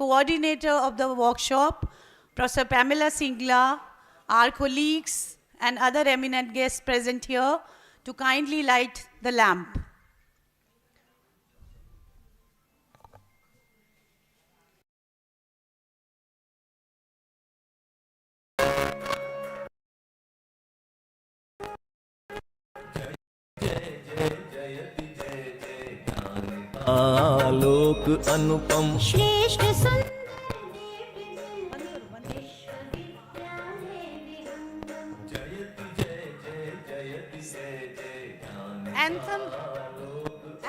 coordinator of the workshop, Professor Pamela Singla, our colleagues and other eminent guests present here to kindly light the lamp. आलोक अनुपम श्रेष्ठ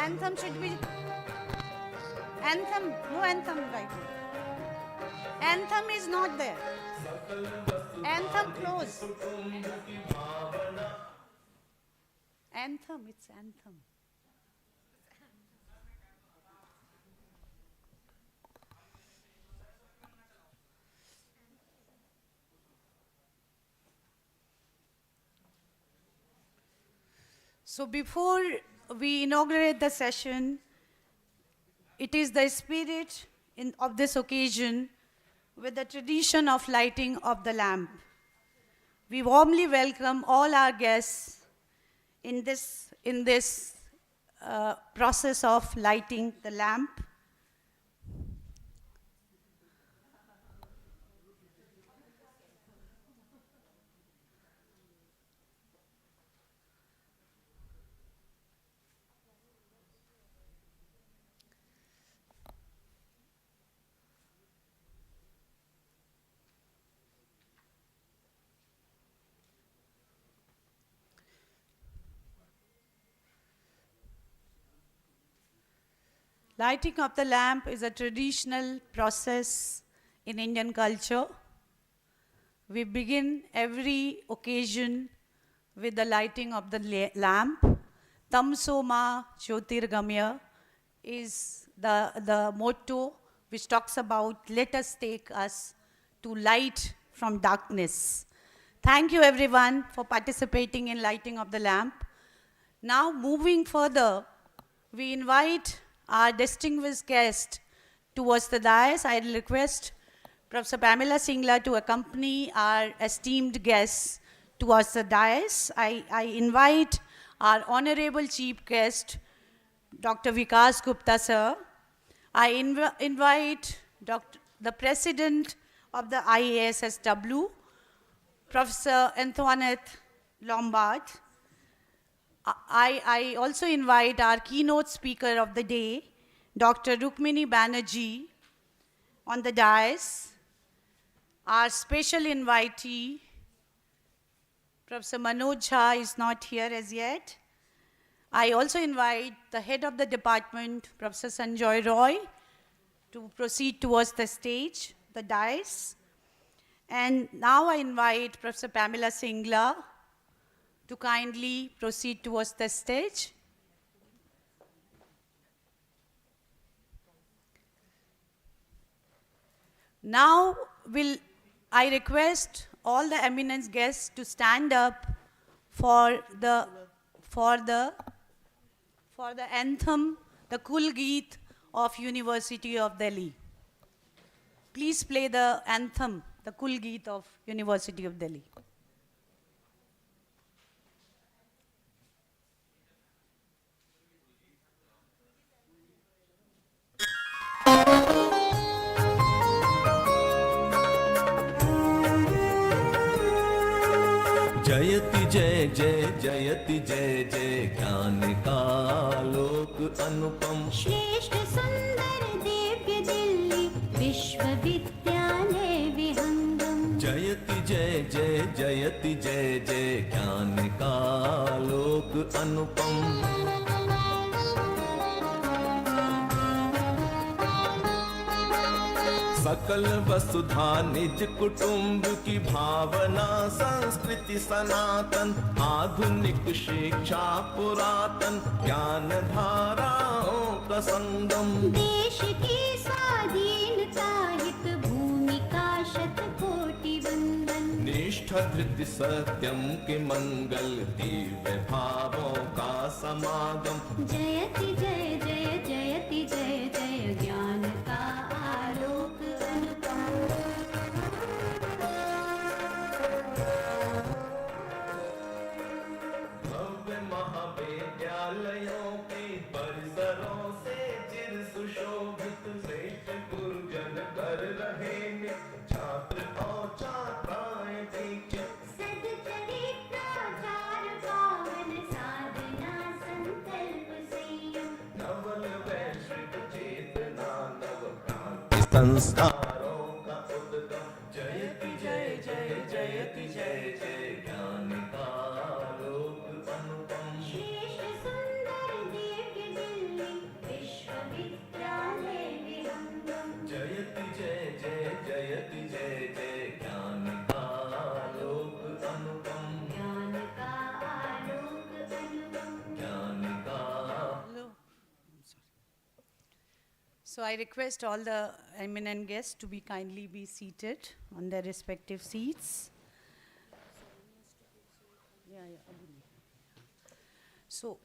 Anthem should be anthem. No anthem right now. Anthem is not there. Anthem close. Anthem, it's anthem. So before we inaugurate the session, it is the spirit of this occasion with the tradition of lighting of the lamp. We warmly welcome all our guests in this process of lighting the lamp. Lighting of the lamp is a traditional process in Indian culture. We begin every occasion with the lighting of the lamp. Tamso ma Jyotirgamya is the motto which talks about let us take us to light from darkness. Thank you everyone for participating in lighting of the lamp. Now moving further, we invite our distinguished guest towards the dais. I request Professor Pamela Singla to accompany our esteemed guests towards the dais. I invite our honorable chief guest, Dr. Vikas Gupta sir. I invite the president of the IASSW, Professor Antoinette Lombard. I also invite our keynote speaker of the day, Dr. Rukmini Banerjee, on the dais. Our special invitee, Professor Manoj Jha, is not here as yet. I also invite the head of the department, Professor Sanjoy Roy, to proceed towards the stage, the dais. And now I invite Professor Pamela Singla to kindly proceed towards the stage. Now I request all the eminent guests to stand up for the anthem, the Kul Geet of University of Delhi. Please play the anthem, the Kul Geet of University of Delhi. जयति जय जय जयति जय जय ज्ञान का आलोक अनुपम श्रेष्ठ सुंदर दिव्य दिल्ली विश्वविद्यालय विहंगम जयति जय जय जयति जय जय ज्ञान का आलोक अनुपम सकल वसुधा निज कुटुंब की भावना संस्कृति सनातन आधुनिक शिक्षा पुरातन ज्ञान धाराओं का संगम देश की स्वाधीनता हित भूमि का शतकोटि वंदन निष्ठ धृति सत्यम के मंगल दिव्य भावों का समागम जयति जय जय जयति जय जय ज्ञान का आलोक संस्कारों का उद्गम जयति जय जय जयति जय जय ज्ञान का लोक अनुपम श्रेष्ठ सुंदर दिव्य दिल्ली विश्वविद्यालय विहंगम जयति जय जय जयति जय जय ज्ञान का लोक अनुपम ज्ञान का आलोक अनुपम ज्ञान का Hello. So I request all the eminent guests to be kindly be seated on their respective seats. So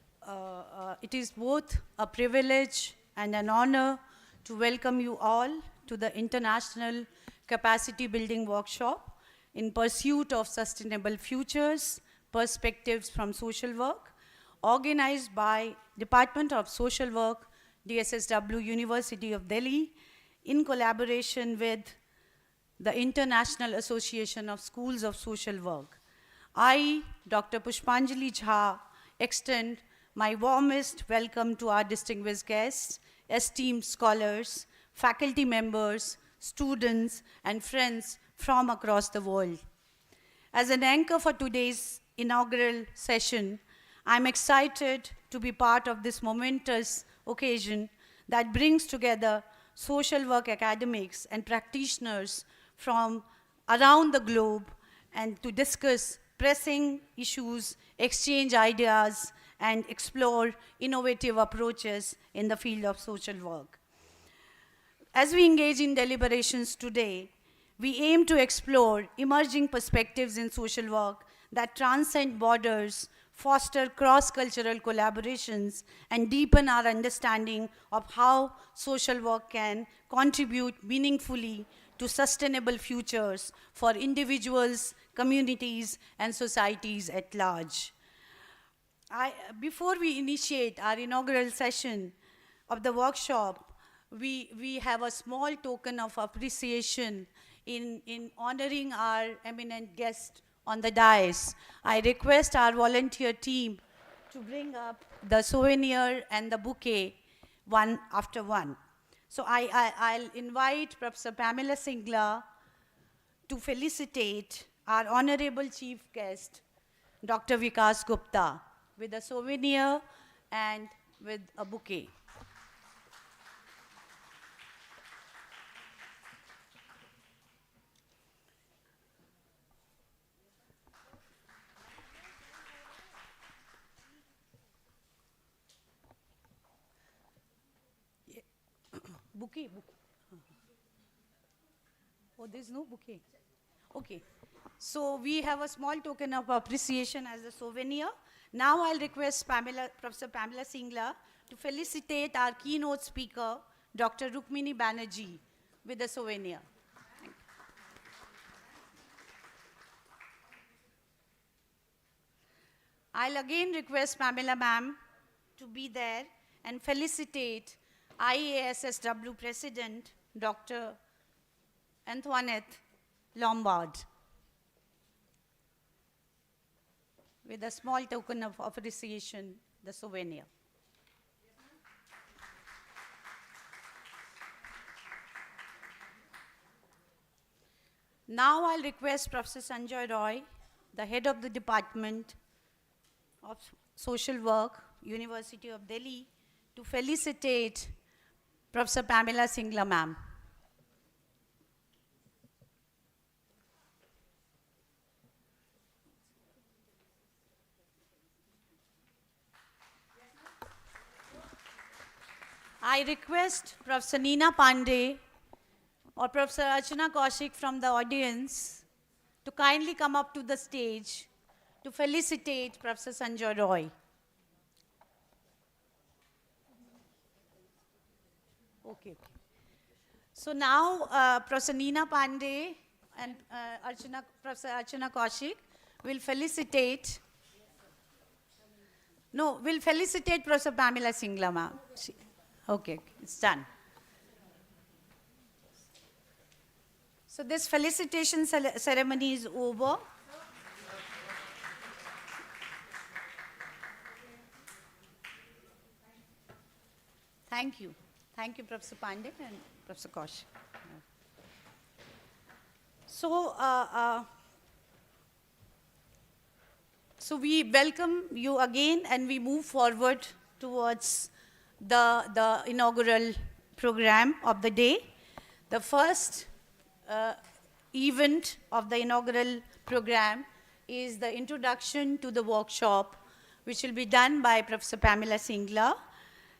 it is both a privilege and an honor to welcome you all to the International Capacity Building Workshop in Pursuit of Sustainable Futures, Perspectives from Social Work, organized by Department of Social Work, DSSW, University of Delhi, in collaboration with the International Association of Schools of Social Work. I, Dr. Pushpanjali Jha, extend my warmest welcome to our distinguished guests, esteemed scholars, faculty members, students, and friends from across the world. As an anchor for today's inaugural session, I'm excited to be part of this momentous occasion that brings together social work academics and practitioners from around the globe and to discuss pressing issues, exchange ideas, and explore innovative approaches in the field of social work. As we engage in deliberations today, we aim to explore emerging perspectives in social work that transcend borders, foster cross-cultural collaborations, and deepen our understanding of how social work can contribute meaningfully to sustainable futures for individuals, communities, and societies at large. Before we initiate our inaugural session of the workshop, we have a small token of appreciation in honoring our eminent guest on the dais. I request our volunteer team to bring up the souvenir and the bouquet one after one. So I'll invite Professor Pamela Singla to felicitate our honorable chief guest, Dr. Vikas Gupta, with a souvenir and with a bouquet. Bouquet. Oh, there's no bouquet. Okay. So we have a small token of appreciation as a souvenir. Now I'll request Professor Pamela Singla to felicitate our keynote speaker, Dr. Rukmini Banerjee, with a souvenir. Thank you. I'll again request Pamela ma'am to be there and felicitate IASSW President, Dr. Antoinette Lombard, with a small token of appreciation, the souvenir. Now I'll request Professor Sanjoy Roy, the head of the Department of Social Work, University of Delhi, to felicitate Professor Pamela Singla ma'am. I request Professor Neena Pandey or Professor Archana Kaushik from the audience to kindly come up to the stage to felicitate Professor Sanjoy Roy. Okay. So now Professor Neena Pandey and Professor Archana Kaushik will felicitate. No, will felicitate Professor Pamela Singla ma'am. Okay, it's done. So this felicitation ceremony is over. Thank you. Thank you, Professor Pandey and Professor Kaushik. So, so we welcome you again and we move forward towards the inaugural program of the day. The first event of the inaugural program is the introduction to the workshop, which will be done by Professor Pamela Singla.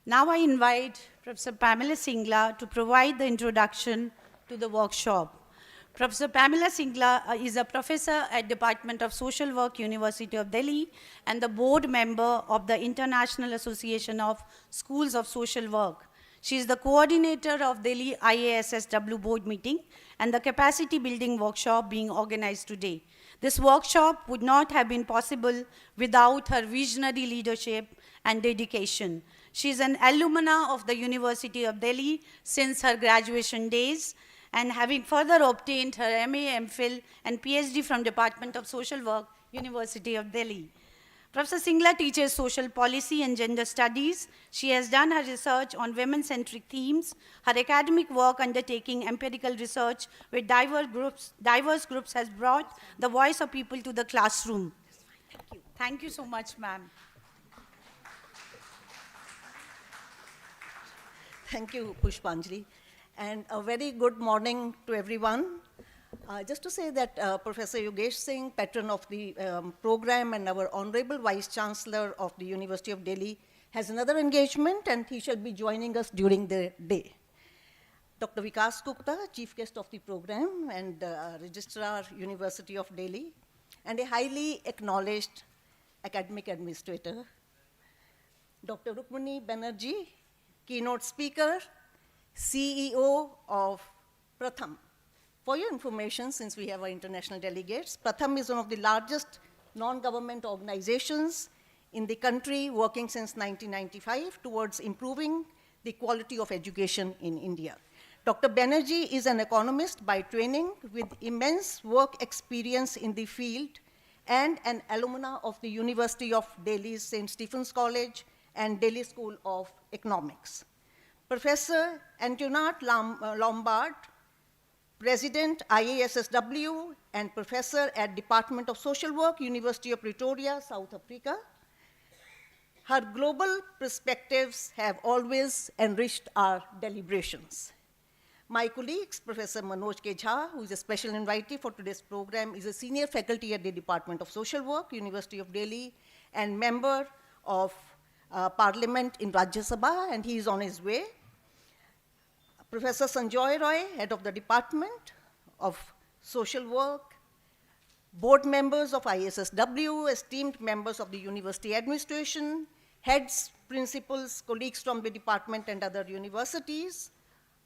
Now I invite Professor Pamela Singla to provide the introduction to the workshop. Professor Pamela Singla is a professor at Department of Social Work, University of Delhi, and the board member of the International Association of Schools of Social Work. She is the coordinator of Delhi IASSW board meeting and the capacity building workshop being organized today. This workshop would not have been possible without her visionary leadership and dedication. She is an alumna of the University of Delhi since her graduation days, and having further obtained her MA, MPhil, and PhD from Department of Social Work, University of Delhi. Professor Singla teaches social policy and gender studies. She has done her research on women-centric themes. Her academic work undertaking empirical research with diverse groups has brought the voice of people to the classroom. Thank you. Thank you so much, ma'am. Thank you, Pushpanjali. And a very good morning to everyone. Just to say that Professor Yogesh Singh, patron of the program and our Honorable Vice Chancellor of the University of Delhi, has another engagement and he shall be joining us during the day. Dr. Vikas Gupta, Chief Guest of the program and Registrar, University of Delhi, and a highly acknowledged academic administrator. Dr. Rukmini Banerjee, Keynote Speaker, CEO of Pratham. For your information, since we have our international delegates, Pratham is one of the largest non-government organizations in the country working since 1995 towards improving the quality of education in India. Dr. Banerjee is an economist by training with immense work experience in the field and an alumna of the University of Delhi's St. Stephen's College and Delhi School of Economics. Professor Antoinette Lombard, President IASSW and Professor at Department of Social Work, University of Pretoria, South Africa. Her global perspectives have always enriched our deliberations. My colleagues, Professor Manoj K. Jha, who is a special invitee for today's program, is a senior faculty at the Department of Social Work, University of Delhi, and member of Parliament in Rajya Sabha, and he is on his way. Professor Sanjoy Roy, head of the Department of Social Work, board members of ISSW, esteemed members of the university administration, heads, principals, colleagues from the department and other universities,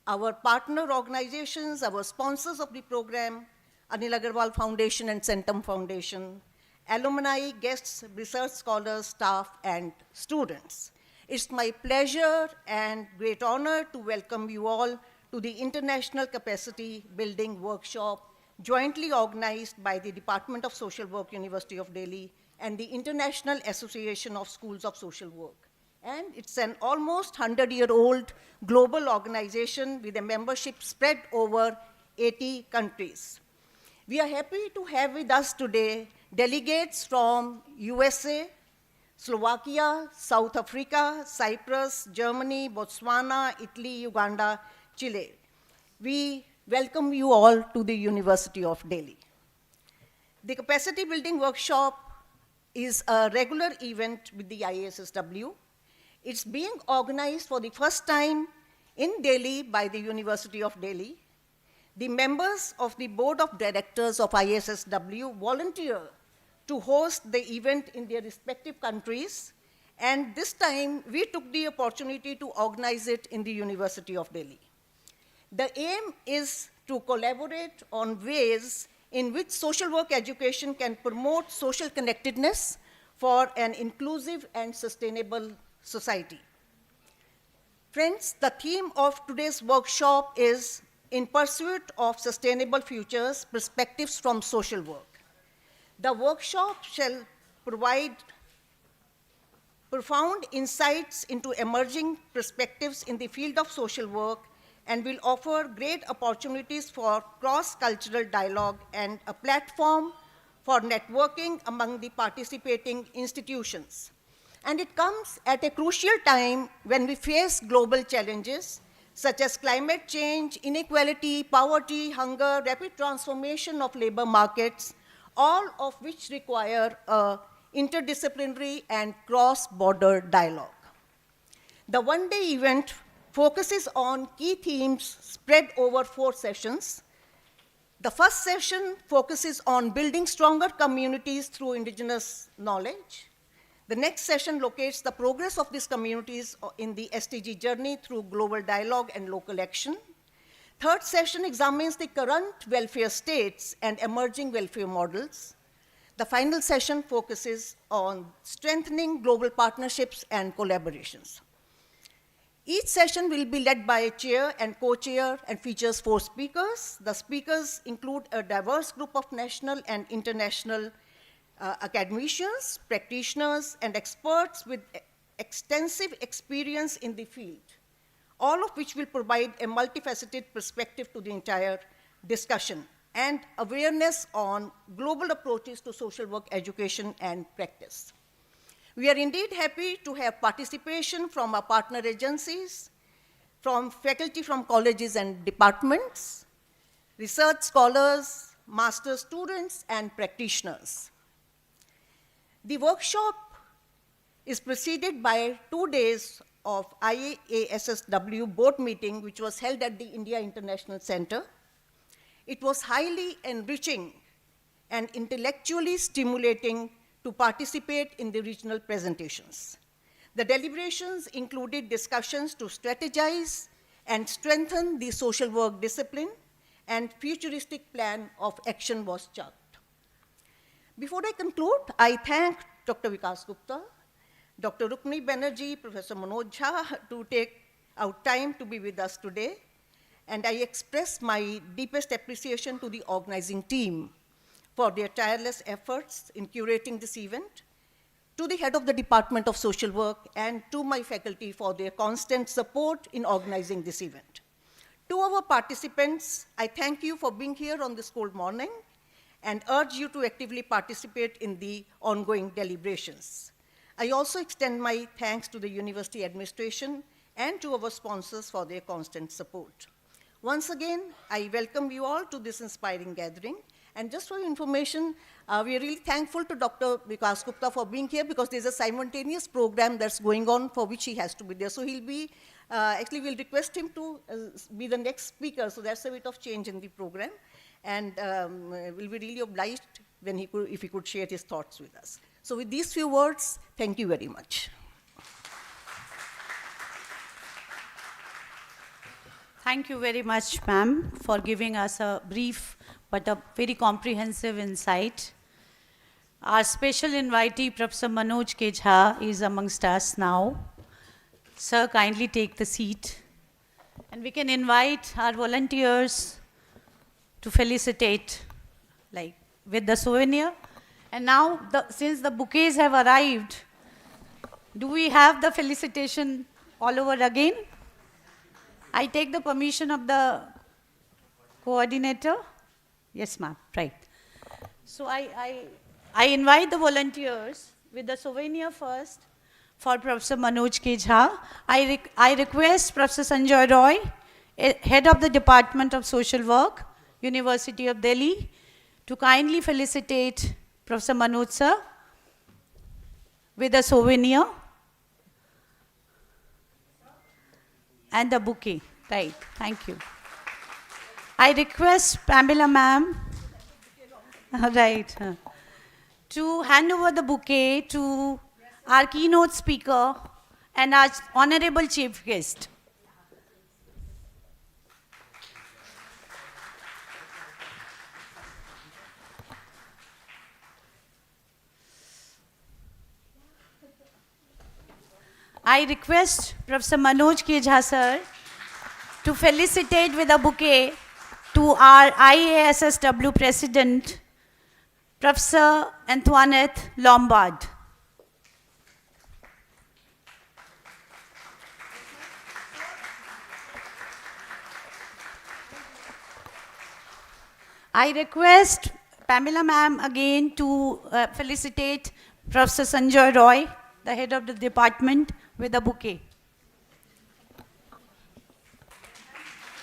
our partner organizations, our sponsors of the program, Anil Agarwal Foundation and Centum Foundation, alumni, guests, research scholars, staff, and students. It's my pleasure and great honor to welcome you all to the International Capacity Building Workshop, jointly organized by the Department of Social Work, University of Delhi, and the International Association of Schools of Social Work. And it's an almost 100-year-old global organization with a membership spread over 80 countries. We are happy to have with us today delegates from USA, Slovakia, South Africa, Cyprus, Germany, Botswana, Italy, Uganda, Chile. We welcome you all to the University of Delhi. The Capacity Building Workshop is a regular event with the IASSW. It's being organized for the first time in Delhi by the University of Delhi. The members of the Board of Directors of ISSW volunteer to host the event in their respective countries, and this time we took the opportunity to organize it in the University of Delhi. The aim is to collaborate on ways in which social work education can promote social connectedness for an inclusive and sustainable society. Friends, the theme of today's workshop is In Pursuit of Sustainable Futures, Perspectives from Social Work. The workshop shall provide profound insights into emerging perspectives in the field of social work and will offer great opportunities for cross-cultural dialogue and a platform for networking among the participating institutions. And it comes at a crucial time when we face global challenges such as climate change, inequality, poverty, hunger, rapid transformation of labor markets, all of which require a interdisciplinary and cross-border dialogue. The one-day event focuses on key themes spread over 4 sessions. The first session focuses on building stronger communities through indigenous knowledge. The next session locates the progress of these communities in the SDG journey through global dialogue and local action. Third session examines the current welfare states and emerging welfare models. The final session focuses on strengthening global partnerships and collaborations. Each session will be led by a chair and co-chair and features 4 speakers. The speakers include a diverse group of national and international academicians, practitioners, and experts with extensive experience in the field, all of which will provide a multifaceted perspective to the entire discussion and awareness on global approaches to social work education and practice. We are indeed happy to have participation from our partner agencies, from faculty from colleges and departments, research scholars, master students, and practitioners. The workshop is preceded by 2 days of IASSW board meeting, which was held at the India International Center. It was highly enriching and intellectually stimulating to participate in the regional presentations. The deliberations included discussions to strategize and strengthen the social work discipline, and futuristic plan of action was charted. Before I conclude, I thank Dr. Vikas Gupta, Dr. Rukmini Banerjee, Professor Manoj Jha to take out time to be with us today. And I express my deepest appreciation to the organizing team for their tireless efforts in curating this event, to the head of the Department of Social Work, and to my faculty for their constant support in organizing this event. To our participants, I thank you for being here on this cold morning and urge you to actively participate in the ongoing deliberations. I also extend my thanks to the university administration and to our sponsors for their constant support. Once again, I welcome you all to this inspiring gathering. And just for your information, we are really thankful to Dr. Vikas Gupta for being here, because there's a simultaneous program that's going on for which he has to be there. So he'll be, actually we'll request him to be the next speaker, so that's a bit of change in the program. And we'll be really obliged when if he could share his thoughts with us. So with these few words, thank you very much. Thank you very much, ma'am, for giving us a brief but a very comprehensive insight. Our special invitee, Professor Manoj K. Jha, is amongst us now. Sir, kindly take the seat. And we can invite our volunteers to felicitate, like with the souvenir. And now, since the bouquets have arrived, do we have the felicitation all over again? I take the permission of the coordinator. Yes, ma'am, right. So I invite the volunteers with the souvenir first for Professor Manoj K. Jha. I request Professor Sanjoy Roy, Head of the Department of Social Work, University of Delhi, to kindly felicitate Professor Manoj sir with a souvenir and the bouquet. Right, thank you. I request Pamela ma'am, right, to hand over the bouquet to our keynote speaker and our honorable chief guest. I request Professor Manoj K. Jha sir to felicitate with a bouquet to our IASSW President, Professor Antoinette Lombard. I request Pamela ma'am again to felicitate Professor Sanjay Roy, the head of the department, with a bouquet.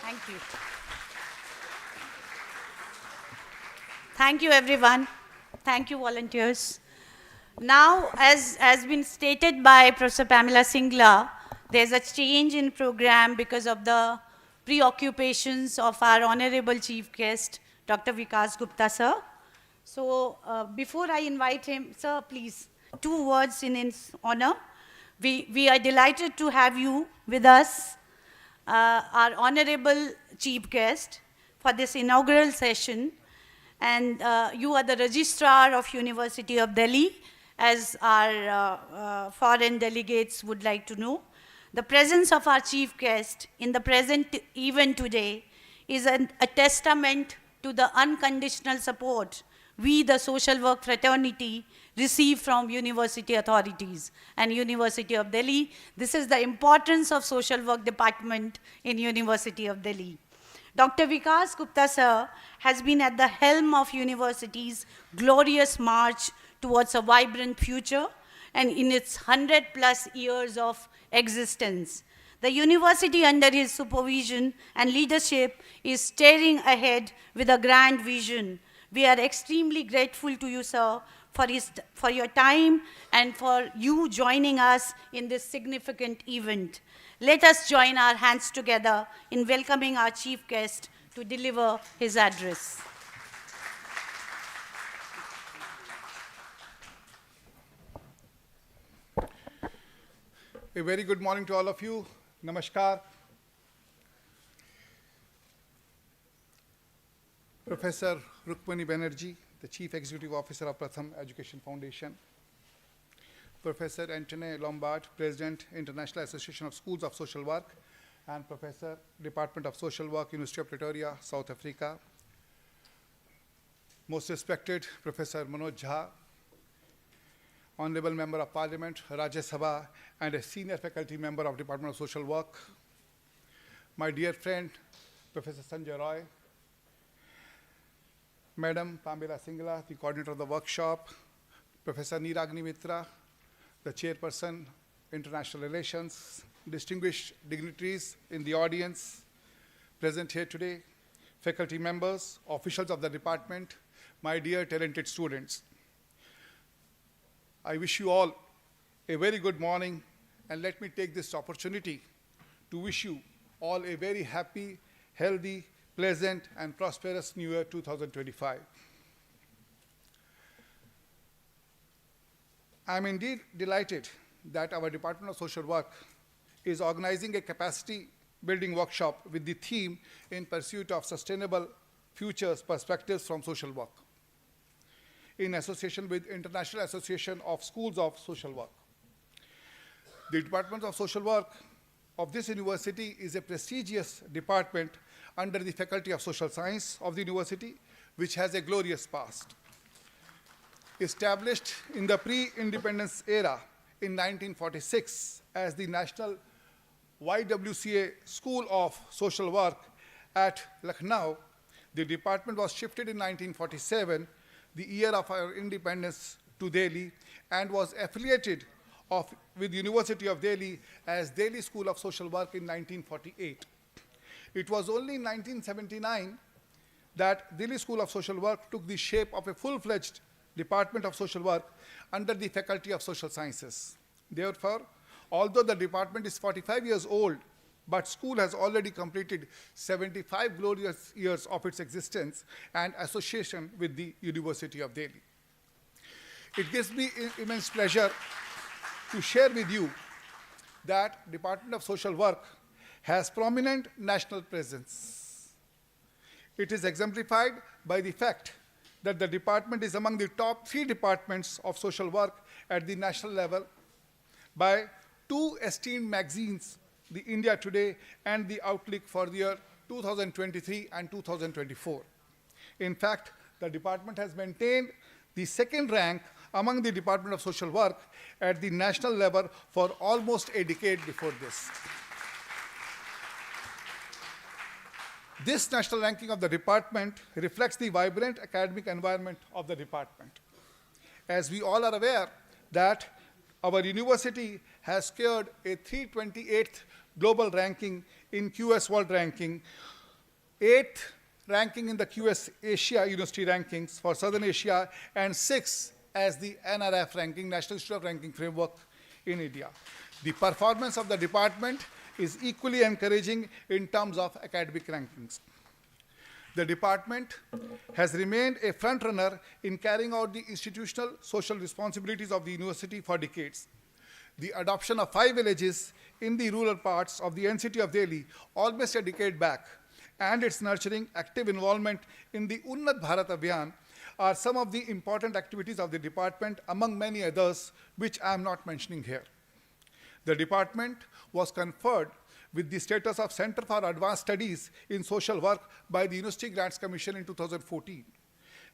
Thank you. Thank you, everyone. Thank you, volunteers. Now, as has been stated by Professor Pamela Singla, there's a change in program because of the preoccupations of our honorable chief guest, Dr. Vikas Gupta, sir. So, before I invite him, sir, please, 2 words in his honor. We are delighted to have you with us, our honorable chief guest, for this inaugural session. And you are the registrar of University of Delhi, as our foreign delegates would like to know. The presence of our chief guest in the present event today is a testament to the unconditional support we, the social work fraternity, receive from university authorities and University of Delhi. This is the importance of social work department in University of Delhi. Dr. Vikas Gupta sir has been at the helm of university's glorious march towards a vibrant future and in its 100+ years of existence. The university under his supervision and leadership is staring ahead with a grand vision. We are extremely grateful to you, sir, for your time and for you joining us in this significant event. Let us join our hands together in welcoming our chief guest to deliver his address. A very good morning to all of you. Namaskar. Professor Rukmani Banerjee, the Chief Executive Officer of Pratham Education Foundation. Professor Anthony Lombard, President, International Association of Schools of Social Work, and Professor, Department of Social Work, University of Pretoria, South Africa. Most respected Professor Manoj Jha, Honorable Member of Parliament, Rajya Sabha, and a senior faculty member of Department of Social Work. My dear friend, Professor Sanjay Roy, Madam Pamela Singla, the coordinator of the workshop, Professor Niragni Mitra, the chairperson, International Relations, distinguished dignitaries in the audience present here today, faculty members, officials of the department, my dear talented students. I wish you all a very good morning, and let me take this opportunity to wish you all a very happy, healthy, pleasant, and prosperous New Year 2025. I'm indeed delighted that our Department of Social Work is organizing a capacity building workshop with the theme In Pursuit of Sustainable Futures Perspectives from Social Work, in association with International Association of Schools of Social Work. The Department of Social Work of this university is a prestigious department under the Faculty of Social Science of the university, which has a glorious past. Established in the pre-independence era in 1946 as the National YWCA School of Social Work at Lucknow, the department was shifted in 1947, the year of our independence, to Delhi, and was affiliated with University of Delhi as Delhi School of Social Work in 1948. It was only in 1979 that Delhi School of Social Work took the shape of a full-fledged Department of Social Work under the Faculty of Social Sciences. Therefore, although the department is 45 years old, but school has already completed 75 glorious years of its existence and association with the University of Delhi. It gives me immense pleasure to share with you that Department of Social Work has prominent national presence. It is exemplified by the fact that the department is among the top 3 departments of social work at the national level by 2 esteemed magazines, the India Today and the Outlook, for the year 2023 and 2024. In fact, the department has maintained the 2nd rank among the Department of Social Work at the national level for almost a decade before this. This national ranking of the department reflects the vibrant academic environment of the department. As we all are aware that our university has secured a 328th global ranking in QS World Ranking, 8th ranking in the QS Asia University Rankings for Southern Asia, and 6th as the NRF ranking, National Institute of Ranking Framework in India. The performance of the department is equally encouraging in terms of academic rankings. The department has remained a front-runner in carrying out the institutional social responsibilities of the university for decades. The adoption of 5 villages in the rural parts of the NCT of Delhi almost a decade back, and its nurturing active involvement in the Unnat Bharat Abhiyan are some of the important activities of the department, among many others, which I am not mentioning here. The department was conferred with the status of Center for Advanced Studies in Social Work by the University Grants Commission in 2014.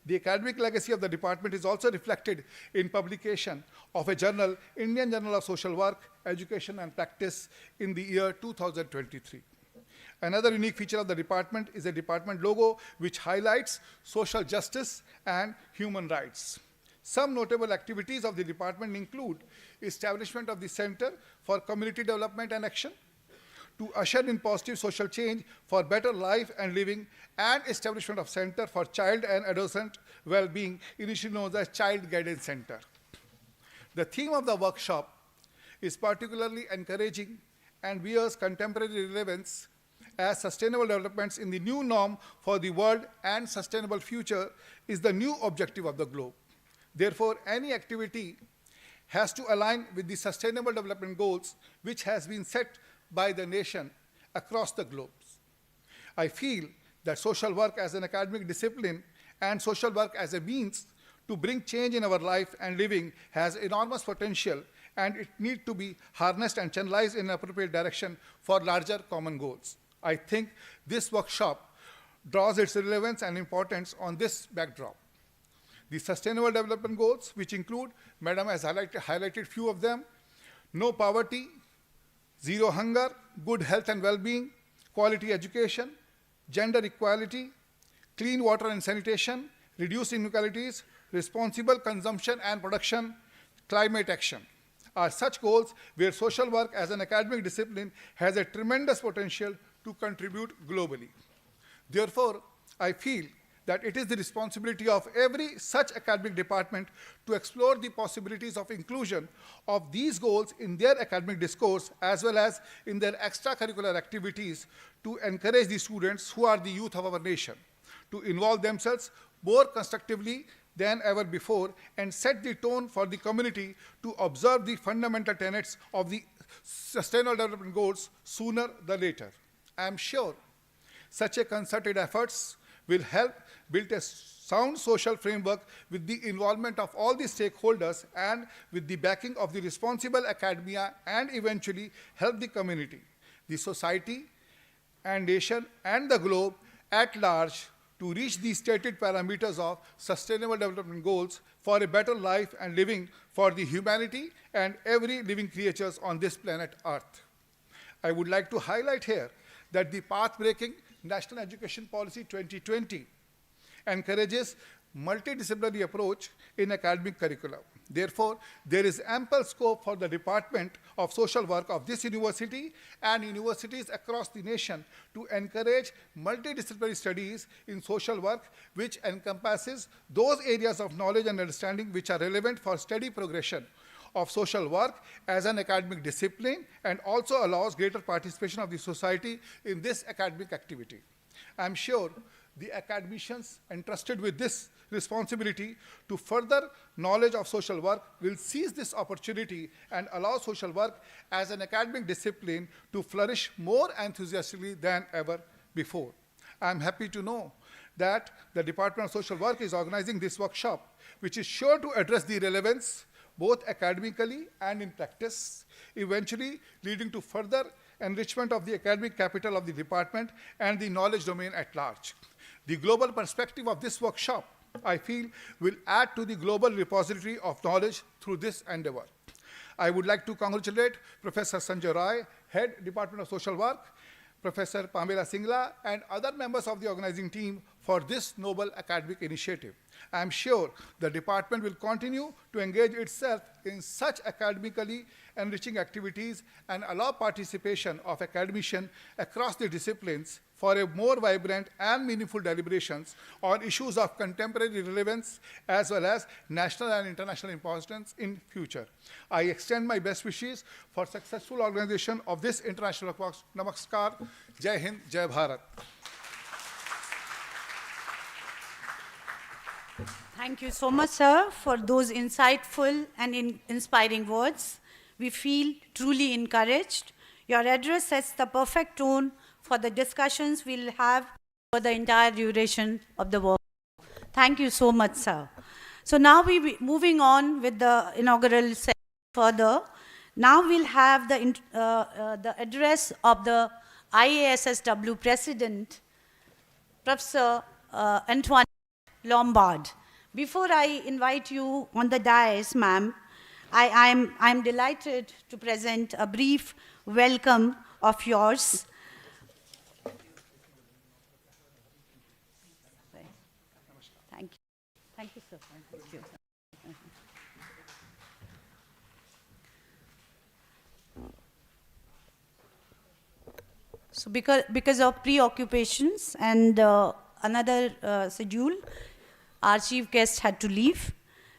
The academic legacy of the department is also reflected in publication of a journal, Indian Journal of Social Work, Education and Practice, in the year 2023. Another unique feature of the department is a department logo which highlights social justice and human rights. Some notable activities of the department include establishment of the Center for Community Development and Action, to usher in positive social change for better life and living, and establishment of Center for Child and Adolescent Well-being, initially known as Child Guidance Center. The theme of the workshop is particularly encouraging and bears contemporary relevance as sustainable developments in the new norm for the world and sustainable future is the new objective of the globe. Therefore, any activity has to align with the sustainable development goals which has been set by the nation across the globe. I feel that social work as an academic discipline and social work as a means to bring change in our life and living has enormous potential, and it needs to be harnessed and channelized in an appropriate direction for larger common goals. I think this workshop draws its relevance and importance on this backdrop. The Sustainable Development Goals, which include, Madam has highlighted few of them: no poverty, zero hunger, good health and well-being, quality education, gender equality, clean water and sanitation, reduced inequalities, responsible consumption and production, climate action, are such goals where social work as an academic discipline has a tremendous potential to contribute globally. Therefore, I feel that it is the responsibility of every such academic department to explore the possibilities of inclusion of these goals in their academic discourse as well as in their extracurricular activities to encourage the students who are the youth of our nation to involve themselves more constructively than ever before and set the tone for the community to observe the fundamental tenets of the Sustainable Development Goals sooner than later. I am sure such a concerted efforts will help build a sound social framework with the involvement of all the stakeholders and with the backing of the responsible academia, and eventually help the community, the society and nation and the globe at large to reach the stated parameters of Sustainable Development Goals for a better life and living for the humanity and every living creatures on this planet Earth. I would like to highlight here that the path-breaking National Education Policy 2020 encourages multidisciplinary approach in academic curriculum. Therefore, there is ample scope for the Department of Social Work of this university and universities across the nation to encourage multidisciplinary studies in social work, which encompasses those areas of knowledge and understanding which are relevant for steady progression of social work as an academic discipline, and also allows greater participation of the society in this academic activity. I'm sure the academicians entrusted with this responsibility to further knowledge of social work will seize this opportunity and allow social work as an academic discipline to flourish more enthusiastically than ever before. I'm happy to know that the Department of Social Work is organizing this workshop, which is sure to address the relevance both academically and in practice, eventually leading to further enrichment of the academic capital of the department and the knowledge domain at large. The global perspective of this workshop, I feel, will add to the global repository of knowledge through this endeavor. I would like to congratulate Professor Sanjay Rai, Head, Department of Social Work, Professor Pamela Singla, and other members of the organizing team for this noble academic initiative. I am sure the department will continue to engage itself in such academically enriching activities and allow participation of academicians across the disciplines for a more vibrant and meaningful deliberations on issues of contemporary relevance as well as national and international importance in future. I extend my best wishes for successful organization of this international workshop. Namaskar. Jai Hind, Jai Bharat. Thank you so much, sir, for those insightful and inspiring words. We feel truly encouraged. Your address sets the perfect tone for the discussions we'll have for the entire duration of the work. Thank you so much, sir. So now we're moving on with the inaugural session further. Now we'll have the address of the IASSW President, Professor Antoine Lombard. Before I invite you on the dais, ma'am, I'm delighted to present a brief welcome of yours. Thank you. Thank you, sir. Thank you. So because of preoccupations and another schedule, our chief guest had to leave.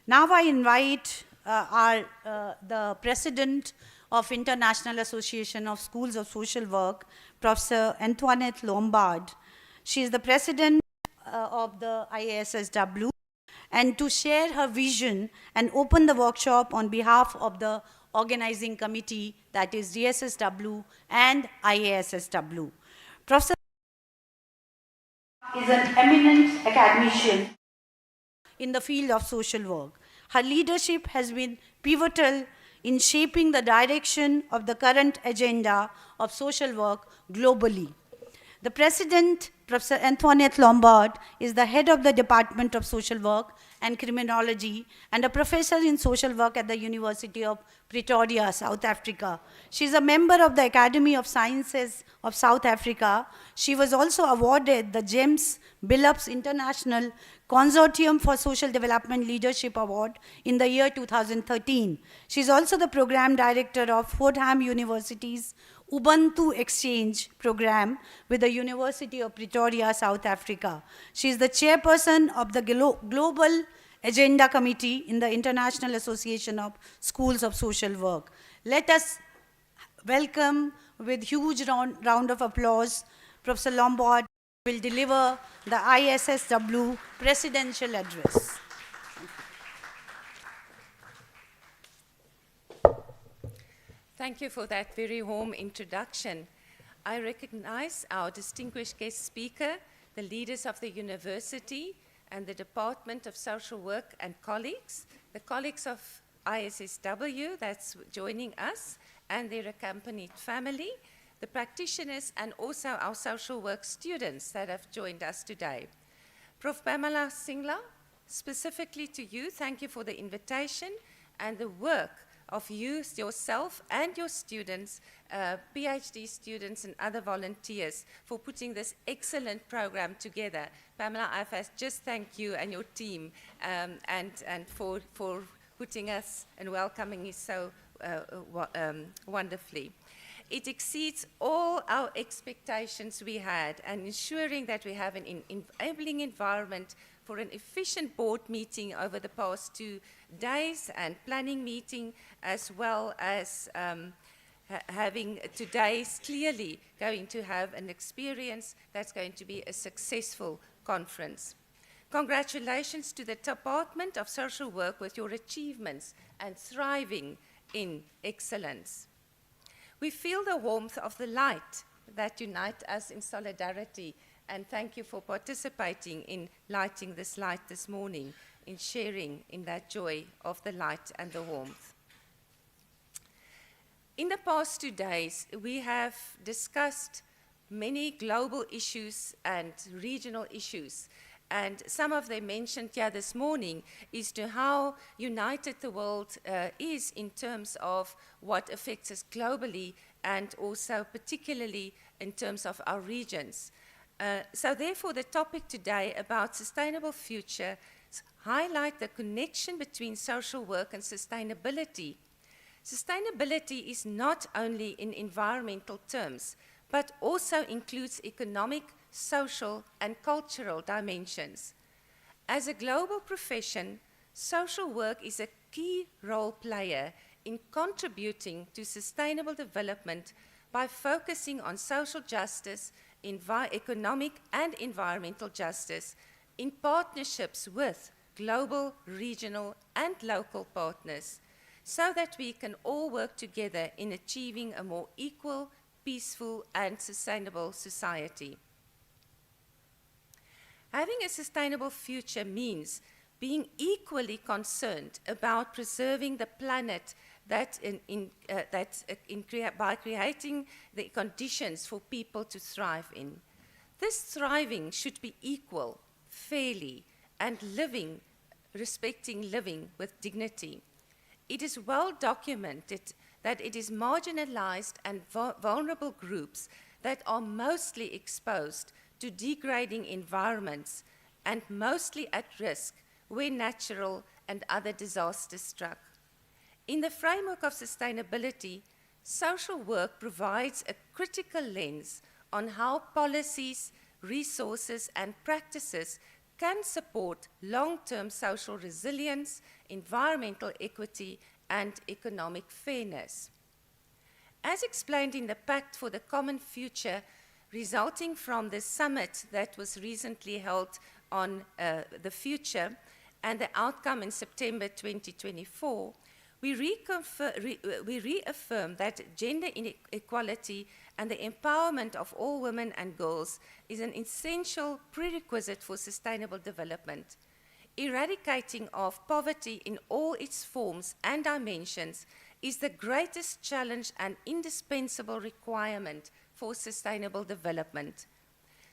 Now I invite the president of International Association of Schools of Social Work, Professor Antoinette Lombard. She is the president of the IASSW, and to share her vision and open the workshop on behalf of the organizing committee, that is DSSW and IASSW. Professor is an eminent academician in the field of social work. Her leadership has been pivotal in shaping the direction of the current agenda of social work globally. The president, Professor Antoinette Lombard, is the head of the Department of Social Work and Criminology and a professor in social work at the University of Pretoria, South Africa. She is a member of the Academy of Sciences of South Africa. She was also awarded the GEMS Billups International Consortium for Social Development Leadership Award in the year 2013. She is also the program director of Fordham University's Ubuntu Exchange program with the University of Pretoria, South Africa. She is the chairperson of the Global Agenda Committee in the International Association of Schools of Social Work. Let us welcome with huge round of applause Professor Lombard, who will deliver the ISSW presidential address. Thank you for that very warm introduction. I recognize our distinguished guest speaker, the leaders of the university and the Department of Social Work and colleagues, the colleagues of ISSW that's joining us and their accompanied family, the practitioners and also our social work students that have joined us today. Prof. Pamela Singla, specifically to you, thank you for the invitation and the work of you, yourself and your students, PhD students and other volunteers for putting this excellent program together. Pamela, I just thank you and your team and for putting us and welcoming us so wonderfully. It exceeds all our expectations we had and ensuring that we have an enabling environment for an efficient board meeting over the past 2 days and planning meeting, as well as having today's clearly going to have an experience that's going to be a successful conference. Congratulations to the Department of Social Work with your achievements and thriving in excellence. We feel the warmth of the light that unites us in solidarity, and thank you for participating in lighting this light this morning, in sharing in that joy of the light and the warmth. In the past 2 days, we have discussed many global issues and regional issues, and some of them mentioned here this morning is to how united the world is in terms of what affects us globally and also particularly in terms of our regions. So therefore, the topic today about sustainable future highlight the connection between social work and sustainability. Sustainability is not only in environmental terms, but also includes economic, social, and cultural dimensions. As a global profession, social work is a key role player in contributing to sustainable development by focusing on social justice, economic and environmental justice, in partnerships with global, regional, and local partners, so that we can all work together in achieving a more equal, peaceful, and sustainable society. Having a sustainable future means being equally concerned about preserving the planet by creating the conditions for people to thrive in. This thriving should be equal, fairly, and respecting living with dignity. It is well documented that it is marginalized and vulnerable groups that are mostly exposed to degrading environments and mostly at risk when natural and other disasters struck. In the framework of sustainability, social work provides a critical lens on how policies, resources, and practices can support long-term social resilience, environmental equity, and economic fairness. As explained in the Pact for the Common Future, resulting from the summit that was recently held on the future and the outcome in September 2024, we reaffirm that gender inequality and the empowerment of all women and girls is an essential prerequisite for sustainable development. Eradicating of poverty in all its forms and dimensions is the greatest challenge and indispensable requirement for sustainable development.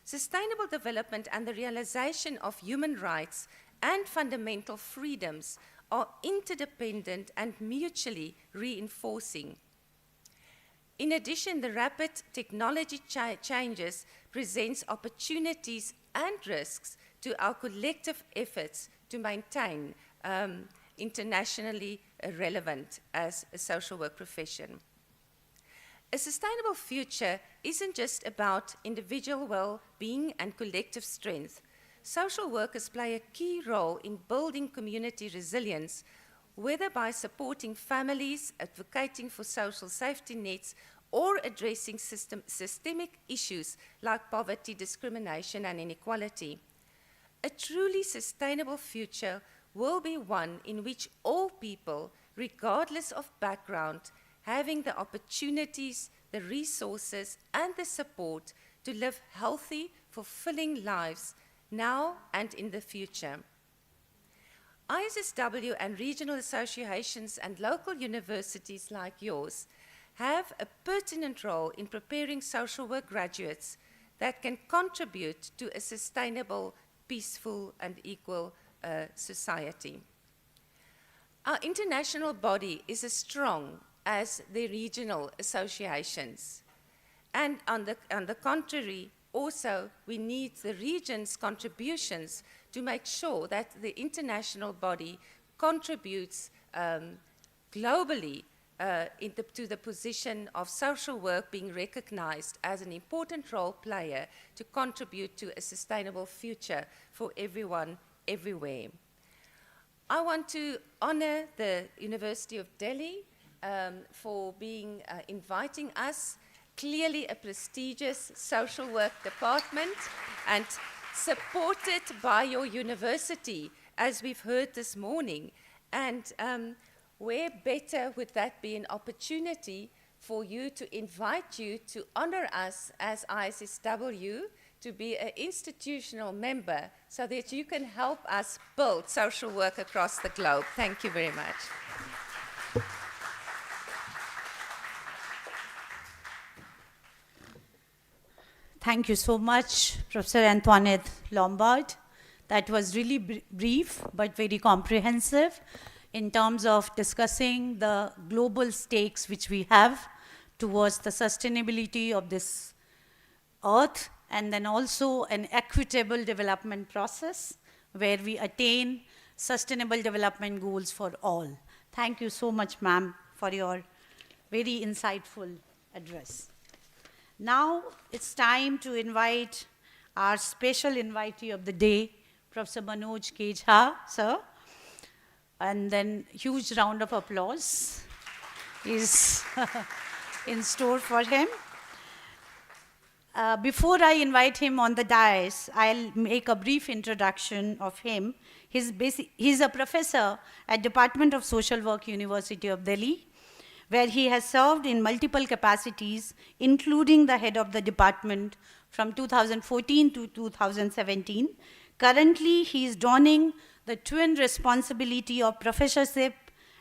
Sustainable development and the realization of human rights and fundamental freedoms are interdependent and mutually reinforcing. In addition, the rapid technology changes presents opportunities and risks to our collective efforts to maintain internationally relevant as a social work profession. A sustainable future isn't just about individual well-being and collective strength. Social workers play a key role in building community resilience, whether by supporting families, advocating for social safety nets, or addressing systemic issues like poverty, discrimination, and inequality. A truly sustainable future will be one in which all people, regardless of background, having the opportunities, the resources, and the support to live healthy, fulfilling lives now and in the future. ISSW and regional associations and local universities like yours have a pertinent role in preparing social work graduates that can contribute to a sustainable, peaceful, and equal society. Our international body is as strong as the regional associations. And on the contrary, also, we need the region's contributions to make sure that the international body contributes globally to the position of social work being recognized as an important role player to contribute to a sustainable future for everyone, everywhere. I want to honor the University of Delhi for inviting us. Clearly a prestigious social work department and supported by your university, as we've heard this morning. And where better would that be an opportunity for you to invite you to honor us as ISSW to be an institutional member so that you can help us build social work across the globe. Thank you very much. Thank you so much, Professor Antoinette Lombard. That was really brief but very comprehensive in terms of discussing the global stakes which we have towards the sustainability of this earth, and then also an equitable development process where we attain sustainable development goals for all. Thank you so much, ma'am, for your very insightful address. Now it's time to invite our special invitee of the day, Professor Manoj K. Jha, sir. And then huge round of applause is in store for him. Before I invite him on the dais, I'll make a brief introduction of him. He's a professor at Department of Social Work, University of Delhi, where he has served in multiple capacities, including the head of the department from 2014 to 2017. Currently, he is donning the twin responsibility of professorship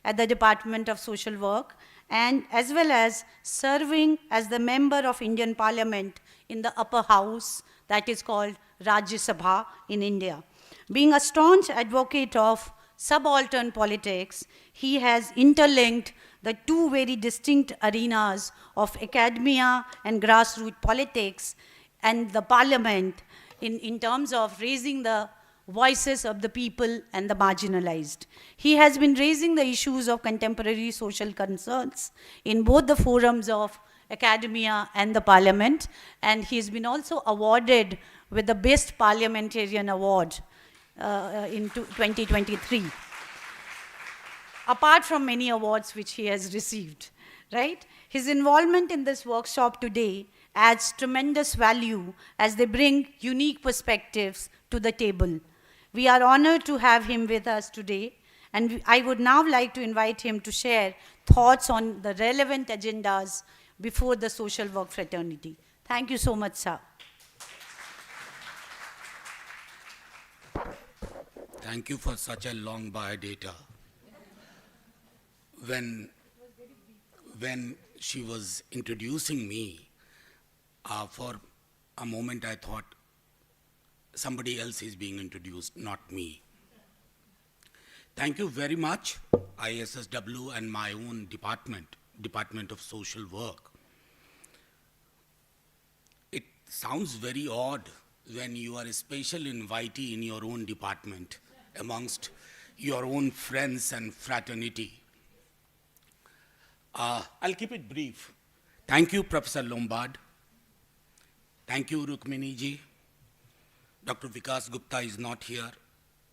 at the Department of Social Work, and as well as serving as the member of Indian Parliament in the upper house that is called Rajya Sabha in India. Being a staunch advocate of subaltern politics, he has interlinked the two very distinct arenas of academia and grassroots politics and the parliament in terms of raising the voices of the people and the marginalized. He has been raising the issues of contemporary social concerns in both the forums of academia and the parliament, and he's been also awarded with the Best Parliamentarian Award in 2023, apart from many awards which he has received, right? His involvement in this workshop today adds tremendous value as they bring unique perspectives to the table. We are honored to have him with us today, and I would now like to invite him to share thoughts on the relevant agendas before the social work fraternity. Thank you so much, sir. Thank you for such a long biodata. When she was introducing me, for a moment I thought somebody else is being introduced, not me. Thank you very much, ISSW and my own department, Department of Social Work. It sounds very odd when you are a special invitee in your own department amongst your own friends and fraternity. I'll keep it brief. Thank you, Professor Lombard. Thank you, Rukmini ji. Dr. Vikas Gupta is not here.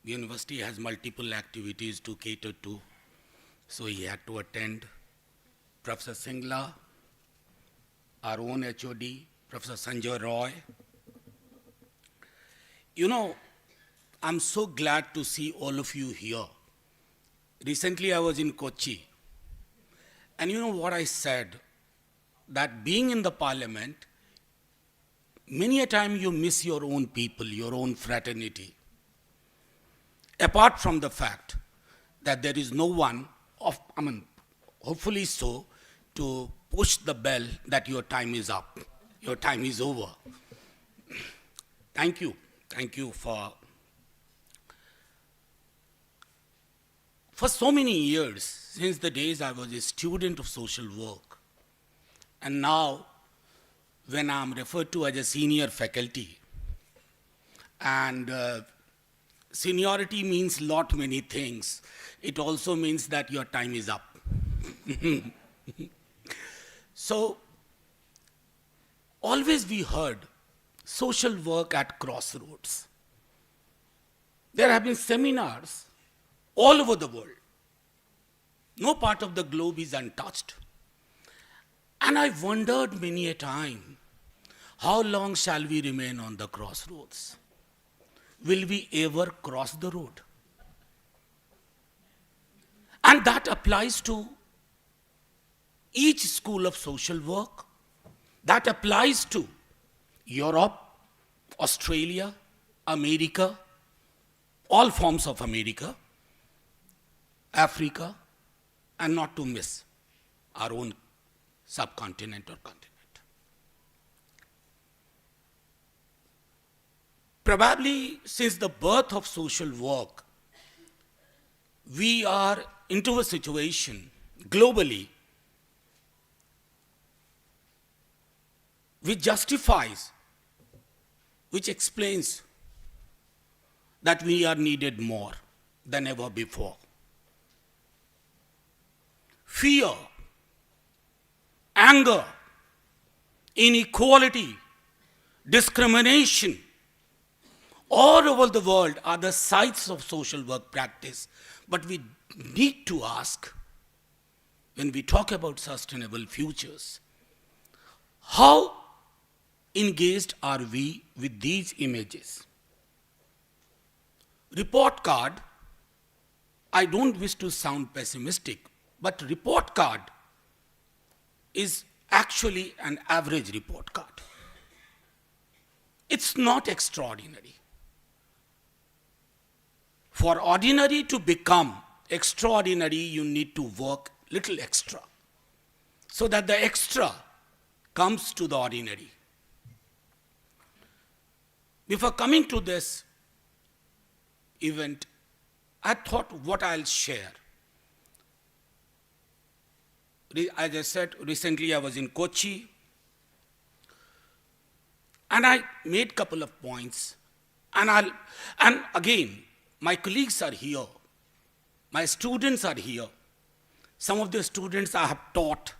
The university has multiple activities to cater to, so he had to attend. Professor Singla, our own HOD, Professor Sanjay Roy. You know, I'm so glad to see all of you here. Recently, I was in Kochi, and you know what I said? That being in the parliament, many a time you miss your own people, your own fraternity. Apart from the fact that there is no one, hopefully so, to push the bell that your time is up, your time is over. Thank you. Thank you for so many years, since the days I was a student of social work, and now when I'm referred to as a senior faculty, and seniority means lot many things. It also means that your time is up. So, always we heard social work at crossroads. There have been seminars all over the world. No part of the globe is untouched. And I wondered many a time, how long shall we remain on the crossroads? Will we ever cross the road? And that applies to each school of social work. That applies to Europe, Australia, America, all forms of America, Africa, and not to miss our own subcontinent or continent. Probably since the birth of social work, we are into a situation globally which justifies which explains that we are needed more than ever before. Fear, anger, inequality, discrimination, all over the world are the sides of social work practice. But we need to ask, when we talk about sustainable futures, how engaged are we with these images? Report card, I don't wish to sound pessimistic, but report card is actually an average report card. It's not extraordinary. For ordinary to become extraordinary, you need to work little extra, so that the extra comes to the ordinary. Before coming to this event, I thought what I'll share. As I said, recently I was in Kochi, and I made a couple of points. And again, my colleagues are here. My students are here. Some of the students I have taught,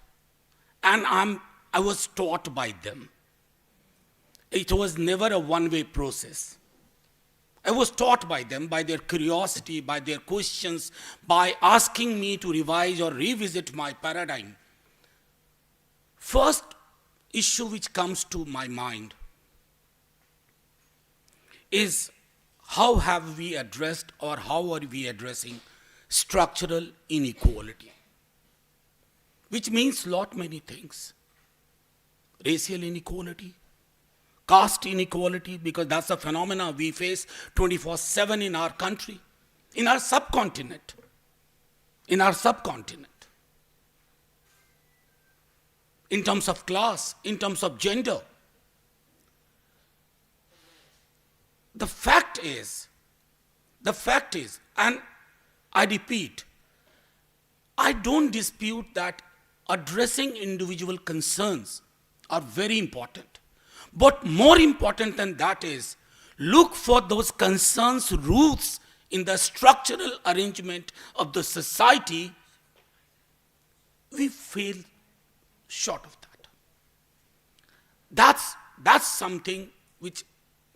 and I was taught by them. It was never a one-way process. I was taught by them, by their curiosity, by their questions, by asking me to revise or revisit my paradigm. First issue which comes to my mind is, how have we addressed, or how are we addressing structural inequality? Which means many things. Racial inequality, caste inequality, because that's a phenomena we face 24/7 in our country, in our subcontinent. In terms of class, in terms of gender. The fact is, and I repeat, I don't dispute that addressing individual concerns are very important. But more important than that is, look for those concerns' roots in the structural arrangement of the society. We fail short of that. That's something which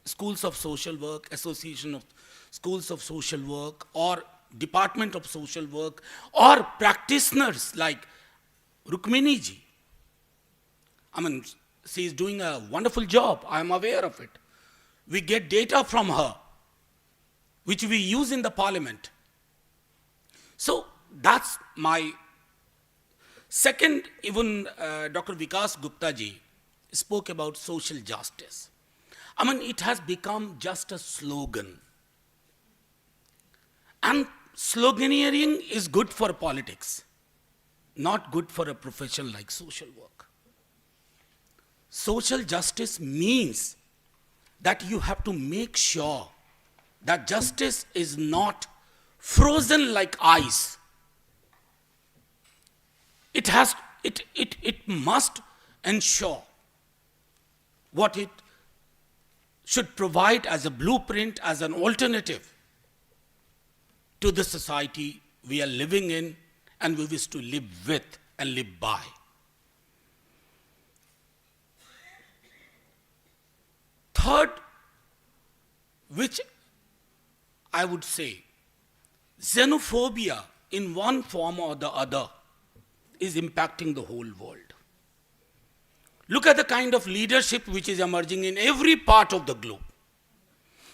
schools of social work, association of schools of social work, or department of social work, or practitioners like Rukmini ji, she is doing a wonderful job. I am aware of it. We get data from her, which we use in the parliament. So that's my second. Even Dr. Vikas Gupta ji spoke about social justice. It has become just a slogan. And sloganeering is good for politics, not good for a profession like social work. Social justice means that you have to make sure that justice is not frozen like ice. It must ensure what it should provide as a blueprint, as an alternative to the society we are living in and we wish to live with and live by. Third, which I would say, xenophobia in one form or the other is impacting the whole world. Look at the kind of leadership which is emerging in every part of the globe.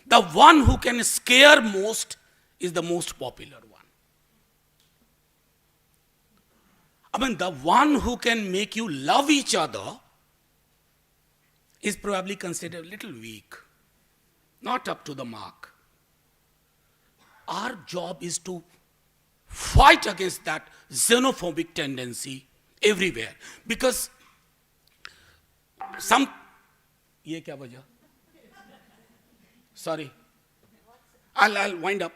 The one who can scare most is the most popular one. The one who can make you love each other is probably considered a little weak, not up to the mark. Our job is to fight against that xenophobic tendency everywhere. Because ये क्या वजह? Sorry. I'll wind up.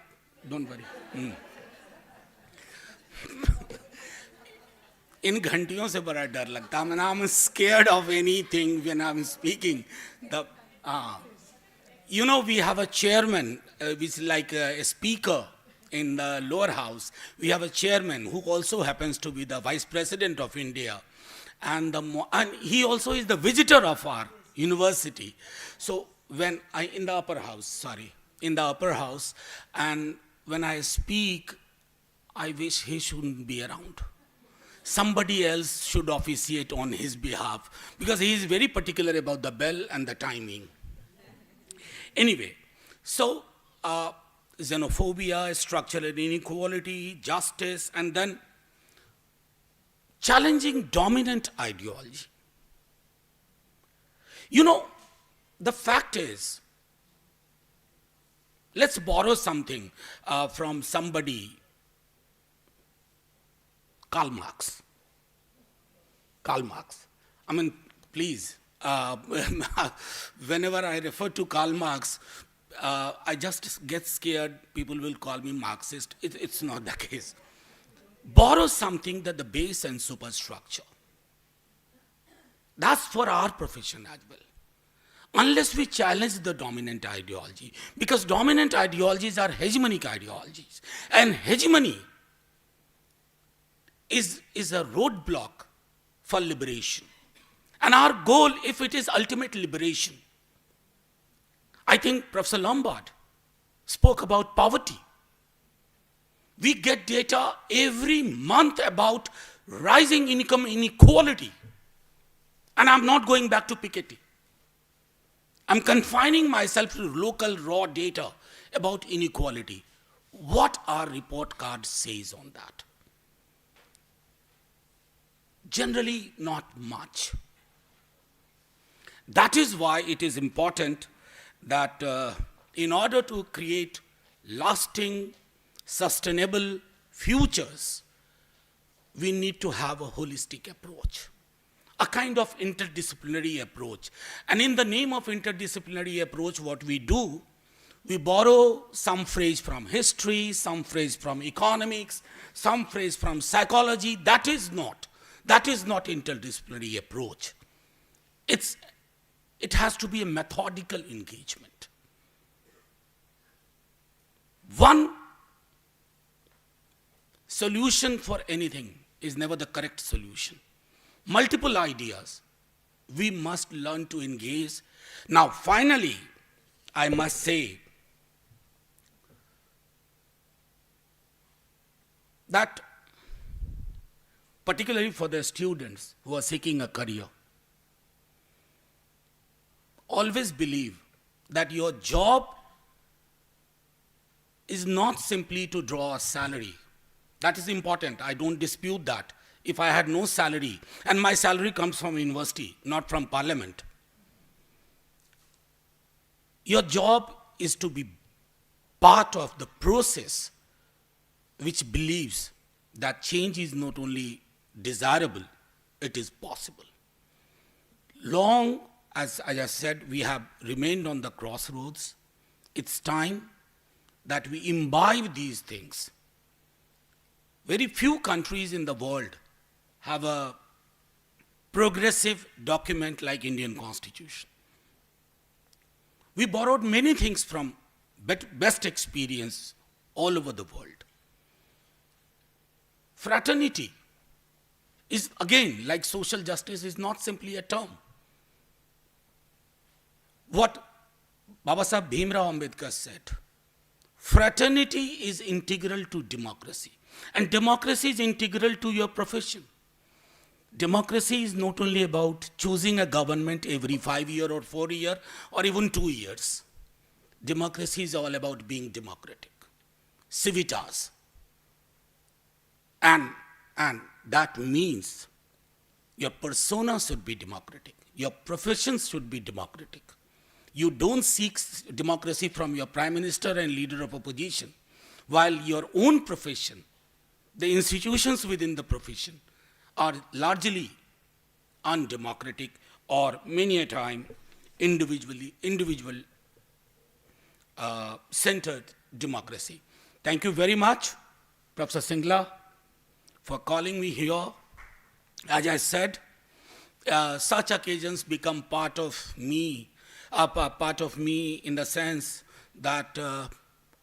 Don't worry. इन घंटियों से बड़ा डर लगता है. I'm scared of anything when I'm speaking. You know, we have a chairman, which is like a speaker in the lower house. We have a chairman who also happens to be the vice president of India. And he also is the visitor of our university. So when I, in the upper house, in the upper house, and when I speak, I wish he shouldn't be around. Somebody else should officiate on his behalf because he is very particular about the bell and the timing. Anyway, so xenophobia, structural inequality, justice, and then challenging dominant ideology. You know, the fact is, let's borrow something from somebody, Karl Marx. Karl Marx. I mean, please, whenever I refer to Karl Marx, I just get scared. People will call me Marxist. It's not the case. Borrow something that the base and superstructure. That's for our profession as well. Unless we challenge the dominant ideology, because dominant ideologies are hegemonic ideologies, and hegemony is a roadblock for liberation. And our goal, if it is ultimate liberation, I think Professor Lombard spoke about poverty. We get data every month about rising income inequality. And I'm not going back to Piketty. I'm confining myself to local raw data about inequality. What our report card says on that? Generally, not much. That is why it is important that in order to create lasting, sustainable futures, we need to have a holistic approach, a kind of interdisciplinary approach. And in the name of interdisciplinary approach, what we do, we borrow some phrase from history, some phrase from economics, some phrase from psychology. That is not interdisciplinary approach. It has to be a methodical engagement. One solution for anything is never the correct solution. Multiple ideas, we must learn to engage. Now, finally, I must say that particularly for the students who are seeking a career, always believe that your job is not simply to draw a salary. That is important. I don't dispute that. If I had no salary, and my salary comes from university, not from parliament, your job is to be part of the process which believes that change is not only desirable, it is possible. Long as I just said, we have remained on the crossroads. It's time that we imbibe these things. Very few countries in the world have a progressive document like Indian Constitution. We borrowed many things from best experience all over the world. Fraternity is, again, like social justice, is not simply a term. What Babasaheb Bhimrao Ambedkar said, fraternity is integral to democracy, and democracy is integral to your profession. Democracy is not only about choosing a government every 5 years or 4 years or even 2 years. Democracy is all about being democratic. Civitas. And that means your persona should be democratic. Your professions should be democratic. You don't seek democracy from your prime minister and leader of opposition, while your own profession, the institutions within the profession, are largely undemocratic or many a time individual centered democracy. Thank you very much, Professor Singla, for calling me here. As I said, such occasions become part of me, part of me in the sense that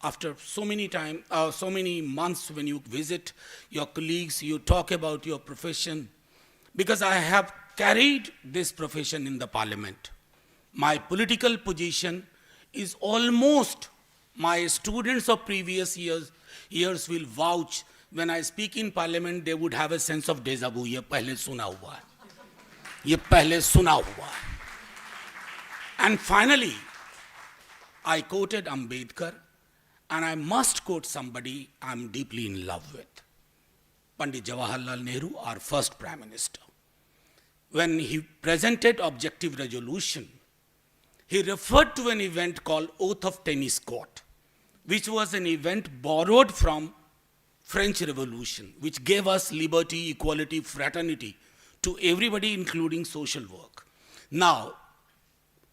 after so many months when you visit your colleagues, you talk about your profession, because I have carried this profession in the parliament. My political position is almost, my students of previous years will vouch, when I speak in parliament, they would have a sense of déjà vu. ये पहले सुना हुआ है. ये पहले सुना हुआ है. And finally, I quoted Ambedkar, and I must quote somebody I'm deeply in love with. Pandit Jawaharlal Nehru, our first Prime Minister. When he presented objective resolution, he referred to an event called Oath of Tennis Court, which was an event borrowed from French Revolution, which gave us liberty, equality, fraternity to everybody, including social work. Now,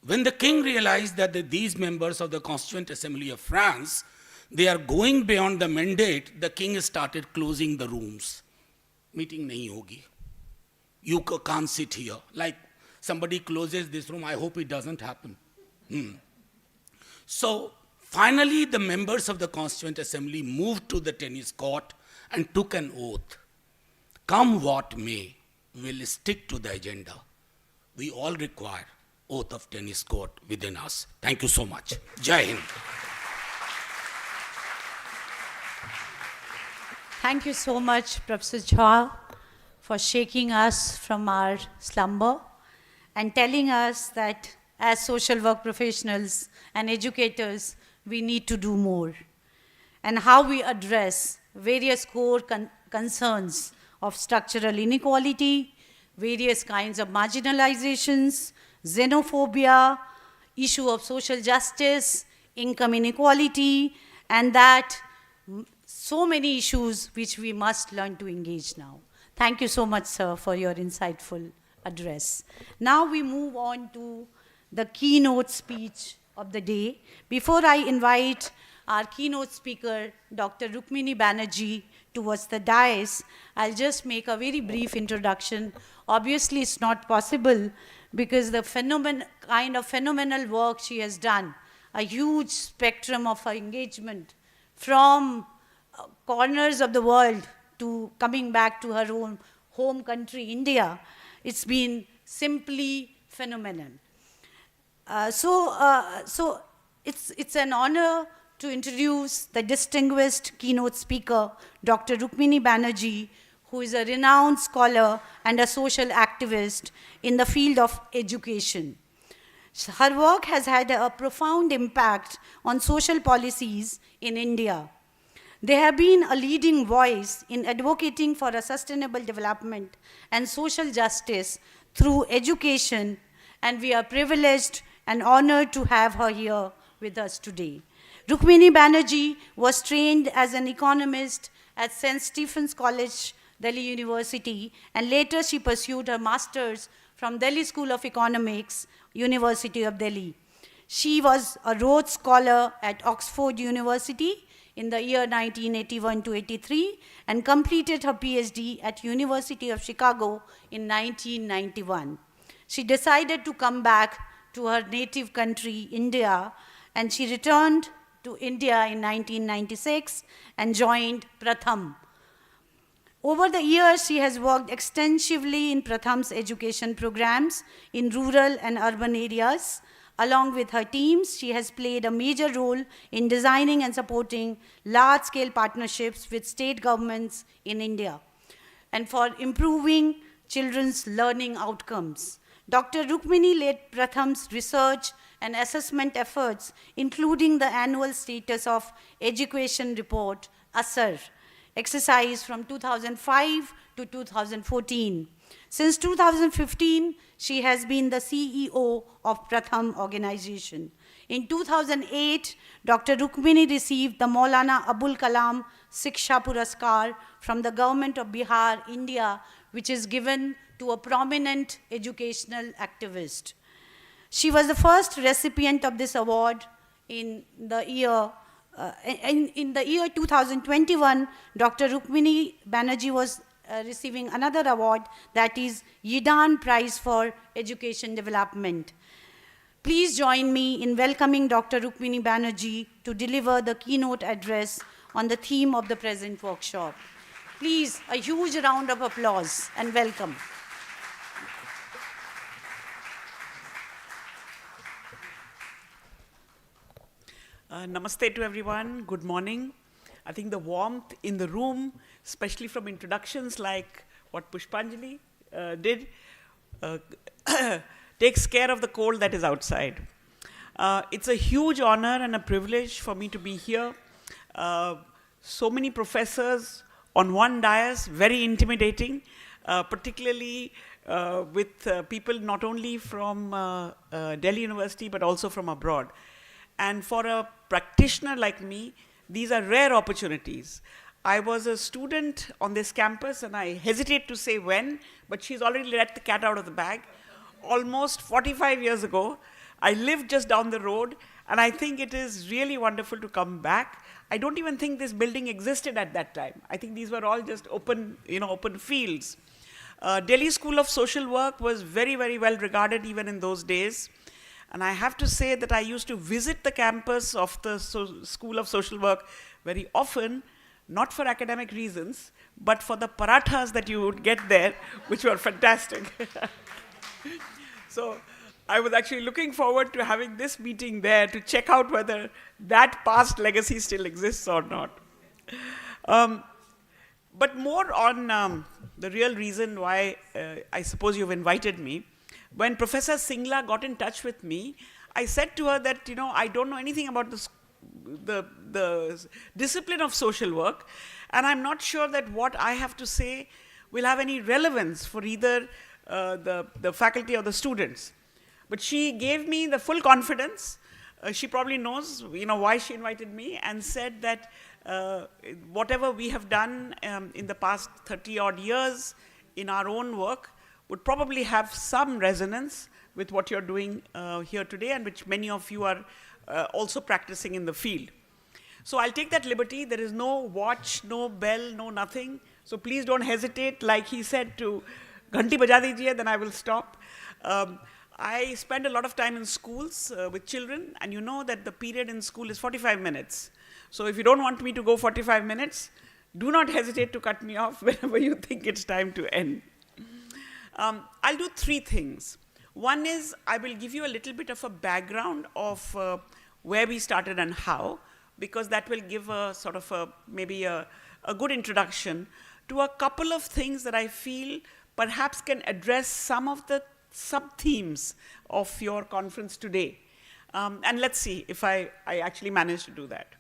when the king realized that these members of the Constituent Assembly of France, they are going beyond the mandate, the king started closing the rooms. Meeting nahi hogi. You can't sit here. Like somebody closes this room, I hope it doesn't happen. So finally, the members of the Constituent Assembly moved to the tennis court and took an oath. Come what may, we'll stick to the agenda. We all require oath of tennis court within us. Thank you so much. Jai Hind. Thank you so much, Professor Jha, for shaking us from our slumber and telling us that as social work professionals and educators, we need to do more, and how we address various core concerns of structural inequality, various kinds of marginalizations, xenophobia, issue of social justice, income inequality, and that so many issues which we must learn to engage now. Thank you so much, sir, for your insightful address. Now we move on to the keynote speech of the day. Before I invite our keynote speaker, Dr. Rukmini Banerjee, towards the dais, I'll just make a very brief introduction. Obviously, it's not possible because the kind of phenomenal work she has done, a huge spectrum of her engagement from corners of the world to coming back to her own home country, India. It's been simply phenomenal. So it's an honor to introduce the distinguished keynote speaker, Dr. Rukmini Banerjee, who is a renowned scholar and a social activist in the field of education. Her work has had a profound impact on social policies in India. They have been a leading voice in advocating for a sustainable development and social justice through education, and we are privileged and honored to have her here with us today. Rukmini Banerjee was trained as an economist at St. Stephen's College, Delhi University, and later she pursued her master's from Delhi School of Economics, University of Delhi. She was a Rhodes Scholar at Oxford University in the year 1981 to 83 and completed her PhD at University of Chicago in 1991. She decided to come back to her native country, India, and she returned to India in 1996 and joined Pratham. Over the years, she has worked extensively in Pratham's education programs in rural and urban areas. Along with her teams, she has played a major role in designing and supporting large-scale partnerships with state governments in India and for improving children's learning outcomes. Dr. Rukmini led Pratham's research and assessment efforts, including the annual status of education report, ASAR, exercise from 2005 to 2014. Since 2015, she has been the CEO of Pratham organization. In 2008, Dr. Rukmini received the Maulana Abul Kalam Siksha Puraskar from the government of Bihar, India, which is given to a prominent educational activist. She was the first recipient of this award in the year 2021. Dr. Rukmini Banerjee was receiving another award, that is Yidan Prize for Education Development. Please join me in welcoming Dr. Rukmini Banerjee to deliver the keynote address on the theme of the present workshop. Please, a huge round of applause and welcome. Namaste to everyone. Good morning. I think the warmth in the room, especially from introductions like what Pushpanjali did, takes care of the cold that is outside. It's a huge honor and a privilege for me to be here. So many professors on one dais, very intimidating, particularly with people not only from Delhi University but also from abroad. And for a practitioner like me, these are rare opportunities. I was a student on this campus, and I hesitate to say when, but she's already let the cat out of the bag. Almost 45 years ago, I lived just down the road, and I think it is really wonderful to come back. I don't even think this building existed at that time. I think these were all just open, open fields. Delhi School of Social Work was very, very well regarded even in those days. And I have to say that I used to visit the campus of the School of Social Work very often, not for academic reasons, but for the parathas that you would get there, which were fantastic. So I was actually looking forward to having this meeting there to check out whether that past legacy still exists or not. But more on the real reason why I suppose you've invited me. When Professor Singla got in touch with me, I said to her that, I don't know anything about the discipline of social work, and I'm not sure that what I have to say will have any relevance for either the faculty or the students. But she gave me the full confidence. She probably knows, why she invited me, and said that whatever we have done in the past 30 odd years in our own work would probably have some resonance with what you're doing here today, and which many of you are also practicing in the field. So I'll take that liberty. There is no watch, no bell, no nothing. So please don't hesitate, like he said, to ghanti baja dijiye, then I will stop. I spend a lot of time in schools with children, and you know that the period in school is 45 minutes. So if you don't want me to go 45 minutes, do not hesitate to cut me off whenever you think it's time to end. I'll do three things. One is I will give you a little bit of a background of where we started and how, because that will give a sort of maybe a good introduction to a couple of things that I feel perhaps can address some of the sub-themes of your conference today. And let's see if I actually manage to do that.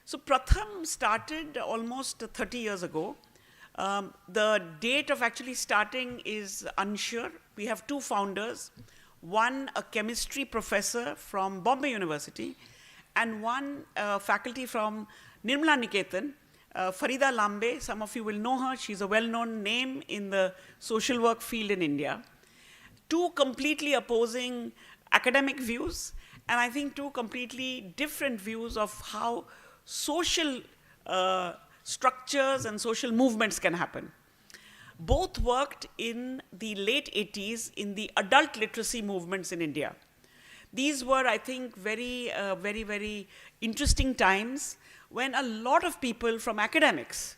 So Pratham started almost 30 years ago. The date of actually starting is unsure. We have two founders, one a chemistry professor from Bombay University, and one faculty from Nirmala Niketan, Farida Lambe. Some of you will know her. She's a well-known name in the social work field in India. Two completely opposing academic views, and I think two completely different views of how social structures and social movements can happen. Both worked in the late 80s in the adult literacy movements in India. These were, I think, very, very interesting times when a lot of people from academics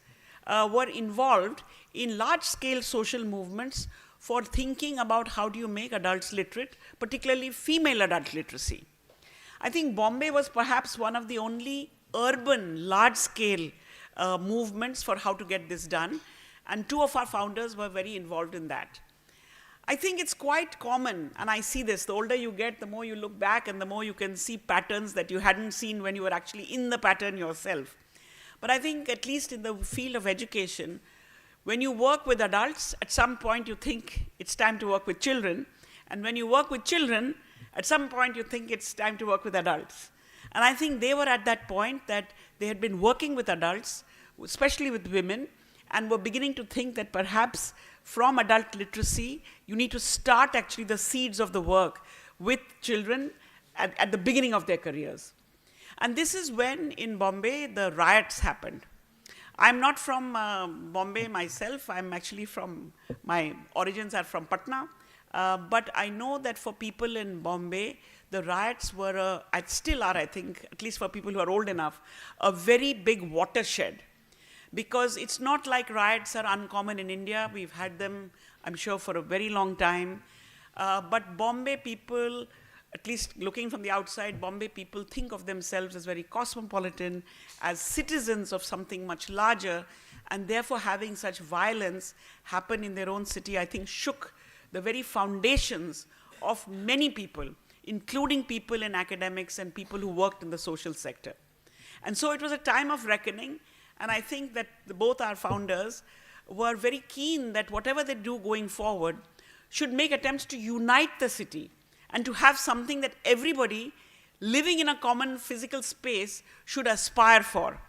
were involved in large-scale social movements for thinking about how do you make adults literate, particularly female adult literacy. I think Bombay was perhaps one of the only urban, large-scale movements for how to get this done, and two of our founders were very involved in that. I think it's quite common, and I see this, the older you get, the more you look back and the more you can see patterns that you hadn't seen when you were actually in the pattern yourself. But I think at least in the field of education, when you work with adults, at some point you think it's time to work with children, and when you work with children, at some point you think it's time to work with adults. And I think they were at that point that they had been working with adults, especially with women, and were beginning to think that perhaps from adult literacy, you need to start actually the seeds of the work with children at the beginning of their careers. And this is when in Bombay the riots happened. I'm not from Bombay myself. I'm actually from, my origins are from Patna. But I know that for people in Bombay, the riots were, and still are, I think, at least for people who are old enough, a very big watershed. Because it's not like riots are uncommon in India. We've had them, I'm sure, for a very long time. But Bombay people, at least looking from the outside, Bombay people think of themselves as very cosmopolitan, as citizens of something much larger, and therefore having such violence happen in their own city, I think shook the very foundations of many people, including people in academics and people who worked in the social sector. And so it was a time of reckoning, and I think that both our founders were very keen that whatever they do going forward should make attempts to unite the city and to have something that everybody living in a common physical space should aspire for.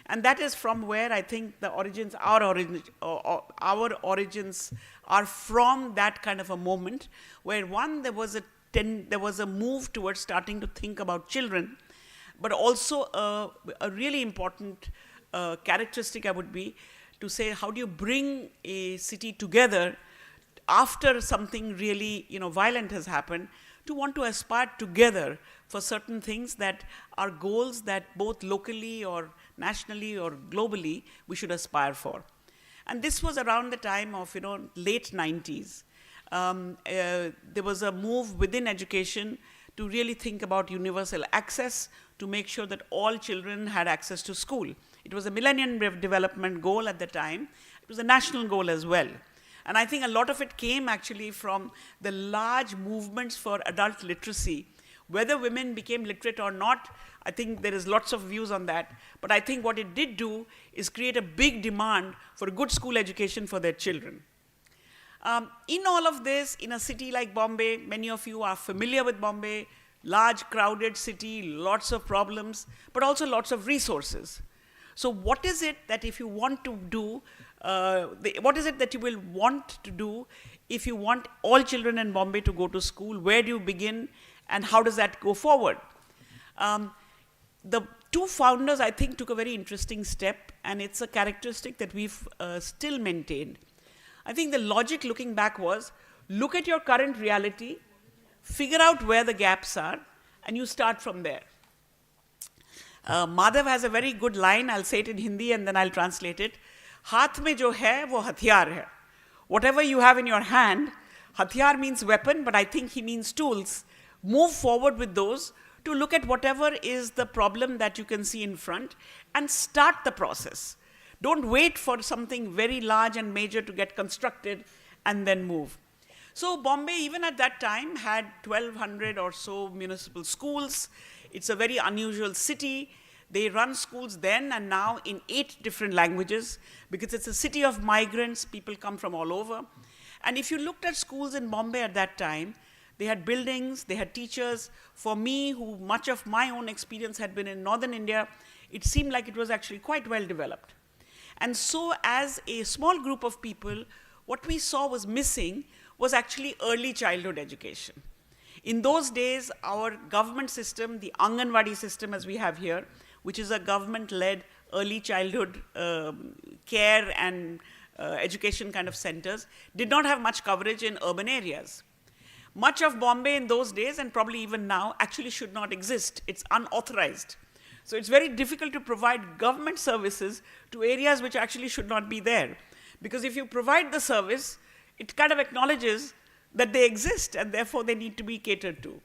And that is from where I think the origins, our origins are from that kind of a moment, where one, there was a move towards starting to think about children, but also a really important characteristic would be to say, how do you bring a city together after something really violent has happened, to want to aspire together for certain things that are goals that both locally or nationally or globally we should aspire for. And this was around the time of late 90s. There was a move within education to really think about universal access, to make sure that all children had access to school. It was a Millennium Development Goal at the time. It was a national goal as well. And I think a lot of it came actually from the large movements for adult literacy. Whether women became literate or not, I think there is lots of views on that. But I think what it did do is create a big demand for a good school education for their children. In all of this, in a city like Bombay, many of you are familiar with Bombay, large crowded city, lots of problems, but also lots of resources. So what is it that if you want to do, what is it that you will want to do if you want all children in Bombay to go to school? Where do you begin and how does that go forward? The two founders, I think, took a very interesting step, and it's a characteristic that we've still maintained. I think the logic looking back was, look at your current reality, figure out where the gaps are, and you start from there. Madhav has a very good line, I'll say it in Hindi and then I'll translate it. Haath mein jo hai, wo hatiyar hai. Whatever you have in your hand, hatiyar means weapon, but I think he means tools. Move forward with those to look at whatever is the problem that you can see in front and start the process. Don't wait for something very large and major to get constructed and then move. So Bombay, even at that time, had 1,200 or so municipal schools. It's a very unusual city. They run schools then and now in 8 different languages because it's a city of migrants. People come from all over. And if you looked at schools in Bombay at that time, they had buildings, they had teachers. For me, who much of my own experience had been in northern India, it seemed like it was actually quite well developed. And so as a small group of people, what we saw was missing was actually early childhood education. In those days, our government system, the Anganwadi system as we have here, which is a government-led early childhood care and education kind of centers, did not have much coverage in urban areas. Much of Bombay in those days, and probably even now, actually should not exist. It's unauthorized. So it's very difficult to provide government services to areas which actually should not be there. Because if you provide the service, it kind of acknowledges that they exist and therefore they need to be catered to.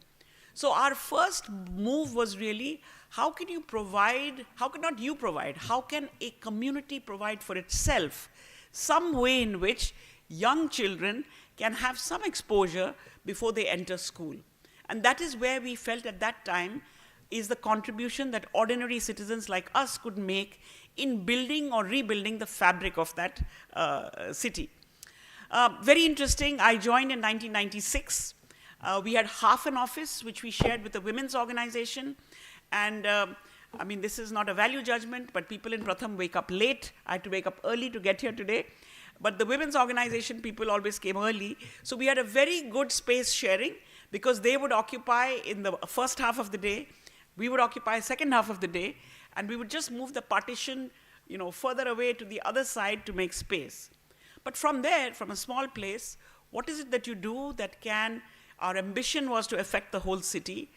So our first move was really, how can you provide, how cannot you provide, how can a community provide for itself some way in which young children can have some exposure before they enter school. And that is where we felt at that time is the contribution that ordinary citizens like us could make in building or rebuilding the fabric of that city. Very interesting, I joined in 1996. We had half an office, which we shared with the women's organization. And I mean, this is not a value judgment, but people in Pratham wake up late. I had to wake up early to get here today. But the women's organization people always came early. So we had a very good space sharing because they would occupy in the first half of the day, we would occupy second half of the day, and we would just move the partition, further away to the other side to make space. But from there, from a small place, what is it that you do that can, our ambition was to affect the whole city.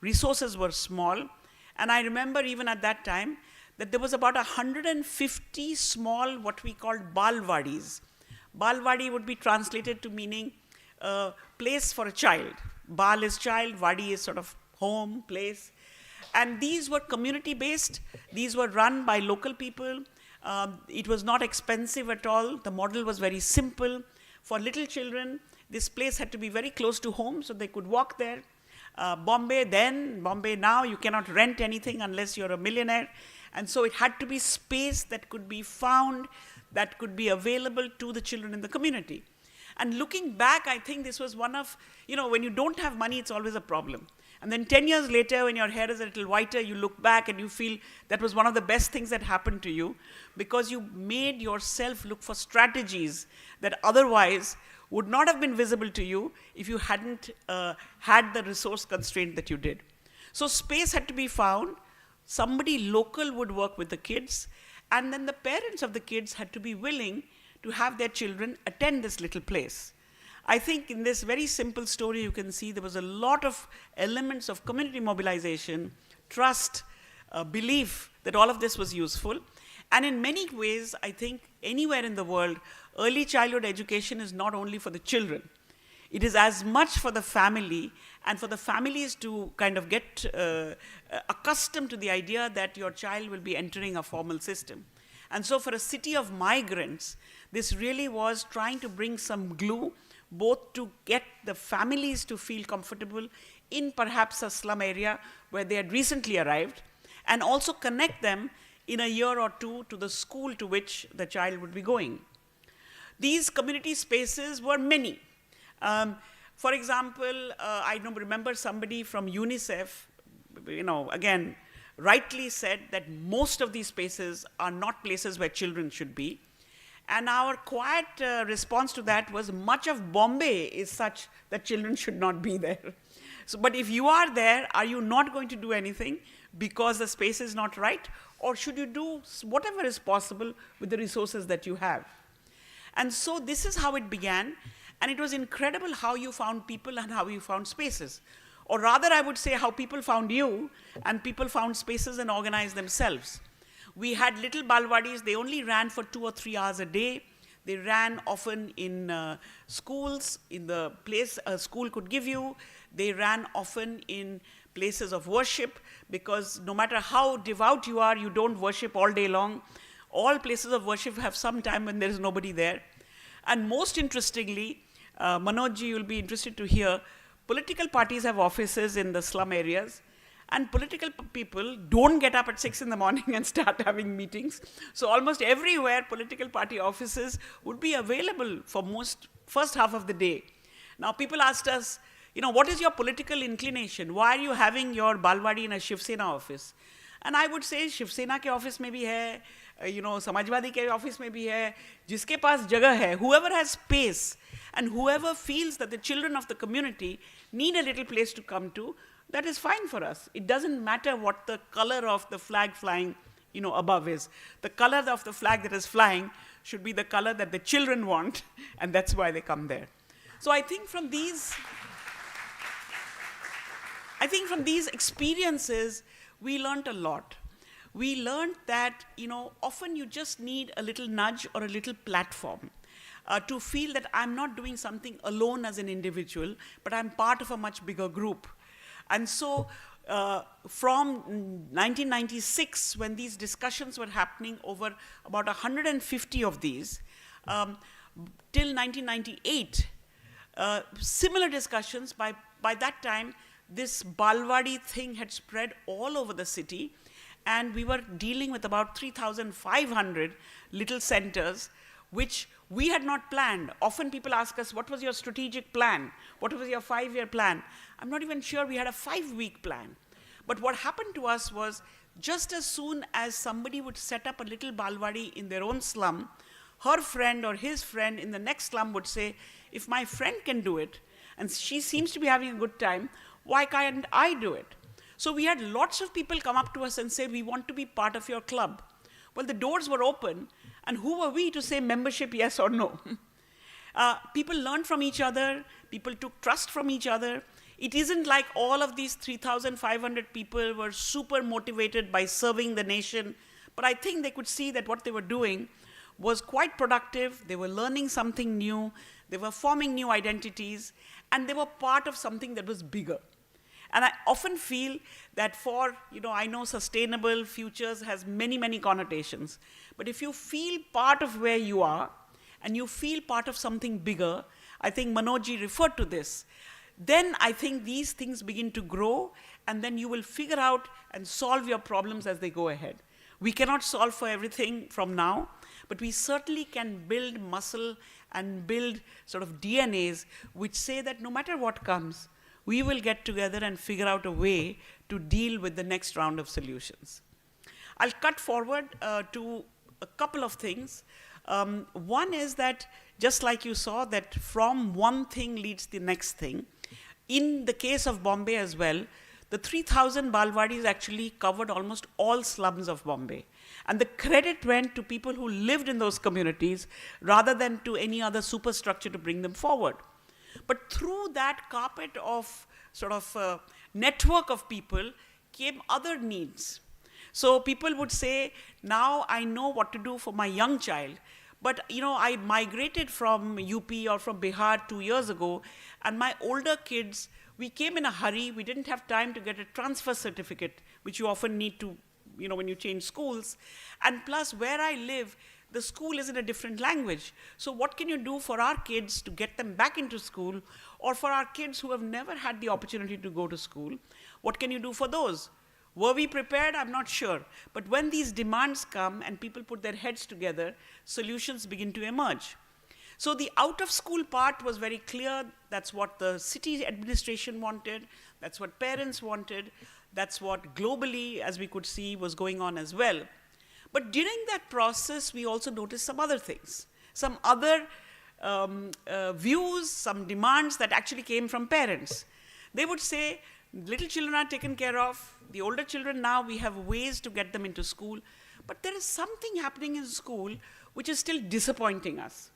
Resources were small. And I remember even at that time that there was about 150 small, what we called balwadis. Balwadi would be translated to meaning place for a child. Bal is child, wadi is sort of home, place. And these were community-based. These were run by local people. It was not expensive at all. The model was very simple. For little children, this place had to be very close to home, so they could walk there. Bombay then, Bombay now, you cannot rent anything unless you're a millionaire. And so it had to be space that could be found, that could be available to the children in the community. And looking back, I think this was one of, when you don't have money, it's always a problem. And then 10 years later, when your hair is a little whiter, you look back and you feel that was one of the best things that happened to you, because you made yourself look for strategies that otherwise would not have been visible to you if you hadn't had the resource constraint that you did. So space had to be found. Somebody local would work with the kids, and then the parents of the kids had to be willing to have their children attend this little place. I think in this very simple story, you can see there was a lot of elements of community mobilization, trust, belief that all of this was useful. And in many ways, I think anywhere in the world, early childhood education is not only for the children. It is as much for the family, and for the families to kind of get accustomed to the idea that your child will be entering a formal system. And so for a city of migrants, this really was trying to bring some glue, both to get the families to feel comfortable in perhaps a slum area where they had recently arrived, and also connect them in a year or two to the school to which the child would be going. These community spaces were many. For example, I remember somebody from UNICEF, again, rightly said that most of these spaces are not places where children should be. And our quiet response to that was, much of Bombay is such that children should not be there. So, but if you are there, are you not going to do anything because the space is not right? Or should you do whatever is possible with the resources that you have? And so this is how it began. And it was incredible how you found people and how you found spaces. Or rather, I would say how people found you and people found spaces and organized themselves. We had little balwadis. They only ran for 2 or 3 hours a day. They ran often in schools, in the place a school could give you. They ran often in places of worship, because no matter how devout you are, you don't worship all day long. All places of worship have some time when there is nobody there. And most interestingly, Manojji, you'll be interested to hear, political parties have offices in the slum areas, and political people don't get up at 6 in the morning and start having meetings. So almost everywhere, political party offices would be available for first half of the day. Now people asked us, what is your political inclination? Why are you having your Balwadi in a Shiv Sena office? And I would say, Shiv Sena ke office mein bhi hai, Samajwadi ke office mein bhi hai, jiske paas jagah hai, whoever has space, and whoever feels that the children of the community need a little place to come to, that is fine for us. It doesn't matter what the color of the flag flying above is. The color of the flag that is flying should be the color that the children want, and that's why they come there. So I think from these experiences, we learned a lot. We learned that, often you just need a little nudge or a little platform to feel that I'm not doing something alone as an individual, but I'm part of a much bigger group. And so from 1996, when these discussions were happening over about 150 of these, till 1998, similar discussions, by that time, this Balwadi thing had spread all over the city, and we were dealing with about 3,500 little centers, which we had not planned. Often people ask us, what was your strategic plan? What was your 5-year plan? I'm not even sure we had a 5-week plan. But what happened to us was, just as soon as somebody would set up a little Balwadi in their own slum, her friend or his friend in the next slum would say, if my friend can do it, and she seems to be having a good time, why can't I do it? So we had lots of people come up to us and say, we want to be part of your club. Well, the doors were open, and who were we to say membership yes or no? People learned from each other, people took trust from each other. It isn't like all of these 3,500 people were super motivated by serving the nation, but I think they could see that what they were doing was quite productive. They were learning something new, they were forming new identities, and they were part of something that was bigger. And I often feel that I know sustainable futures has many, many connotations, but if you feel part of where you are, and you feel part of something bigger, I think Manojji referred to this, then I think these things begin to grow, and then you will figure out and solve your problems as they go ahead. We cannot solve for everything from now, but we certainly can build muscle and build sort of DNAs which say that no matter what comes, we will get together and figure out a way to deal with the next round of solutions. I'll cut forward to a couple of things. One is that, just like you saw, that from one thing leads the next thing. In the case of Bombay as well, the 3,000 Balwadis actually covered almost all slums of Bombay. And the credit went to people who lived in those communities rather than to any other superstructure to bring them forward. But through that carpet of sort of network of people came other needs. So people would say, now I know what to do for my young child. But I migrated from UP or from Bihar 2 years ago, and my older kids, we came in a hurry. We didn't have time to get a transfer certificate, which you often need to, when you change schools. And plus, where I live, the school is in a different language. So what can you do for our kids to get them back into school, or for our kids who have never had the opportunity to go to school? What can you do for those? Were we prepared? I'm not sure. But when these demands come and people put their heads together, solutions begin to emerge. So the out-of-school part was very clear. That's what the city administration wanted. That's what parents wanted. That's what globally, as we could see, was going on as well. But during that process, we also noticed some other things, some other views, some demands that actually came from parents. They would say, little children are taken care of. The older children now, we have ways to get them into school. But there is something happening in school which is still disappointing us.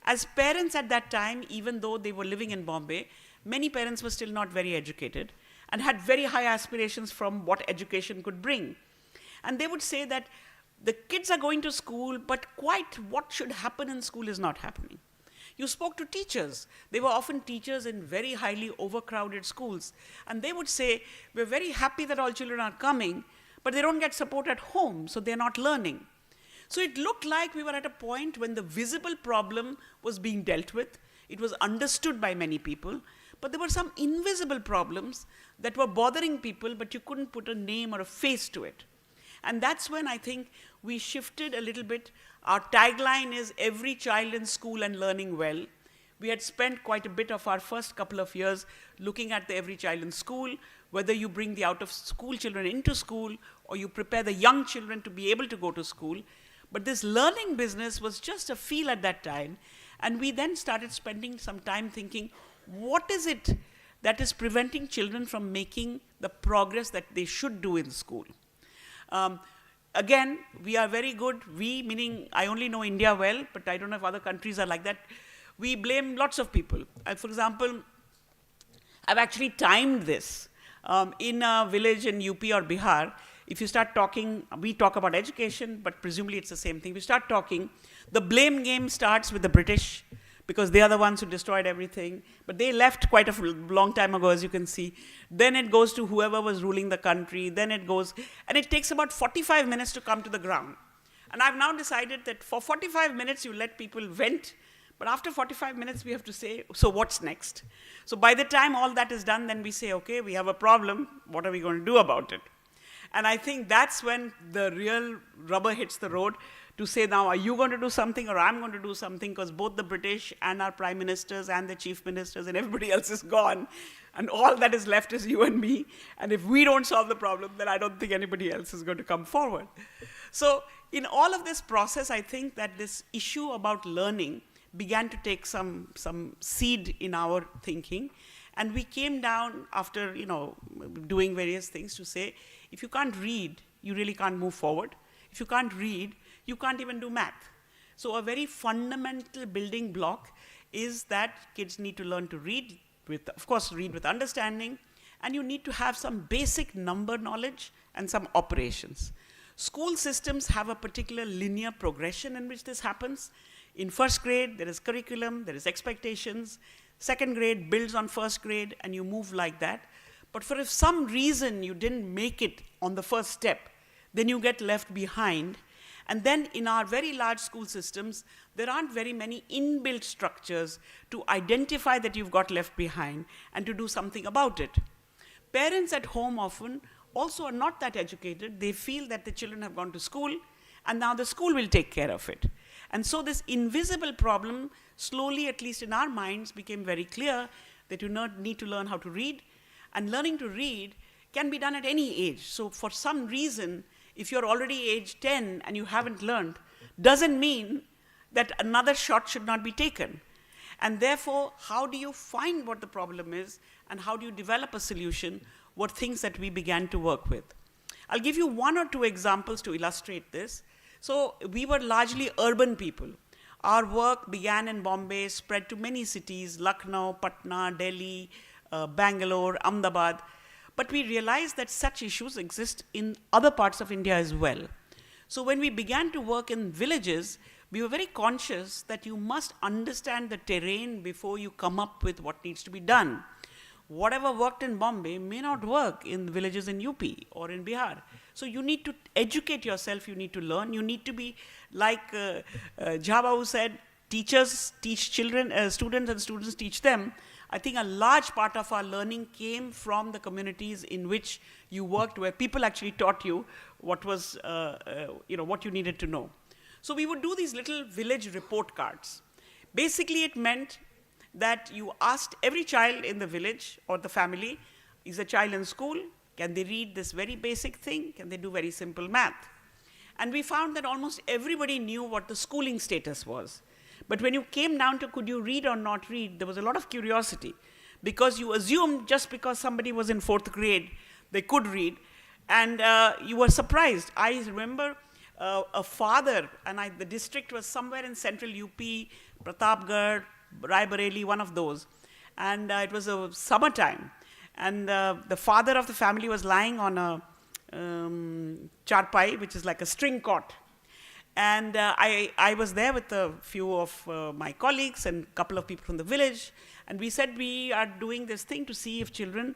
As parents at that time, even though they were living in Bombay, many parents were still not very educated and had very high aspirations from what education could bring. And they would say that the kids are going to school, but quite what should happen in school is not happening. You spoke to teachers. They were often teachers in very highly overcrowded schools. And they would say, we're very happy that all children are coming, but they don't get support at home, so they're not learning. So it looked like we were at a point when the visible problem was being dealt with. It was understood by many people, but there were some invisible problems that were bothering people, but you couldn't put a name or a face to it. And that's when I think we shifted a little bit. Our tagline is every child in school and learning well. We had spent quite a bit of our first couple of years looking at the every child in school, whether you bring the out-of-school children into school or you prepare the young children to be able to go to school. But this learning business was just a feel at that time. And we then started spending some time thinking, what is it that is preventing children from making the progress that they should do in school? Again, we are very good. We, meaning I only know India well, but I don't know if other countries are like that. We blame lots of people. For example, I've actually timed this. In a village in UP or Bihar, if you start talking, we talk about education, but presumably it's the same thing. We start talking, the blame game starts with the British, because they are the ones who destroyed everything. But they left quite a long time ago, as you can see. Then it goes to whoever was ruling the country. Then it goes, and it takes about 45 minutes to come to the ground. And I've now decided that for 45 minutes, you let people vent. But after 45 minutes, we have to say, so what's next? So by the time all that is done, then we say, okay, we have a problem. What are we going to do about it? And I think that's when the real rubber hits the road to say, now, are you going to do something or I'm going to do something? Because both the British and our prime ministers and the chief ministers and everybody else is gone. And all that is left is you and me. And if we don't solve the problem, then I don't think anybody else is going to come forward. So in all of this process, I think that this issue about learning began to take some seed in our thinking. And we came down after, doing various things to say, if you can't read, you really can't move forward. If you can't read, you can't even do math. So a very fundamental building block is that kids need to learn to read with, of course, read with understanding, and you need to have some basic number knowledge and some operations. School systems have a particular linear progression in which this happens. In first grade, there is curriculum, there is expectations. Second grade builds on first grade, and you move like that. But for if some reason you didn't make it on the first step, then you get left behind. And then in our very large school systems, there aren't very many inbuilt structures to identify that you've got left behind and to do something about it. Parents at home often also are not that educated. They feel that the children have gone to school, and now the school will take care of it. And so this invisible problem slowly, at least in our minds, became very clear that you need to learn how to read. And learning to read can be done at any age. So for some reason, if you're already age 10 and you haven't learned, doesn't mean that another shot should not be taken. And therefore, how do you find what the problem is, and how do you develop a solution, were things that we began to work with. I'll give you one or two examples to illustrate this. So we were largely urban people. Our work began in Bombay, spread to many cities, Lucknow, Patna, Delhi, Bangalore, Ahmedabad. But we realized that such issues exist in other parts of India as well. So when we began to work in villages, we were very conscious that you must understand the terrain before you come up with what needs to be done. Whatever worked in Bombay may not work in villages in UP or in Bihar. So you need to educate yourself, you need to learn, you need to be like Jhababu said, teachers teach children, students and students teach them. I think a large part of our learning came from the communities in which you worked, where people actually taught you what was, what you needed to know. So we would do these little village report cards. Basically, it meant that you asked every child in the village or the family, is a child in school? Can they read this very basic thing? Can they do very simple math? And we found that almost everybody knew what the schooling status was. But when you came down to could you read or not read, there was a lot of curiosity, because you assumed just because somebody was in 4th grade, they could read, and you were surprised. I remember a father, and the district was somewhere in central UP, Pratapgarh, Rai Bareli, one of those, and it was a summertime, and the father of the family was lying on a charpai, which is like a string cot. And I was there with a few of my colleagues and a couple of people from the village, and we said we are doing this thing to see if children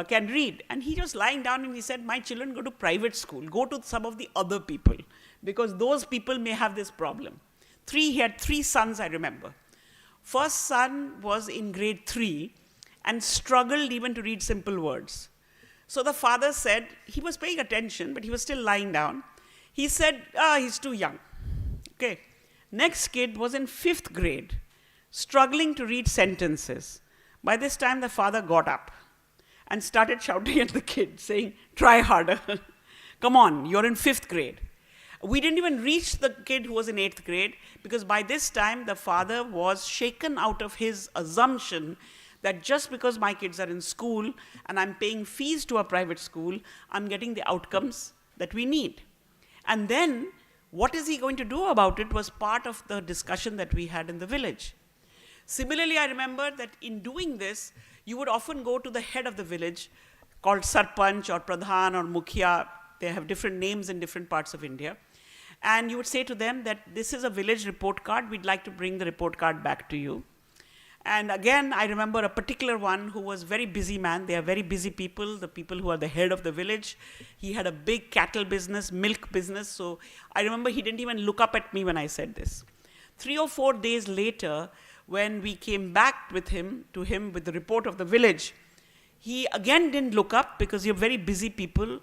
can read. And he was lying down and he said, my children go to private school, go to some of the other people, because those people may have this problem. He had 3 sons, I remember. First son was in grade 3 and struggled even to read simple words. So the father said, he was paying attention, but he was still lying down. He said, he's too young. Okay. Next kid was in 5th grade, struggling to read sentences. By this time, the father got up and started shouting at the kid, saying, try harder. Come on, you're in 5th grade. We didn't even reach the kid who was in 8th grade, because by this time, the father was shaken out of his assumption that just because my kids are in school and I'm paying fees to a private school, I'm getting the outcomes that we need. And then, what is he going to do about it was part of the discussion that we had in the village. Similarly, I remember that in doing this, you would often go to the head of the village, called Sarpanch or Pradhan or Mukhya. They have different names in different parts of India. And you would say to them that this is a village report card, we'd like to bring the report card back to you. And again, I remember a particular one who was a very busy man. They are very busy people, the people who are the head of the village. He had a big cattle business, milk business. So I remember he didn't even look up at me when I said this. 3 or 4 days later, when we came back to him with the report of the village, he again didn't look up, because you're very busy people.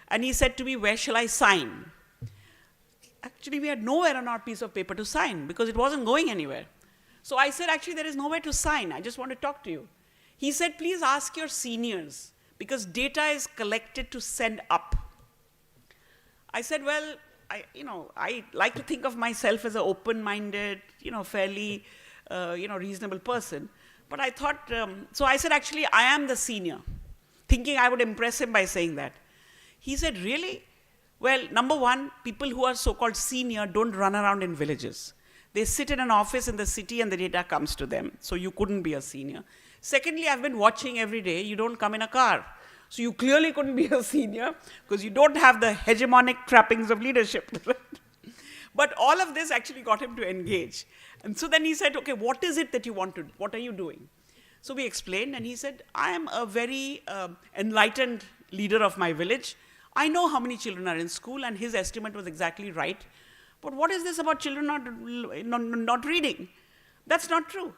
And he said to me, where shall I sign? Actually, we had nowhere on our piece of paper to sign, because it wasn't going anywhere. So I said, actually, there is nowhere to sign. I just want to talk to you. He said, please ask your seniors, because data is collected to send up. I said, well, I like to think of myself as an open-minded, fairly, reasonable person. But I thought, so I said, actually, I am the senior, thinking I would impress him by saying that. He said, really? Well, number one, people who are so-called senior don't run around in villages. They sit in an office in the city and the data comes to them. So you couldn't be a senior. Secondly, I've been watching every day, you don't come in a car. So you clearly couldn't be a senior because you don't have the hegemonic trappings of leadership. But all of this actually got him to engage. And so then he said, okay, what is it that you want to do? What are you doing? So we explained, and he said, I am a very enlightened leader of my village. I know how many children are in school, and his estimate was exactly right. But what is this about children not reading? That's not true.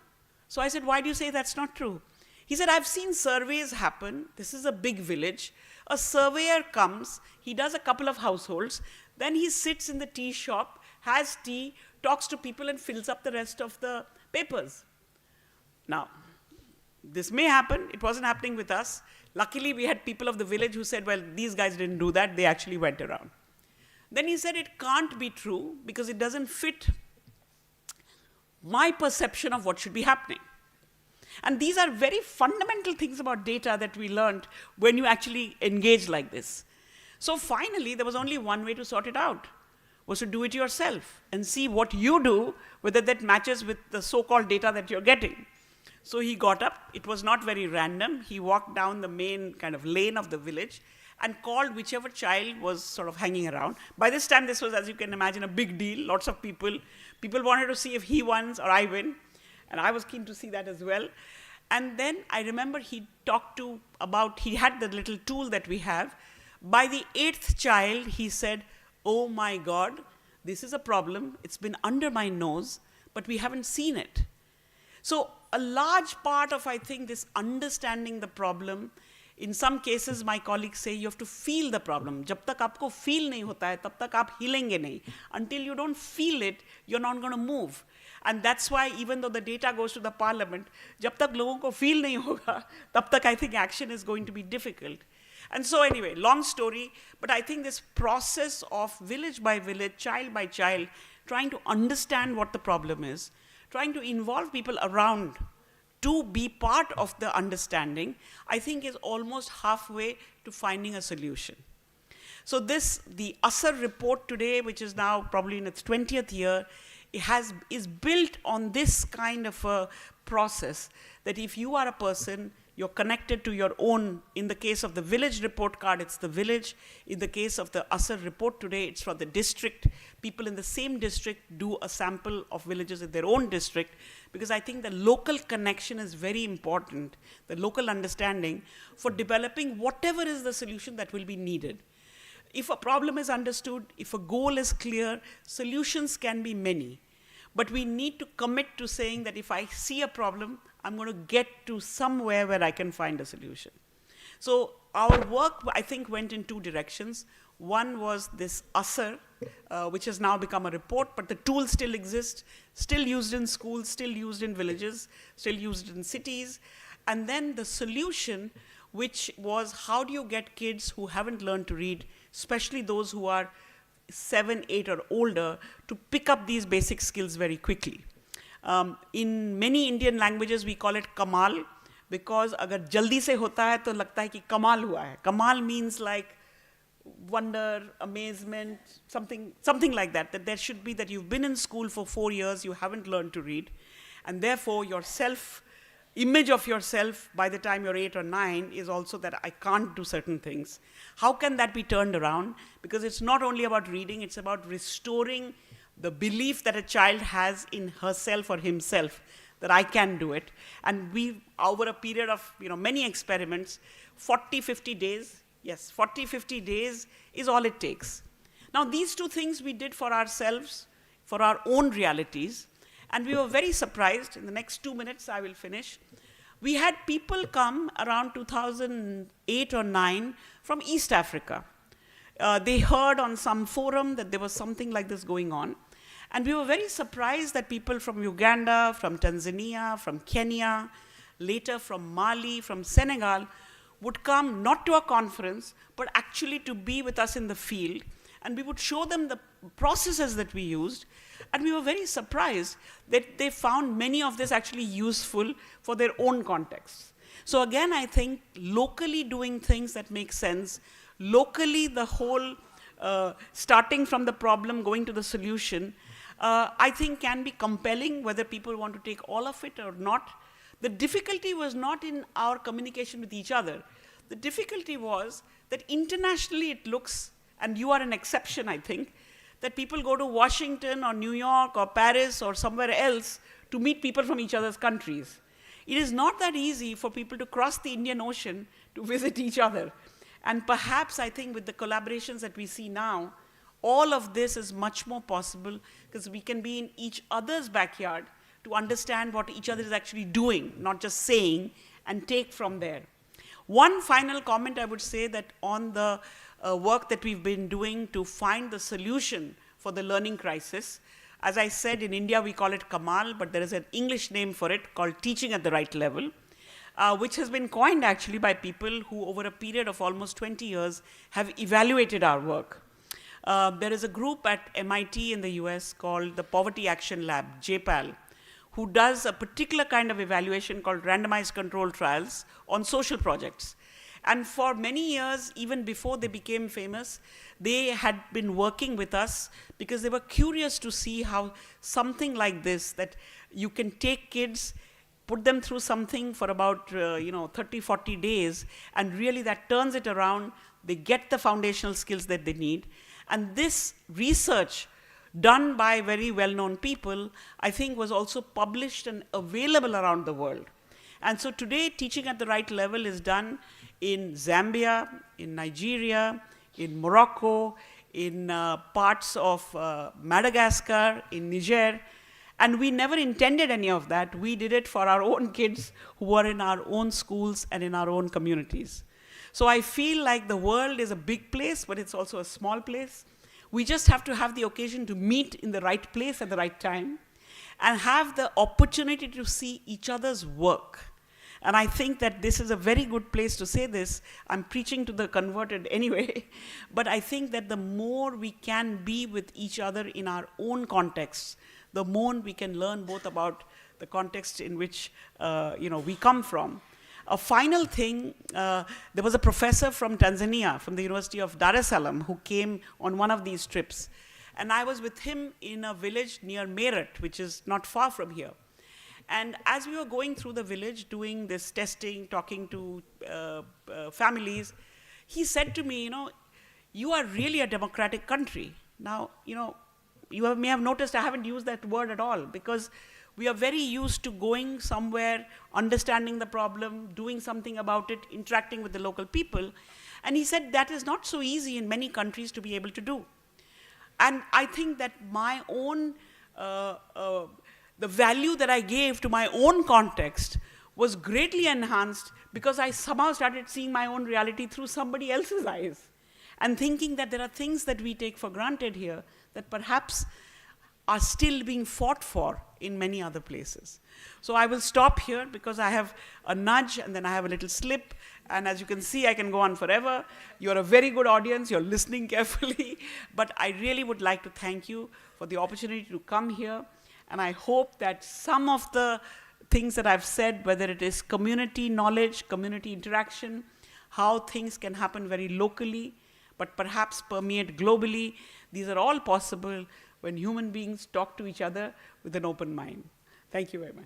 So I said, why do you say that's not true? He said, I've seen surveys happen. This is a big village. A surveyor comes, he does a couple of households, then he sits in the tea shop, has tea, talks to people, and fills up the rest of the papers. Now, this may happen. It wasn't happening with us. Luckily, we had people of the village who said, well, these guys didn't do that. They actually went around. Then he said, it can't be true because it doesn't fit my perception of what should be happening. And these are very fundamental things about data that we learned when you actually engage like this. So finally, there was only one way to sort it out, was to do it yourself and see what you do, whether that matches with the so-called data that you're getting. So he got up. It was not very random. He walked down the main kind of lane of the village and called whichever child was sort of hanging around. By this time, this was, as you can imagine, a big deal. Lots of people. People wanted to see if he wins or I win. And I was keen to see that as well. And then I remember he talked he had the little tool that we have. By the 8th child, he said, oh my God, this is a problem. It's been under my nose, but we haven't seen it. So a large part of, I think, this understanding the problem, in some cases, my colleagues say you have to feel the problem. Jab tak aapko feel nahi hota hai, tab tak aap hilenge nahi. Until you don't feel it, you're not going to move. And that's why even though the data goes to the parliament, jab tak logon ko feel nahi hoga, tab tak I think action is going to be difficult. And so anyway, long story, but I think this process of village by village, child by child, trying to understand what the problem is, trying to involve people around to be part of the understanding, I think is almost halfway to finding a solution. So the ASAR report today, which is now probably in its 20th year, is built on this kind of a process that if you are a person, you're connected to your own. In the case of the village report card, it's the village. In the case of the ASAR report today, it's for the district. People in the same district do a sample of villages in their own district, because I think the local connection is very important, the local understanding for developing whatever is the solution that will be needed. If a problem is understood, if a goal is clear, solutions can be many. But we need to commit to saying that if I see a problem, I'm going to get to somewhere where I can find a solution. So our work, I think, went in two directions. One was this ASAR, which has now become a report, but the tool still exists, still used in schools, still used in villages, still used in cities. And then the solution, which was how do you get kids who haven't learned to read, especially those who are 7, 8 or older, to pick up these basic skills very quickly. In many Indian languages, we call it kamal, because agar jaldi se hota hai, to lagta hai ki kamal hua hai. Kamal means like wonder, amazement, something like that. That there should be that you've been in school for 4 years, you haven't learned to read, and therefore your image of yourself by the time you're 8 or 9 is also that I can't do certain things. How can that be turned around? Because it's not only about reading, it's about restoring the belief that a child has in herself or himself, that I can do it. And we, over a period of many experiments, 40, 50 days, yes, 40, 50 days is all it takes. Now these two things we did for ourselves, for our own realities, and we were very surprised. In the next 2 minutes, I will finish. We had people come around 2008 or 9 from East Africa. They heard on some forum that there was something like this going on. And we were very surprised that people from Uganda, from Tanzania, from Kenya, later from Mali, from Senegal, would come not to a conference, but actually to be with us in the field. And we would show them the processes that we used. And we were very surprised that they found many of this actually useful for their own contexts. So again, I think locally doing things that make sense, locally the whole starting from the problem, going to the solution, I think can be compelling, whether people want to take all of it or not. The difficulty was not in our communication with each other. The difficulty was that internationally it looks, and you are an exception, I think, that people go to Washington or New York or Paris or somewhere else to meet people from each other's countries. It is not that easy for people to cross the Indian Ocean to visit each other. And perhaps, I think, with the collaborations that we see now, all of this is much more possible because we can be in each other's backyard to understand what each other is actually doing, not just saying, and take from there. One final comment I would say that on the work that we've been doing to find the solution for the learning crisis. As I said, in India we call it Kamal, but there is an English name for it called teaching at the right level, which has been coined actually by people who over a period of almost 20 years have evaluated our work. There is a group at MIT in the US called the Poverty Action Lab, JPAL, who does a particular kind of evaluation called randomized controlled trials on social projects. And for many years, even before they became famous, they had been working with us because they were curious to see how something like this, that you can take kids, put them through something for about 30, 40 days, and really that turns it around. They get the foundational skills that they need. And this research done by very well-known people, I think was also published and available around the world. And so today, teaching at the right level is done in Zambia, in Nigeria, in Morocco, in parts of Madagascar, in Niger. And we never intended any of that. We did it for our own kids who were in our own schools and in our own communities. So I feel like the world is a big place, but it's also a small place. We just have to have the occasion to meet in the right place at the right time and have the opportunity to see each other's work. And I think that this is a very good place to say this. I'm preaching to the converted anyway, but I think that the more we can be with each other in our own contexts, the more we can learn both about the context in which we come from. A final thing, there was a professor from Tanzania, from the University of Dar es Salaam, who came on one of these trips. And I was with him in a village near Meerut, which is not far from here. And as we were going through the village, doing this testing, talking to families, he said to me, you are really a democratic country. Now, you may have noticed I haven't used that word at all, because we are very used to going somewhere, understanding the problem, doing something about it, interacting with the local people. And he said that is not so easy in many countries to be able to do. And I think that my own, the value that I gave to my own context was greatly enhanced because I somehow started seeing my own reality through somebody else's eyes and thinking that there are things that we take for granted here that perhaps are still being fought for in many other places. So I will stop here because I have a nudge and then I have a little slip. And as you can see, I can go on forever. You're a very good audience. You're listening carefully. But I really would like to thank you for the opportunity to come here. And I hope that some of the things that I've said, whether it is community knowledge, community interaction, how things can happen very locally, but perhaps permeate globally, these are all possible when human beings talk to each other with an open mind. Thank you very much.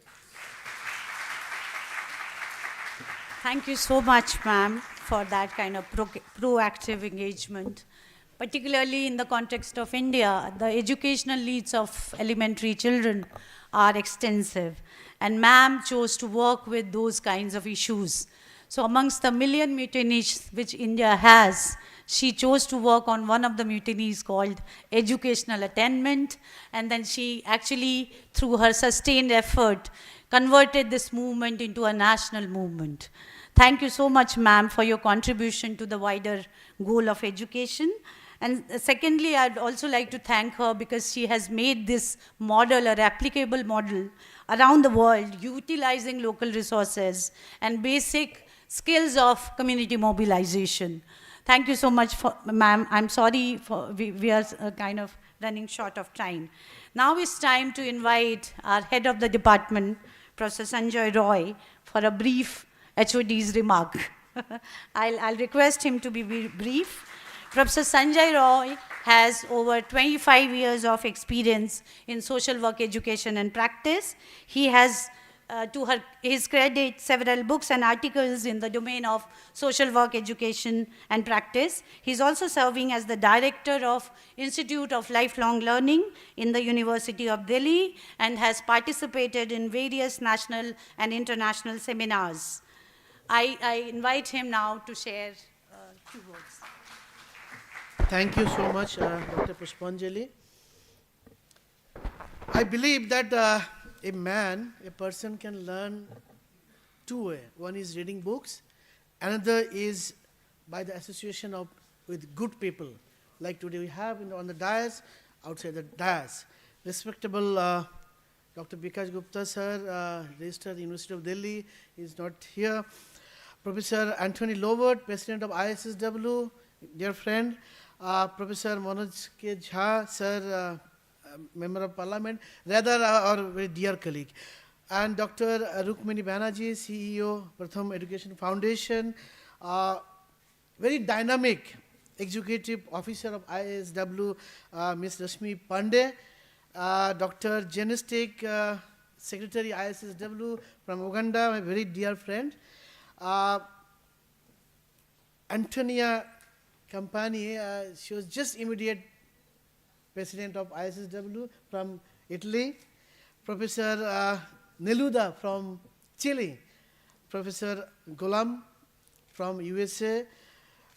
Thank you so much, ma'am, for that kind of proactive engagement. Particularly in the context of India, the educational needs of elementary children are extensive. And ma'am chose to work with those kinds of issues. So amongst the million mutinies which India has, she chose to work on one of the mutinies called educational attainment, and then she actually, through her sustained effort, converted this movement into a national movement. Thank you so much, ma'am, for your contribution to the wider goal of education. And secondly, I'd also like to thank her because she has made this model a replicable model around the world, utilizing local resources and basic skills of community mobilization. Thank you so much, ma'am. I'm sorry, we are kind of running short of time. Now it's time to invite our head of the department, Professor Sanjay Roy, for a brief HOD's remark. I'll request him to be brief. Professor Sanjay Roy has over 25 years of experience in social work education and practice. He has, his credit, several books and articles in the domain of social work education and practice. He's also serving as the director of Institute of Lifelong Learning in the University of Delhi and has participated in various national and international seminars. I invite him now to share two words. Thank you so much, Dr. Pushpanjali. I believe that a person can learn two ways. One is reading books, another is by the association with good people. Like today we have on the dais, outside the dais, respectable Dr. Bikash Gupta sir, registered University of Delhi, is not here. Professor Anthony Lovert, President of ISSW, dear friend. Professor Manoj K. Jha, sir, Member of Parliament, rather our very dear colleague. And Dr. Rukmini Banerjee, CEO, Pratham Education Foundation, very dynamic executive officer of ISW, Ms. Rashmi Pandey, Dr. Genestic, Secretary ISSW from Uganda, my very dear friend. Antonia Campani, she was just immediate president of ISSW from Italy. Professor Neluda from Chile. Professor Golam from USA.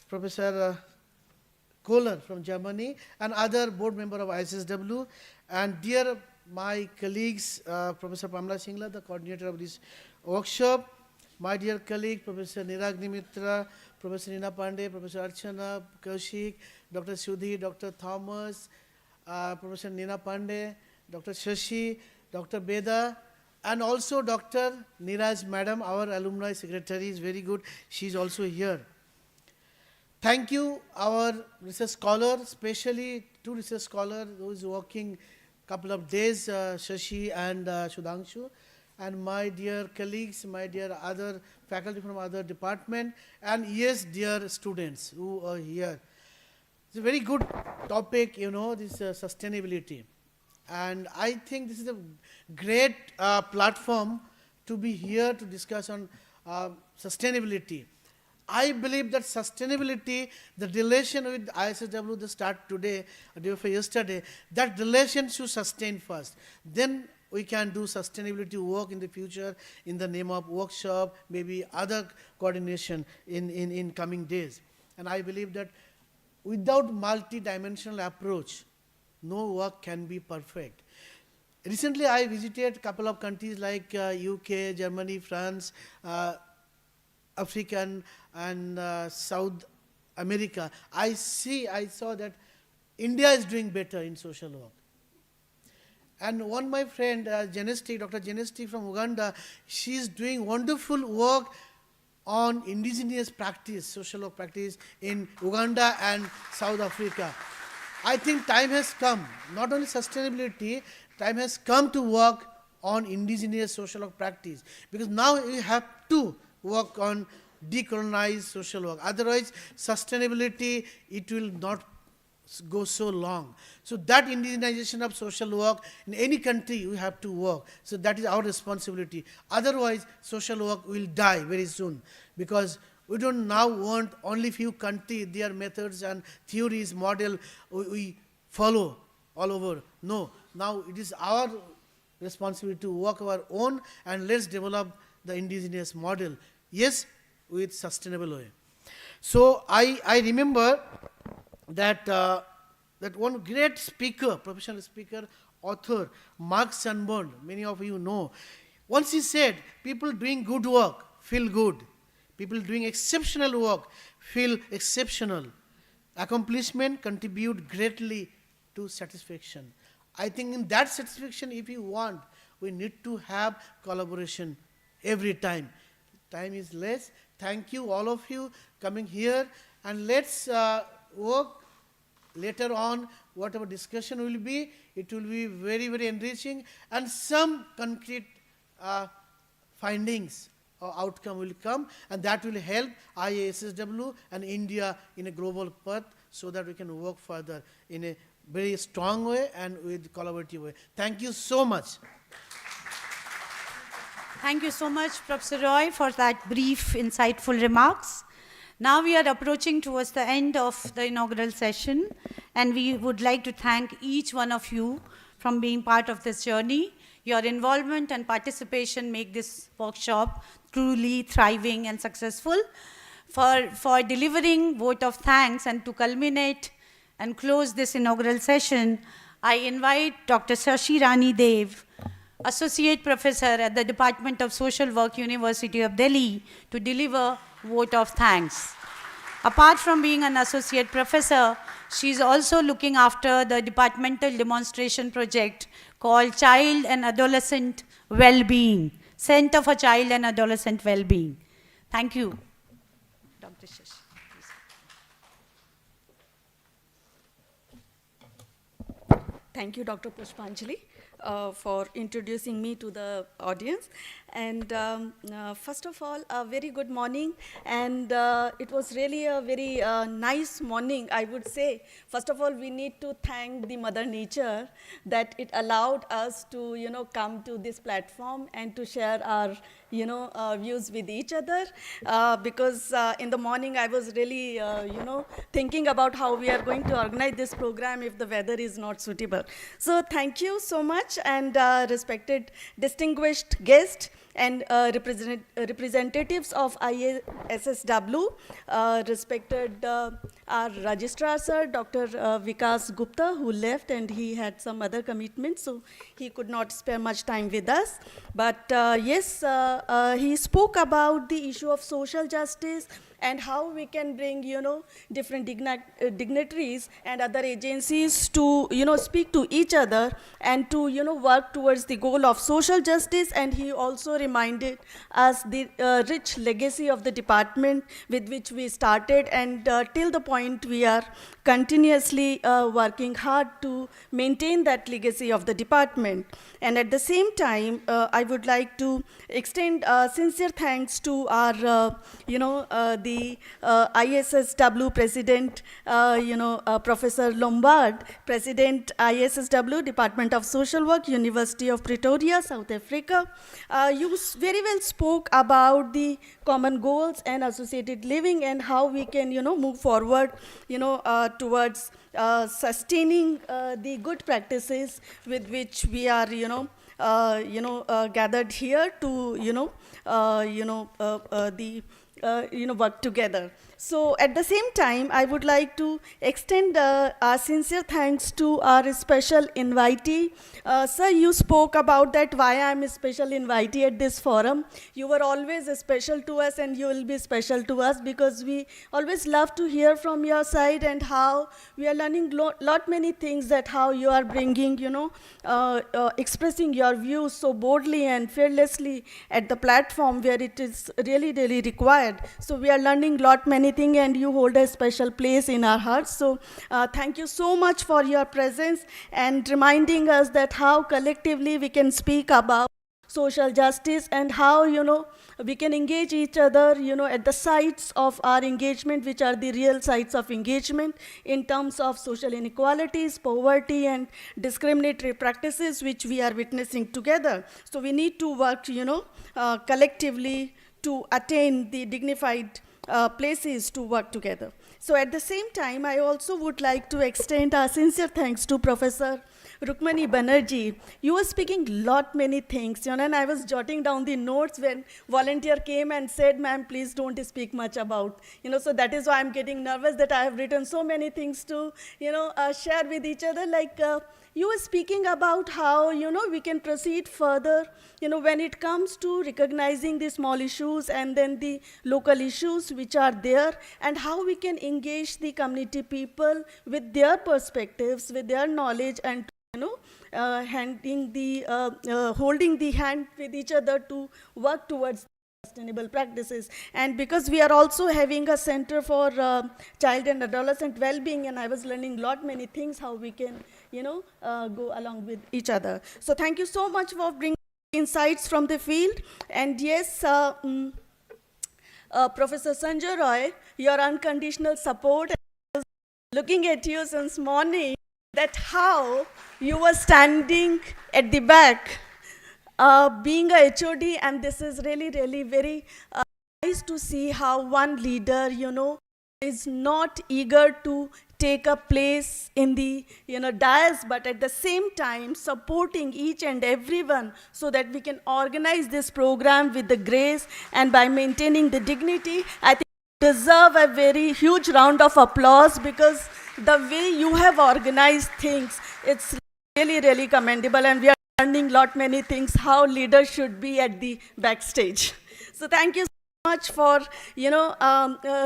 Professor Kohler from Germany, and other board member of ISSW. And dear my colleagues, Professor Pamela Singla, the coordinator of this workshop, my dear colleague, Professor Niragni Mitra, Professor Nina Pandey, Professor Archana Kaushik, Dr. Sudhi, Dr. Thomas, Professor Nina Pandey, Dr. Shashi, Dr. Beda, and also Dr. Niraj Madam, our alumni secretary is very good. She is also here. Thank you, our research scholar, especially two research scholars who is working couple of days, Shashi and Sudhanshu, and my dear colleagues, my dear other faculty from other department, and yes, dear students who are here. It's a very good topic, this sustainability. And I think this is a great platform to be here to discuss on sustainability. I believe that sustainability, the relation with ISSW, the start today, or day before yesterday, that relation should sustain first. Then we can do sustainability work in the future in the name of workshop, maybe other coordination in coming days. And I believe that without multi-dimensional approach, no work can be perfect. Recently, I visited a couple of countries like UK, Germany, France, African and South America. I saw that India is doing better in social work. And one my friend, Genestic, Dr. Genestic from Uganda, she is doing wonderful work on indigenous practice, social work practice in Uganda and South Africa. I think time has come, not only sustainability, time has come to work on indigenous social work practice. Because now we have to work on decolonized social work. Otherwise, sustainability, it will not go so long. So that indigenization of social work, in any country, we have to work. So that is our responsibility. Otherwise, social work will die very soon. Because we don't now want only few countries, their methods and theories, model, we follow all over. No, now it is our responsibility to work our own, and let's develop the indigenous model. Yes, with sustainable way. So I remember that that one great speaker, professional speaker, author, Mark Sunburn, many of you know. Once he said, people doing good work feel good. People doing exceptional work feel exceptional. Accomplishment contribute greatly to satisfaction. I think in that satisfaction, if you want, we need to have collaboration every time. Time is less. Thank you, all of you, coming here, and let's work later on. Whatever discussion will be, it will be very, very enriching, and some concrete findings or outcome will come, and that will help IASSW and India in a global path so that we can work further in a very strong way and with collaborative way. Thank you so much. Thank you so much, Professor Roy, for that brief, insightful remarks. Now we are approaching towards the end of the inaugural session, and we would like to thank each one of you from being part of this journey. Your involvement and participation make this workshop truly thriving and successful. For delivering vote of thanks and to culminate and close this inaugural session, I invite Dr. Shashi Rani Dev, Associate Professor at the Department of Social Work, University of Delhi, to deliver vote of thanks. Apart from being an Associate Professor, she is also looking after the departmental demonstration project called Child and Adolescent Well-Being, Center for Child and Adolescent Well-Being. Thank you, Dr. Shashi. Thank you, Dr. Pushpanjali, for introducing me to the audience. And first of all, a very good morning. And it was really a very nice morning, I would say. First of all, we need to thank the Mother Nature that it allowed us to, come to this platform and to share our, views with each other. Because in the morning, I was really, thinking about how we are going to organize this program if the weather is not suitable. So thank you so much, and respected distinguished guests and representatives of ISSW, respected our registrar sir, Dr. Vikas Gupta, who left and he had some other commitments, so he could not spare much time with us. But yes, he spoke about the issue of social justice and how we can bring, different dignitaries and other agencies to, speak to each other and to, work towards the goal of social justice. And he also reminded us the rich legacy of the department with which we started, and till the point we are continuously working hard to maintain that legacy of the department. And at the same time, I would like to extend sincere thanks to our, the ISSW President, Professor Lombard, President ISSW, Department of Social Work, University of Pretoria, South Africa. You very well spoke about the common goals and associated living and how we can, move forward, towards sustaining the good practices with which we are, gathered here to, work together. So at the same time, I would like to extend our sincere thanks to our special invitee. Sir, you spoke about that, why I'm a special invitee at this forum. You were always special to us, and you will be special to us, because we always love to hear from your side and how we are learning lot many things, that how you are bringing, expressing your views so boldly and fearlessly at the platform where it is really, really required. So we are learning lot many things, and you hold a special place in our hearts. So thank you so much for your presence and reminding us that how collectively we can speak about social justice and how, we can engage each other, at the sites of our engagement, which are the real sites of engagement in terms of social inequalities, poverty, and discriminatory practices, which we are witnessing together. So we need to work, collectively to attain the dignified places to work together. So at the same time, I also would like to extend our sincere thanks to Professor Rukmani Banerjee. You were speaking lot many things, and I was jotting down the notes when volunteer came and said, ma'am, please don't speak much about, so that is why I'm getting nervous that I have written so many things to, share with each other. Like you were speaking about how, we can proceed further, when it comes to recognizing the small issues and then the local issues which are there, and how we can engage the community people with their perspectives, with their knowledge, and holding the hand with each other to work towards sustainable practices. And because we are also having a center for child and adolescent well-being, and I was learning lot many things how we can, go along with each other. So thank you so much for bringing insights from the field. And yes, Professor Sanjay Roy, your unconditional support looking at you since morning, that how you were standing at the back, being a HOD, and this is really, really very nice to see how one leader, is not eager to take a place in the, dais, but at the same time supporting each and everyone so that we can organize this program with the grace and by maintaining the dignity. I think you deserve a very huge round of applause because the way you have organized things, it's really, really commendable, and we are learning lot many things how leaders should be at the backstage. So thank you so much for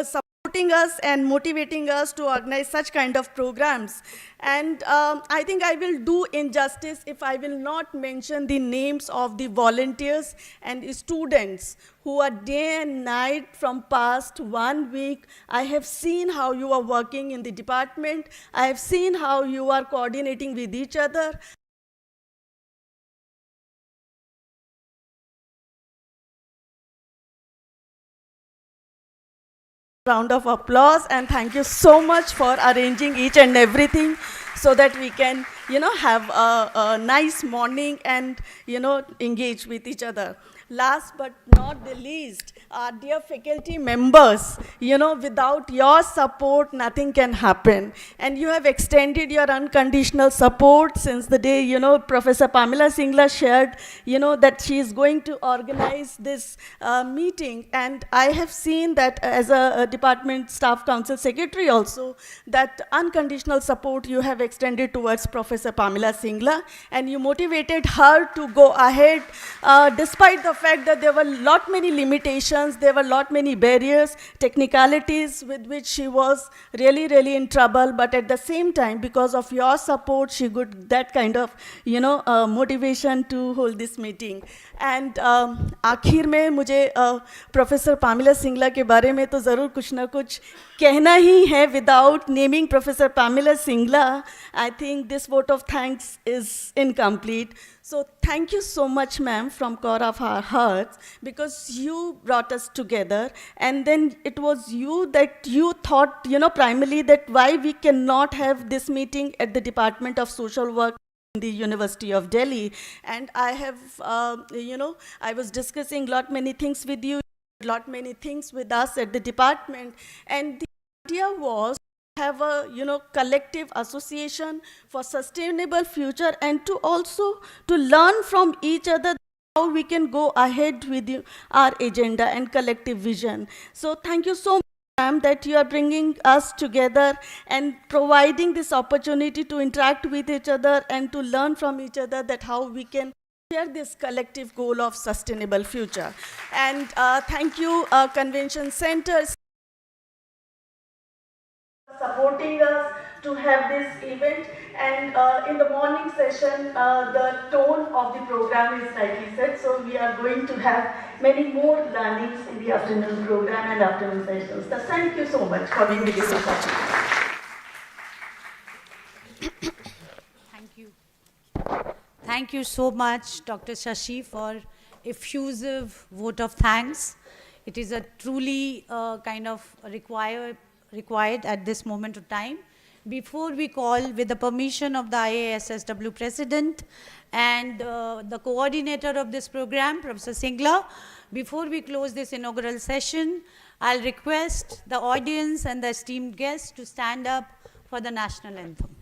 supporting us and motivating us to organize such kind of programs. And I think I will do injustice if I will not mention the names of the volunteers and students who are day and night from past 1 week. I have seen how you are working in the department. I have seen how you are coordinating with each other. Round of applause, and thank you so much for arranging each and everything so that we can, have a nice morning and, engage with each other. Last but not the least, our dear faculty members, without your support, nothing can happen. And you have extended your unconditional support since the day, Professor Pamela Singla shared, that she is going to organize this meeting. And I have seen that as a department staff council secretary also, that unconditional support you have extended towards Professor Pamela Singla, and you motivated her to go ahead despite the fact that there were lot many limitations, there were lot many barriers, technicalities with which she was really, really in trouble. But at the same time, because of your support, she got that kind of, motivation to hold this meeting. And आखिर में मुझे professor Pamela Singla के बारे में तो ज़रूर कुछ ना कुछ कहना ही है. Without naming Professor Pamela Singla, I think this vote of thanks is incomplete. So thank you so much, ma'am, from core of our hearts, because you brought us together, and then it was you that you thought, primarily that why we cannot have this meeting at the Department of Social Work in the University of Delhi. And I have, I was discussing lot many things with you, lot many things with us at the department, and the idea was have a collective association for sustainable future, and to also to learn from each other how we can go ahead with our agenda and collective vision. So thank you so much, ma'am, that you are bringing us together and providing this opportunity to interact with each other and to learn from each other that how we can share this collective goal of sustainable future. And thank you, Convention Center, supporting us to have this event. And in the morning session, the tone of the program is slightly set, so we are going to have many more learnings in the afternoon program and afternoon sessions. So thank you so much for giving me this opportunity. Thank you. Thank you so much, Dr. Shashi, for effusive vote of thanks. It is a truly kind of required at this moment of time. Before we call, with the permission of the IASSW President and the coordinator of this program, Professor Singla, before we close this inaugural session, I'll request the audience and the esteemed guests to stand up for the national anthem.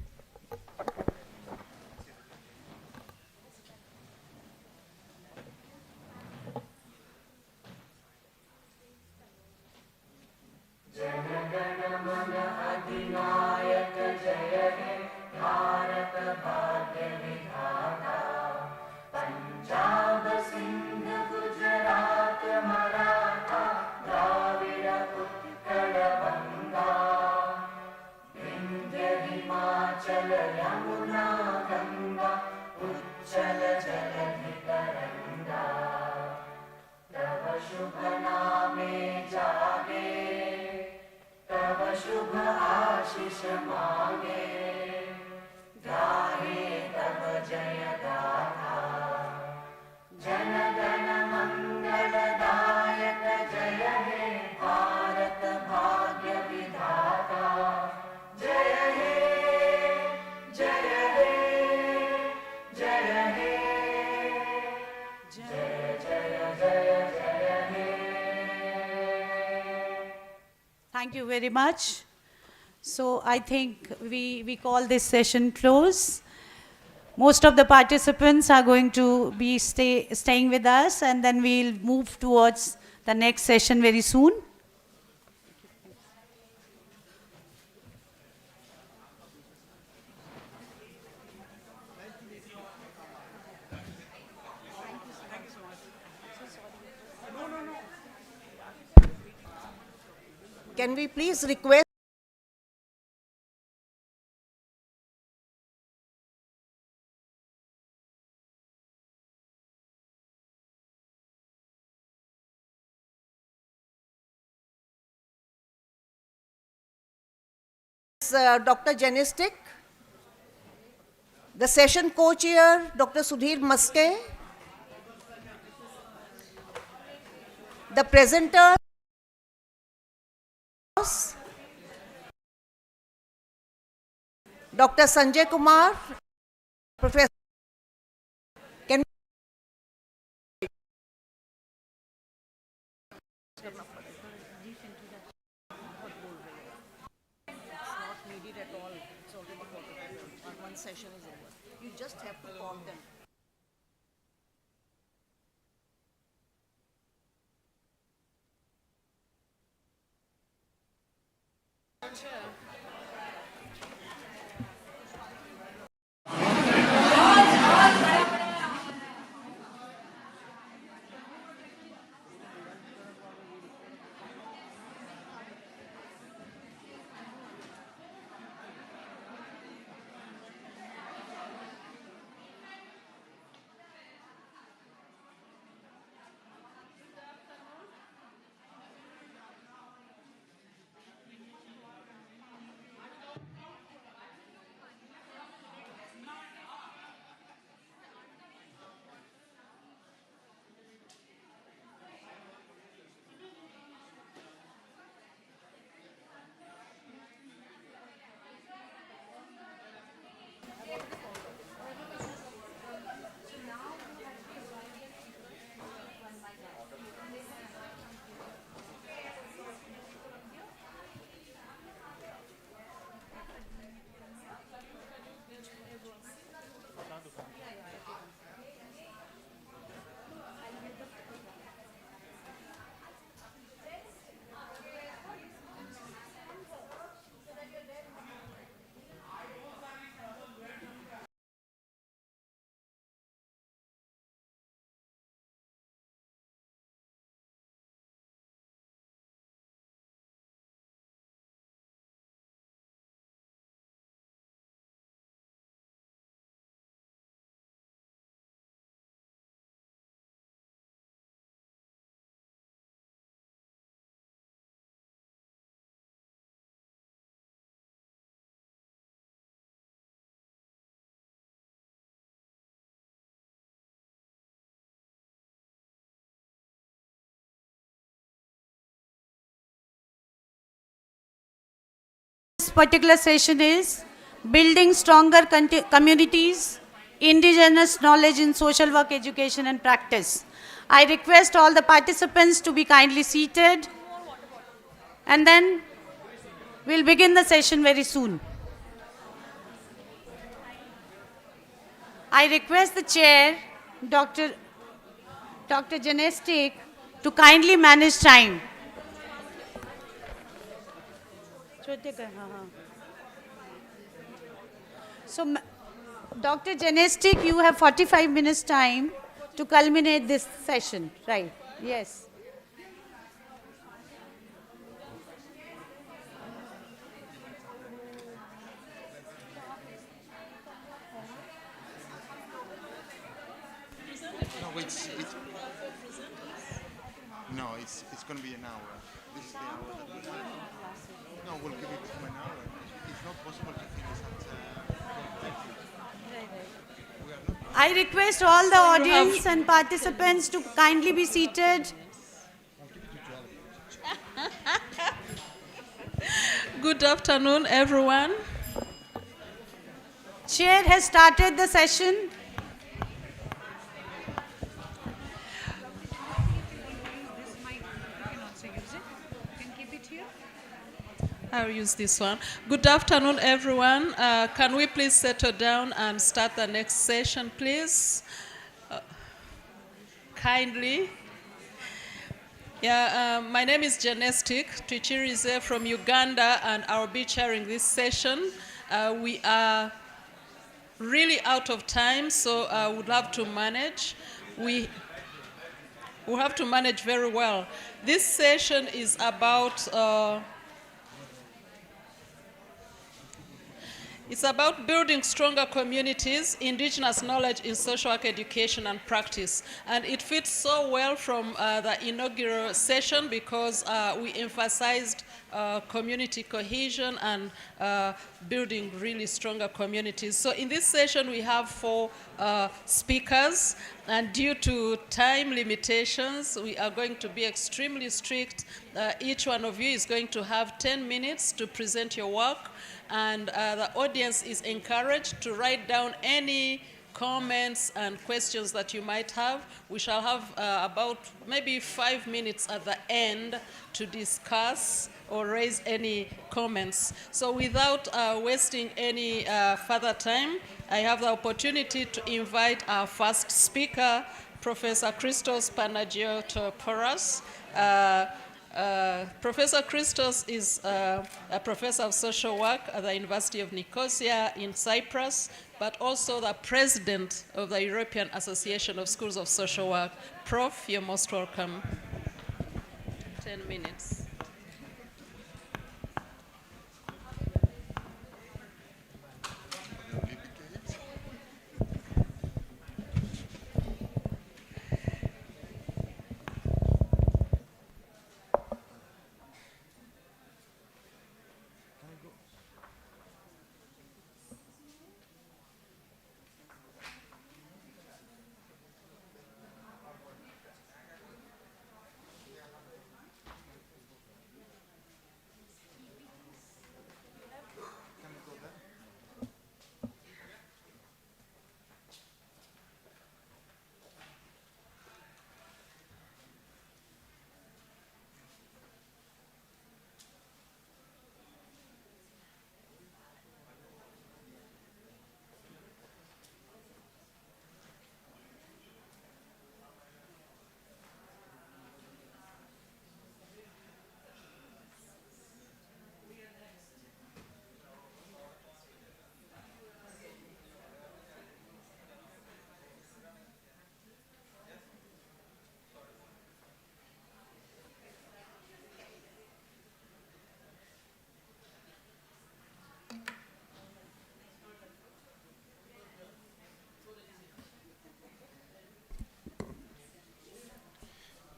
Thank you very much. So I think we call this session close. Most of the participants are going to be staying with us, and then we'll move towards the next session very soon. Can we please request Dr. Janistic, the session co-chair, Dr. Sudhir Maske, the presenters, Dr. Sanjay Kumar, Professor. Can one session is over. You just have to call them. This particular session is Building Stronger Communities, Indigenous Knowledge in Social Work, Education and Practice. I request all the participants to be kindly seated, and then we'll begin the session very soon. I request the chair, Dr. Janestic, to kindly manage time. So, Dr. Janestic, you have 45 minutes time to culminate this session, right? Yes. It's going to be an hour. This is the hour that we have. No, we'll give it to an hour. It's not possible to finish at. I request all the audience and participants to kindly be seated. Good afternoon, everyone. Chair has started the session. I'll use this one. Good afternoon, everyone. Can we please settle down and start the next session, please? Kindly. Yeah, my name is Janestic Tuchirize from Uganda, and I'll be chairing this session. We are really out of time, so I would have to manage. We have to manage very well. This session is about it's about building stronger communities, indigenous knowledge in social work education and practice. And it fits so well from the inaugural session because we emphasized community cohesion and building really stronger communities. So in this session, we have 4 speakers. And due to time limitations, we are going to be extremely strict. Each one of you is going to have 10 minutes to present your work. And the audience is encouraged to write down any comments and questions that you might have. We shall have about maybe 5 minutes at the end to discuss or raise any comments. So without wasting any further time, I have the opportunity to invite our first speaker, Professor Christos Panagiotopoulos. Professor Christos is a professor of social work at the University of Nicosia in Cyprus, but also the president of the European Association of Schools of Social Work. Prof, you're most welcome. 10 minutes.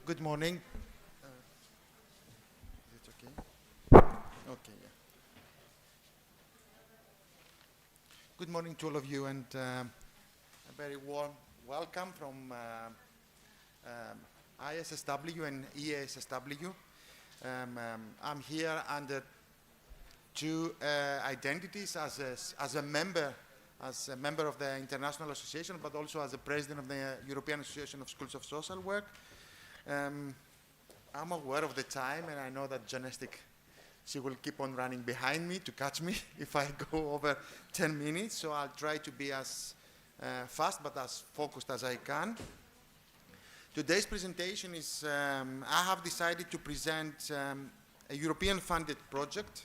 Good morning. Is it okay? Okay, yeah. Good morning to all of you, and a very warm welcome from ISSW and EASSW. I'm here under 2 identities as a member of the International Association, but also as the president of the European Association of Schools of Social Work. I'm aware of the time, and I know that Janestic, she will keep on running behind me to catch me if I go over 10 minutes, so I'll try to be as fast but as focused as I can. Today's presentation is, I have decided to present a European-funded project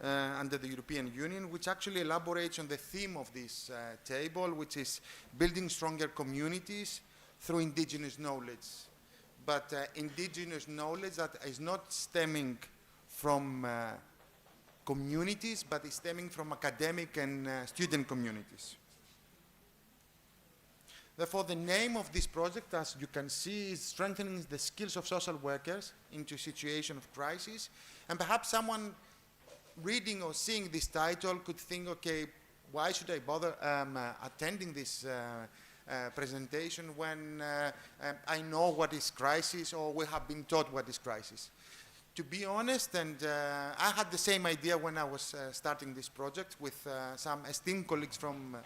under the European Union, which actually elaborates on the theme of this table, which is building stronger communities through indigenous knowledge. But indigenous knowledge that is not stemming from communities, but is stemming from academic and student communities. Therefore, the name of this project, as you can see, is strengthening the skills of social workers into a situation of crisis. And perhaps someone reading or seeing this title could think, okay, why should I bother attending this presentation when I know what is crisis, or we have been taught what is crisis. To be honest, and I had the same idea when I was starting this project with some esteemed colleagues from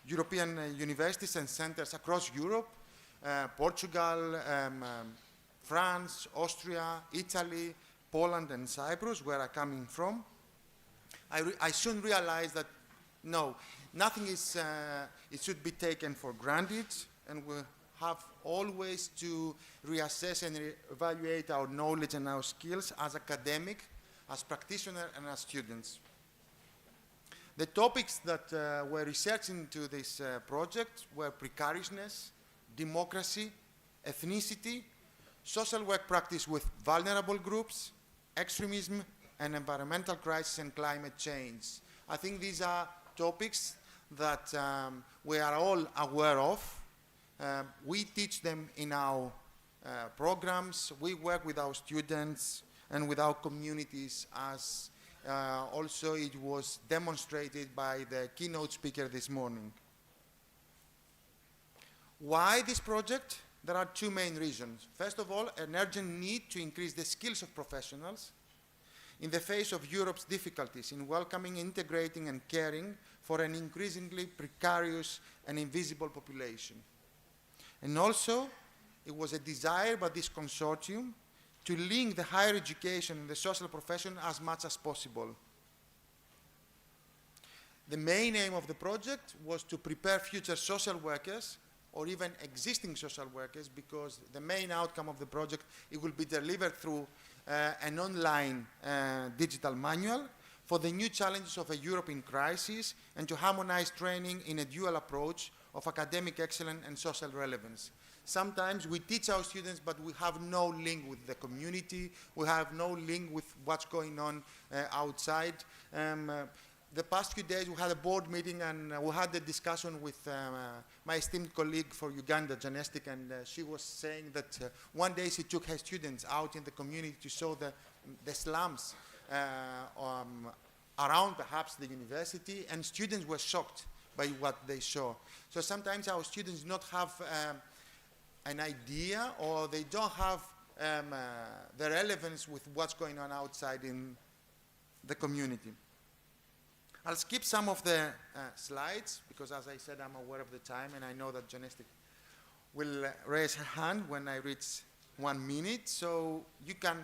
European universities and centers across Europe, Portugal, France, Austria, Italy, Poland and Cyprus, where I'm coming from, I soon realized that no, nothing is, it should be taken for granted, and we have always to reassess and evaluate our knowledge and our skills as academic, as practitioners, and as students. The topics that were researched into this project were precariousness, democracy, ethnicity, social work practice with vulnerable groups, extremism, and environmental crisis and climate change. I think these are topics that we are all aware of. We teach them in our programs. We work with our students and with our communities, as also it was demonstrated by the keynote speaker this morning. Why this project? There are two main reasons. First of all, an urgent need to increase the skills of professionals in the face of Europe's difficulties in welcoming, integrating, and caring for an increasingly precarious and invisible population. And also, it was a desire by this consortium to link the higher education and the social profession as much as possible. The main aim of the project was to prepare future social workers or even existing social workers, because the main outcome of the project, it will be delivered through an online digital manual for the new challenges of a Europe in crisis, and to harmonize training in a dual approach of academic excellence and social relevance. Sometimes we teach our students, but we have no link with the community, we have no link with what's going on outside. The past few days we had a board meeting, and we had a discussion with my esteemed colleague for Uganda, Janestic, and she was saying that one day she took her students out in the community to show the slums around perhaps the university, and students were shocked by what they saw. So sometimes our students do not have an idea, or they don't have the relevance with what's going on outside in the community. I'll skip some of the slides, because as I said, I'm aware of the time, and I know that Janestic will raise her hand when I reach 1 minute. So you can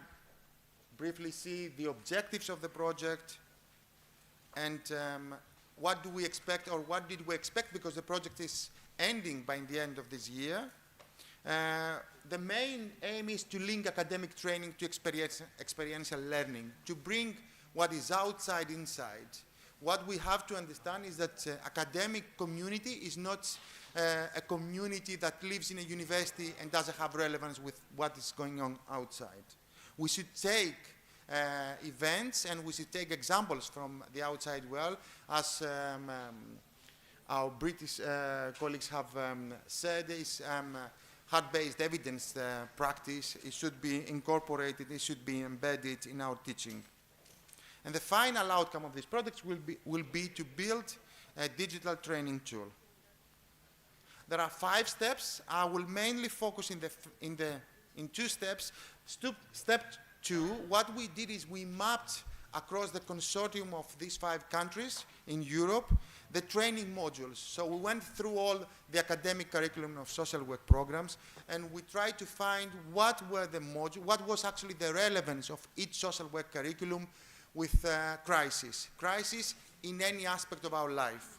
briefly see the objectives of the project, and what do we expect, or what did we expect, because the project is ending by the end of this year. The main aim is to link academic training to experiential learning, to bring what is outside inside. What we have to understand is that academic community is not a community that lives in a university and doesn't have relevance with what is going on outside. We should take events, and we should take examples from the outside world, as our British colleagues have said, is hard-based evidence practice. It should be incorporated, it should be embedded in our teaching. And the final outcome of this project will be to build a digital training tool. There are 5 steps. I will mainly focus in 2 steps. Step 2, what we did is we mapped across the consortium of these 5 countries in Europe the training modules. So we went through all the academic curriculum of social work programs, and we tried to find what were the modules, what was actually the relevance of each social work curriculum with crisis in any aspect of our life.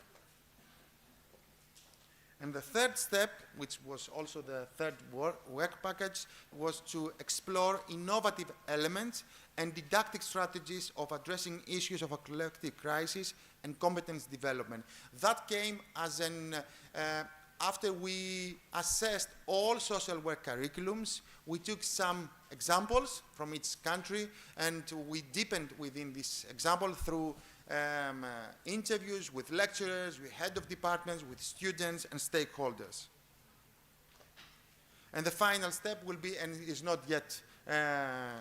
And the third step, which was also the third work package, was to explore innovative elements and didactic strategies of addressing issues of a collective crisis and competence development. That came as an, after we assessed all social work curriculums, we took some examples from each country, and we deepened within this example through interviews with lecturers, with head of departments, with students and stakeholders. And the final step will be, and is not yet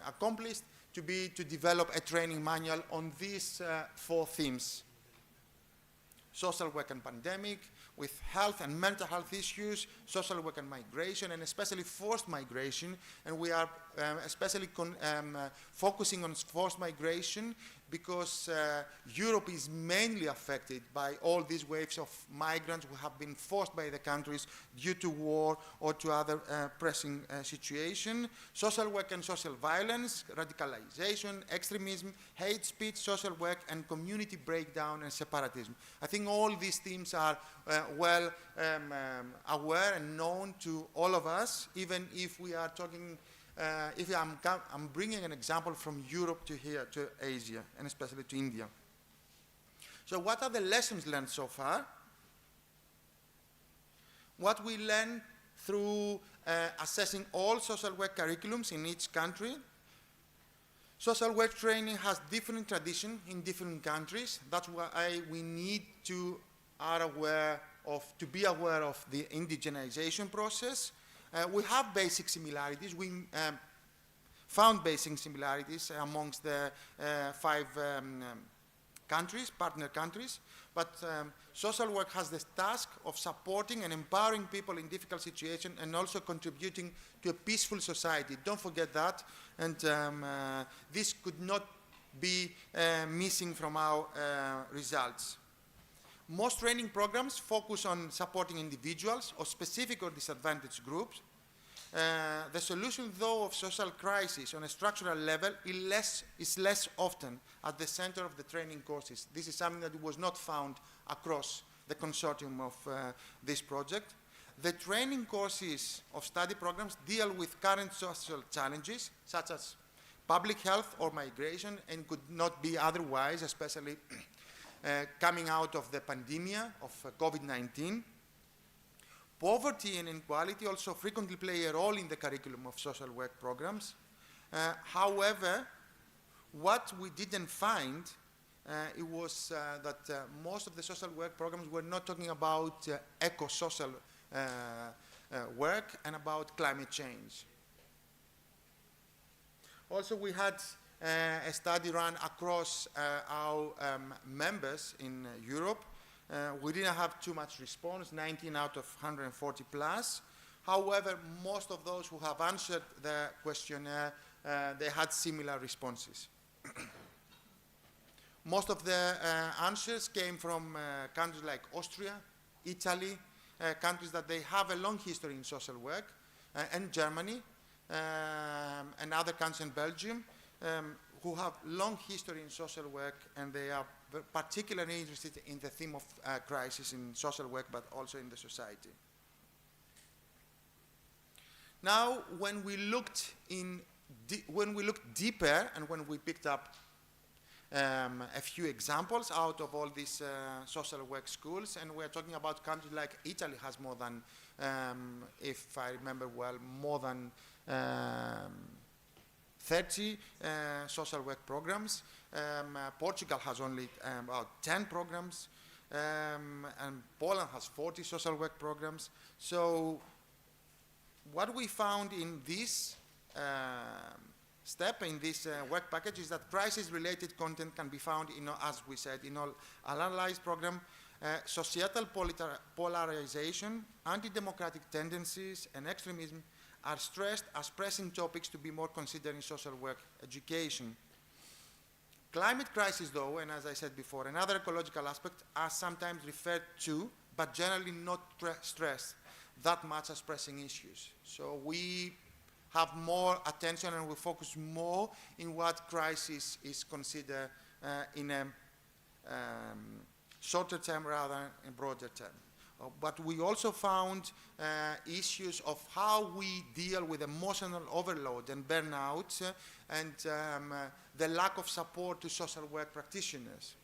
accomplished, to develop a training manual on these 4 themes: social work and pandemic, with health and mental health issues, social work and migration, and especially forced migration. And we are especially focusing on forced migration because Europe is mainly affected by all these waves of migrants who have been forced by the countries due to war or to other pressing situations. Social work and social violence, radicalization, extremism, hate speech, social work, and community breakdown and separatism. I think all these themes are well aware and known to all of us, even if we are talking if I'm bringing an example from Europe to here, to Asia, and especially to India. So what are the lessons learned so far? What we learned through assessing all social work curriculums in each country. Social work training has different traditions in different countries. That's why we need to be aware of the indigenization process. We have basic similarities. We found basic similarities amongst the 5 countries, partner countries, but social work has the task of supporting and empowering people in difficult situations and also contributing to a peaceful society. Don't forget that, and this could not be missing from our results. Most training programs focus on supporting individuals or specific or disadvantaged groups. The solution, though, of social crisis on a structural level is less often at the center of the training courses. This is something that was not found across the consortium of this project. The training courses of study programs deal with current social challenges, such as public health or migration, and could not be otherwise, especially coming out of the pandemic of COVID-19. Poverty and inequality also frequently play a role in the curriculum of social work programs. However, what we didn't find it was that most of the social work programs were not talking about eco-social work and about climate change. Also, we had a study run across our members in Europe. We didn't have too much response, 19 out of 140 plus. However, most of those who have answered the questionnaire, they had similar responses. Most of the answers came from countries like Austria, Italy, countries that they have a long history in social work, and Germany, and other countries in Belgium, who have long history in social work, and they are particularly interested in the theme of crisis in social work, but also in the society. Now, when we looked deeper, and when we picked up a few examples out of all these social work schools, and we're talking about countries like Italy has more than, if I remember well, more than 30 social work programs. Portugal has only about 10 programs, and Poland has 40 social work programs. So what we found in this step, in this work package, is that crisis-related content can be found in, as we said, in all analyzed program. Societal polarization, anti-democratic tendencies, and extremism are stressed as pressing topics to be more considered in social work education. Climate crisis, though, and as I said before, and other ecological aspects are sometimes referred to, but generally not stressed that much as pressing issues. So we have more attention and we focus more in what crisis is considered in a shorter term rather than in broader term. But we also found issues of how we deal with emotional overload and burnout and the lack of support to social work practitioners.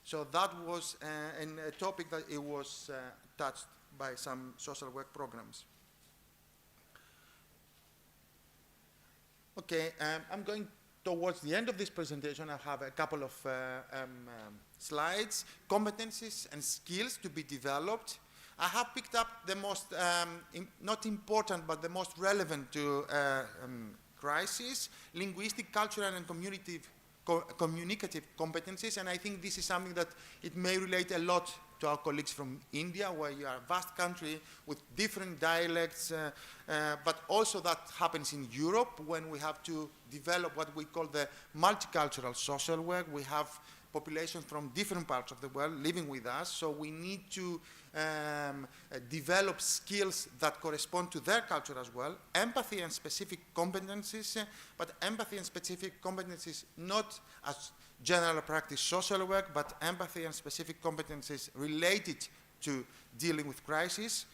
So that was a topic that it was touched by some social work programs. Okay, I'm going towards the end of this presentation. I have a couple of slides, competencies and skills to be developed. I have picked up the most, not important, but the most relevant to crisis, linguistic, cultural, and communicative competencies, and I think this is something that it may relate a lot to our colleagues from India, where you are a vast country with different dialects, but also that happens in Europe when we have to develop what we call the multicultural social work. We have populations from different parts of the world living with us, so we need to develop skills that correspond to their culture as well, empathy and specific competencies, but empathy and specific competencies not as general practice social work, but empathy and specific competencies related to dealing with crisis.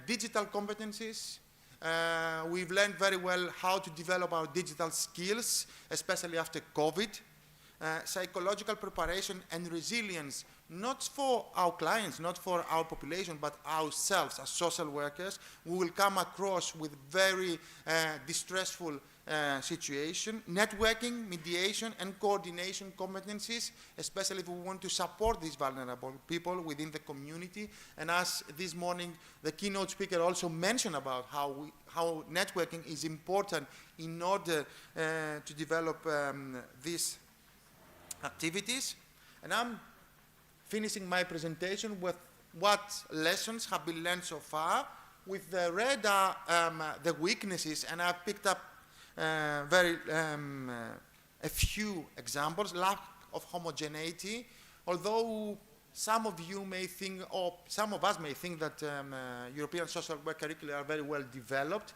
Digital competencies, we've learned very well how to develop our digital skills, especially after COVID. Psychological preparation and resilience, not for our clients, not for our population, but ourselves as social workers. We will come across with very distressful situation. Networking, mediation, and coordination competencies, especially if we want to support these vulnerable people within the community. And as this morning, the keynote speaker also mentioned about how networking is important in order to develop these activities. And I'm finishing my presentation with what lessons have been learned so far. With the red are the weaknesses, and I've picked up a few examples. Lack of homogeneity. Although some of you may think, or some of us may think that European social work curricula are very well developed,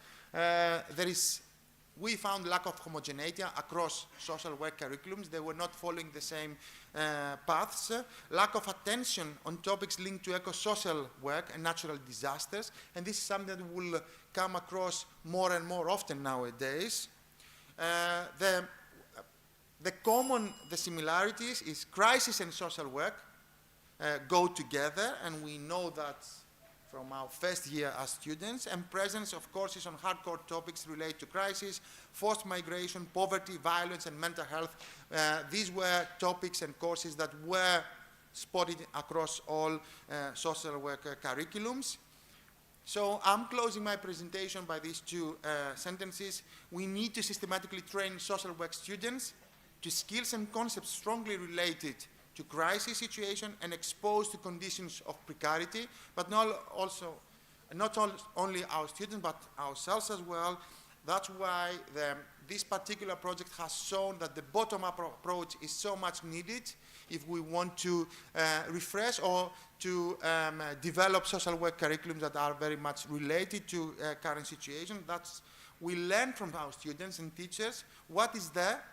we found lack of homogeneity across social work curriculums. They were not following the same paths. Lack of attention on topics linked to eco-social work and natural disasters. And this is something that will come across more and more often nowadays. The similarities is crisis and social work go together, and we know that from our first year as students, and presence of courses on hardcore topics related to crisis, forced migration, poverty, violence, and mental health. These were topics and courses that were spotted across all social work curriculums. So I'm closing my presentation by these two sentences. We need to systematically train social work students to skills and concepts strongly related to crisis situation and exposed to conditions of precarity, but not only our students, but ourselves as well. That's why this particular project has shown that the bottom-up approach is so much needed if we want to refresh or to develop social work curriculums that are very much related to current situation. We learn from our students and teachers what is there,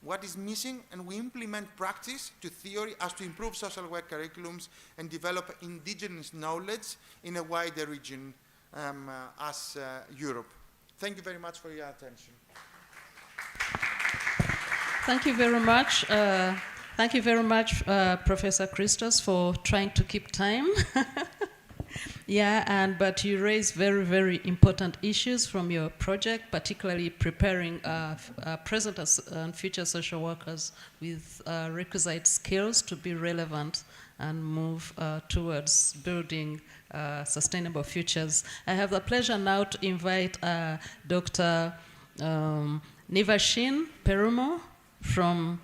what is missing, and we implement practice to theory as to improve social work curriculums and develop indigenous knowledge in a wider region as Europe. Thank you very much for your attention. Thank you very much. Thank you very much, Professor Christos, for trying to keep time. Yeah, but you raise very, very important issues from your project, particularly preparing present and future social workers with requisite skills to be relevant and move towards building sustainable futures. I have the pleasure now to invite Dr. Nivashin Perumo from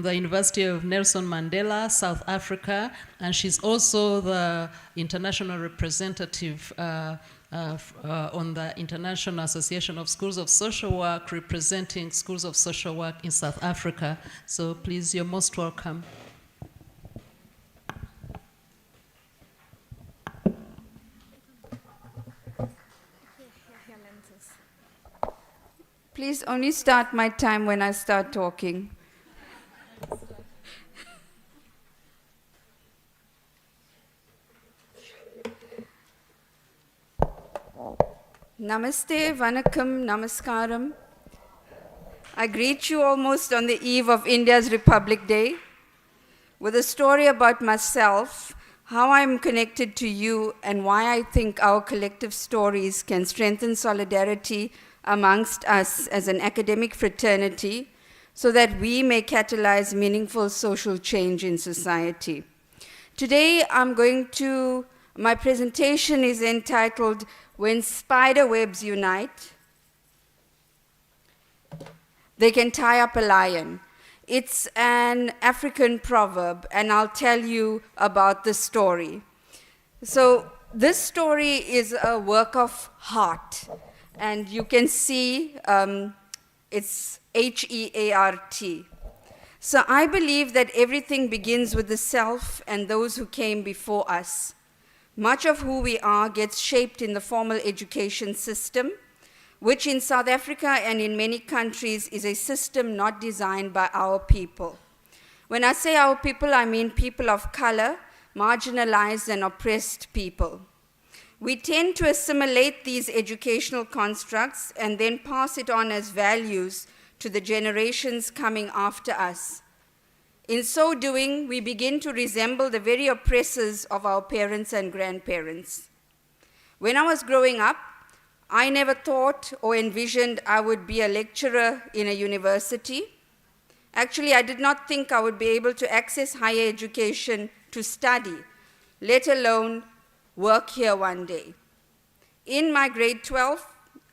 the University of Nelson Mandela, South Africa, and she's also the international representative on the International Association of Schools of Social Work, representing schools of social work in South Africa. So please, you're most welcome. Please only start my time when I start talking. Namaste, Vanakkam, Namaskaram. I greet you almost on the eve of India's Republic Day with a story about myself, how I'm connected to you, and why I think our collective stories can strengthen solidarity amongst us as an academic fraternity so that we may catalyze meaningful social change in society. Today, my presentation is entitled, When Spider Webs Unite, They Can Tie Up a Lion. It's an African proverb, and I'll tell you about this story. So this story is a work of heart, and you can see it's H-E-A-R-T. So I believe that everything begins with the self and those who came before us. Much of who we are gets shaped in the formal education system, which in South Africa and in many countries is a system not designed by our people. When I say our people, I mean people of color, marginalized and oppressed people. We tend to assimilate these educational constructs and then pass it on as values to the generations coming after us. In so doing, we begin to resemble the very oppressors of our parents and grandparents. When I was growing up, I never thought or envisioned I would be a lecturer in a university. Actually, I did not think I would be able to access higher education to study, let alone work here one day. In my grade 12,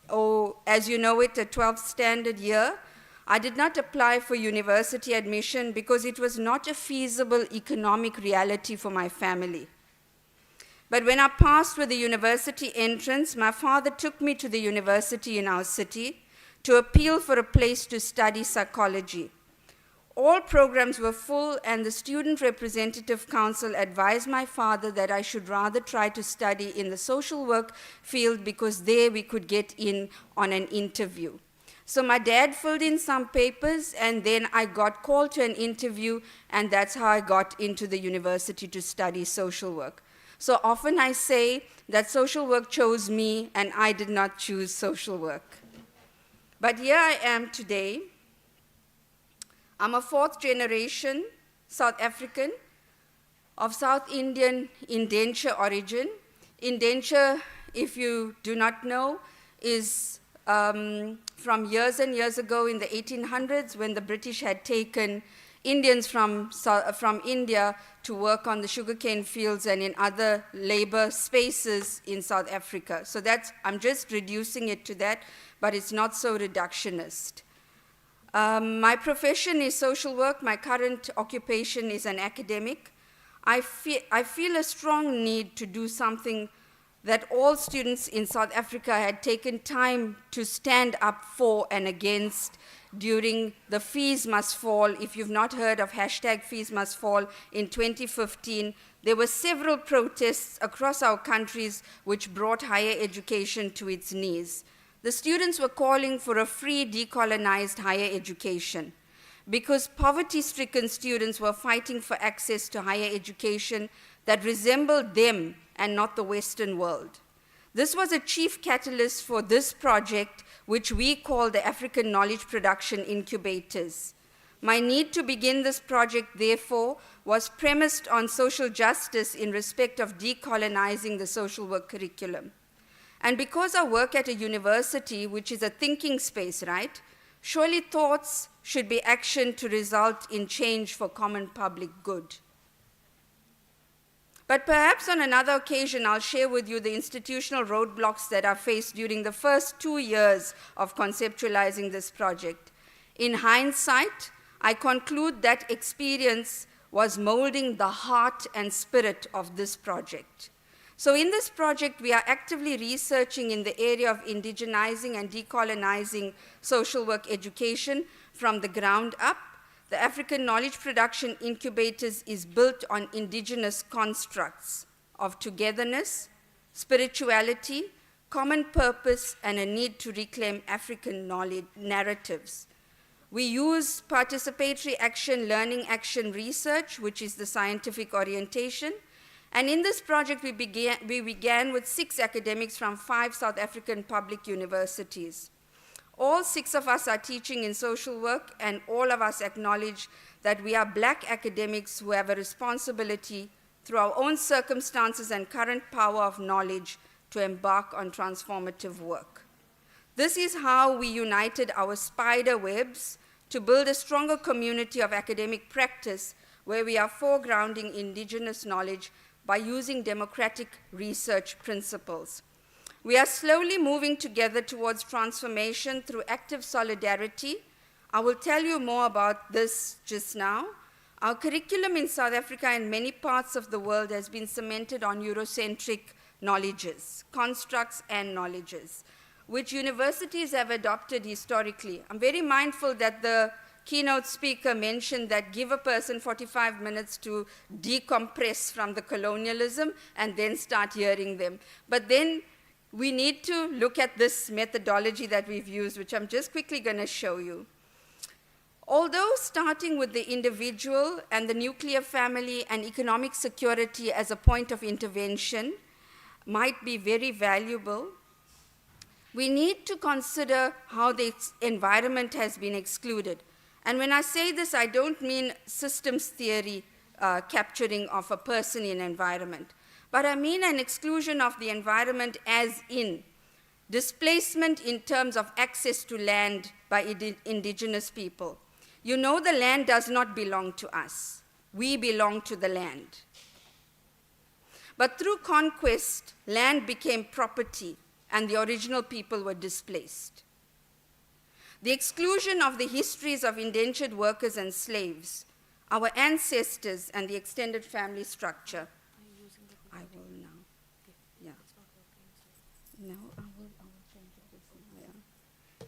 or as you know it, a 12th standard year, I did not apply for university admission because it was not a feasible economic reality for my family. But when I passed with the university entrance, my father took me to the university in our city to appeal for a place to study psychology. All programs were full, and the Student Representative Council advised my father that I should rather try to study in the social work field because there we could get in on an interview. So my dad filled in some papers, and then I got called to an interview, and that's how I got into the university to study social work. So often I say that social work chose me, and I did not choose social work. But here I am today. I'm a fourth generation South African of South Indian indenture origin. Indenture, if you do not know, is from years and years ago in the 1800s when the British had taken Indians from India to work on the sugarcane fields and in other labor spaces in South Africa. So I'm just reducing it to that, but it's not so reductionist. My profession is social work. My current occupation is an academic. I feel a strong need to do something that all students in South Africa had taken time to stand up for and against during the Fees Must Fall. If you've not heard of hashtag Fees Must Fall, in 2015, there were several protests across our countries which brought higher education to its knees. The students were calling for a free, decolonized higher education because poverty-stricken students were fighting for access to higher education that resembled them and not the Western world. This was a chief catalyst for this project, which we call the African Knowledge Production Incubators. My need to begin this project, therefore, was premised on social justice in respect of decolonizing the social work curriculum. And because I work at a university, which is a thinking space, right? Surely thoughts should be action to result in change for common public good. But perhaps on another occasion, I'll share with you the institutional roadblocks that I faced during the first 2 years of conceptualizing this project. In hindsight, I conclude that experience was molding the heart and spirit of this project. So in this project, we are actively researching in the area of indigenizing and decolonizing social work education from the ground up. The African Knowledge Production Incubators is built on indigenous constructs of togetherness, spirituality, common purpose, and a need to reclaim African knowledge narratives. We use participatory action, learning action research, which is the scientific orientation. And in this project, we began with 6 academics from 5 South African public universities. All 6 of us are teaching in social work, and all of us acknowledge that we are Black academics who have a responsibility through our own circumstances and current power of knowledge to embark on transformative work. This is how we united our spider webs to build a stronger community of academic practice where we are foregrounding indigenous knowledge by using democratic research principles. We are slowly moving together towards transformation through active solidarity. I will tell you more about this just now. Our curriculum in South Africa and many parts of the world has been cemented on Eurocentric knowledges, constructs and knowledges, which universities have adopted historically. I'm very mindful that the keynote speaker mentioned that give a person 45 minutes to decompress from the colonialism and then start hearing them. But then we need to look at this methodology that we've used, which I'm just quickly going to show you. Although starting with the individual and the nuclear family and economic security as a point of intervention might be very valuable, we need to consider how the environment has been excluded. And when I say this, I don't mean systems theory capturing of a person in environment, but I mean an exclusion of the environment as in displacement in terms of access to land by indigenous people. You know, the land does not belong to us. We belong to the land. But through conquest, land became property and the original people were displaced. The exclusion of the histories of indentured workers and slaves, our ancestors and the extended family structure. I will now. Yeah. No, I will change it. Yeah.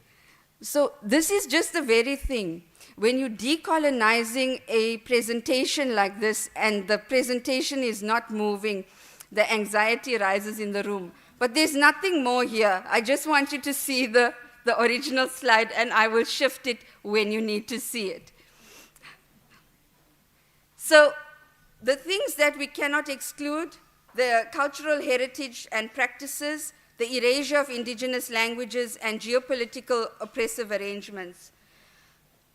So this is just the very thing. When you're decolonizing a presentation like this and the presentation is not moving, the anxiety rises in the room. But there's nothing more here. I just want you to see the original slide, and I will shift it when you need to see it. So the things that we cannot exclude, the cultural heritage and practices, the erasure of indigenous languages, and geopolitical oppressive arrangements.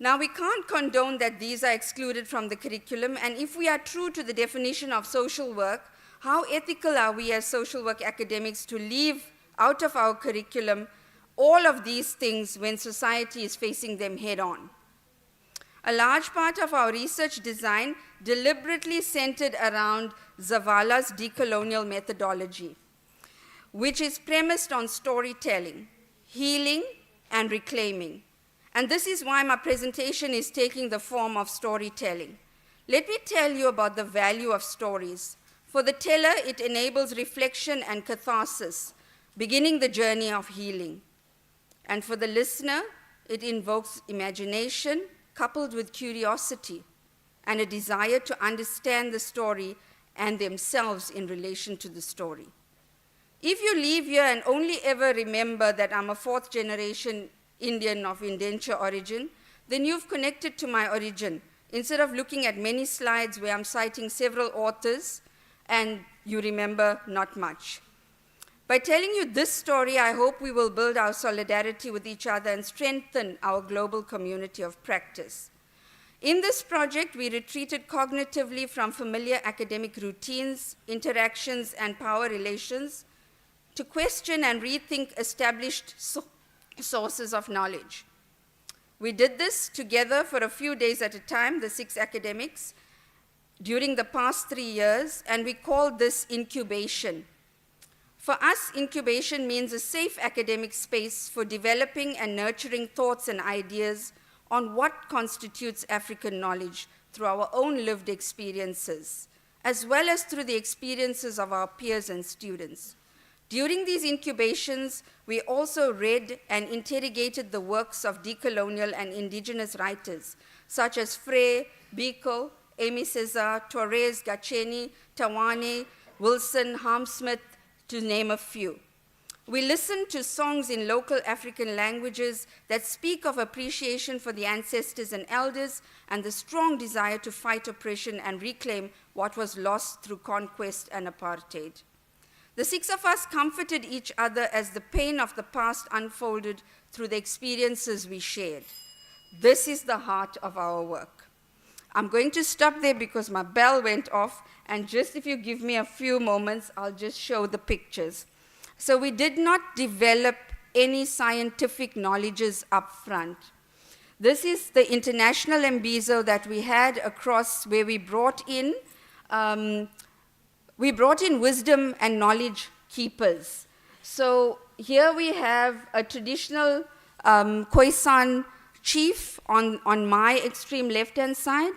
Now, we can't condone that these are excluded from the curriculum, and if we are true to the definition of social work, how ethical are we as social work academics to leave out of our curriculum all of these things when society is facing them head on? A large part of our research design deliberately centered around Zavala's decolonial methodology, which is premised on storytelling, healing, and reclaiming. And this is why my presentation is taking the form of storytelling. Let me tell you about the value of stories. For the teller, it enables reflection and catharsis, beginning the journey of healing. And for the listener, it invokes imagination coupled with curiosity and a desire to understand the story and themselves in relation to the story. If you leave here and only ever remember that I'm a fourth generation Indian of indenture origin, then you've connected to my origin, instead of looking at many slides where I'm citing several authors and you remember not much. By telling you this story, I hope we will build our solidarity with each other and strengthen our global community of practice. In this project, we retreated cognitively from familiar academic routines, interactions, and power relations to question and rethink established sources of knowledge. We did this together for a few days at a time, the 6 academics, during the past 3 years, and we called this incubation. For us, incubation means a safe academic space for developing and nurturing thoughts and ideas on what constitutes African knowledge through our own lived experiences, as well as through the experiences of our peers and students. During these incubations, we also read and interrogated the works of decolonial and indigenous writers, such as Frey, Biko, Amy Cesar, Torres, Gacheni, Tawane, Wilson, Harmsmith, to name a few. We listened to songs in local African languages that speak of appreciation for the ancestors and elders and the strong desire to fight oppression and reclaim what was lost through conquest and apartheid. The 6 of us comforted each other as the pain of the past unfolded through the experiences we shared. This is the heart of our work. I'm going to stop there because my bell went off, and just if you give me a few moments, I'll just show the pictures. So we did not develop any scientific knowledges up front. This is the international embezo that we had across where we brought in wisdom and knowledge keepers. So here we have a traditional Khoisan chief on my extreme left-hand side.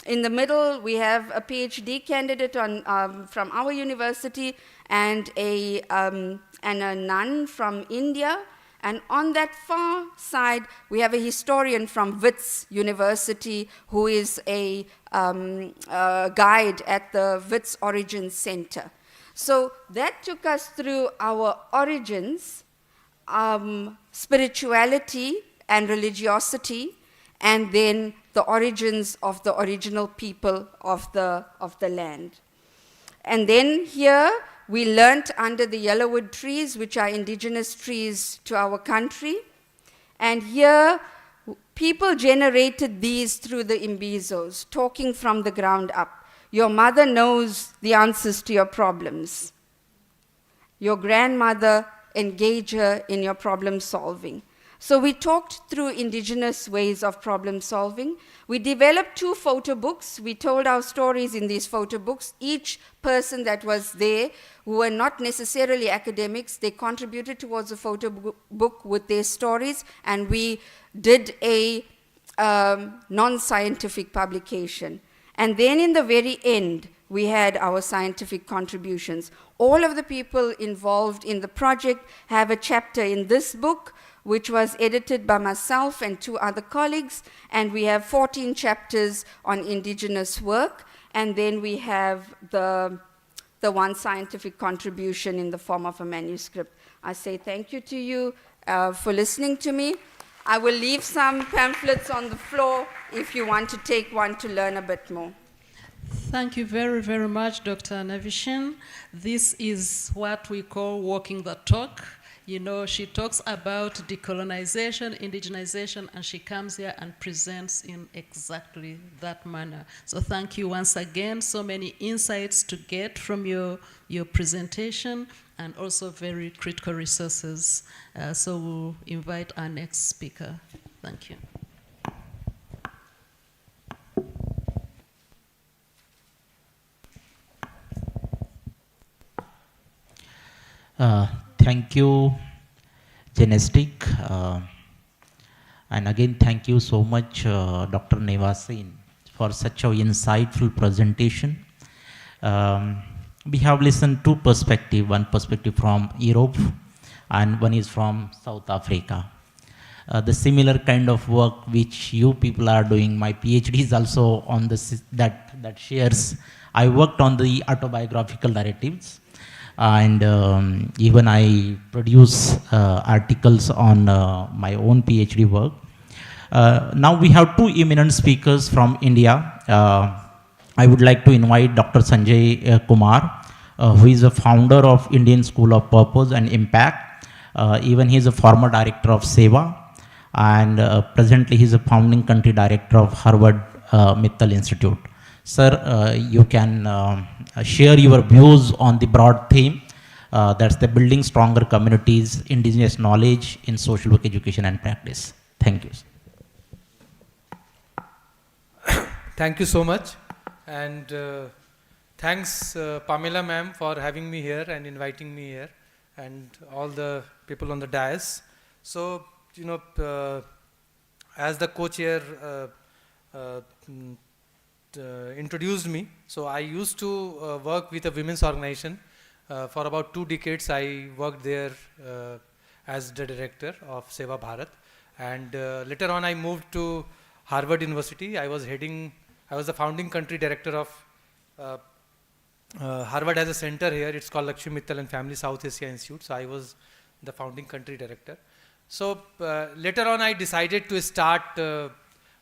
In the middle, we have a PhD candidate from our university and a nun from India. And on that far side, we have a historian from Wits University who is a guide at the Wits Origins Center. So that took us through our origins, spirituality and religiosity, and then the origins of the original people of the land. And then here we learnt under the yellowwood trees, which are indigenous trees to our country. And here people generated these through the imbizos, talking from the ground up. Your mother knows the answers to your problems. Your grandmother, engage her in your problem solving. So we talked through indigenous ways of problem solving. We developed 2 photo books. We told our stories in these photo books. Each person that was there, who were not necessarily academics, they contributed towards a photo book with their stories, and we did a non-scientific publication. And then in the very end, we had our scientific contributions. All of the people involved in the project have a chapter in this book, which was edited by myself and 2 other colleagues, and we have 14 chapters on indigenous work, and then we have the 1 scientific contribution in the form of a manuscript. I say thank you to you for listening to me. I will leave some pamphlets on the floor if you want to take one to learn a bit more. Thank you very, very much, Dr. Navishin. This is what we call walking the talk. You know, she talks about decolonization, indigenization, and she comes here and presents in exactly that manner. So thank you once again. So many insights to get from your presentation, and also very critical resources. So we'll invite our next speaker. Thank you. Thank you, Genestic. And again, thank you so much, Dr. Nevasin, for such an insightful presentation. We have listened to perspectives, one perspective from Europe and one is from South Africa. The similar kind of work which you people are doing, my PhD is also on this, that shares. I worked on the autobiographical narratives, and even I produce articles on my own PhD work. Now we have 2 eminent speakers from India. I would like to invite Dr. Sanjay Kumar, who is a founder of Indian School of Purpose and Impact. Even he is a former director of SEWA, and presently he is a founding country director of Harvard Mittal Institute. Sir, you can share your views on the broad theme, that's the building stronger communities, indigenous knowledge in social work, education and practice. Thank you. Thank you so much, and thanks Pamela ma'am for having me here and inviting me here, and all the people on the dais. So, you know, as the co-chair introduced me, so I used to work with a women's organization. For about 2 decades, I worked there as the director of Seva Bharat, and later on I moved to Harvard University. I was the founding country director of Harvard has a center here. It's called Lakshmi Mittal and Family South Asia Institute. So I was the founding country director. So later on, I decided to start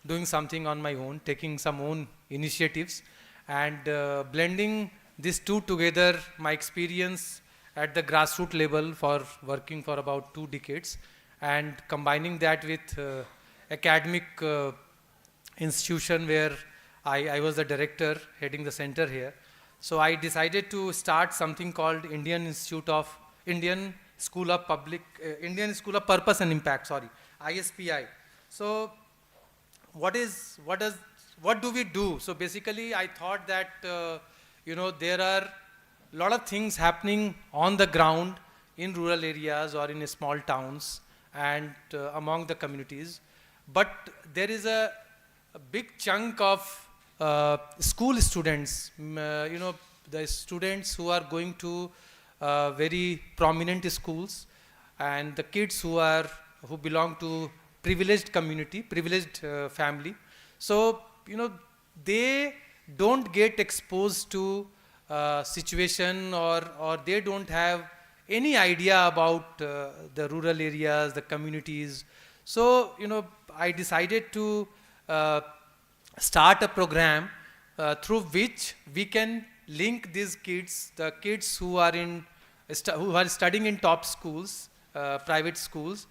doing something on my own, taking some own initiatives, and blending these 2 together. My experience at the grassroots level for working for about 2 decades, and combining that with academic institution where I was the director heading the center here. So I decided to start something called Indian School of Purpose and Impact, ISPI. So what do we do? So basically I thought that you know, there are a lot of things happening on the ground in rural areas or in small towns and among the communities. but there is a big chunk of school students, the students who are going to very prominent schools, and the kids who belong to privileged community, privileged family. So, they don't get exposed to situation, or they don't have any idea about the rural areas, the communities. So, I decided to start a program through which we can link these kids, the kids who are who are studying in top schools, private schools,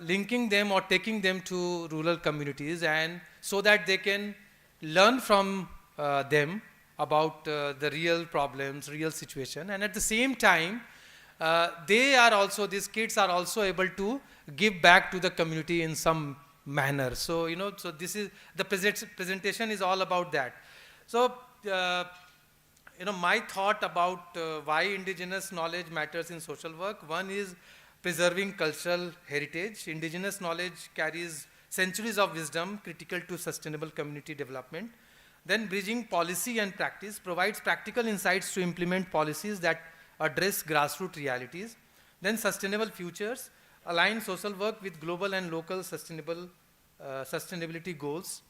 linking them or taking them to rural communities, and so that they can learn from them about the real problems, real situation, and at the same time, these kids are also able to give back to the community in some manner. So, so this is, the presentation is all about that. So, my thought about why indigenous knowledge matters in social work. One is preserving cultural heritage. Indigenous knowledge carries centuries of wisdom critical to sustainable community development. Then bridging policy and practice provides practical insights to implement policies that address grassroots realities. Then sustainable futures align social work with global and local sustainability goals.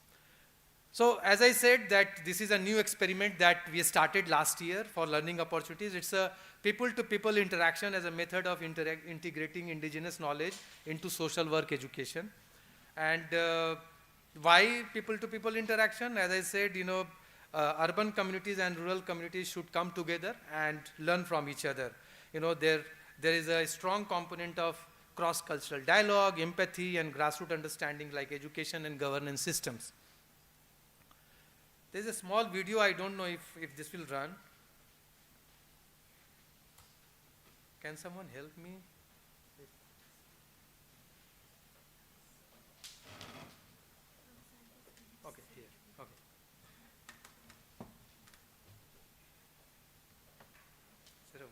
So, as I said, that this is a new experiment that we started last year for learning opportunities. It's a people-to-people interaction as a method of integrating indigenous knowledge into social work education. And why people-to-people interaction? As I said, urban communities and rural communities should come together and learn from each other. There is a strong component of cross-cultural dialogue, empathy, and grassroots understanding like education and governance systems. There's a small video, I don't know if this will run. Can someone help me? Okay, here, okay. Is there a voice?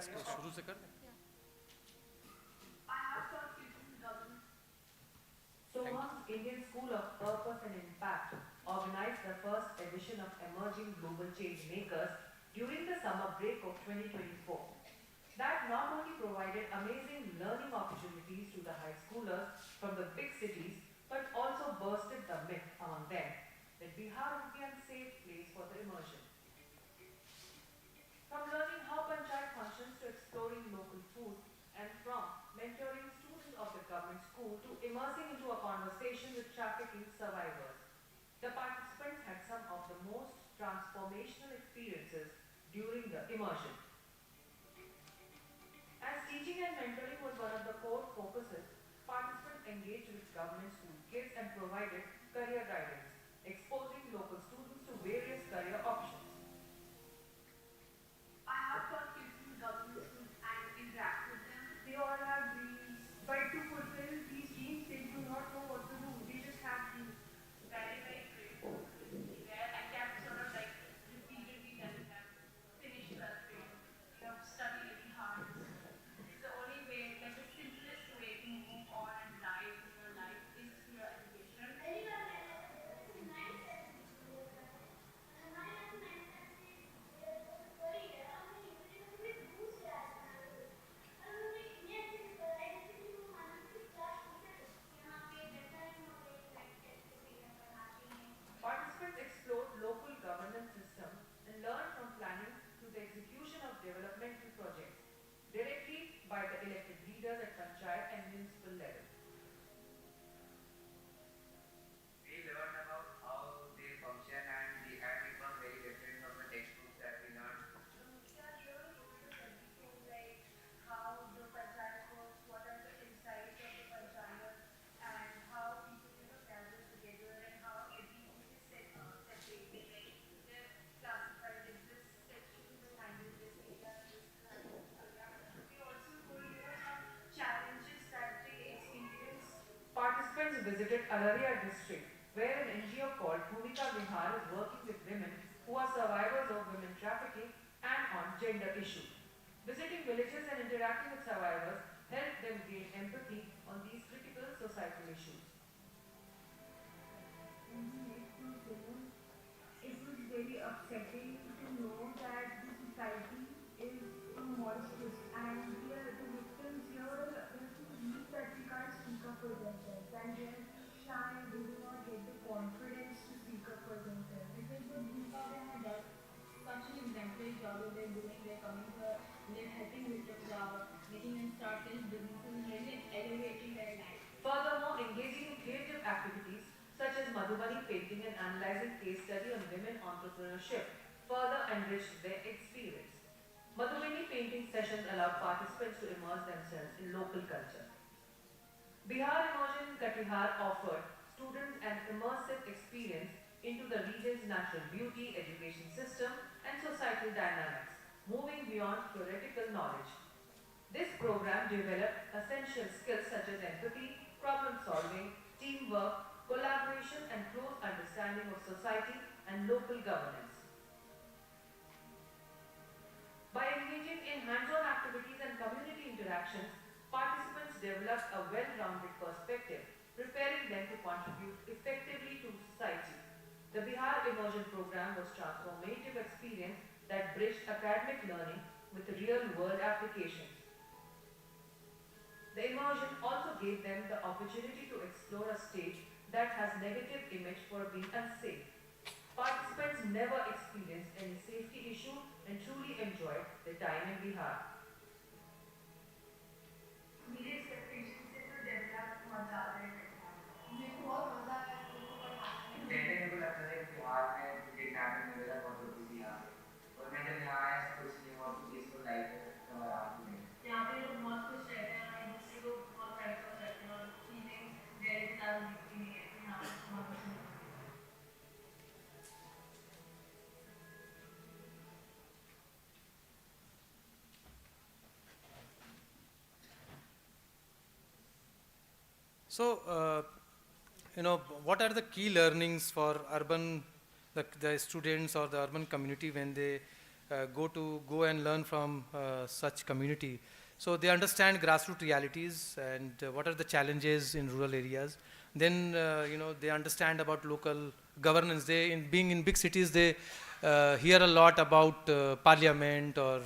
इसको शुरू से कर दें? Soma's Indian School of Purpose and Impact organized the first edition of Emerging Global Change Makers during the summer break of 2024. That not only provided amazing learning opportunities to the high schoolers from the big cities, but also busted the myth among them that Bihar would be an unsafe place for the immersion. From learning how panchayat functions to exploring local food, and from mentoring students of the government school to immersing into a conversation with trafficking survivors, the participants had some of the most transformational experiences during the immersion. As teaching and mentoring was one of the core focuses, participants engaged with government school kids and provided career guidance, exposing local students to various career options. I have taught kids in government schools and interact with them. They all have dreams, but to fulfill these dreams, they do not know what to do. They just have dreams. Very, very great. Where I kept sort of like repeatedly telling them, finish 12th grade, study really hard. It's the only way, like the simplest way to move on and live in your life is through your education. visited Araria district, where an NGO called Bhumika Vihar is working with women who are survivors of women trafficking and on gender issues. Visiting villages and interacting with survivors helped them gain empathy on these critical societal issues. It was very upsetting to know that the society is too monstrous and the victims here, they're too weak that they can't speak up for themselves and they're too shy and they do not get the confidence to speak up for themselves. Because what Bhumika had done such an exemplary job that they're doing, they're coming here and they're helping victims out, making them start their businesses and really elevating their life. Furthermore, engaging in creative activities such as Madhubani painting and analyzing case study on women entrepreneurship further enriched their experience. Madhubani painting sessions allowed participants to immerse themselves in local culture. Bihar Immersion in Katihar offered students an immersive experience into the region's natural beauty, education system, and societal dynamics, moving beyond theoretical knowledge. This program developed essential skills such as empathy, problem solving, teamwork, collaboration, and close understanding of society and local governance. By engaging in hands-on activities and community interactions, participants developed a well-rounded perspective, preparing them to contribute effectively to society. The Bihar Immersion Program was a transformative experience that bridged academic learning with real-world applications. The immersion also gave them the opportunity to explore a state that has negative image for being unsafe. Participants never experienced any safety issue and truly enjoyed their time in Bihar. मेरे expectations से तो develop बहुत ज़्यादा है मेरे को बहुत मज़ा आया मेरे को पढ़ाने में पहले मेरे को लगता था कि बिहार में किडनैपिंग वगैरह बहुत होती थी यहाँ पे और मैं जब यहाँ आया ऐसा कुछ नहीं हुआ पीसफुल लाइफ है तो आराम से नहीं यहाँ पे लोग बहुत खुश रहते हैं और एक दूसरे को बहुत हेल्प कर सकते हैं और फीलिंग डेली के साथ दिखती नहीं है यहाँ पे बहुत कुछ नहीं होता So, what are the key learnings for urban, the students or the urban community when they go and learn from such community? So they understand grassroots realities and what are the challenges in rural areas. Then, they understand about local governance. Being in big cities, they hear a lot about parliament or,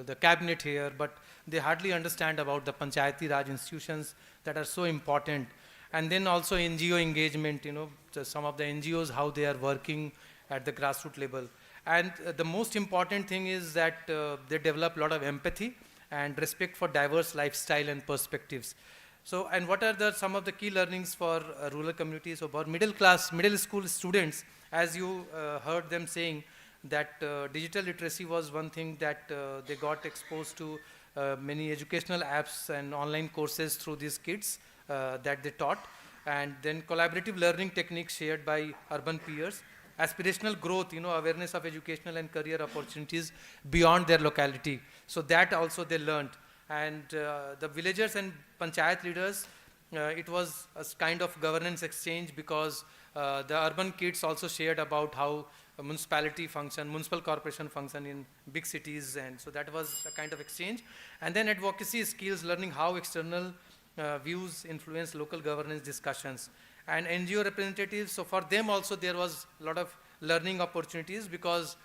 the cabinet here, but they hardly understand about the Panchayati Raj institutions that are so important. And then also NGO engagement, some of the NGOs, how they are working at the grassroots level. And the most important thing is that they develop a lot of empathy and respect for diverse lifestyle and perspectives. So, and what are some of the key learnings for rural communities? So, for middle school students, as you heard them saying, that digital literacy was one thing that they got exposed to many educational apps and online courses through these kids that they taught. And then collaborative learning techniques shared by urban peers. Aspirational growth, awareness of educational and career opportunities beyond their locality. So that also they learned. And the villagers and panchayat leaders, it was a kind of governance exchange because the urban kids also shared about how a municipal corporation function in big cities, and so that was a kind of exchange. And then advocacy skills, learning how external views influence local governance discussions. And NGO representatives, so for them also there was a lot of learning opportunities because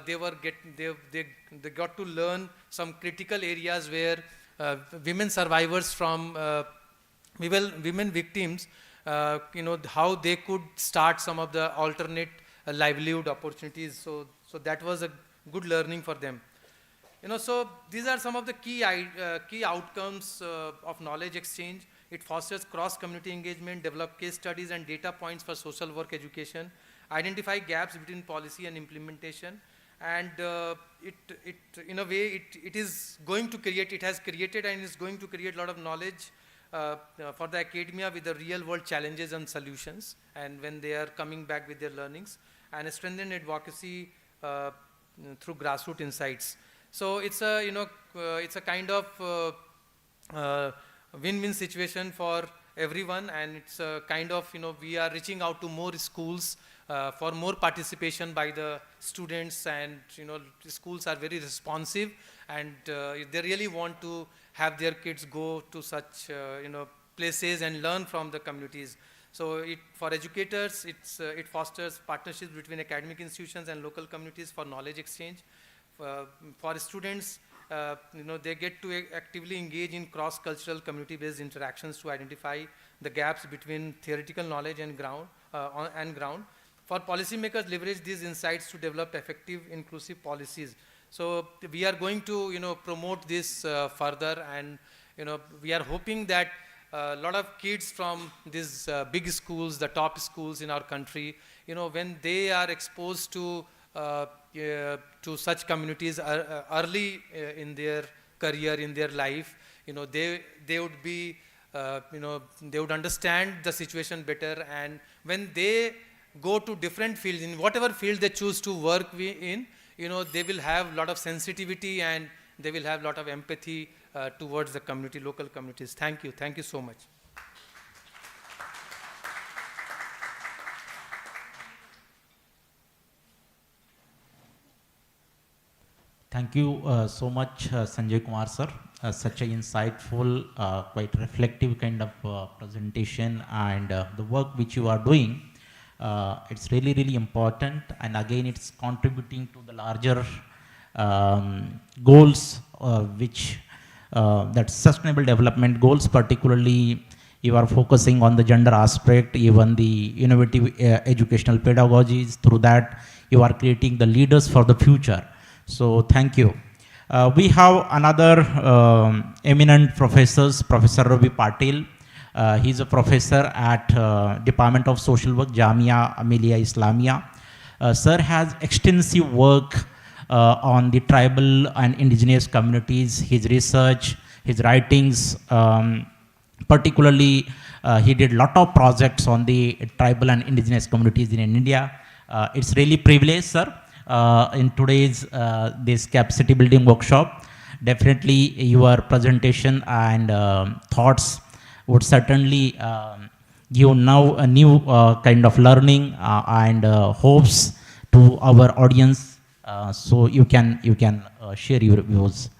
they got to learn some critical areas where women survivors from women victims, how they could start some of the alternate livelihood opportunities. So that was a good learning for them. So these are some of the key outcomes of knowledge exchange. It fosters cross-community engagement, develop case studies and data points for social work education, identify gaps between policy and implementation, and in a way, it has created and is going to create a lot of knowledge for the academia with the real world challenges and solutions, and when they are coming back with their learnings, and a strengthened advocacy through grassroots insights. So it's a kind of win-win situation for everyone, and it's kind of, we are reaching out to more schools for more participation by the students, and the schools are very responsive, and they really want to have their kids go to such places and learn from the communities. So for educators, it fosters partnerships between academic institutions and local communities for knowledge exchange. For students, they get to actively engage in cross-cultural community-based interactions to identify the gaps between theoretical knowledge and ground. For policymakers, leverage these insights to develop effective, inclusive policies. So we are going to, promote this further, and we are hoping that a lot of kids from these big schools, the top schools in our country, when they are exposed to such communities early in their career, in their life, they would be, they would understand the situation better, and when they go to different fields, in whatever field they choose to work in, they will have a lot of sensitivity, and they will have a lot of empathy towards the community, local communities. Thank you. Thank you so much. Thank you so much, Sanjay Kumar sir. Such an insightful, quite reflective kind of presentation, and the work which you are doing, it's really, really important, and again, it's contributing to the larger goals, which that sustainable development goals, particularly you are focusing on the gender aspect, even the innovative educational pedagogies. Through that, you are creating the leaders for the future. So thank you. We have another eminent professors, Professor Ravi Patil. He's a professor at Department of Social Work, Jamia Amelia Islamia. Sir has extensive work on the tribal and indigenous communities. His research, his writings, particularly he did a lot of projects on the tribal and indigenous communities in India. It's really privilege, sir, in today's this capacity building workshop. Definitely your presentation and thoughts would certainly give now a new kind of learning and hopes to our audience. So you can share your views.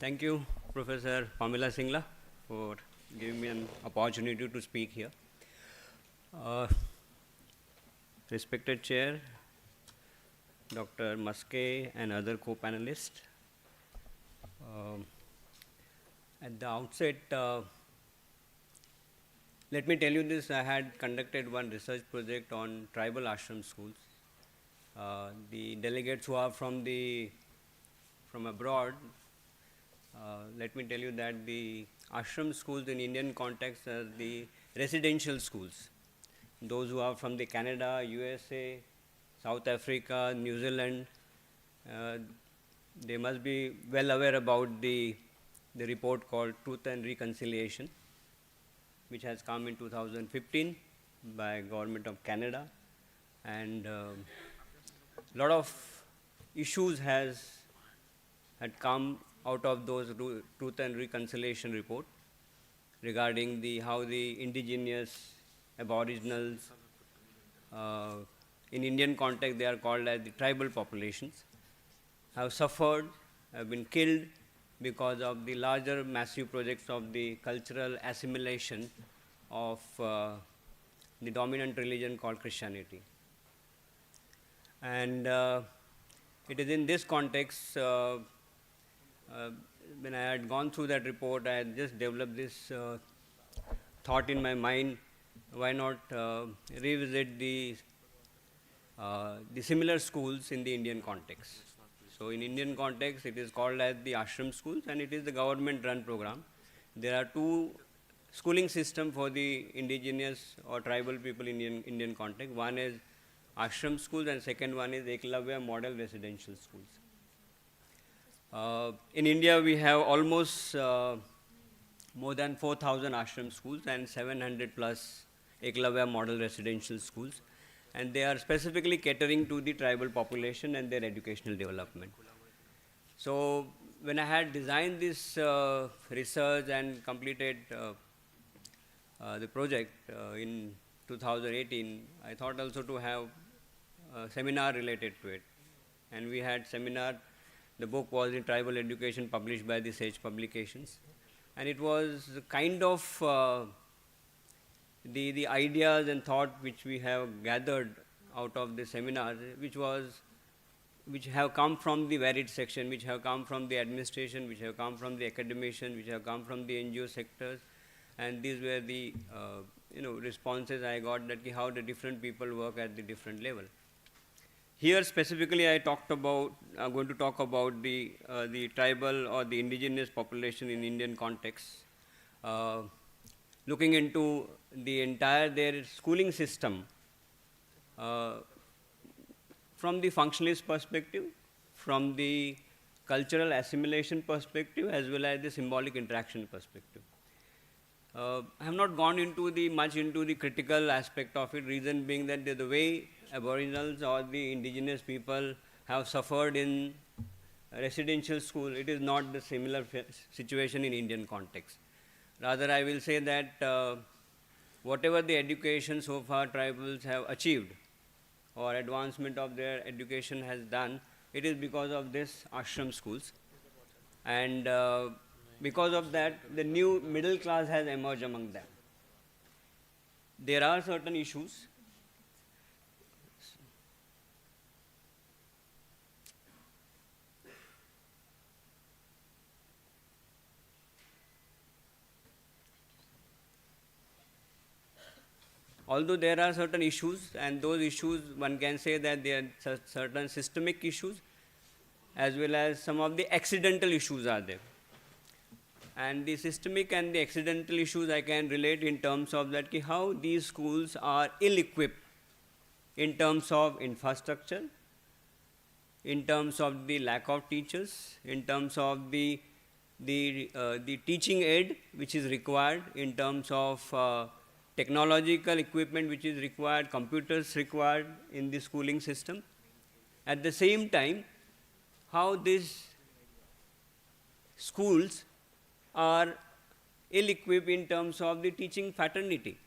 Thank you, Professor Pamela Singla, for giving me an opportunity to speak here. Respected Chair, Dr. Muske and other co-panelists. At the outset, let me tell you this, I had conducted one research project on tribal ashram schools. The delegates who are from abroad, let me tell you that the ashram schools in Indian context are the residential schools. Those who are from the Canada, USA, South Africa, New Zealand, they must be well aware about the report called Truth and Reconciliation, which has come in 2015 by Government of Canada, and a lot of issues had come out of those Truth and Reconciliation report regarding how the indigenous aboriginals in Indian context they are called as the tribal populations, have suffered, have been killed because of the larger massive projects of the cultural assimilation of the dominant religion called Christianity. And it is in this context, when I had gone through that report, I had just developed this thought in my mind, why not revisit the similar schools in the Indian context. So in Indian context, it is called as the ashram schools, and it is the government-run program. There are two schooling systems for the indigenous or tribal people in Indian context. One is ashram schools, and second one is Eklavya model residential schools. In India, we have almost more than 4,000 ashram schools and 700 plus Eklavya model residential schools, and they are specifically catering to the tribal population and their educational development. So when I had designed this research and completed the project in 2018, I thought also to have a seminar related to it. And we had seminar, the book was in Tribal Education published by the Sage Publications. And it was kind of the ideas and thought which we have gathered out of the seminar, which have come from the varied section, which have come from the administration, which have come from the academician, which have come from the NGO sectors, and these were the responses I got, that how the different people work at the different level. Here specifically I'm going to talk about the tribal or the indigenous population in Indian context, looking into the entire their schooling system from the functionalist perspective, from the cultural assimilation perspective, as well as the symbolic interaction perspective. I have not gone into much into the critical aspect of it, reason being that the way aboriginals or the indigenous people have suffered in residential school, it is not the similar situation in Indian context. Rather, I will say that whatever the education so far tribals have achieved or advancement of their education has done, it is because of this ashram schools. And because of that, the new middle class has emerged among them. There are certain issues. Although there are certain issues, and those issues one can say that there are certain systemic issues, as well as some of the accidental issues are there. And the systemic and the accidental issues I can relate in terms of that how these schools are ill-equipped in terms of infrastructure, in terms of the lack of teachers, in terms of the teaching aid which is required, in terms of technological equipment which is required, computers required in the schooling system. At the same time, how these schools are ill-equipped in terms of the teaching fraternity,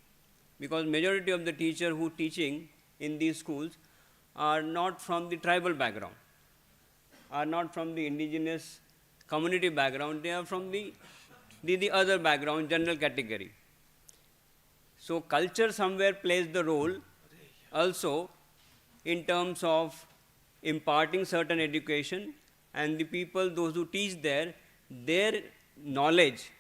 because majority of the teachers who teaching in these schools are not from the tribal background, are not from the indigenous community background, they are from the other background, general category. So culture somewhere plays the role also in terms of imparting certain education, and the people, those who teach there, their knowledge,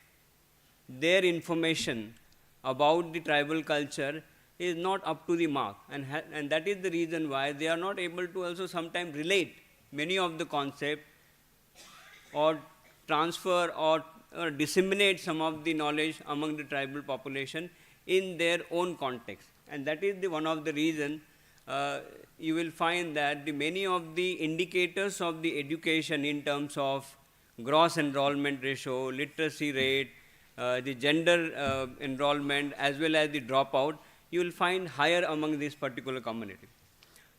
their information about the tribal culture is not up to the mark, and that is the reason why they are not able to also sometimes relate many of the concepts or transfer or disseminate some of the knowledge among the tribal population in their own context. And that is one of the reasons you will find that many of the indicators of the education in terms of gross enrollment ratio, literacy rate, the gender enrollment, as well as the dropout, you will find higher among this particular community.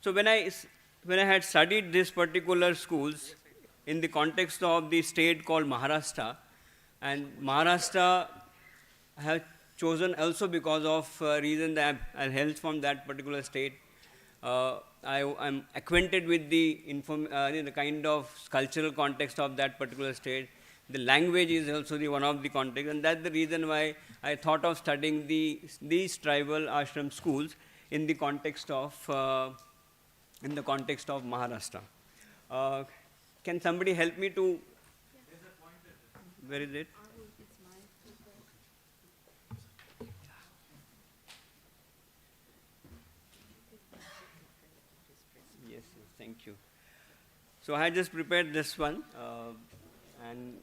So when I had studied these particular schools in the context of the state called Maharashtra, and Maharashtra I have chosen also because of reason that I hail from that particular state. I'm acquainted with the kind of cultural context of that particular state. The language is also one of the context, and that's the reason why I thought of studying these tribal ashram schools in the context of Maharashtra. Can somebody help me to? Where is it? Yes, thank you. So I just prepared this one, and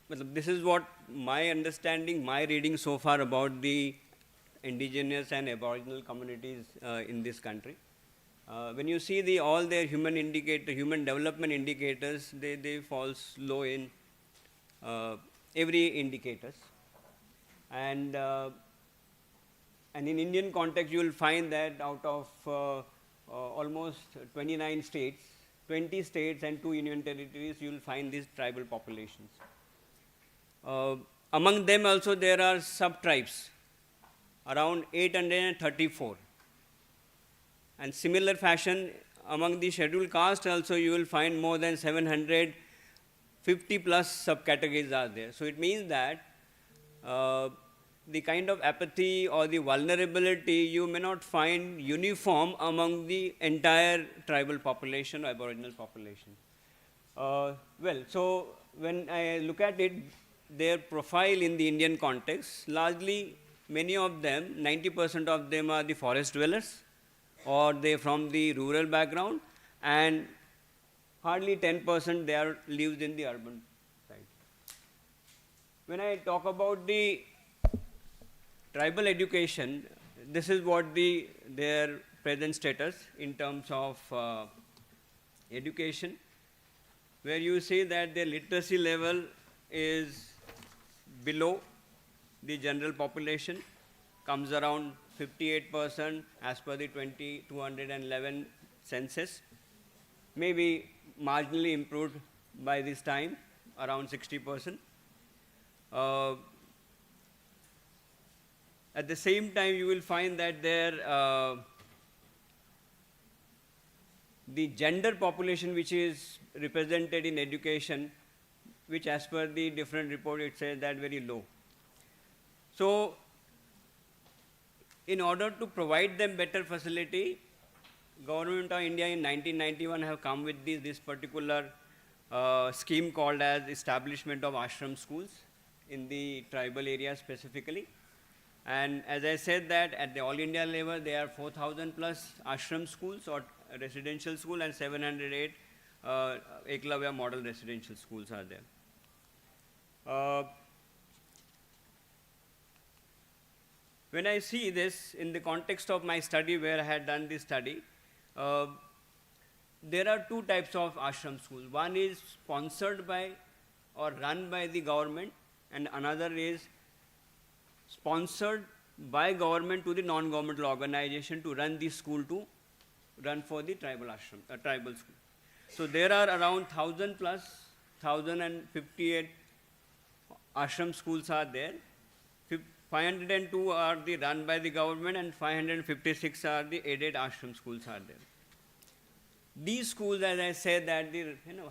this is what my understanding, my reading so far about the indigenous and aboriginal communities in this country. When you see all their human development indicators, they fall low in every indicators. And in Indian context, you will find that out of almost 29 states, 20 states and 2 union territories, you will find these tribal populations. Among them also there are sub-tribes, around 834. And similar fashion, among the scheduled caste also you will find more than 750 plus subcategories are there. So it means that the kind of apathy or the vulnerability you may not find uniform among the entire tribal population or aboriginal population. So when I look at it, their profile in the Indian context, largely many of them, 90% of them are the forest dwellers, or they from the rural background, and hardly 10% they are lives in the urban side. When I talk about the tribal education, this is what their present status in terms of education, where you see that their literacy level is below the general population, comes around 58% as per the 2011 census, maybe marginally improved by this time, around 60%. At the same time, you will find that the gender population which is represented in education, which as per the different report it says that very low. So in order to provide them better facility, Government of India in 1991 have come with this particular scheme called as establishment of ashram schools in the tribal area specifically. And as I said that at the all India level, there are 4,000 plus ashram schools or residential school, and 708 Eklavya model residential schools are there. When I see this in the context of my study, where I had done this study, there are 2 types of ashram schools. One is sponsored by or run by the government, and another is sponsored by government to the non-governmental organization to run the school for the tribal ashram, tribal school. So there are around 1,000 plus, 1,058 ashram schools are there. 502 are the run by the government, and 556 are the aided ashram schools are there. These schools, as I said, that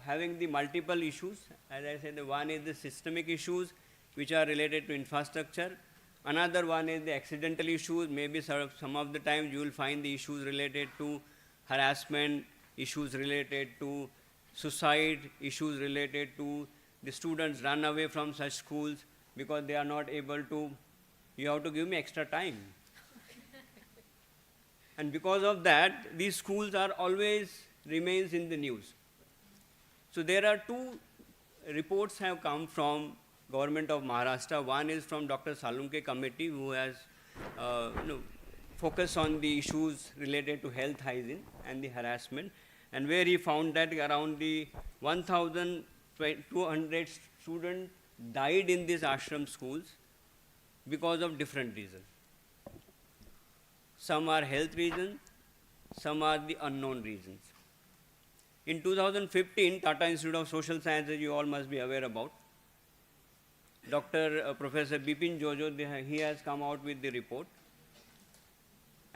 having the multiple issues. As I said, the one is the systemic issues which are related to infrastructure. Another one is the accidental issues. Maybe some of the times you will find the issues related to harassment, issues related to suicide, issues related to the students run away from such schools because they are not able to. You have to give me extra time. And because of that, these schools are always remains in the news. So there are 2 reports have come from Government of Maharashtra. One is from Dr. Salunke committee, who has focused on the issues related to health hygiene and the harassment, and where he found that around the 1,200 students died in these ashram schools because of different reasons. Some are health reasons, some are the unknown reasons. In 2015, Tata Institute of Social Sciences, you all must be aware about, Professor Bipin Jojo, he has come out with the report.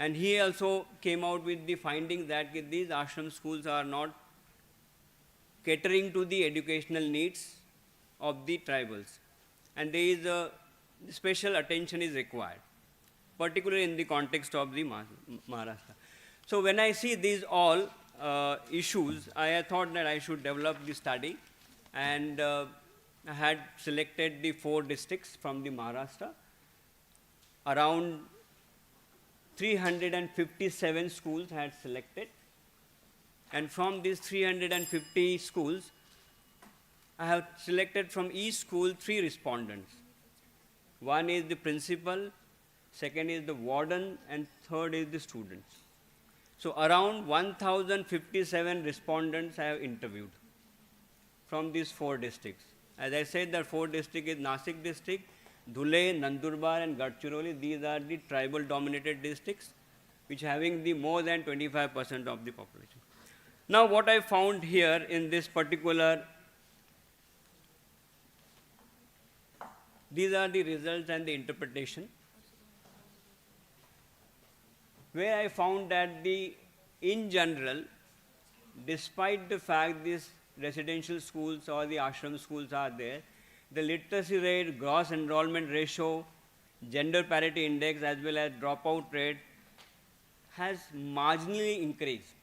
And he also came out with the finding that these ashram schools are not catering to the educational needs of the tribals. And there is a special attention is required, particularly in the context of the Maharashtra. So when I see these all issues, I thought that I should develop the study, and I had selected the 4 districts from the Maharashtra. Around 357 schools had selected, and from these 350 schools, I have selected from each school 3 respondents. One is the principal, second is the warden, and third is the students. So around 1,057 respondents I have interviewed from these 4 districts. As I said, the 4 districts is Nasik district, Dhule, Nandurbar, and Gadchiroli. These are the tribal dominated districts which having the more than 25% of the population. Now what I found here in this particular, these are the results and the interpretation, where I found that in general, despite the fact these residential schools or the ashram schools are there, the literacy rate, gross enrollment ratio, gender parity index, as well as dropout rate has marginally increased.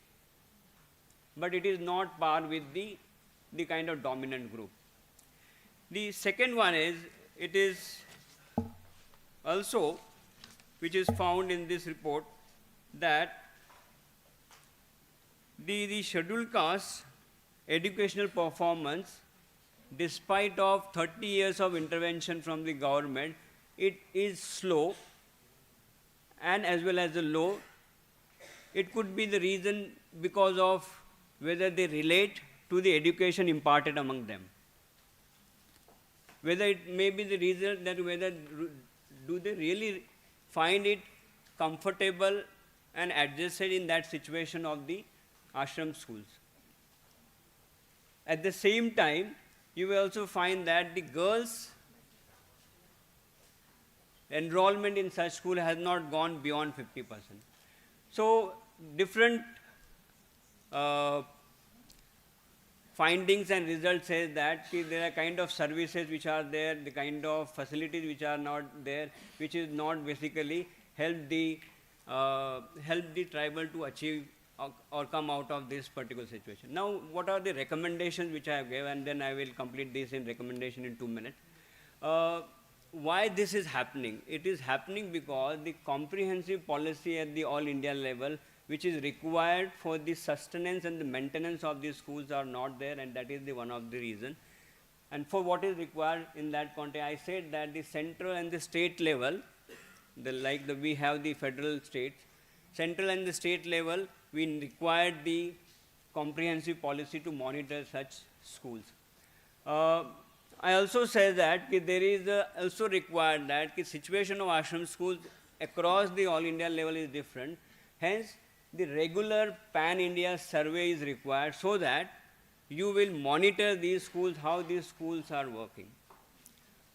But it is not par with the kind of dominant group. The second one is, it is also, which is found in this report, that the scheduled caste educational performance, despite of 30 years of intervention from the government, it is slow and as well as low. It could be the reason because of whether they relate to the education imparted among them. Whether it may be the reason that whether do they really find it comfortable and adjusted in that situation of the ashram schools. At the same time, you will also find that the girls' enrollment in such school has not gone beyond 50%. So different findings and results say that there are kind of services which are there, the kind of facilities which are not there, which is not basically help the tribal to achieve or come out of this particular situation. Now, what are the recommendations which I have given, and then I will complete this in recommendation in 2 minutes. Why this is happening? It is happening because the comprehensive policy at the all India level, which is required for the sustenance and the maintenance of these schools, are not there, and that is the one of the reason. And for what is required in that context, I said that the central and the state level, we have the federal states, central and the state level, we require the comprehensive policy to monitor such schools. I also say that there is also required that the situation of ashram schools across the all India level is different. Hence, the regular pan-India survey is required so that you will monitor these schools, how these schools are working.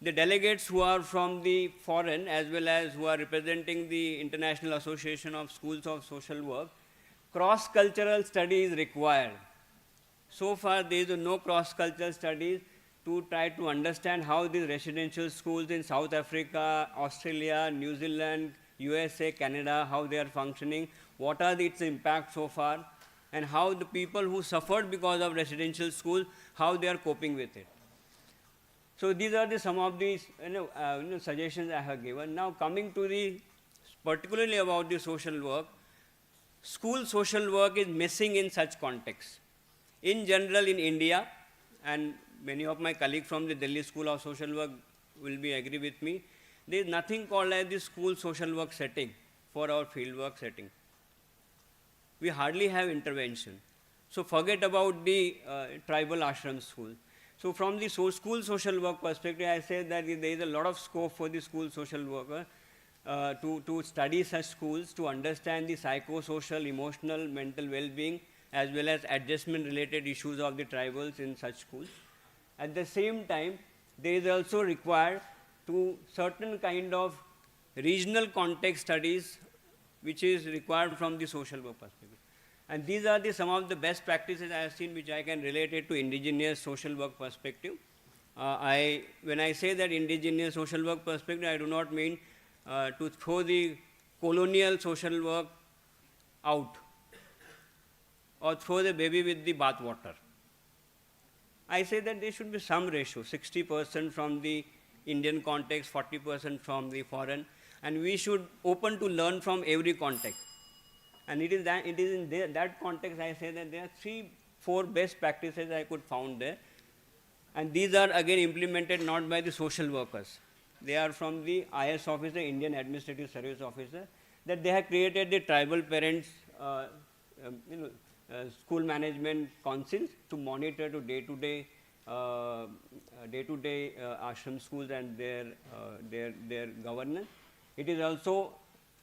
The delegates who are from the foreign as well as who are representing the International Association of Schools of Social Work, cross-cultural study is required. So far, there is no cross-cultural studies to try to understand how these residential schools in South Africa, Australia, New Zealand, USA, Canada, how they are functioning, what are its impact so far, and how the people who suffered because of residential schools, how they are coping with it. So these are some of the suggestions I have given. Now coming to particularly about the social work, school social work is missing in such contexts. In general in India, and many of my colleagues from the Delhi School of Social Work will be agree with me, there is nothing called as the school social work setting for our field work setting. We hardly have intervention. So forget about the tribal ashram school. So from the school social work perspective, I say that there is a lot of scope for the school social worker to study such schools, to understand the psychosocial, emotional, mental well-being, as well as adjustment-related issues of the tribals in such schools. At the same time, there is also required to certain kind of regional context studies which is required from the social work perspective. And these are some of the best practices I have seen which I can relate it to indigenous social work perspective. When I say that indigenous social work perspective, I do not mean to throw the colonial social work out or throw the baby with the bathwater. I say that there should be some ratio, 60% from the Indian context, 40% from the foreign, and we should open to learn from every context. And it is in that context I say that there are 3-4 best practices I could found there. And these are again implemented not by the social workers. They are from the IS officer, Indian Administrative Service Officer, that they have created the tribal parents, school management councils to monitor to day-to-day ashram schools and their governance. It is also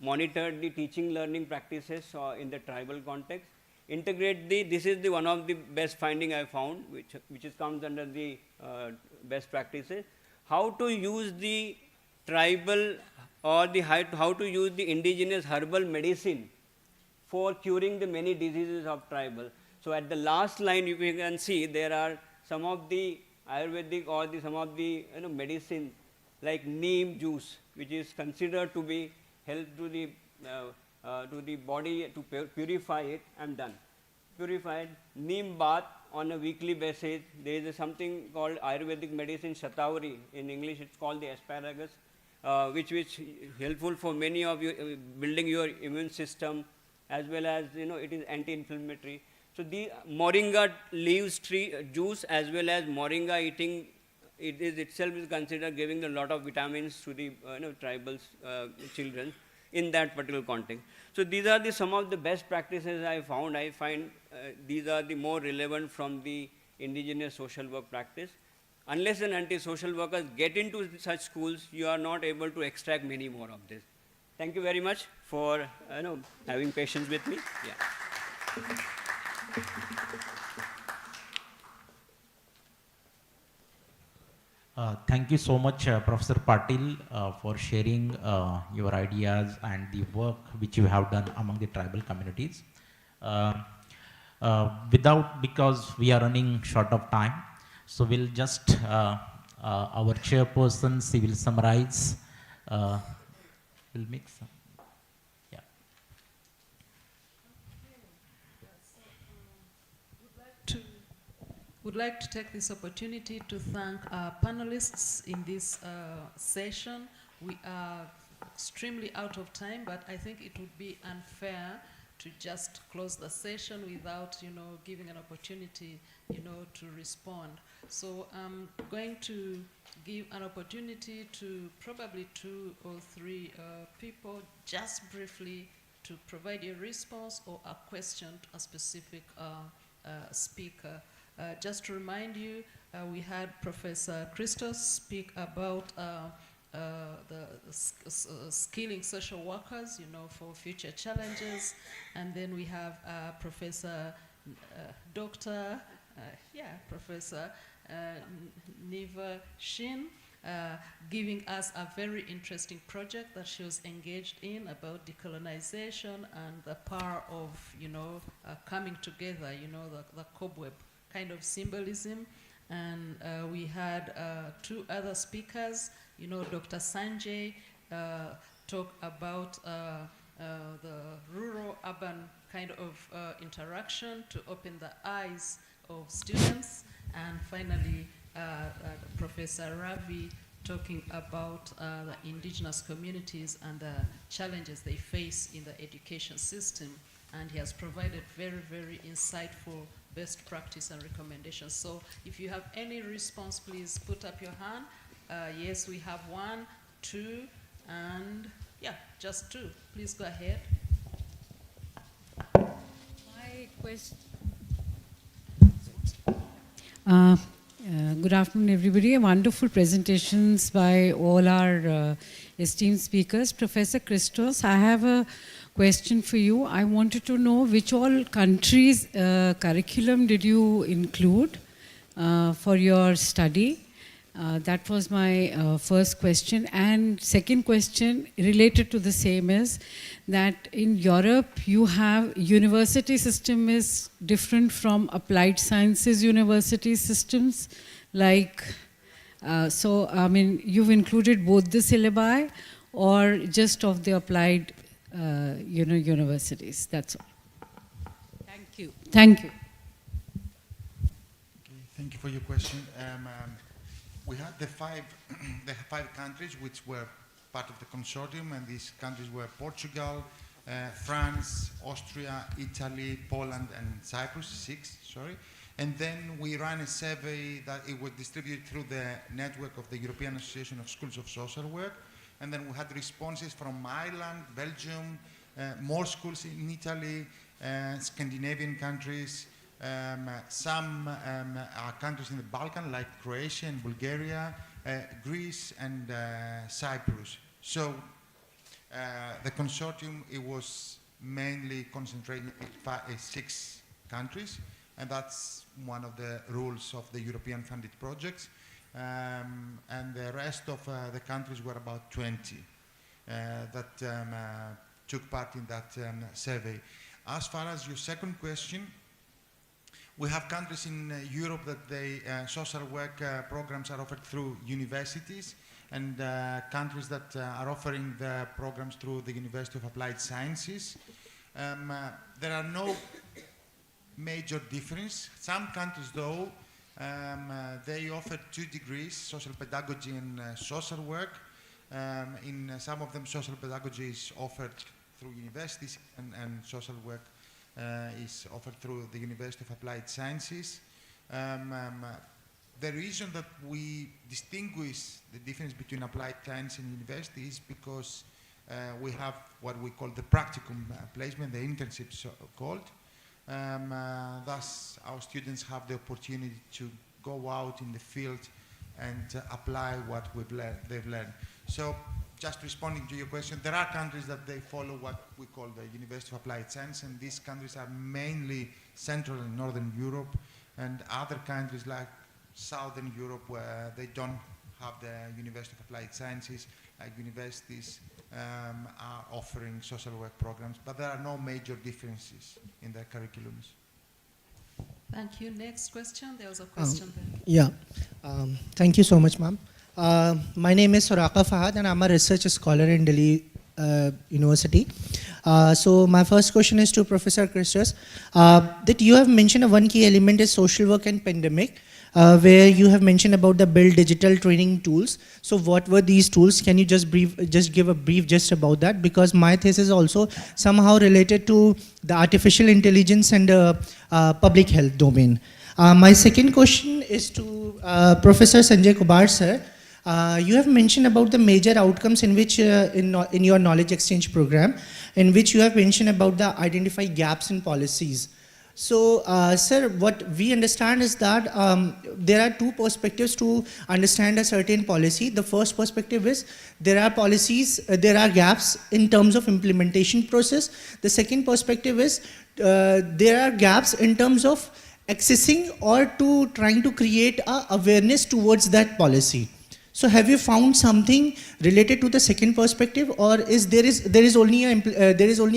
monitored the teaching learning practices in the tribal context. Integrate this is one of the best finding I found, which comes under the best practices. How to use the tribal or how to use the indigenous herbal medicine for curing the many diseases of tribal. So at the last line, you can see there are some of the Ayurvedic or some of the medicine like neem juice, which is considered to be help to the body to purify it. I'm done. Purified neem bath on a weekly basis. There is something called Ayurvedic medicine Shatavari. In English, it's called the asparagus, which is helpful for many of you building your immune system, as well as it is anti-inflammatory. So the moringa leaves tree juice as well as moringa eating, it is itself is considered giving a lot of vitamins to the tribal children in that particular context. So these are some of the best practices I found. I find these are the more relevant from the indigenous social work practice. Unless and until social workers get into such schools, you are not able to extract many more of this. Thank you very much for having patience with me. Yeah. Thank you so much, Professor Patil, for sharing your ideas and the work which you have done among the tribal communities. Because we are running short of time, so we'll just, our chairperson, she will summarize. We'll make some. Would like to take this opportunity to thank our panelists in this session. We are extremely out of time, but I think it would be unfair to just close the session without, giving an opportunity, to respond. So I'm going to give an opportunity to probably 2 or 3 people, just briefly, to provide a response or a question to a specific speaker. Just to remind you, we had Professor Christos speak about the skilling social workers, for future challenges. And then we have Professor Professor Niva Shin giving us a very interesting project that she was engaged in about decolonization and the power of, coming together, the cobweb kind of symbolism. And we had 2 other speakers. Dr. Sanjay talk about the rural-urban kind of interaction to open the eyes of students. And finally, Professor Ravi talking about the indigenous communities and the challenges they face in the education system. And he has provided very, very insightful best practice and recommendations. So if you have any response, please put up your hand. Yes, we have 1, 2, and just 2. Please go ahead. My question. Good afternoon, everybody. Wonderful presentations by all our esteemed speakers. Professor Christos, I have a question for you. I wanted to know which all countries' curriculum did you include for your study? That was my first question. And second question related to the same is that in Europe you have university system is different from applied sciences university systems. Like, so I mean, you've included both the syllabi or just of the applied universities. That's all. Thank you. Thank you. Okay, thank you for your question. We had the five countries which were part of the consortium, and these countries were Portugal, France, Austria, Italy, Poland, and Cyprus, 6, sorry. And then we ran a survey that it was distributed through the network of the European Association of Schools of Social Work. And then we had responses from Ireland, Belgium, more schools in Italy, Scandinavian countries, some countries in the Balkans like Croatia and Bulgaria, Greece and Cyprus. So the consortium, it was mainly concentrated in 6 countries, and that's one of the rules of the European funded projects. And the rest of the countries were about 20 that took part in that survey. As far as your second question, we have countries in Europe that they social work programs are offered through universities, and countries that are offering the programs through the University of Applied Sciences. There are no major difference. Some countries, though, they offer 2 degrees, social pedagogy and social work. In some of them, social pedagogy is offered through universities, and social work is offered through the University of Applied Sciences. The reason that we distinguish the difference between applied science and university is because we have what we call the practicum placement, the internships called. Thus, our students have the opportunity to go out in the field and apply what they've learned. So, just responding to your question, there are countries that they follow what we call the University of Applied Science, and these countries are mainly Central and Northern Europe, and other countries like Southern Europe where they don't have the University of Applied Sciences, like universities are offering social work programs, but there are no major differences in their curriculums. Thank you. Next question. There was a question there. Yeah. Thank you so much, ma'am. My name is Soraka Fahad, and I'm a research scholar in Delhi University. So my first question is to Professor Christos. That you have mentioned one key element is social work and pandemic, where you have mentioned about the build digital training tools. So what were these tools? Can you just give a brief gist about that? Because my thesis is also somehow related to the artificial intelligence and public health domain. My second question is to Professor Sanjay Kubar, sir. You have mentioned about the major outcomes in which in your knowledge exchange program, in which you have mentioned about the identify gaps in policies. So, sir, what we understand is that there are 2 perspectives to understand a certain policy. The first perspective is there are policies, there are gaps in terms of implementation process. The second perspective is there are gaps in terms of accessing or to trying to create a awareness towards that policy. So have you found something related to the second perspective, or is there is only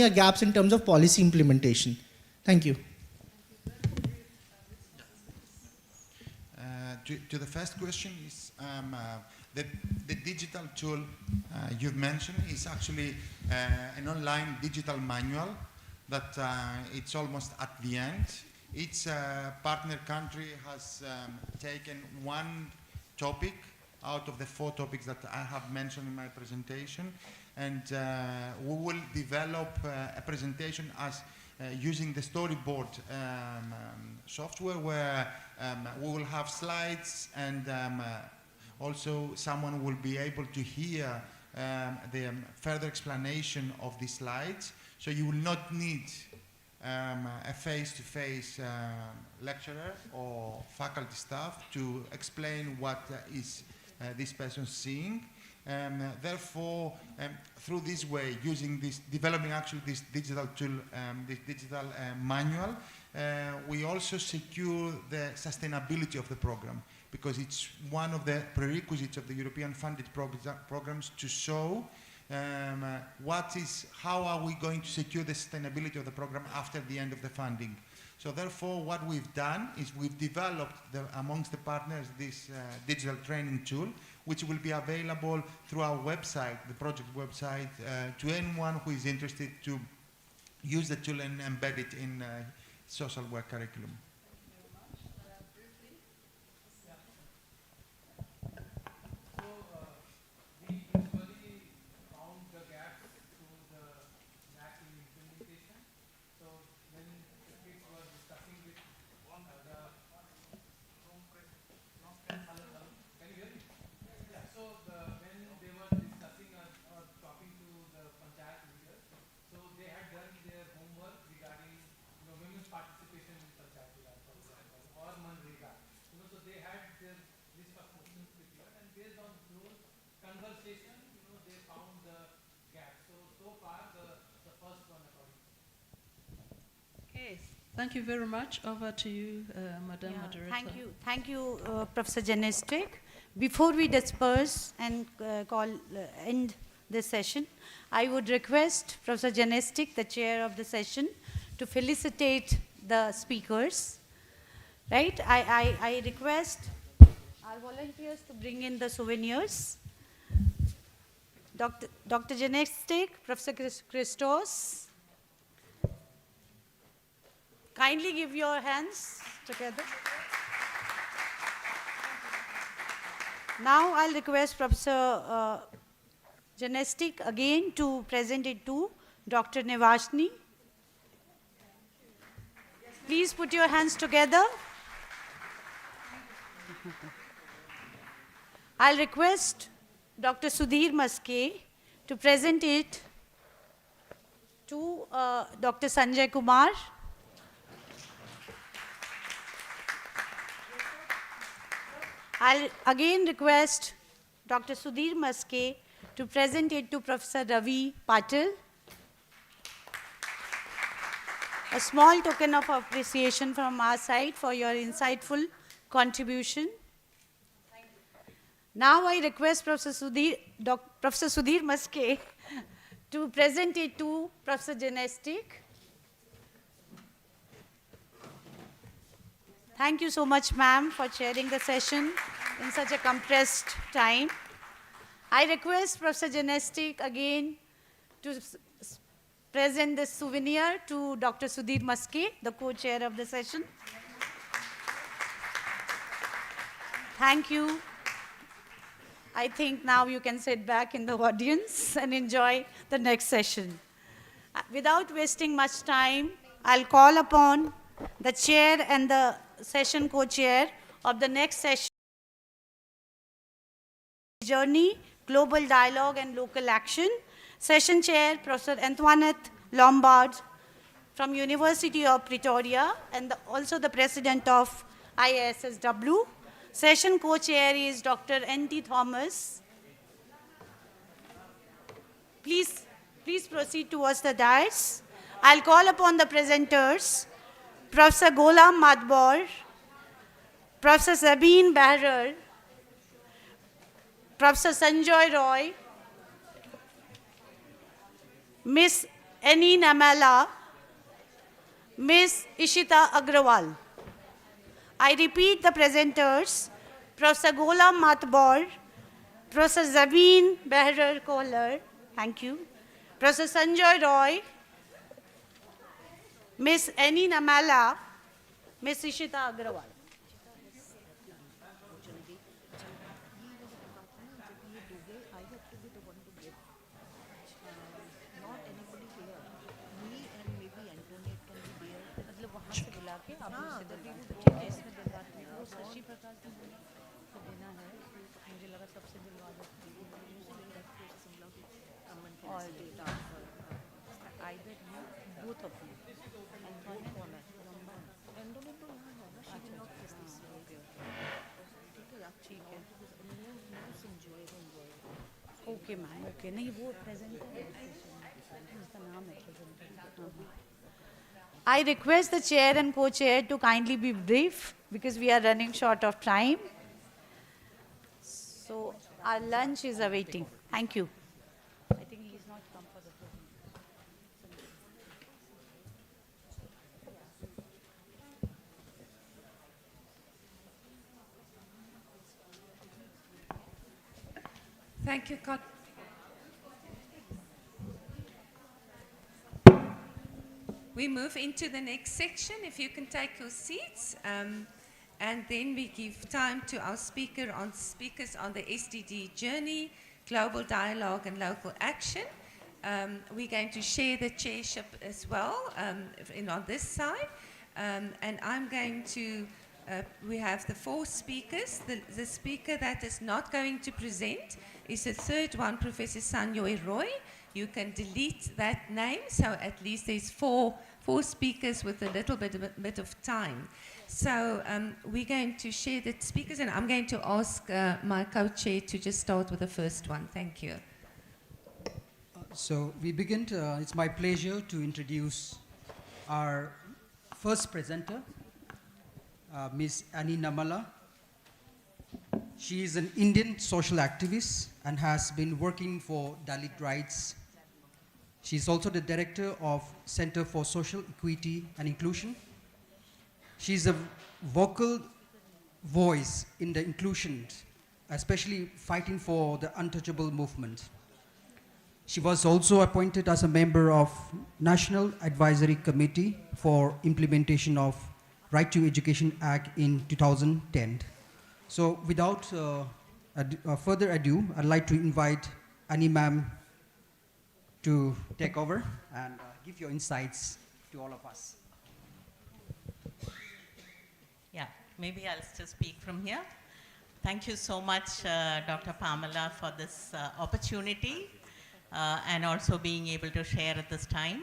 a gaps in terms of policy implementation? Thank you. To the first question is the digital tool you've mentioned is actually an online digital manual that it's almost at the end. Each partner country has taken one topic out of the 4 topics that I have mentioned in my presentation, and we will develop a presentation as using the storyboard software, where we will have slides, and also someone will be able to hear the further explanation of the slides, so you will not need a face-to-face lecturer or faculty staff to explain what is this person seeing. Therefore, through this way, using this, developing actually this digital tool, this digital manual, we also secure the sustainability of the program, because it's one of the prerequisites of the European funded programs to show how are we going to secure the sustainability of the program after the end of the funding. So therefore, what we've done is we've developed amongst the partners this digital training tool, which will be available through our website, the project website, to anyone who is interested to use the tool and embed it in social work curriculum. Thank you very much. Over to you, Madam Moderator. Thank you, Professor Genestic. Before we disperse and end this session, I would request Professor Genestic, the chair of the session, to felicitate the speakers. Right? I request our volunteers to bring in the souvenirs. Dr. Genestic, Professor Christos. Kindly give your hands together. Now I'll request Professor Genestic again to present it to Dr. Nevashni. Please put your hands together. I'll request Dr. Sudhir Maske to present it to Dr. Sanjay Kumar. I'll again request Dr. Sudhir Maske to present it to Professor Ravi Patil. A small token of appreciation from our side for your insightful contribution. Now I request Professor Sudhir Maske to present it to Professor Genestic. Thank you so much, ma'am, for chairing the session in such a compressed time. I request Professor Genestic again to present this souvenir to Dr. Sudhir Maske, the co-chair of the session. Thank you. I think now you can sit back in the audience and enjoy the next session. Without wasting much time, I'll call upon the chair and the session co-chair of the next session, Journey, Global Dialogue and Local Action. Session chair, Professor Antoinette Lombard from University of Pretoria and also the president of IISSW. Session co-chair is Dr. N.T. Thomas. Please proceed towards the dais. I'll call upon the presenters, Professor Gholam Madbor, Professor Sabine Behrer, Professor Sanjoy Roy, Miss Annie Namala, Miss Ishita Agrawal. I repeat the presenters, Professor Gholam Madbor, Professor Sabine Behrer Kohler, thank you, Professor Sanjoy Roy, Miss Annie Namala, Miss Ishita Agrawal. Okay, ma'am. Okay, नहीं वो present उसका नाम है present. I request the chair and co-chair to kindly be brief because we are running short of time. So our lunch is awaiting. Thank you. I think he's not come for the Thank you, We move into the next section, if you can take your seats. And then we give time to our speakers on the SDG journey, global dialogue and local action. We're going to share the chairship as well on this side. And I'm going to, we have the 4 speakers. The speaker that is not going to present is the third one, Professor Sanjoy Roy. You can delete that name, so at least there's four speakers with a little bit of time. So we're going to share the speakers, and I'm going to ask my co-chair to just start with the first one. Thank you. So we begin. It's my pleasure to introduce our first presenter, Ms. Annie Namala. She is an Indian social activist and has been working for Dalit rights. She is also the director of Center for Social Equity and Inclusion. She is a vocal voice in the inclusion, especially fighting for the untouchable movement. She was also appointed as a member of National Advisory Committee for Implementation of Right to Education Act in 2010. So without further ado, I'd like to invite Annie ma'am to take over and give your insights to all of us. Yeah, maybe I'll still speak from here. Thank you so much, Dr. Pamela, for this opportunity and also being able to share at this time.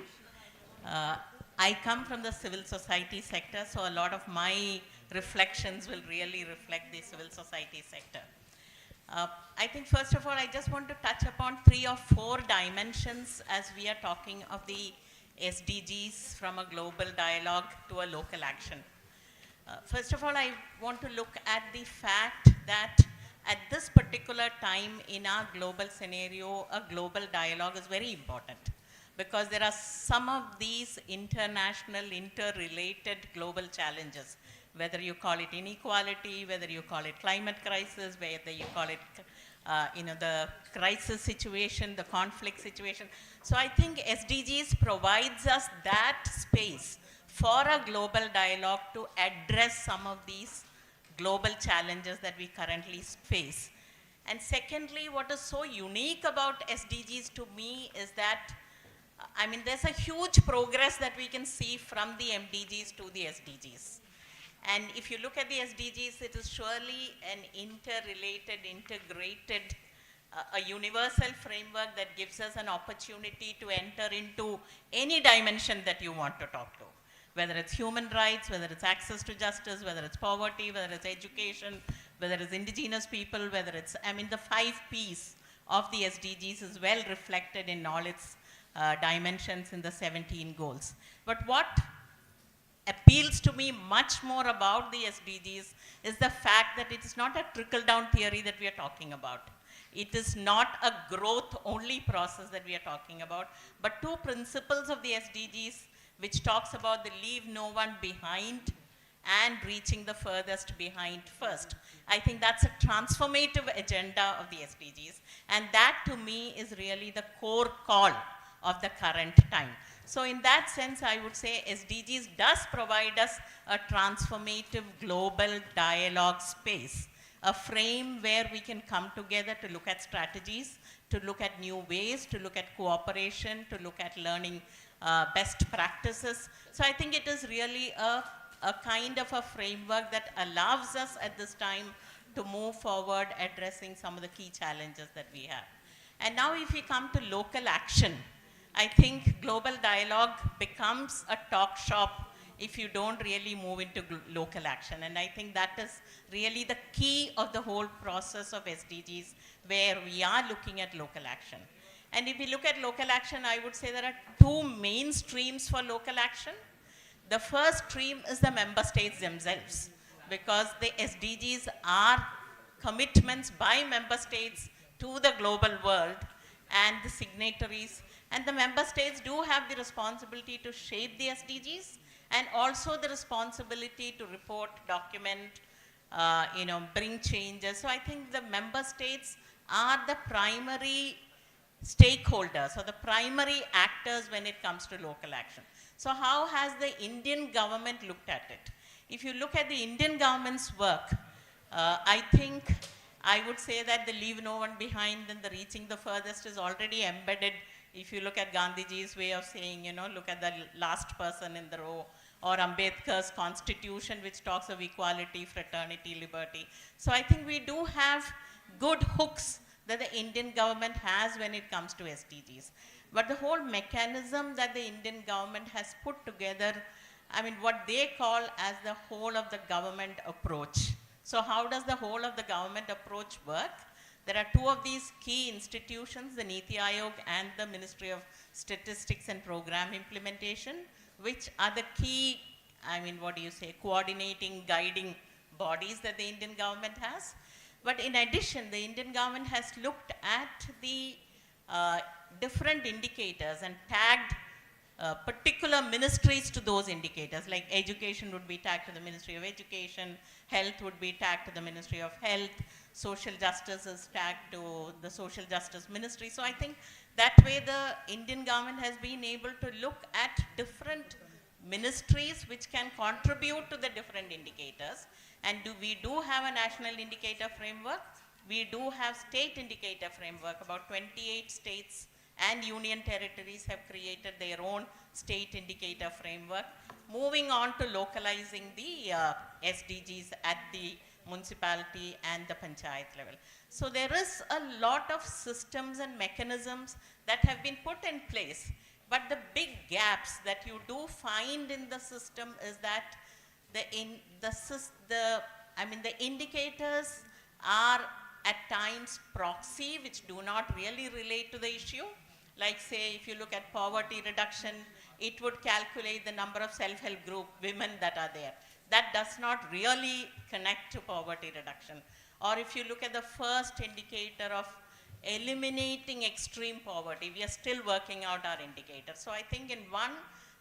I come from the civil society sector, so a lot of my reflections will really reflect the civil society sector. I think first of all, I just want to touch upon 3 or 4 dimensions as we are talking of the SDGs from a global dialogue to a local action. First of all, I want to look at the fact that at this particular time in our global scenario, a global dialogue is very important because there are some of these international, interrelated global challenges, whether you call it inequality, whether you call it climate crisis, whether you call it the crisis situation, the conflict situation. So I think SDGs provides us that space for a global dialogue to address some of these global challenges that we currently face. And secondly, what is so unique about SDGs to me is that, there's a huge progress that we can see from the MDGs to the SDGs. And if you look at the SDGs, it is surely an interrelated, integrated, a universal framework that gives us an opportunity to enter into any dimension that you want to talk to. Whether it's human rights, whether it's access to justice, whether it's poverty, whether it's education, whether it's indigenous people, whether it's, the 5 Ps of the SDGs is well reflected in all its dimensions in the 17 goals. But what appeals to me much more about the SDGs is the fact that it is not a trickle-down theory that we are talking about. It is not a growth-only process that we are talking about, but 2 principles of the SDGs which talks about the leave no one behind and reaching the furthest behind first. I think that's a transformative agenda of the SDGs, and that to me is really the core call of the current time. So in that sense, I would say SDGs does provide us a transformative global dialogue space, a frame where we can come together to look at strategies, to look at new ways, to look at cooperation, to look at learning best practices. So I think it is really a kind of a framework that allows us at this time to move forward addressing some of the key challenges that we have. And now if we come to local action, I think global dialogue becomes a talk shop if you don't really move into local action. And I think that is really the key of the whole process of SDGs, where we are looking at local action. And if we look at local action, I would say there are 2 main streams for local action. The first stream is the member states themselves, because the SDGs are commitments by member states to the global world and the signatories. And the member states do have the responsibility to shape the SDGs and also the responsibility to report, document, bring changes. So I think the member states are the primary stakeholders or the primary actors when it comes to local action. So how has the Indian government looked at it? If you look at the Indian government's work, I think I would say that the leave no one behind and the reaching the furthest is already embedded. If you look at Gandhiji's way of saying, look at the last person in the row, or Ambedkar's constitution, which talks of equality, fraternity, liberty. So I think we do have good hooks that the Indian government has when it comes to SDGs. But the whole mechanism that the Indian government has put together, I mean, what they call as the whole of the government approach. So how does the whole of the government approach work? There are two of these key institutions, the Niti Aayog and the Ministry of Statistics and Program Implementation, which are the key, coordinating, guiding bodies that the Indian government has. But in addition, the Indian government has looked at the different indicators and tagged particular ministries to those indicators, like education would be tagged to the Ministry of Education, health would be tagged to the Ministry of Health, social justice is tagged to the Social Justice Ministry. So I think that way the Indian government has been able to look at different ministries which can contribute to the different indicators. And we do have a national indicator framework. We do have state indicator framework. About 28 states and union territories have created their own state indicator framework. Moving on to localizing the SDGs at the municipality and the panchayat level. So there is a lot of systems and mechanisms that have been put in place. But the big gaps that you do find in the system is that the indicators are at times proxy, which do not really relate to the issue. Like say, if you look at poverty reduction, it would calculate the number of self-help group women that are there. That does not really connect to poverty reduction. Or if you look at the first indicator of eliminating extreme poverty, we are still working out our indicators. So I think in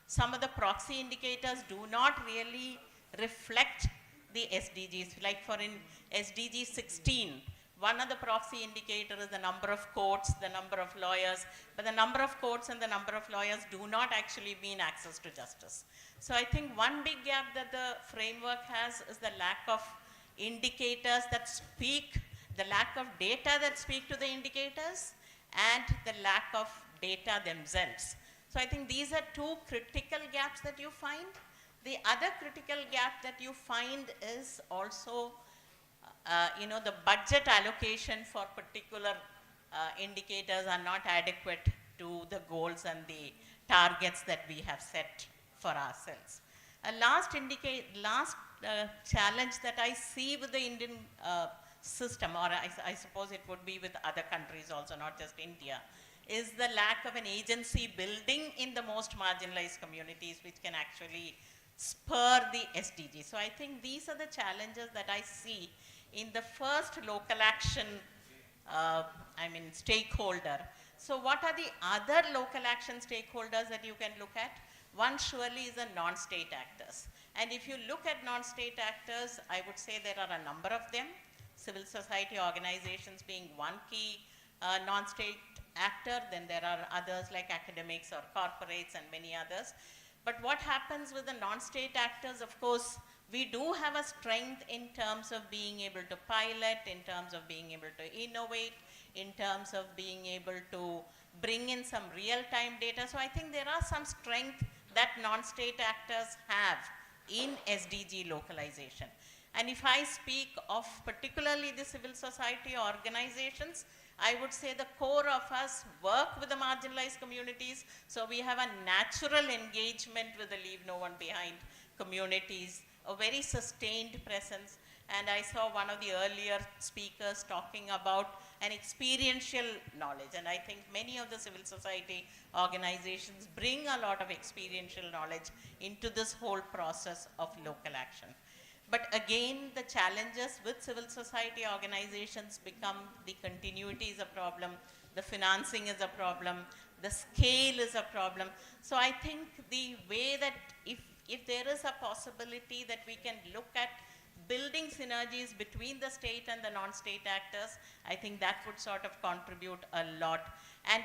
some of the proxy indicators do not really reflect the SDGs. Like for in SDG 16, one of the proxy indicators is the number of courts, the number of lawyers, but the number of courts and the number of lawyers do not actually mean access to justice. So I think one big gap that the framework has is the lack of indicators that speak, the lack of data that speak to the indicators, and the lack of data themselves. So I think these are two critical gaps that you find. The other critical gap that you find is also the budget allocation for particular indicators are not adequate to the goals and the targets that we have set for ourselves. A last challenge that I see with the Indian system, or I suppose it would be with other countries also, not just India, is the lack of an agency building in the most marginalized communities, which can actually spur the SDGs. So I think these are the challenges that I see in the first local action, stakeholder. So what are the other local action stakeholders that you can look at? One surely is the non-state actors. And if you look at non-state actors, I would say there are a number of them. Civil society organizations being one key non-state actor, then there are others like academics or corporates and many others. But what happens with the non-state actors, of course, we do have a strength in terms of being able to pilot, in terms of being able to innovate, in terms of being able to bring in some real-time data. So I think there are some strength that non-state actors have in SDG localization. And if I speak of particularly the civil society organizations, I would say the core of us work with the marginalized communities. So we have a natural engagement with the Leave No One Behind communities, a very sustained presence. And I saw one of the earlier speakers talking about an experiential knowledge. And I think many of the civil society organizations bring a lot of experiential knowledge into this whole process of local action. But again, the challenges with civil society organizations become the continuity is a problem, the financing is a problem, the scale is a problem. So I think the way that if there is a possibility that we can look at building synergies between the state and the non-state actors, I think that would sort of contribute a lot. And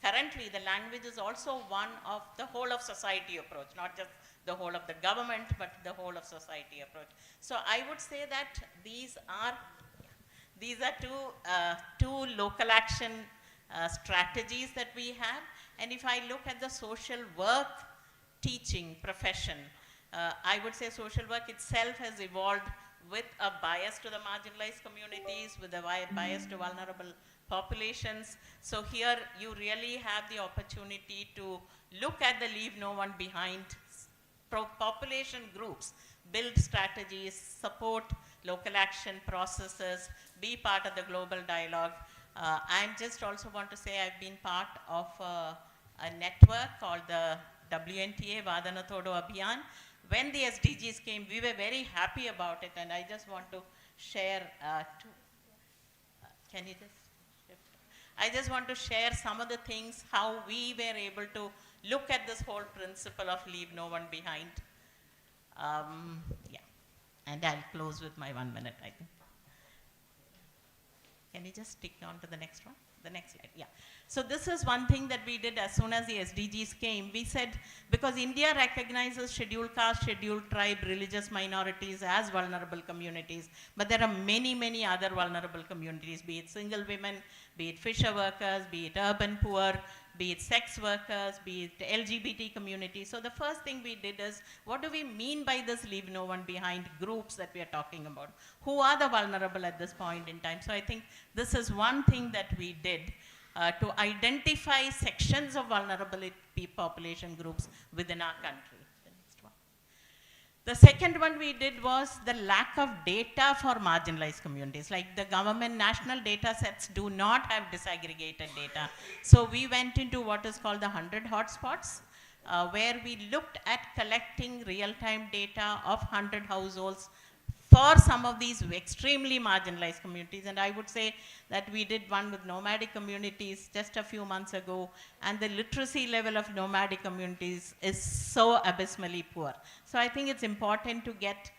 currently, the language is also one of the whole of society approach, not just the whole of the government, but the whole of society approach. So I would say that these are two local action strategies that we have. And if I look at the social work teaching profession, I would say social work itself has evolved with a bias to the marginalized communities, with a bias to vulnerable populations. So here you really have the opportunity to look at the leave no one behind population groups, build strategies, support local action processes, be part of the global dialogue. I just also want to say I've been part of a network called the WNTA, Vadana Thodo Abhiyan. When the SDGs came, we were very happy about it, and I just want to share can you just shift? I just want to share some of the things, how we were able to look at this whole principle of leave no one behind. Yeah, and I'll close with my 1 minute, I think. Can you just stick on to the next one? The next slide, yeah. So this is one thing that we did as soon as the SDGs came. We said, because India recognizes scheduled caste, scheduled tribe, religious minorities as vulnerable communities, but there are many, many other vulnerable communities, be it single women, be it fisher workers, be it urban poor, be it sex workers, be it LGBT community. So the first thing we did is, what do we mean by this leave no one behind groups that we are talking about? Who are the vulnerable at this point in time? So I think this is one thing that we did to identify sections of vulnerability population groups within our country. The next one. The second one we did was the lack of data for marginalized communities. Like the government national data sets do not have disaggregated data. So we went into what is called the 100 hotspots, where we looked at collecting real-time data of 100 households for some of these extremely marginalized communities. And I would say that we did one with nomadic communities just a few months ago, and the literacy level of nomadic communities is so abysmally poor. So I think it's important to get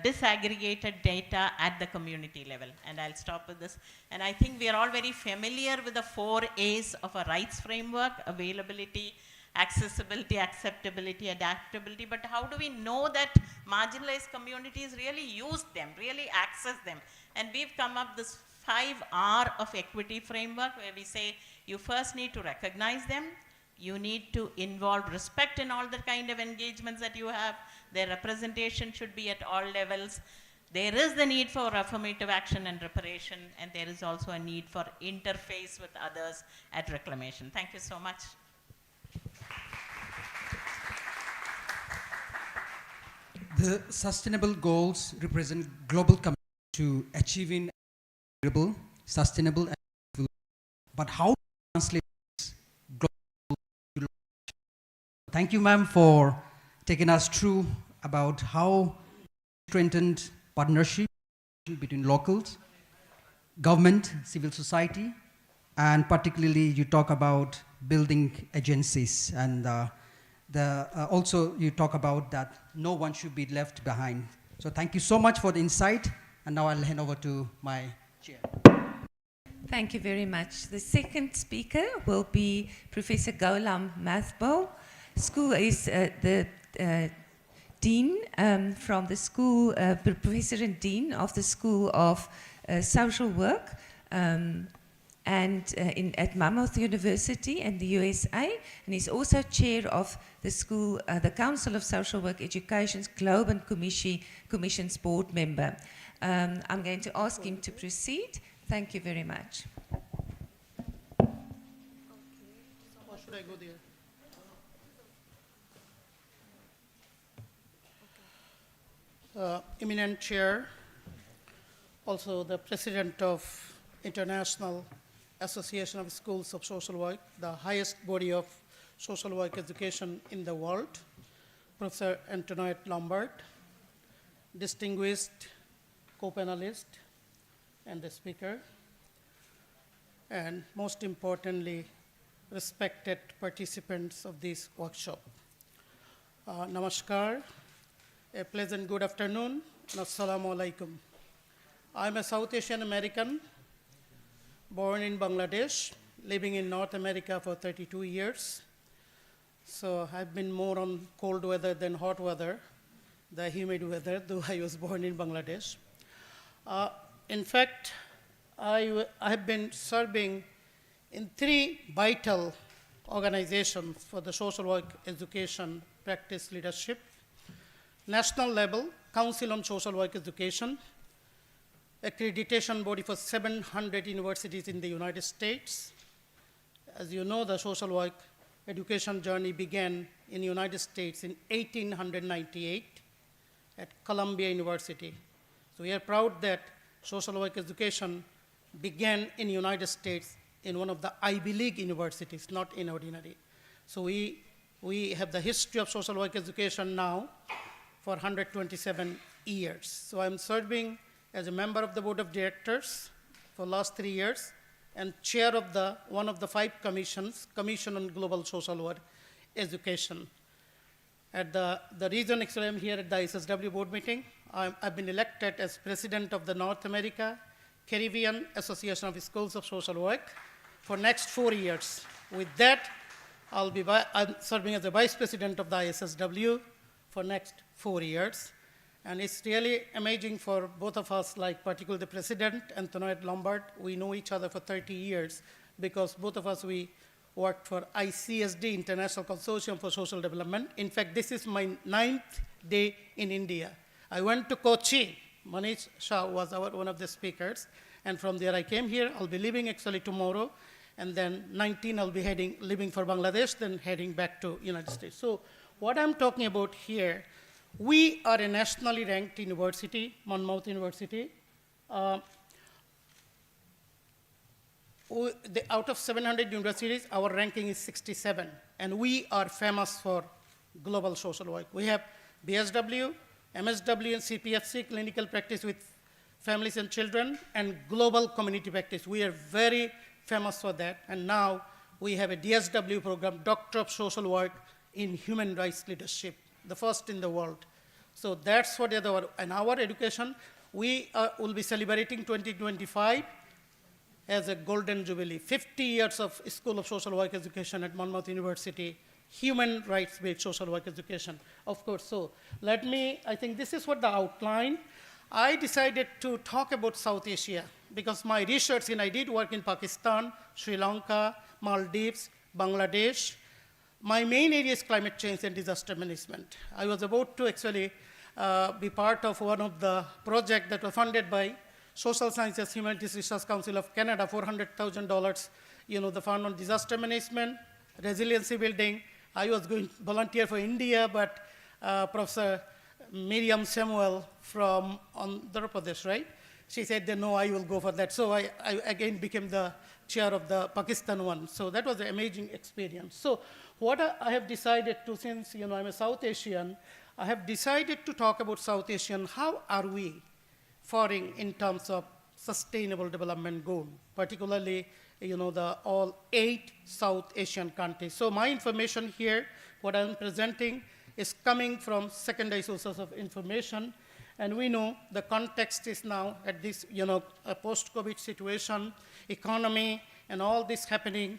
disaggregated data at the community level. And I'll stop with this. And I think we are all very familiar with the 4 A's of a rights framework: availability, accessibility, acceptability, adaptability. But how do we know that marginalized communities really use them, really access them? And we've come up this 5R of equity framework, where we say you first need to recognize them, you need to involve respect in all the kind of engagements that you have, their representation should be at all levels, there is the need for affirmative action and reparation, and there is also a need for interface with others at reclamation. Thank you so much. The sustainable goals represent global commitment to achieving sustainable, and but how to translate this global to local? Thank you, ma'am, for taking us through about how strengthened partnership between locals, government, civil society, and particularly you talk about building agencies, and also you talk about that no one should be left behind. So thank you so much for the insight, and now I'll hand over to my chair. Thank you very much. The second speaker will be Professor Gaulam Mathbal. School is the Dean from the school, Professor and Dean of the School of Social Work at Monmouth University in the USA, and he's also chair of the school, the Council of Social Work Education's Global Commission's board member. I'm going to ask him to proceed. Thank you very much. Or should I go there? Eminent Chair, also the President of International Association of Schools of Social Work, the highest body of social work education in the world, Professor Antoinette Lombard, distinguished co-panelist and the speaker, and most importantly, respected participants of this workshop. Namaskar, a pleasant good afternoon, and assalamu alaikum. I'm a South Asian American, born in Bangladesh, living in North America for 32 years. So I've been more on cold weather than hot weather, the humid weather, though I was born in Bangladesh. In fact, I have been serving in 3 vital organizations for the social work, education, practice, leadership. National level, Council on Social Work Education, accreditation body for 700 universities in the United States. As you know, the social work education journey began in the United States in 1898 at Columbia University. So we are proud that social work education began in the United States in one of the Ivy League universities, not in ordinary. So we have the history of social work education now for 127 years. So I'm serving as a member of the board of directors for the last 3 years and chair of one of the 5 commissions, Commission on Global Social Work Education. At the reason actually I'm here at the ISSW board meeting, I've been elected as president of the North America Caribbean Association of Schools of Social Work for next 4 years. With that, I'm serving as the vice president of the ISSW for next 4 years. And it's really amazing for both of us, like particularly the president, Antoinette Lombard. We know each other for 30 years because both of us, we worked for ICSD, International Consortium for Social Development. In fact, this is my 9th day in India. I went to Kochi. Manish Shah was one of the speakers. And from there I came here. I'll be leaving actually tomorrow. And then 19, I'll be leaving for Bangladesh, then heading back to United States. So what I'm talking about here, we are a nationally ranked university, Monmouth University. Out of 700 universities, our ranking is 67, and we are famous for global social work. We have BSW, MSW, and CPFC, clinical practice with families and children, and global community practice. We are very famous for that, and now we have a DSW program, Doctor of Social Work in Human Rights Leadership, the first in the world. So that's what and our education, we will be celebrating 2025 as a golden jubilee, 50 years of School of Social Work Education at Monmouth University, human rights-based social work education, of course. So I think this is what the outline. I decided to talk about South Asia because my research, I did work in Pakistan, Sri Lanka, Maldives, Bangladesh. My main area is climate change and disaster management. I was about to actually be part of one of the projects that were funded by Social Sciences Humanities Research Council of Canada, $400,000, the fund on disaster management, resiliency building. I was going to volunteer for India, but Professor Miriam Samuel from Andhra Pradesh, right? She said, no, I will go for that. So I again became the chair of the Pakistan one. So that was an amazing experience. So what I have decided to, since I'm a South Asian, I have decided to talk about South Asian, how are we faring in terms of sustainable development goal, particularly the all 8 South Asian countries. So my information here, what I'm presenting, is coming from secondary sources of information. And we know the context is now at this, a post-COVID situation, economy, and all this happening,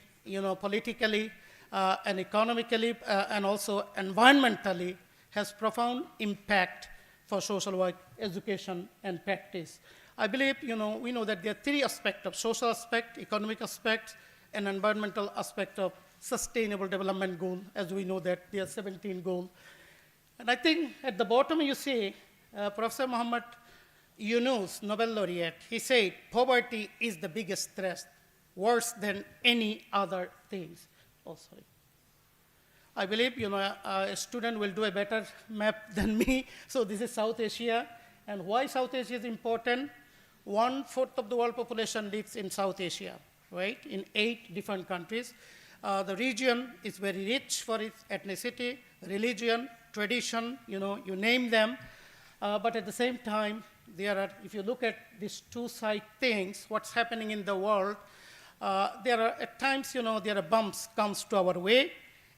politically and economically, and also environmentally, has profound impact for social work, education, and practice. I believe, we know that there are 3 aspects of social aspect, economic aspect, and environmental aspect of sustainable development goal, as we know that there are 17 goals. And I think at the bottom you see, Professor Muhammad Yunus, Nobel laureate, he said, poverty is the biggest threat, worse than any other things. Oh, sorry. I believe, a student will do a better map than me. So this is South Asia. And why South Asia is important? 1/4 of the world population lives in South Asia, right? In 8 different countries. The region is very rich for its ethnicity, religion, tradition, you name them. But at the same time, there are, if you look at these two-side things, what's happening in the world, there are at times, there are bumps comes to our way,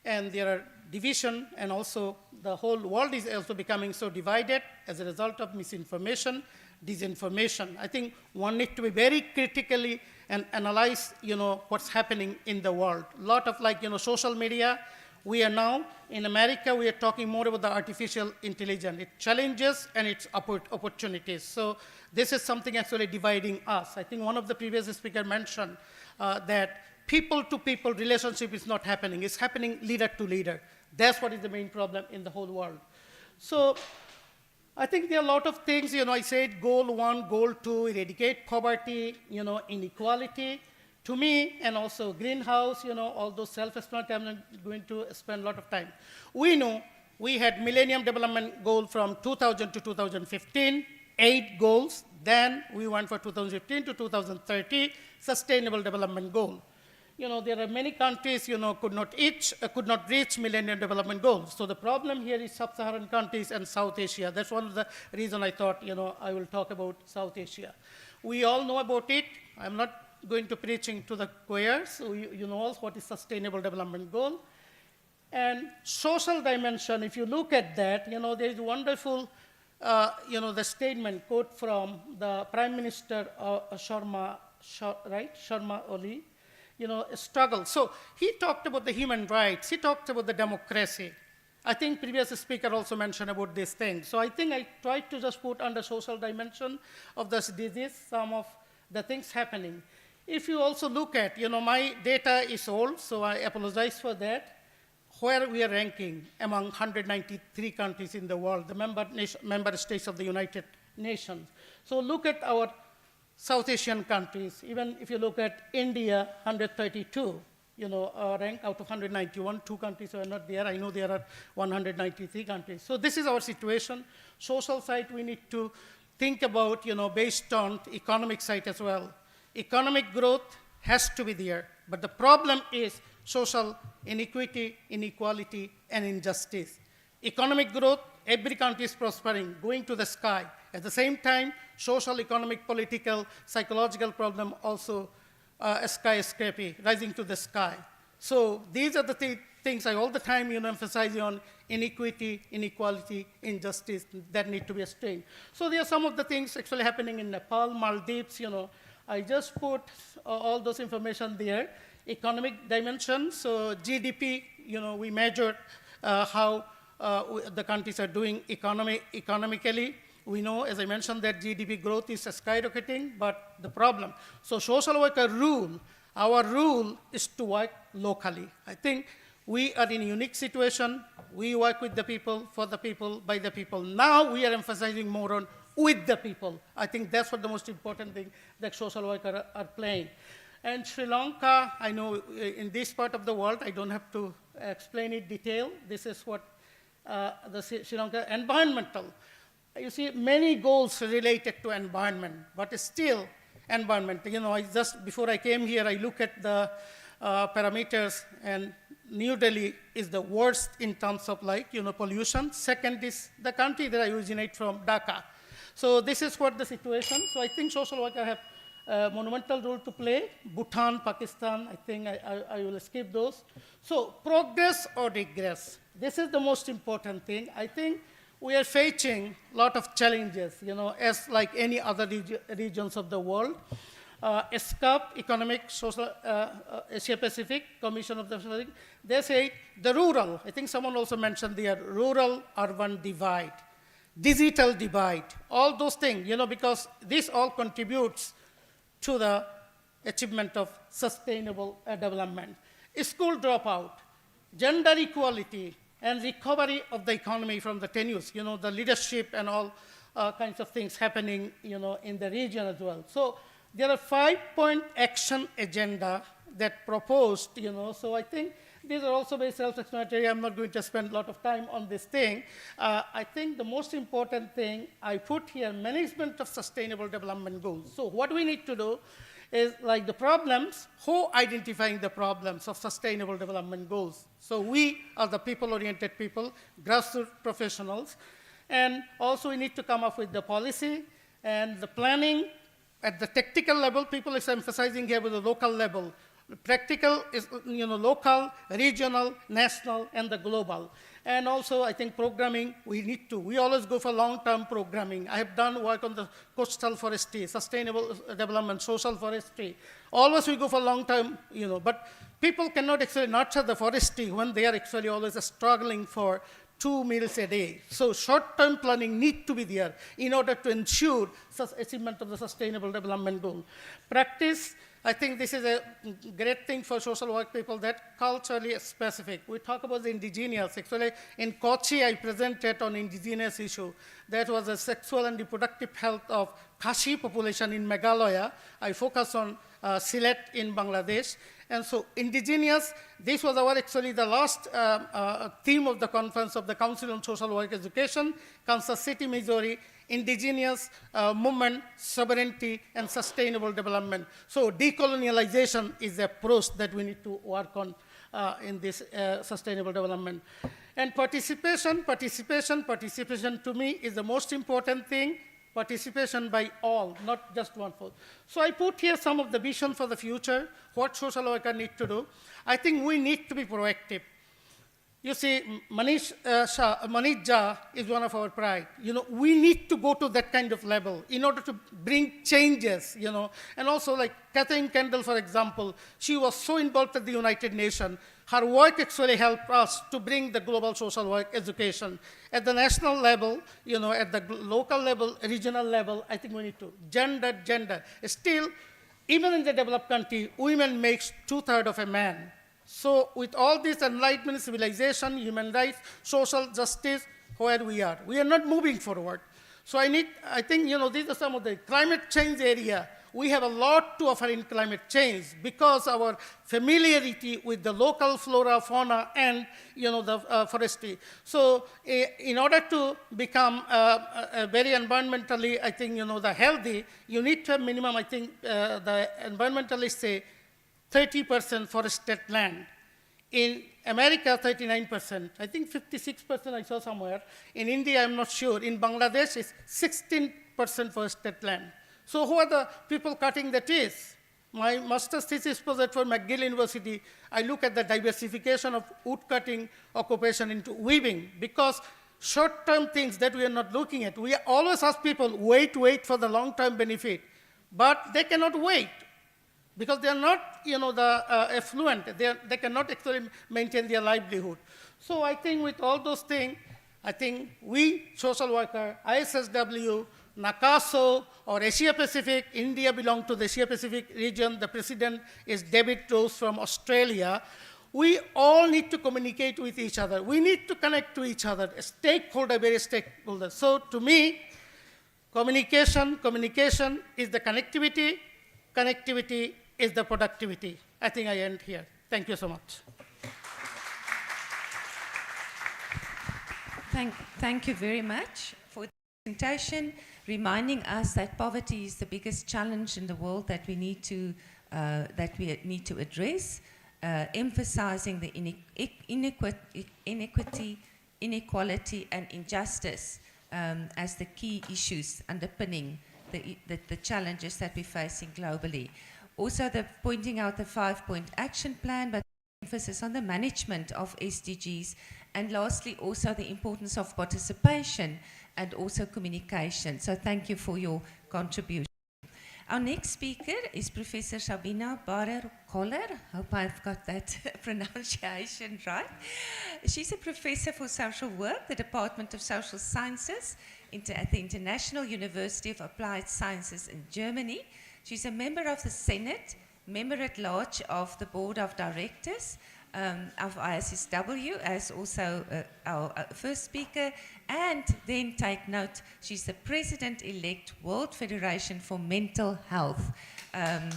and there are division, and also the whole world is also becoming so divided as a result of misinformation, disinformation. I think one needs to be very critically and analyze, what's happening in the world. A lot of social media. We are now, in America, we are talking more about the artificial intelligence. It challenges and its opportunities. So this is something actually dividing us. I think one of the previous speakers mentioned that people-to-people relationship is not happening. It's happening leader to leader. That's what is the main problem in the whole world. So I think there are a lot of things, I said goal 1, goal 2, eradicate poverty, inequality. To me, and also greenhouse, all those self-explanatory, I'm not going to spend a lot of time. We know we had Millennium Development Goal from 2000 to 2015, 8 goals. Then we went for 2015 to 2030, Sustainable Development Goal. There are many countries, could not reach Millennium Development Goals. So the problem here is sub-Saharan countries and South Asia. That's one of the reasons I thought, I will talk about South Asia. We all know about it. I'm not going to preaching to the choir, so you know also what is Sustainable Development Goal. And social dimension, if you look at that, there is wonderful, the statement, quote from the Prime Minister Sharma Oli, struggle. So he talked about the human rights, he talked about the democracy. I think previous speaker also mentioned about this thing. So I think I tried to just put under social dimension of this disease some of the things happening. If you also look at, my data is old, so I apologize for that, where we are ranking among 193 countries in the world, the member states of the United Nations. So look at our South Asian countries. Even if you look at India, 132, rank out of 191, 2 countries are not there. I know there are 193 countries. So this is our situation. Social side, we need to think about, based on economic side as well. Economic growth has to be there, but the problem is social inequity, inequality, and injustice. Economic growth, every country is prospering, going to the sky. At the same time, social, economic, political, psychological problem also skyscraping, rising to the sky. So these are the things I all the time emphasize on: inequity, inequality, injustice that need to be strained. So there are some of the things actually happening in Nepal, Maldives, I just put all those information there. Economic dimension, so GDP, we measure how the countries are doing economically. We know, as I mentioned, that GDP growth is skyrocketing, but the problem. So social worker rule, our rule is to work locally. I think we are in a unique situation. We work with the people, for the people, by the people. Now we are emphasizing more on with the people. I think that's what the most important thing that social workers are playing. And Sri Lanka, I know in this part of the world, I don't have to explain it detail. This is what the Sri Lanka environmental. You see many goals related to environment, but still environment. Before I came here, I look at the parameters, and New Delhi is the worst in terms of pollution. Second is the country that I originate from, Dhaka. So this is what the situation. So I think social workers have a monumental role to play. Bhutan, Pakistan, I think I will skip those. So progress or regress? This is the most important thing. I think we are facing a lot of challenges, as like any other regions of the world. ESCAP, Economic, Social, Asia-Pacific, Commission of the Pacific, they say the rural, I think someone also mentioned the rural-urban divide, digital divide, all those things, because this all contributes to the achievement of sustainable development. School dropout, gender equality, and recovery of the economy from the tenures, the leadership and all kinds of things happening, in the region as well. So there are 5-point action agenda that proposed, so I think these are also very self-explanatory. I'm not going to spend a lot of time on this thing. I think the most important thing I put here, management of sustainable development goals. So what we need to do is like the problems, who identifying the problems of sustainable development goals. So we are the people-oriented people, grassroots professionals. And also we need to come up with the policy and the planning at the technical level. People is emphasizing here with the local level. Practical is local, regional, national, and the global. And also, I think programming, we always go for long-term programming. I have done work on the coastal forestry, sustainable development, social forestry. Always we go for long-term, but people cannot actually nurture the forestry when they are actually always struggling for 2 meals a day. So short-term planning need to be there in order to ensure achievement of the sustainable development goal. Practice, I think this is a great thing for social work people, that culturally specific. We talk about the indigenous. Actually, in Kochi, I presented on indigenous issue. That was the sexual and reproductive health of Kashi population in Meghalaya. I focus on Sylhet in Bangladesh. And so indigenous, this was actually the last theme of the conference of the Council on Social Work Education, Kansas City, Missouri, indigenous movement, sovereignty, and sustainable development. So decolonialization is the approach that we need to work on in this sustainable development. And participation to me is the most important thing. Participation by all, not just one folk. So I put here some of the vision for the future, what social worker need to do. I think we need to be proactive. You see, Manish Jha is one of our pride. We need to go to that kind of level in order to bring changes, And also like Catherine Kendall, for example, she was so involved at the United Nations. Her work actually helped us to bring the global social work education. At the national level, at the local level, regional level, I think we need to. Gender. Still, even in the developed country, women makes 2/3 of a man. So with all this enlightenment, civilization, human rights, social justice, where we are not moving forward. So I think, these are some of the climate change area. We have a lot to offer in climate change because our familiarity with the local flora, fauna, and the forestry. So in order to become very environmentally, I think, the healthy, you need to have minimum, I think, the environmentalists say 30% forested land. In America, 39%. I think 56% I saw somewhere. In India, I'm not sure. In Bangladesh, it's 16% forested land. So who are the people cutting the trees? My master's thesis project for McGill University, I look at the diversification of wood cutting occupation into weaving, because short-term things that we are not looking at. We always ask people, wait for the long-term benefit. But they cannot wait, because they are not, affluent. They cannot actually maintain their livelihood. So I think with all those things, I think we, social worker, ISSW, NACASO, or Asia Pacific, India belongs to the Asia Pacific region. The president is David Rose from Australia. We all need to communicate with each other. We need to connect to each other, various stakeholders. So to me, communication is the connectivity is the productivity. I think I end here. Thank you so much. Thank you very much for the presentation, reminding us that poverty is the biggest challenge in the world that we need to address, emphasizing the inequality, and injustice as the key issues underpinning the challenges that we're facing globally. Also, pointing out the 5-point action plan, but emphasis on the management of SDGs, and lastly, also the importance of participation and also communication. So thank you for your contribution. Our next speaker is Professor Sabina Barer-Koller. Hope I've got that pronunciation right. She's a professor for social work, the Department of Social Sciences at the International University of Applied Sciences in Germany. She's a member of the Senate, member at large of the Board of Directors of ISSW, as also our first speaker, and then take note, she's the President-elect World Federation for Mental Health. And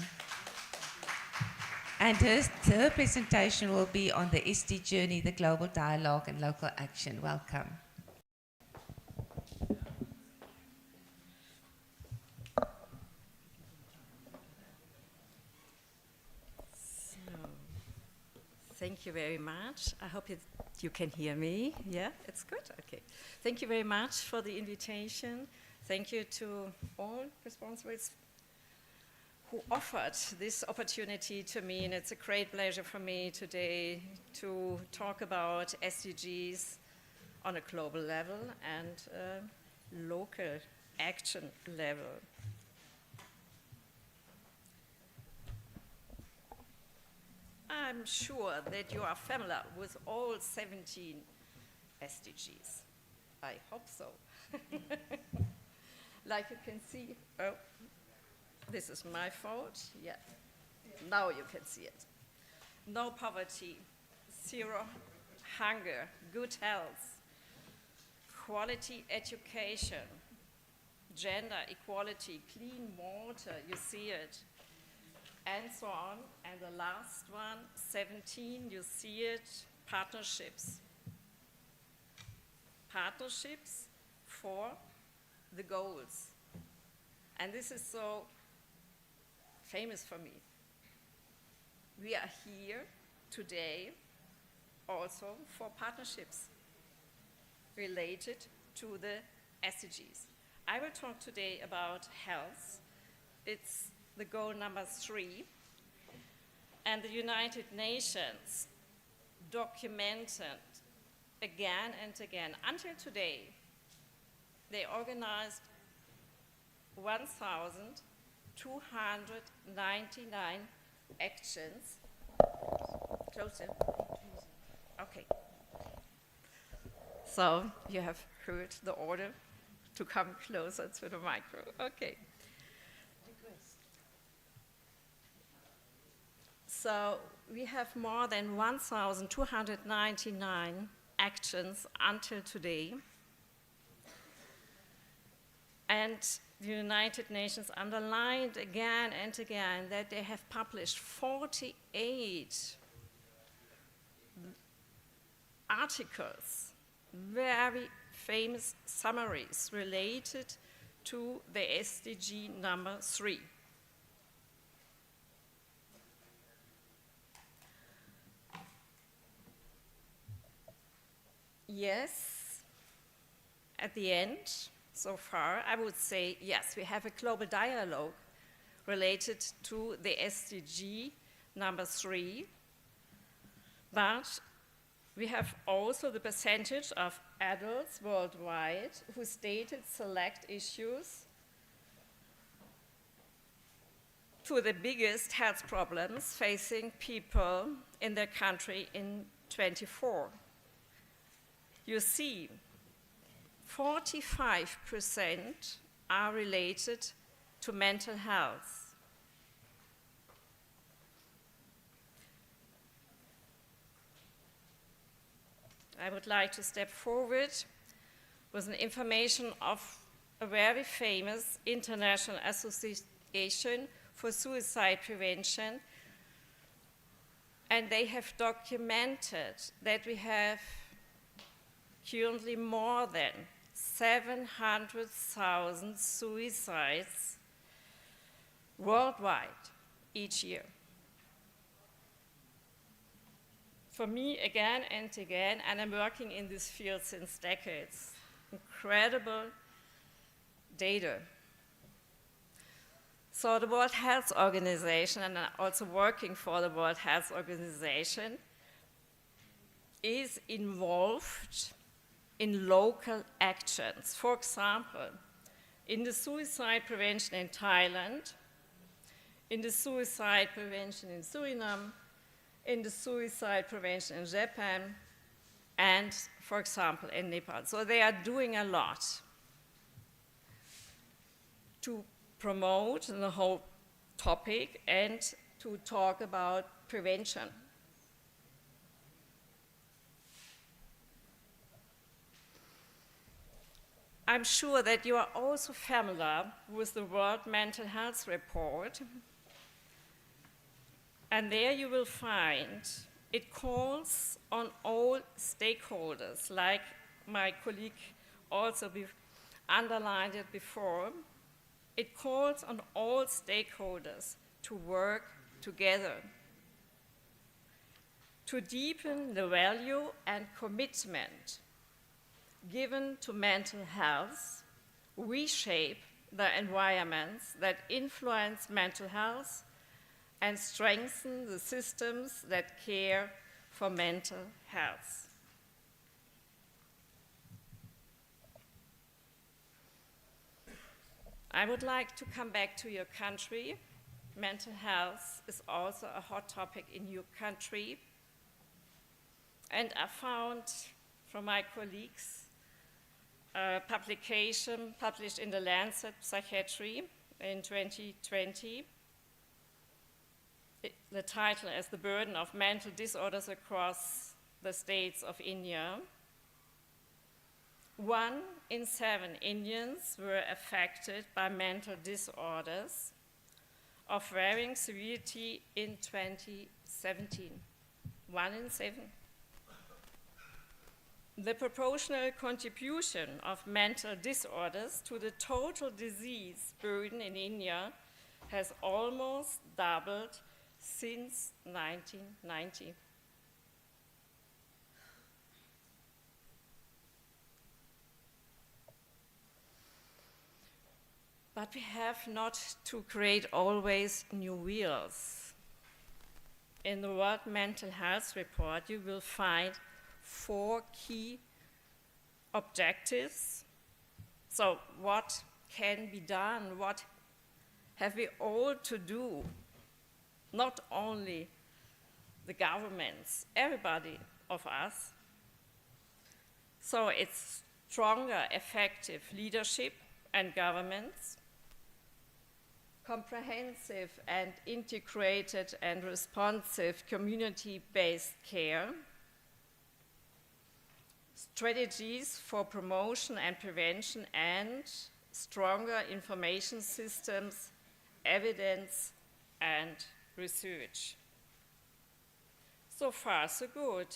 her presentation will be on the SD journey, the global dialogue and local action. Welcome. Thank you very much. I hope you can hear me. Yeah, it's good? Okay. Thank you very much for the invitation. Thank you to all responsibles who offered this opportunity to me, and it's a great pleasure for me today to talk about SDGs on a global level and local action level. I'm sure that you are familiar with all 17 SDGs. I hope so. Like you can see, oh, this is my fault, yeah. Now you can see it. No poverty, zero hunger, good health, quality education, gender equality, clean water, you see it, and so on. And the last one, 17, you see it, partnerships. Partnerships for the goals. And this is so famous for me. We are here today also for partnerships related to the SDGs. I will talk today about health. It's the goal number 3. And the United Nations documented again and again, until today, they organized 1,299 actions. Closer. Okay. So you have heard the order to come closer to the micro. Okay. So we have more than 1,299 actions until today. And the United Nations underlined again and again that they have published 48 articles, very famous summaries related to the SDG number 3. Yes, at the end, so far, I would say, yes, we have a global dialogue related to the SDG number 3, but we have also the percentage of adults worldwide who stated select issues to the biggest health problems facing people in their country in 24. You see, 45% are related to mental health. I would like to step forward with an information of a very famous international association for suicide prevention, and they have documented that we have currently more than 700,000 suicides worldwide each year. For me, again and again, and I'm working in this field since decades, incredible data. So the World Health Organization, and I'm also working for the World Health Organization, is involved in local actions. For example, in the suicide prevention in Thailand, in the suicide prevention in Suriname, in the suicide prevention in Japan, and, for example, in Nepal. So they are doing a lot to promote the whole topic and to talk about prevention. I'm sure that you are also familiar with the World Mental Health Report. And there you will find it calls on all stakeholders, like my colleague also underlined it before. It calls on all stakeholders to work together to deepen the value and commitment given to mental health, reshape the environments that influence mental health, and strengthen the systems that care for mental health. I would like to come back to your country. Mental health is also a hot topic in your country. And I found from my colleagues a publication published in the Lancet Psychiatry in 2020. The title is The Burden of Mental Disorders Across the States of India. 1 in 7 Indians were affected by mental disorders of varying severity in 2017. 1 in 7. The proportional contribution of mental disorders to the total disease burden in India has almost doubled since 1990. But we have not to create always new wheels. In the World Mental Health Report, you will find 4 key objectives. So what can be done? What have we all to do? Not only the governments, everybody of us. So it's stronger, effective leadership and governments, comprehensive and integrated and responsive community-based care, strategies for promotion and prevention, and stronger information systems, evidence, and research. So far, so good.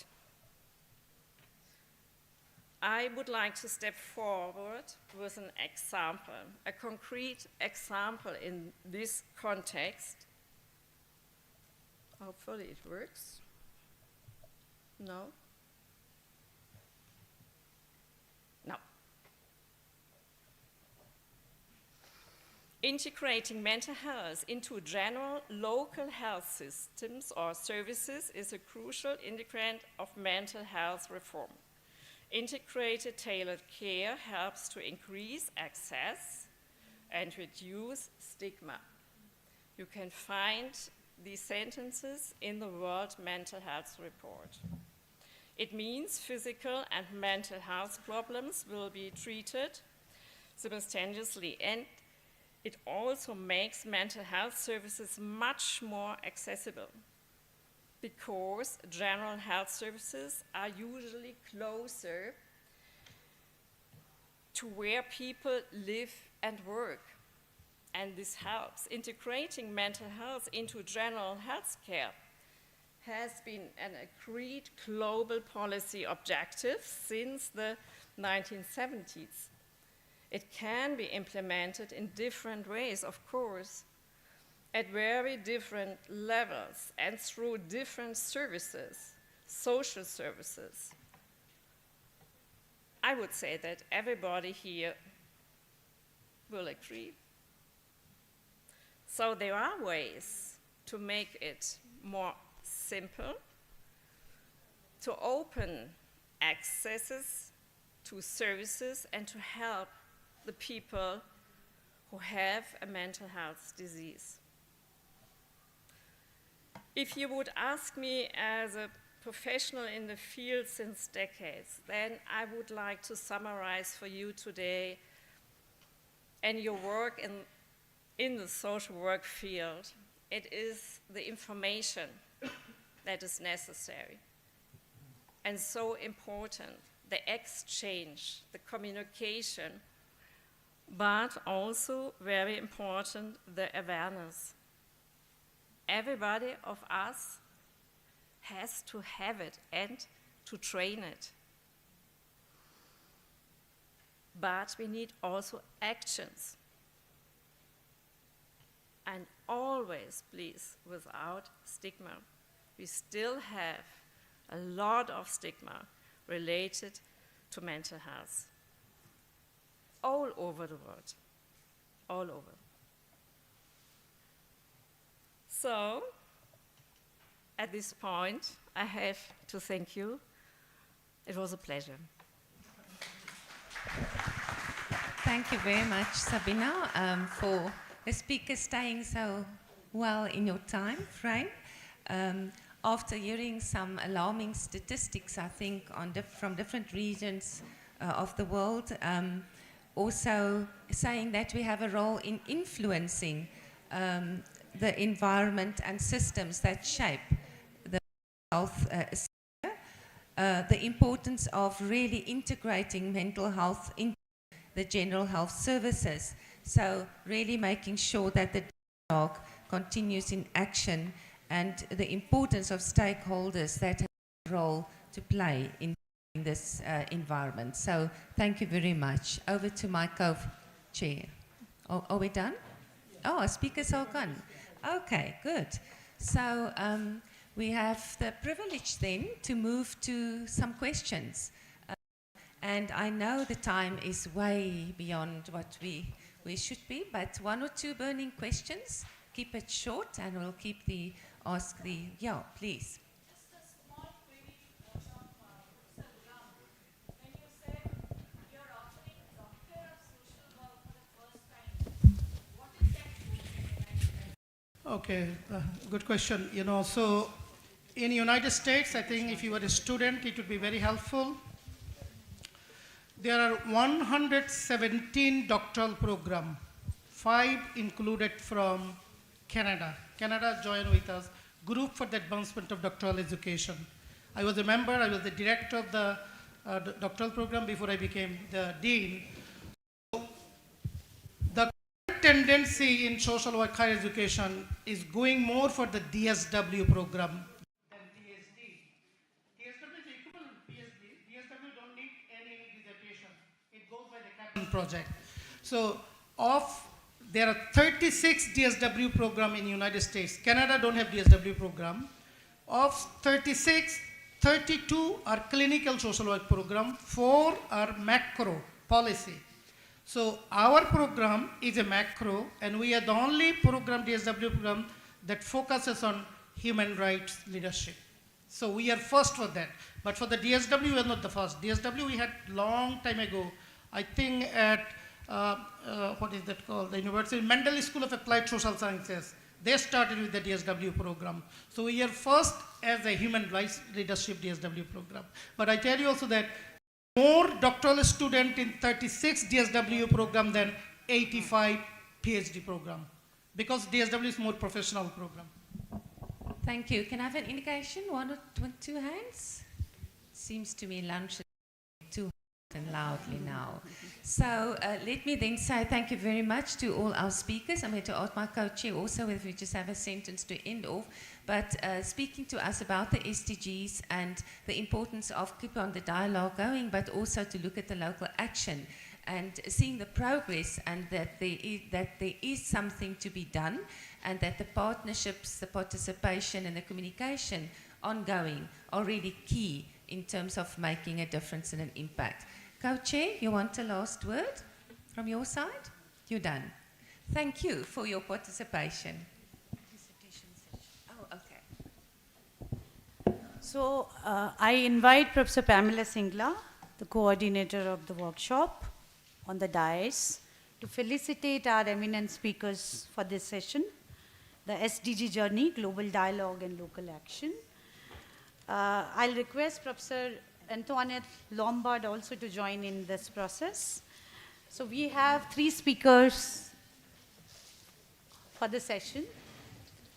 I would like to step forward with an example, a concrete example in this context. Hopefully it works. No? No. Integrating mental health into general local health systems or services is a crucial ingredient of mental health reform. Integrated tailored care helps to increase access and reduce stigma. You can find these sentences in the World Mental Health Report. It means physical and mental health problems will be treated simultaneously, and it also makes mental health services much more accessible, because general health services are usually closer to where people live and work. And this helps. Integrating mental health into general health care has been an agreed global policy objective since the 1970s. It can be implemented in different ways, of course, at very different levels and through different services, social services. I would say that everybody here will agree. So there are ways to make it more simple, to open accesses to services and to help the people who have a mental health disease. If you would ask me as a professional in the field since decades, then I would like to summarize for you today and your work in the social work field. It is the information that is necessary and so important, the exchange, the communication, but also very important, the awareness. Everybody of us has to have it and to train it. But we need also actions. And always, please, without stigma. We still have a lot of stigma related to mental health. All over the world, all over. So, at this point, I have to thank you. It was a pleasure. Thank you very much, Sabina, for the speaker staying so well in your time frame. After hearing some alarming statistics, I think, from different regions of the world, also saying that we have a role in influencing the environment and systems that shape the health sector, the importance of really integrating mental health into the general health services. So really making sure that the dialogue continues in action, and the importance of stakeholders that have a role to play in this environment. So thank you very much. Over to my co-chair. Are we done? Oh, our speakers are gone. Okay, good. So we have the privilege then to move to some questions. And I know the time is way beyond what we should be, but one or two burning questions. Keep it short, and we'll keep yeah, please. Okay, good question. You know, so in the United States, I think if you were a student, it would be very helpful. There are 117 doctoral programs, 5 included from Canada. Canada joined with us, Group for the Advancement of Doctoral Education. I was a member, I was the director of the doctoral program before I became the dean. So the tendency in social work higher education is going more for the DSW program than PhD. DSW is equivalent to PhD. DSW don't need any dissertation. It goes by the Kaplan project. So there are 36 DSW programs in the United States. Canada don't have DSW program. Of 36, 32 are clinical social work program, 4 are macro policy. So our program is a macro, and we are the only program, DSW program, that focuses on human rights leadership. So we are first for that. But for the DSW, we are not the first. DSW we had long time ago, I think at, what is that called? The University, Mendel School of Applied Social Sciences. They started with the DSW program. So we are first as a human rights leadership DSW program. But I tell you also that more doctoral student in 36 DSW program than 85 PhD program, because DSW is more professional program. Thank you. Can I have an indication? 1 or 2 hands? Seems to me lunch is too hot and loudly now. So let me then say thank you very much to all our speakers. I'm going to ask my co-chair also if we just have a sentence to end off. But speaking to us about the SDGs and the importance of keep on the dialogue going, but also to look at the local action and seeing the progress, and that there is something to be done, and that the partnerships, the participation and the communication ongoing are really key in terms of making a difference and an impact. Co-chair, you want a last word from your side? You're done. Thank you for your participation. Oh, okay. So I invite Professor Pamela Singla, the coordinator of the workshop, on the dais to felicitate our eminent speakers for this session, the SDG Journey, Global Dialogue and Local Action. I'll request Professor Antoinette Lombard also to join in this process. So we have 3 speakers for the session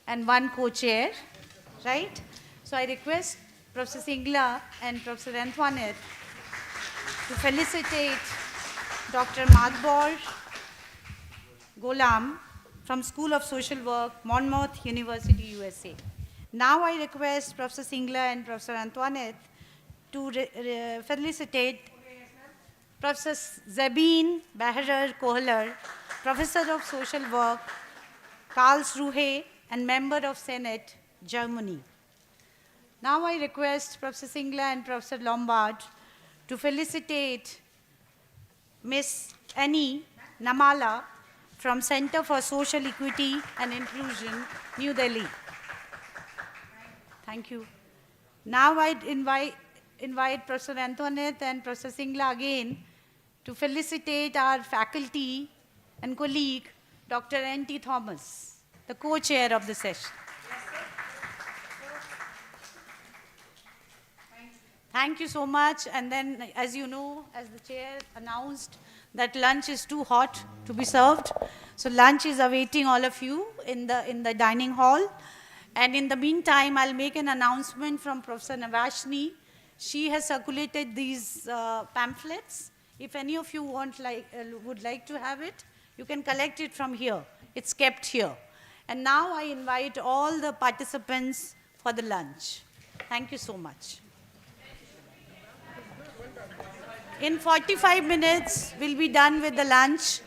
and 1 co-chair, right? So I request Professor Singla and Professor Antoinette to felicitate Dr. Madhbor Gholam from School of Social Work, Monmouth University, USA. Now I request Professor Singla and Professor Antoinette to felicitate Professor Zabine Behrer Kohler, Professor of Social Work, Karlsruhe, and Member of Senate, Germany. Now I request Professor Singla and Professor Lombard to felicitate Miss Annie Namala from Center for Social Equity and Inclusion, New Delhi. Thank you. Now I invite Professor Antoinette and Professor Singla again to felicitate our faculty and colleague, Dr. N.T. Thomas, the co-chair of the session. Thank you so much. And then, as you know, as the chair announced, that lunch is too hot to be served. So lunch is awaiting all of you in the dining hall. And in the meantime, I'll make an announcement from Professor Navashni. She has circulated these pamphlets. If any of you would like to have it, you can collect it from here. It's kept here. And now I invite all the participants for the lunch. Thank you so much. In 45 minutes, we'll be done with the lunch.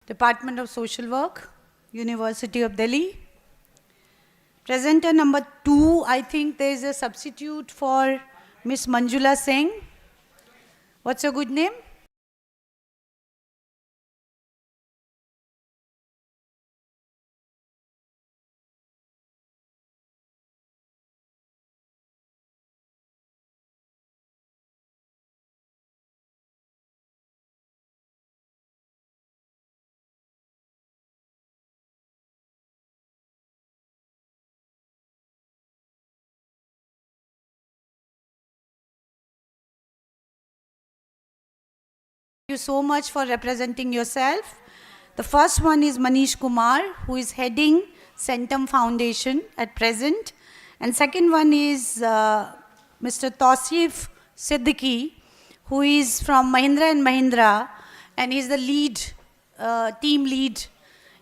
Department of Social Work, University of Delhi. Presenter number 2, I think there is a substitute for Miss Manjula Singh. What's your good name? Thank you so much for representing yourself. The first one is Manish Kumar, who is heading Centum Foundation at present. And second one is Mr. Tausif Siddiqui, who is from Mahindra & Mahindra, and he's the lead, team lead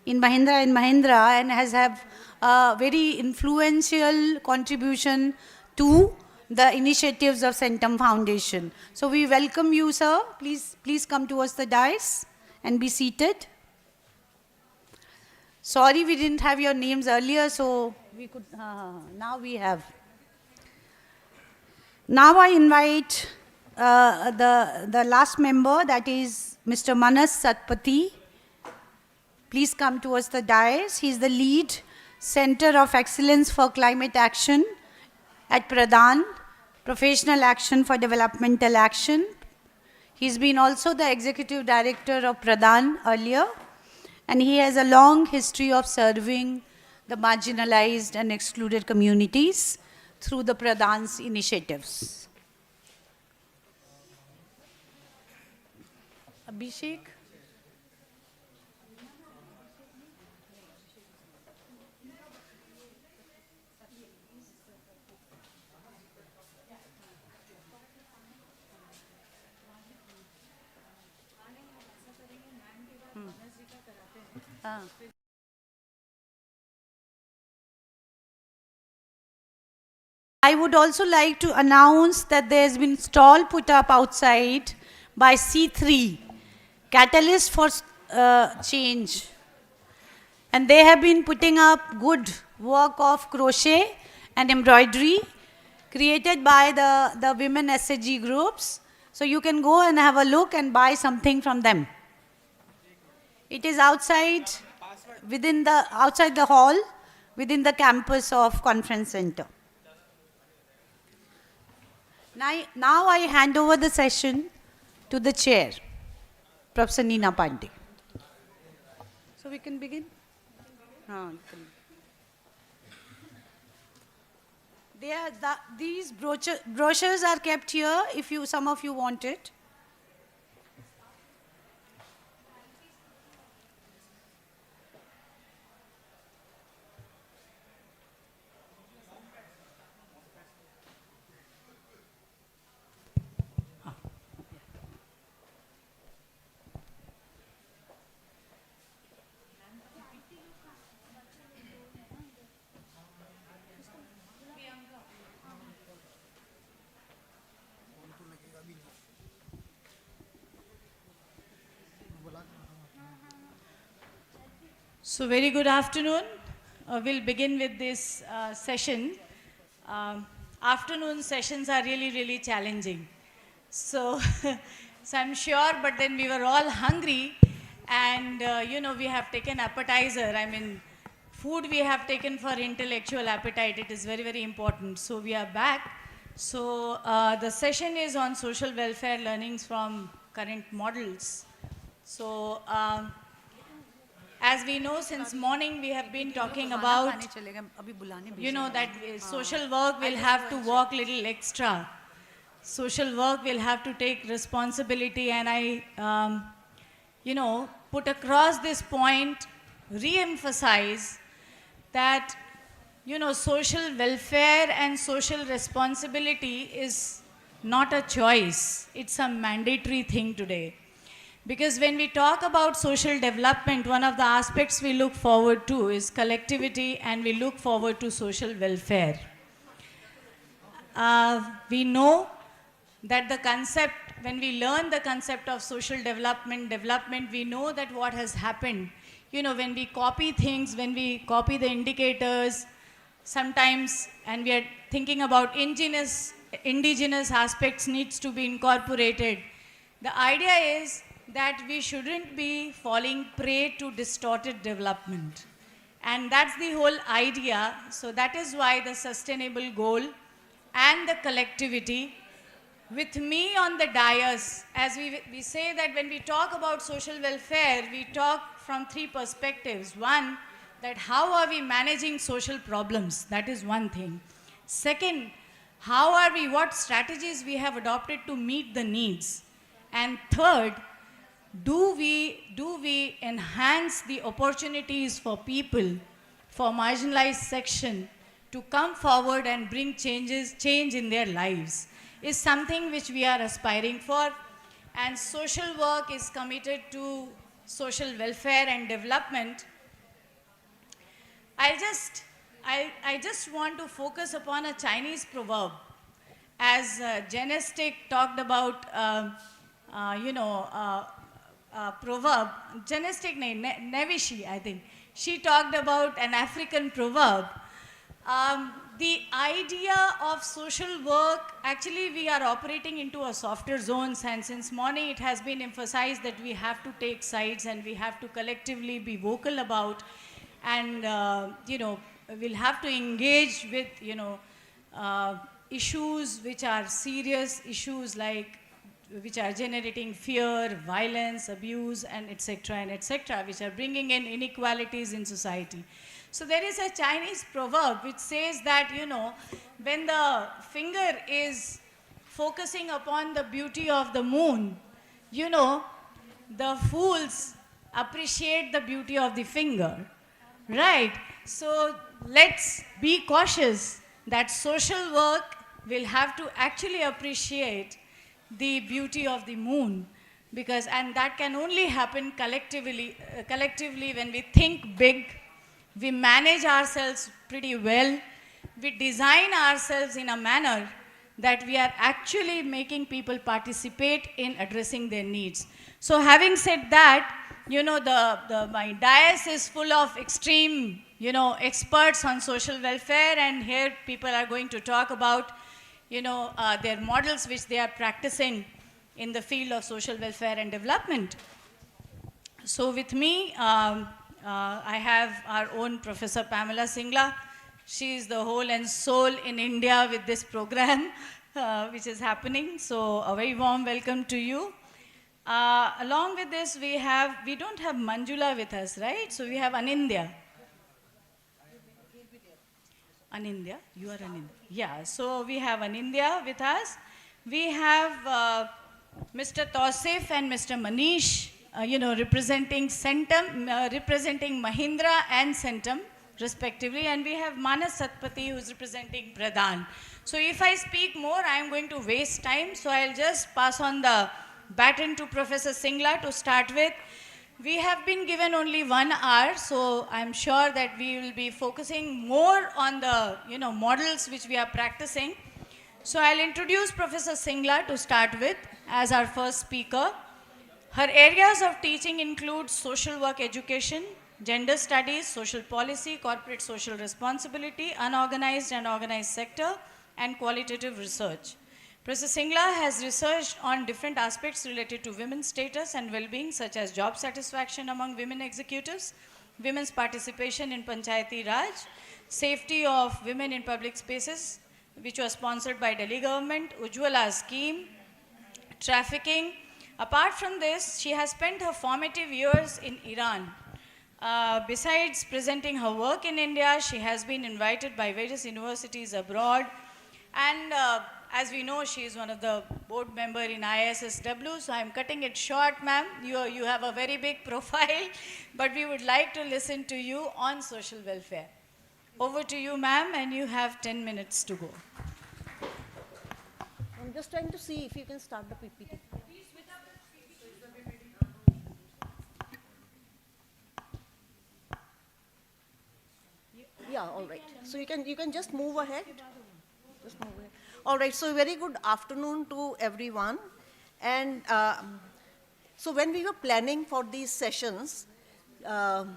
in Mahindra & Mahindra, and has had a very influential contribution to the initiatives of Centum Foundation. So we welcome you, sir. Please come towards the dais and be seated. Sorry we didn't have your names earlier, so we could, now we have. Now I invite the last member, that is Mr. Manas Satpathy. Please come towards the dais. He's the lead Center of Excellence for Climate Action at Pradhan, Professional Action for Developmental Action. He's been also the Executive Director of Pradhan earlier, and he has a long history of serving the marginalized and excluded communities through the Pradhan's initiatives. Abhishek? I would also like to announce that there has been stall put up outside by C3, Catalyst for Change. And they have been putting up good work of crochet and embroidery created by the women SHG groups. So you can go and have a look and buy something from them. It is outside the hall, within the campus of Conference Center. Now I hand over the session to the chair, Professor Neena Pandey. So we can begin? These brochures are kept here if some of you want it. So very good afternoon. We'll begin with this session. Afternoon sessions are really, really challenging. So, so I'm sure, but then we were all hungry and we have taken appetizer. I mean, food we have taken for intellectual appetite. It is very, very important. So we are back. So the session is on social welfare learnings from current models. So, as we know, since morning we have been talking about, that social work will have to walk a little extra. Social work will have to take responsibility, and I, put across this point, re-emphasize that, social welfare and social responsibility is not a choice. It's a mandatory thing today. Because when we talk about social development, one of the aspects we look forward to is collectivity, and we look forward to social welfare. We know that the concept when we learn the concept of social development, we know that what has happened. You know, when we copy things, when we copy the indicators, sometimes, and we are thinking about indigenous aspects needs to be incorporated. The idea is that we shouldn't be falling prey to distorted development. And that's the whole idea. So that is why the sustainable goal and the collectivity. With me on the dais, as we say that when we talk about social welfare, we talk from three perspectives. One, that how are we managing social problems? That is one thing. Second, what strategies we have adopted to meet the needs? And third, do we enhance the opportunities for people, for marginalized section, to come forward and bring change in their lives? Is something which we are aspiring for. And social work is committed to social welfare and development. I just want to focus upon a Chinese proverb. As Genestic talked about, proverb, Genestic, Nevishi, I think. She talked about an African proverb. The idea of social work, actually we are operating into a softer zones, and since morning it has been emphasized that we have to take sides and we have to collectively be vocal about, and we'll have to engage with issues which are serious issues, like which are generating fear, violence, abuse, and etc., which are bringing in inequalities in society. So there is a Chinese proverb which says that, when the finger is focusing upon the beauty of the moon, the fools appreciate the beauty of the finger, right? So let's be cautious that social work will have to actually appreciate the beauty of the moon, and that can only happen collectively when we think big. We manage ourselves pretty well. We design ourselves in a manner that we are actually making people participate in addressing their needs. So having said that, my dais is full of extreme, experts on social welfare, and here people are going to talk about, their models which they are practicing in the field of social welfare and development. So with me, I have our own Professor Pamela Singla. She is the whole and soul in India with this program, which is happening. So a very warm welcome to you. Along with this, we don't have Manjula with us, right? So we have Anindya. Anindya, you are Anindya. Yeah, so we have Anindya with us. We have Mr. Tausif and Mr. Manish, representing Centum, representing Mahindra and Centum, respectively. And we have Manas Satpathy, who's representing Pradhan. So if I speak more, I am going to waste time. So I'll just pass on the baton to Professor Singla to start with. We have been given only 1 hour, so I'm sure that we will be focusing more on the models which we are practicing. So I'll introduce Professor Singla to start with as our first speaker. Her areas of teaching include social work education, gender studies, social policy, corporate social responsibility, unorganized and organized sector, and qualitative research. Professor Singla has researched on different aspects related to women's status and well-being, such as job satisfaction among women executives, women's participation in Panchayati Raj, safety of women in public spaces, which was sponsored by Delhi government, Ujjwala scheme, trafficking. Apart from this, she has spent her formative years in Iran. Besides presenting her work in India, she has been invited by various universities abroad. And as we know, she is one of the board member in ISSW, so I'm cutting it short, ma'am. You have a very big profile, but we would like to listen to you on social welfare. Over to you, ma'am, and you have 10 minutes to go. I'm just trying to see if you can start the PPT. Yeah, all right. So you can just move ahead. Just move ahead. All right. So very good afternoon to everyone. And so when we were planning for these sessions, the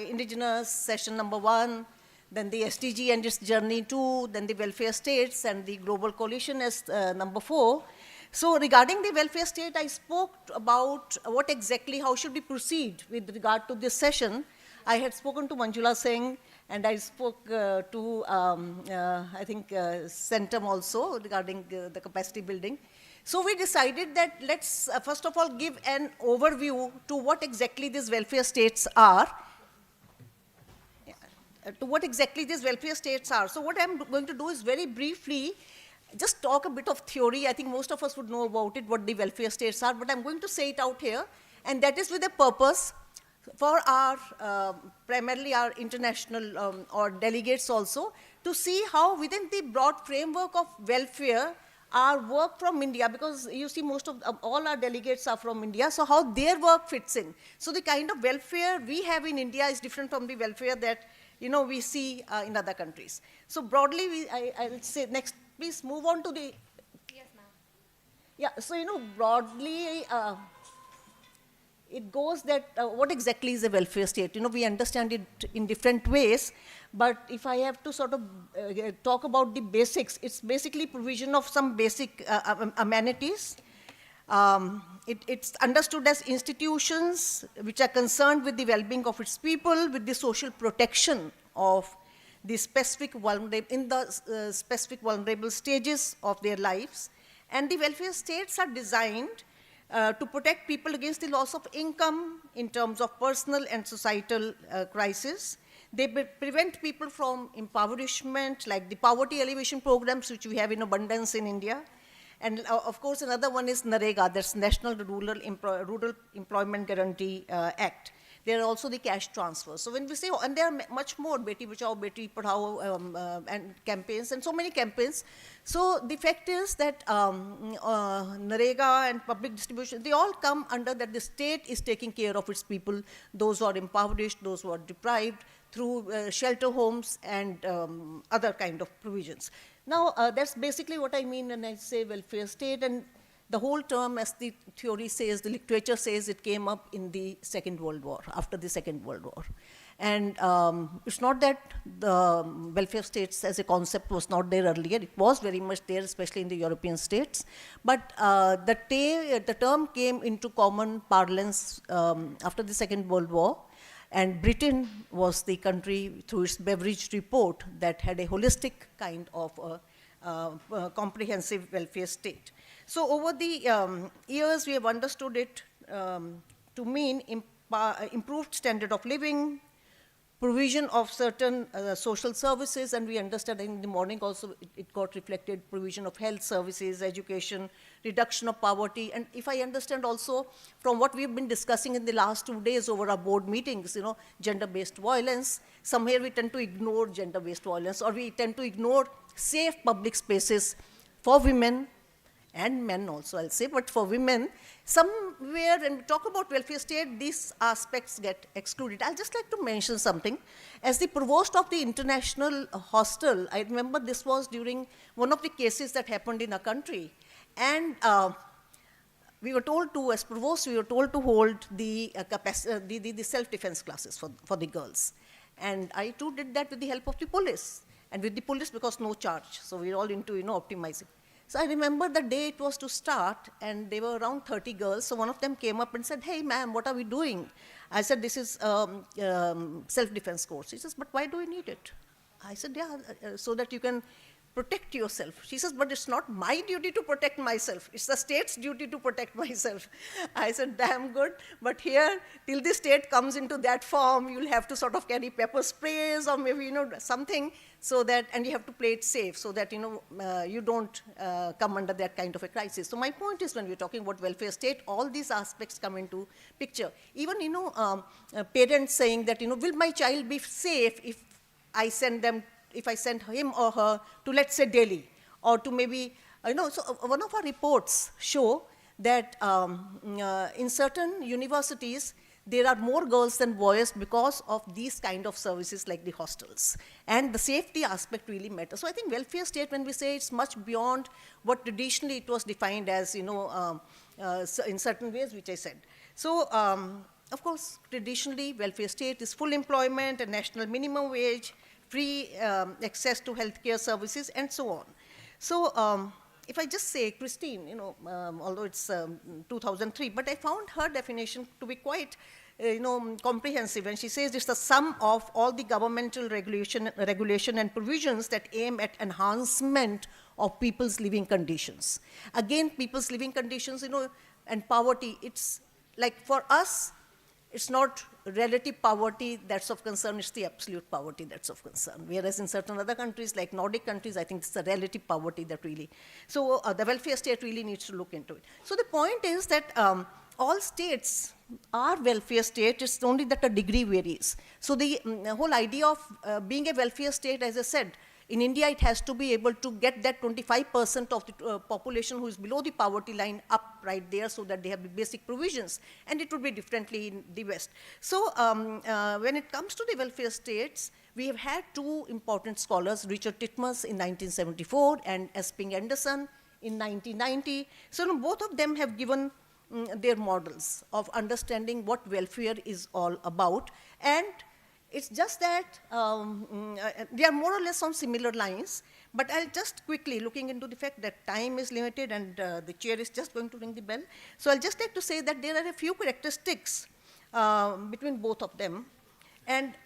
indigenous session number 1, then the SDG and its journey 2, then the welfare states and the global coalition as number 4. So regarding the welfare state, I spoke about what exactly, how should we proceed with regard to this session. I had spoken to Manjula Singh, and I spoke to, I think, Centum also regarding the capacity building. So we decided that let's first of all give an overview to what exactly these welfare states are. To what exactly these welfare states are. So what I'm going to do is very briefly just talk a bit of theory. I think most of us would know about it, what the welfare states are, but I'm going to say it out here, and that is with a purpose for our, primarily our international or delegates also, to see how within the broad framework of welfare, our work from India, because you see most of all our delegates are from India, so how their work fits in. So the kind of welfare we have in India is different from the welfare that we see in other countries. So broadly, I'll say next, please move on to the. Yes, ma'am. Yeah, so broadly, it goes that what exactly is a welfare state? We understand it in different ways, but if I have to sort of talk about the basics, it's basically provision of some basic amenities. It's understood as institutions which are concerned with the well-being of its people, with the social protection of the specific specific vulnerable stages of their lives. And the welfare states are designed to protect people against the loss of income in terms of personal and societal crisis. They prevent people from impoverishment, like the poverty alleviation programs, which we have in abundance in India. And of course, another one is NREGA, that's National Rural Employment Guarantee Act. There are also the cash transfers. So when we say, and there are much more, Beti Bachao, Beti Padhao, and campaigns, and so many campaigns. So the fact is that NREGA and public distribution, they all come under that the state is taking care of its people, those who are impoverished, those who are deprived, through shelter homes and other kind of provisions. Now, that's basically what I mean when I say welfare state, and the whole term, as the theory says, the literature says, it came up in the Second World War, after the Second World War. And it's not that the welfare states as a concept was not there earlier. It was very much there, especially in the European states. But the term came into common parlance after the Second World War. And Britain was the country, through its Beveridge report, that had a holistic kind of comprehensive welfare state. So over the years, we have understood it to mean improved standard of living, provision of certain social services, and we understand in the morning also it got reflected, provision of health services, education, reduction of poverty, and if I understand also from what we've been discussing in the last 2 days over our board meetings, gender-based violence, somewhere we tend to ignore gender-based violence, or we tend to ignore safe public spaces for women, and men also, I'll say, but for women, somewhere when we talk about welfare state, these aspects get excluded. I'll just like to mention something. As the provost of the international hostel, I remember this was during one of the cases that happened in our country. And we were told to, as provost, we were told to hold the self-defense classes for the girls. And I too did that with the help of the police. And with the police, because no charge. So we're all into, optimizing. So I remember the day it was to start, and there were around 30 girls. So one of them came up and said, "Hey, ma'am, what are we doing?" I said, "This is self-defense course." She says, "But why do we need it?" I said, "Yeah, so that you can protect yourself." She says, "But it's not my duty to protect myself. It's the state's duty to protect myself." I said, "Damn good. But here, till the state comes into that form, you'll have to sort of carry pepper sprays or maybe, something, so that, and you have to play it safe so that, you don't come under that kind of a crisis." So my point is, when we're talking about welfare state, all these aspects come into picture. Even, parents saying that, will my child be safe if I send him or her to, let's say, Delhi, or to maybe, so one of our reports show that in certain universities, there are more girls than boys because of these kind of services like the hostels. And the safety aspect really matters. So I think welfare state, when we say, it's much beyond what traditionally it was defined as, you know, in certain ways, which I said. So, of course, traditionally, welfare state is full employment, a national minimum wage, free access to healthcare services, and so on. So, if I just say Christine, you know, although it's 2003, but I found her definition to be quite, you know, comprehensive. And she says it's the sum of all the governmental regulation and provisions that aim at enhancement of people's living conditions. Again, people's living conditions, you know, and poverty, it's like for us, it's not relative poverty that's of concern, it's the absolute poverty that's of concern. Whereas in certain other countries, like Nordic countries, I think it's the relative poverty that really, so the welfare state really needs to look into it. So the point is that all states are welfare state, it's only that a degree varies. So the whole idea of being a welfare state, as I said, in India, it has to be able to get that 25% of the population who is below the poverty line up right there so that they have the basic provisions. And it would be differently in the West. So when it comes to the welfare states, we have had two important scholars, Richard Titmuss in 1974 and Esping Anderson in 1990. So both of them have given their models of understanding what welfare is all about. And it's just that they are more or less on similar lines, but I'll just quickly, looking into the fact that time is limited and the chair is just going to ring the bell. So I'll just like to say that there are a few characteristics between both of them. And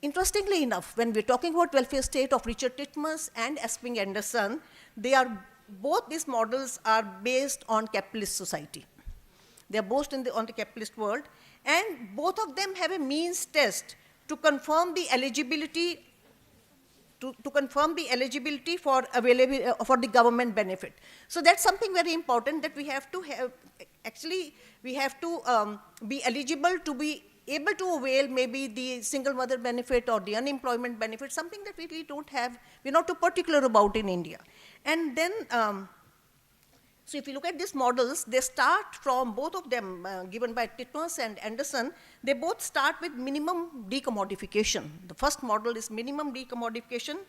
interestingly enough, when we're talking about welfare state of Richard Titmuss and Esping Anderson, both these models are based on capitalist society. They are both on the capitalist world, and both of them have a means test to confirm the eligibility for for the government benefit. So that's something very important that we have to have. Actually, we have to be eligible to be able to avail maybe the single mother benefit or the unemployment benefit, something that we really don't have, we're not too particular about in India. And then, so if you look at these models, they start from both of them, given by Titmuss and Anderson, they both start with minimum decommodification. The first model is minimum decommodification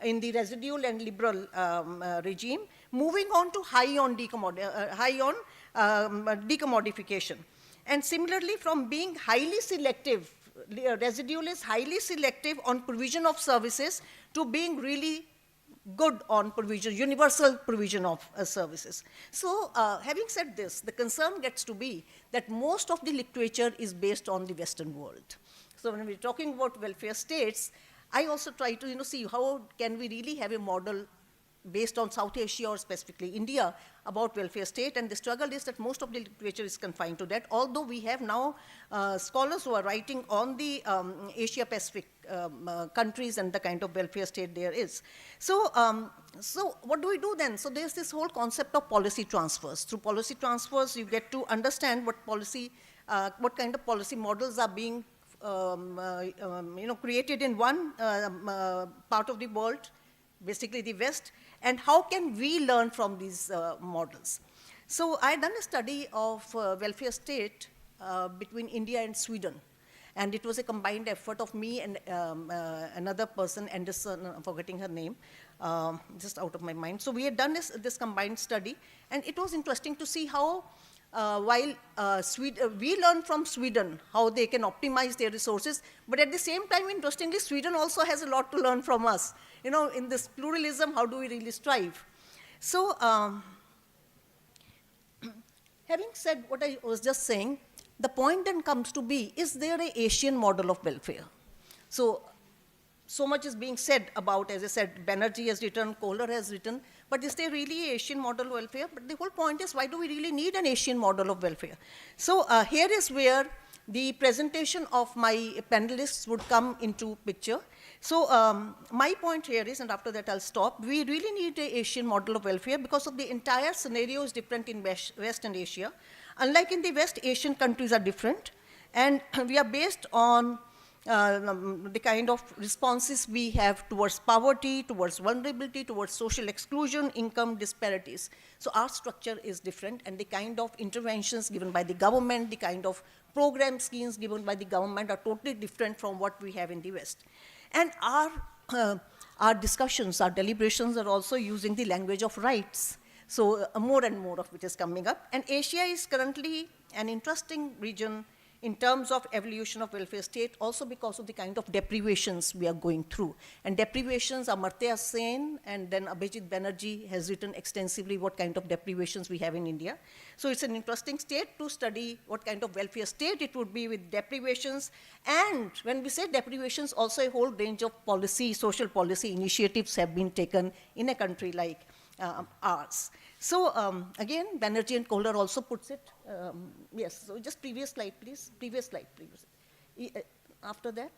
in the residual and liberal regime, moving on to high on decommodification. And similarly, from being highly selective, residual is highly selective on provision of services to being really good on provision, universal provision of services. So having said this, the concern gets to be that most of the literature is based on the Western world. So when we're talking about welfare states, I also try to see how can we really have a model based on South Asia or specifically India about welfare state, and the struggle is that most of the literature is confined to that, although we have now scholars who are writing on the Asia Pacific countries and the kind of welfare state there is. So, so what do we do then? So there's this whole concept of policy transfers. Through policy transfers, you get to understand what kind of policy models are being created in one part of the world, basically the West, and how can we learn from these models? So I had done a study of welfare state between India and Sweden. And it was a combined effort of me and another person, Anderson, I'm forgetting her name, just out of my mind. So we had done this combined study, and it was interesting to see how while we learn from Sweden how they can optimize their resources, but at the same time, interestingly, Sweden also has a lot to learn from us. In this pluralism, how do we really strive? So having said what I was just saying, the point then comes to be, is there an Asian model of welfare? So much is being said about, as I said, Banerjee has written, Kohler has written, but is there really an Asian model of welfare? But the whole point is, why do we really need an Asian model of welfare? So here is where the presentation of my panelists would come into picture. So my point here is, and after that I'll stop, we really need an Asian model of welfare because of the entire scenario is different in West and Asia. Unlike in the West, Asian countries are different, and we are based on the kind of responses we have towards poverty, towards vulnerability, towards social exclusion, income disparities. So our structure is different, and the kind of interventions given by the government, the kind of program schemes given by the government are totally different from what we have in the West. And our discussions, our deliberations are also using the language of rights. So more and more of it is coming up. And Asia is currently an interesting region in terms of evolution of welfare state, also because of the kind of deprivations we are going through. And deprivations, Amartya Sen and then Abhijit Banerjee has written extensively what kind of deprivations we have in India. So it's an interesting state to study what kind of welfare state it would be with deprivations. And when we say deprivations, also a whole range of policy, social policy initiatives have been taken in a country like ours. So again, Banerjee and Kohler also puts it, yes, so just previous slide, please. Previous slide, please. After that,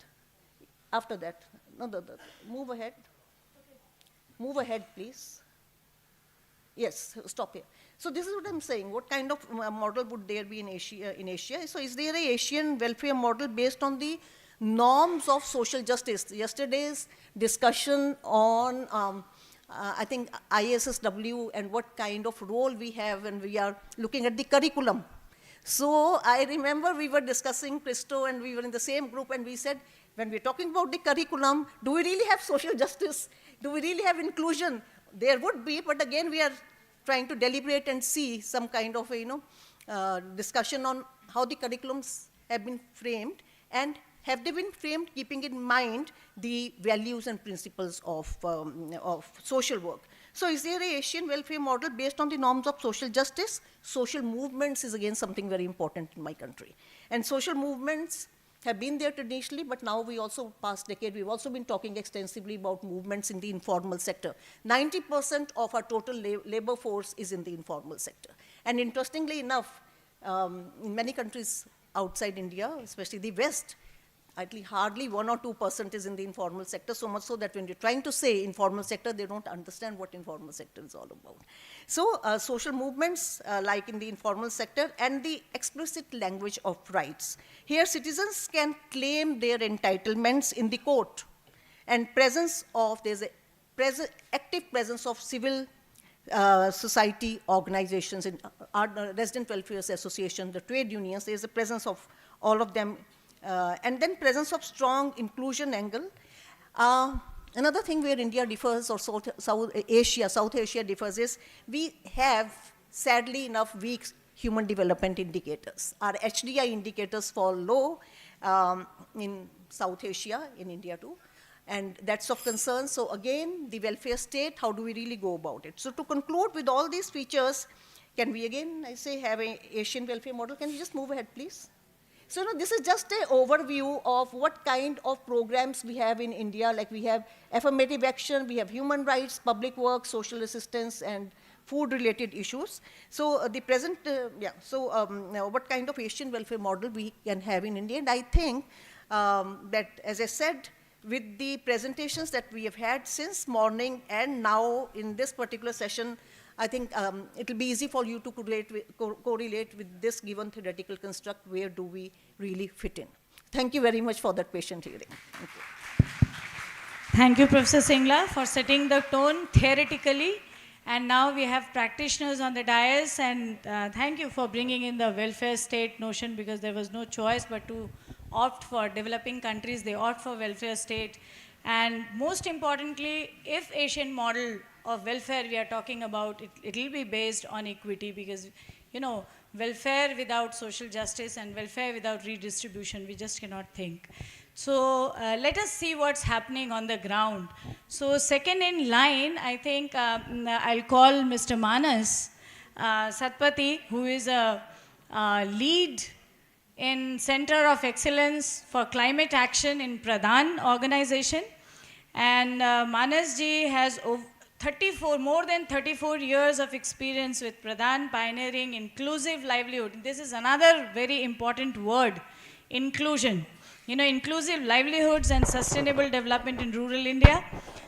no, move ahead. Move ahead, please. Yes, stop here. So this is what I'm saying. What kind of model would there be in Asia? So is there an Asian welfare model based on the norms of social justice? Yesterday's discussion on I think ISSW and what kind of role we have when we are looking at the curriculum. So I remember we were discussing Christo and we were in the same group and we said, when we're talking about the curriculum, do we really have social justice? Do we really have inclusion? There would be, but again, we are trying to deliberate and see some kind of discussion on how the curriculums have been framed and have they been framed keeping in mind the values and principles of social work? So is there an Asian welfare model based on the norms of social justice? Social movements is again something very important in my country. And social movements have been there traditionally, but now we also, past decade, we've also been talking extensively about movements in the informal sector. 90% of our total labor force is in the informal sector. And interestingly enough, in many countries outside India, especially the West, at least hardly 1 or 2% is in the informal sector, so much so that when you're trying to say informal sector, they don't understand what informal sector is all about. So social movements like in the informal sector and the explicit language of rights. Here citizens can claim their entitlements in the court and there's a active presence of civil society organizations, in our Resident Welfare Association, the trade unions, there's a presence of all of them. And then presence of strong inclusion angle. Another thing where India differs or South Asia differs is we have, sadly enough, weak human development indicators. Our HDI indicators fall low in South Asia, in India too, and that's of concern. So again, the welfare state, how do we really go about it? So to conclude with all these features, can we again, I say, have an Asian welfare model? Can you just move ahead, please? So this is just an overview of what kind of programs we have in India. Like we have affirmative action, we have human rights, public work, social assistance, and food-related issues. So the present, what kind of Asian welfare model we can have in India? And I think that, as I said, with the presentations that we have had since morning and now in this particular session, I think it will be easy for you to correlate with this given theoretical construct, where do we really fit in. Thank you very much for that patient hearing. Thank you. Thank you, Professor Singla, for setting the tone theoretically. And now we have practitioners on the dais, and thank you for bringing in the welfare state notion, because there was no choice but to opt for developing countries, they opt for welfare state. And most importantly, if Asian model of welfare we are talking about, it will be based on equity, because, welfare without social justice and welfare without redistribution, we just cannot think. So let us see what's happening on the ground. So second in line, I think I'll call Mr. Manas Satpathy, who is a lead in Center of Excellence for Climate Action in Pradhan organization. And Manas ji has more than 34 years of experience with Pradhan, pioneering inclusive livelihood. This is another very important word, inclusion. Inclusive livelihoods and sustainable development in rural India,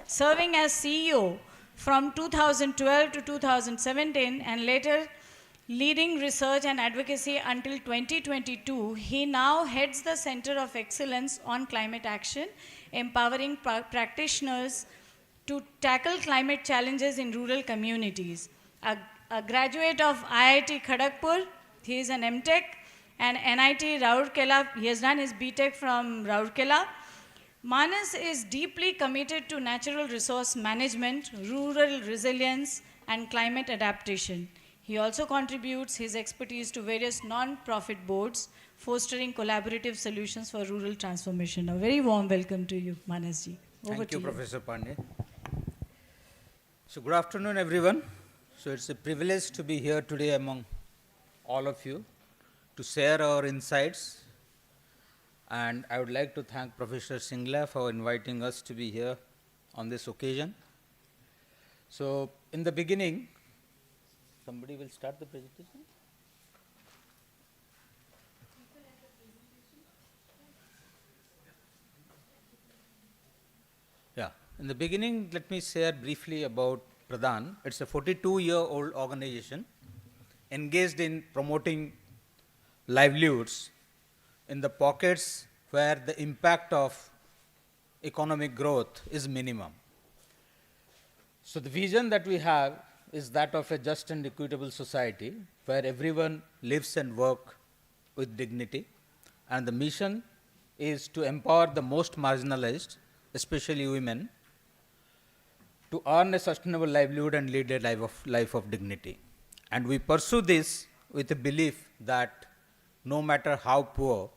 serving as CEO from 2012 to 2017, and later leading research and advocacy until 2022. He now heads the Center of Excellence on Climate Action, empowering practitioners to tackle climate challenges in rural communities. A graduate of IIT Kharagpur, he is an MTech, and NIT Rourkela, he has done his BTech from Rourkela. Manas is deeply committed to natural resource management, rural resilience, and climate adaptation. He also contributes his expertise to various non-profit boards, fostering collaborative solutions for rural transformation. A very warm welcome to you, Manas ji. Over Thank to you, Professor Pandey. So good afternoon, everyone. So it's a privilege to be here today among all of you to share our insights. And I would like to thank Professor Singla for inviting us to be here on this occasion. So in the beginning, somebody will start the presentation? Yeah. In the beginning, let me share briefly about Pradhan. It's a 42-year-old organization engaged in promoting livelihoods in the pockets where the impact of economic growth is minimum. So the vision that we have is that of a just and equitable society where everyone lives and works with dignity, and the mission is to empower the most marginalized, especially women, to earn a sustainable livelihood and lead a life of dignity. And we pursue this with a belief that no matter how poor,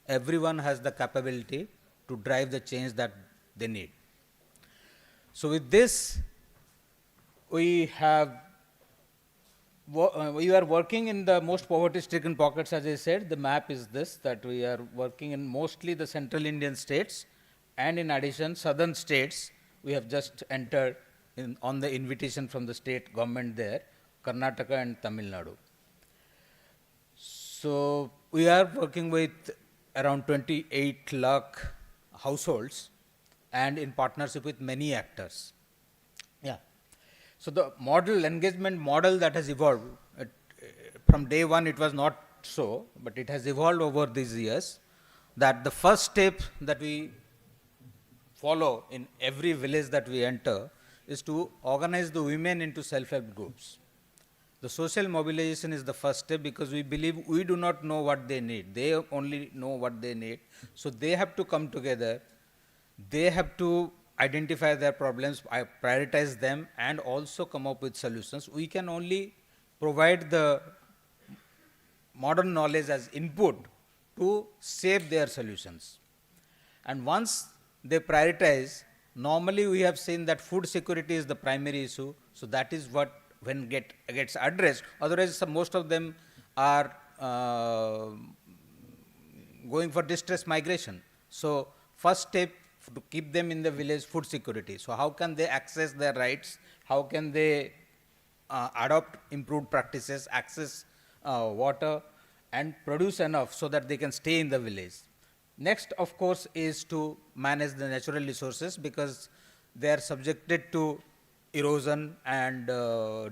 everyone has the capability to drive the change that they need. So with this, we are working in the most poverty-stricken pockets, as I said. The map is this, that we are working in mostly the central Indian states, and in addition, southern states, we have just entered on the invitation from the state government there, Karnataka and Tamil Nadu. So we are working with around 28 lakh households and in partnership with many actors. Yeah. So the engagement model that has evolved, from day one it was not so, but it has evolved over these years, that the first step that we follow in every village that we enter is to organize the women into self-help groups. The social mobilization is the first step because we believe we do not know what they need. They only know what they need. So they have to come together. They have to identify their problems, prioritize them, and also come up with solutions. We can only provide the modern knowledge as input to shape their solutions. And once they prioritize, normally we have seen that food security is the primary issue. So that is what gets addressed. Otherwise, most of them are going for distress migration. So first step to keep them in the village, food security. So how can they access their rights? How can they adopt improved practices, access water, and produce enough so that they can stay in the village? Next, of course, is to manage the natural resources because they are subjected to erosion and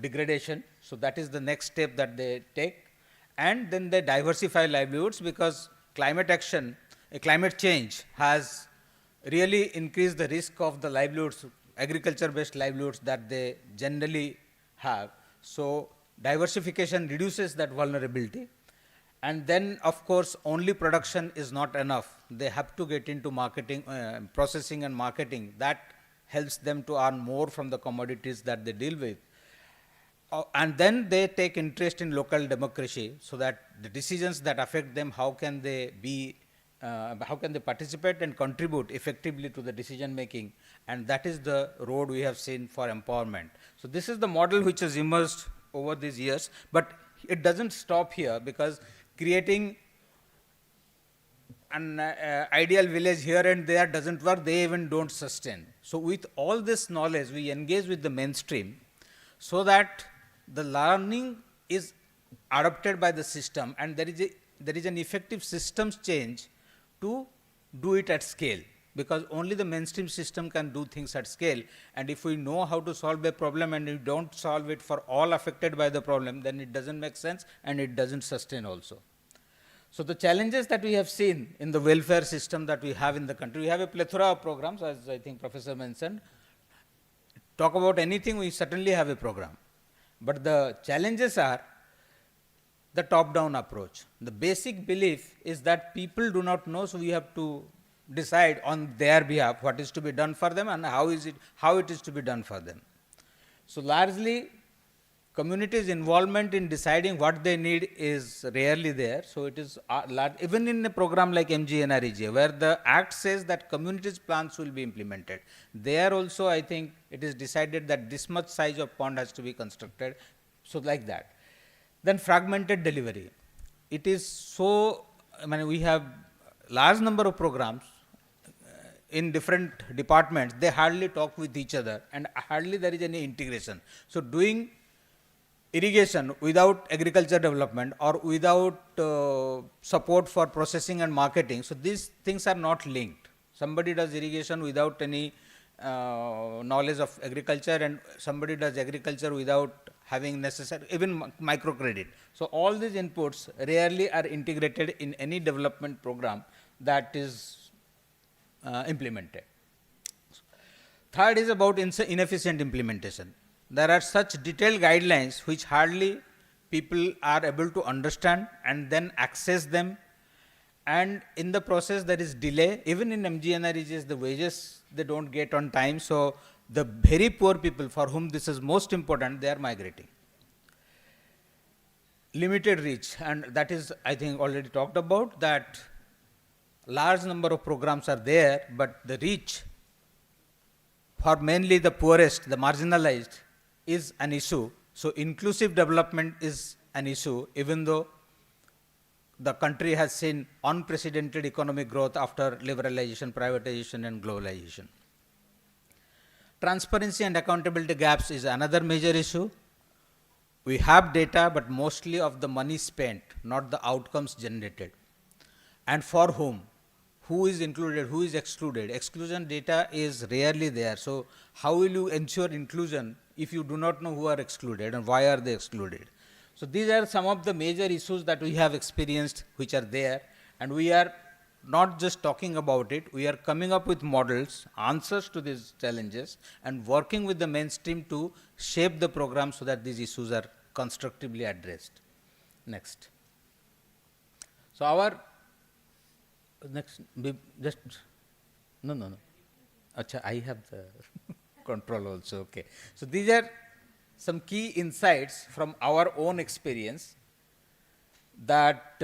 degradation. So that is the next step that they take. And then they diversify livelihoods because climate change has really increased the risk of the livelihoods, agriculture-based livelihoods that they generally have. So diversification reduces that vulnerability. And then, of course, only production is not enough. They have to get into marketing, processing and marketing. That helps them to earn more from the commodities that they deal with. And then they take interest in local democracy so that the decisions that affect them, how can they participate and contribute effectively to the decision making. And that is the road we have seen for empowerment. So this is the model which has emerged over these years, but it doesn't stop here because creating an ideal village here and there doesn't work, they even don't sustain. So with all this knowledge, we engage with the mainstream so that the learning is adopted by the system and there is an effective systems change to do it at scale. because only the mainstream system can do things at scale. And if we know how to solve a problem and we don't solve it for all affected by the problem, then it doesn't make sense and it doesn't sustain also. So the challenges that we have seen in the welfare system that we have in the country, we have a plethora of programs, as I think Professor mentioned. Talk about anything, we certainly have a program. But the challenges are the top-down approach. The basic belief is that people do not know, so we have to decide on their behalf what is to be done for them and how it is to be done for them. So largely, communities' involvement in deciding what they need is rarely there. So it is even in a program like MGNREGA, where the Act says that communities' plans will be implemented. There also, I think it is decided that this much size of pond has to be constructed. So like that. Then fragmented delivery. It is so, I mean, we have large number of programs in different departments, they hardly talk with each other and hardly there is any integration. So doing irrigation without agriculture development or without support for processing and marketing, so these things are not linked. Somebody does irrigation without any knowledge of agriculture and somebody does agriculture without having necessary, even microcredit. So all these inputs rarely are integrated in any development program that is implemented. Third is about inefficient implementation. There are such detailed guidelines which hardly people are able to understand and then access them, and in the process there is delay. Even in MGNREGs, the wages they don't get on time, so the very poor people for whom this is most important, they are migrating. Limited reach, and that is, I think, already talked about, that large number of programs are there, but the reach for mainly the poorest, the marginalized, is an issue. So inclusive development is an issue, even though the country has seen unprecedented economic growth after liberalization, privatization and globalization. Transparency and accountability gaps is another major issue. We have data, but mostly of the money spent, not the outcomes generated. And for whom? Who is included, who is excluded? Exclusion data is rarely there. So how will you ensure inclusion if you do not know who are excluded and why are they excluded? So these are some of the major issues that we have experienced which are there, and we are not just talking about it, we are coming up with models, answers to these challenges and working with the mainstream to shape the program so that these issues are constructively addressed. Next. So our next, just, no. Achha, I have the control also, okay. So these are some key insights from our own experience that,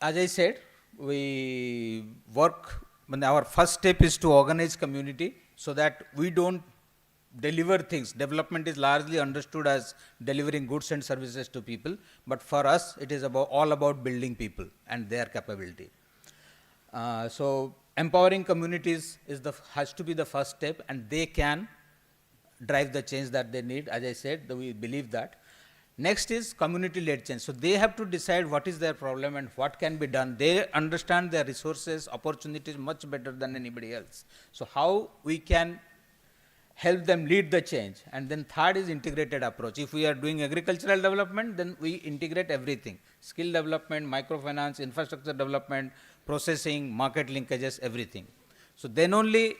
as I said, we work, our first step is to organize community so that we don't deliver things. Development is largely understood as delivering goods and services to people, but for us it is all about building people and their capability. So empowering communities has to be the first step, and they can drive the change that they need. As I said, we believe that. Next is community-led change. So they have to decide what is their problem and what can be done. They understand their resources, opportunities much better than anybody else. So how we can help them lead the change. And then third is integrated approach. If we are doing agricultural development, then we integrate everything. Skill development, microfinance, infrastructure development, processing, market linkages, everything. So then only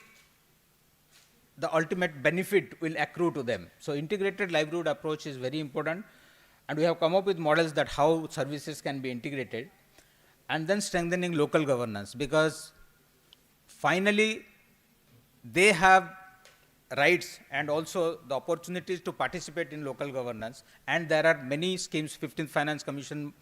the ultimate benefit will accrue to them. So integrated livelihood approach is very important. And we have come up with models that how services can be integrated. And then strengthening local governance, because finally they have rights and also the opportunities to participate in local governance. And there are many schemes, 15th Finance Commission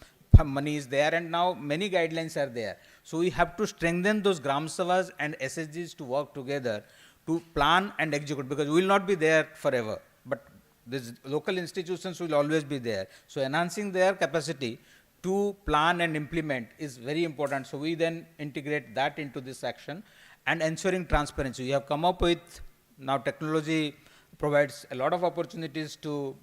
money is there, and now many guidelines are there. So we have to strengthen those Gram Sabhas and SSGs to work together to plan and execute, because we will not be there forever, but these local institutions will always be there. So enhancing their capacity to plan and implement is very important. So we then integrate that into this action and ensuring transparency. We have come up with, now technology provides a lot of opportunities to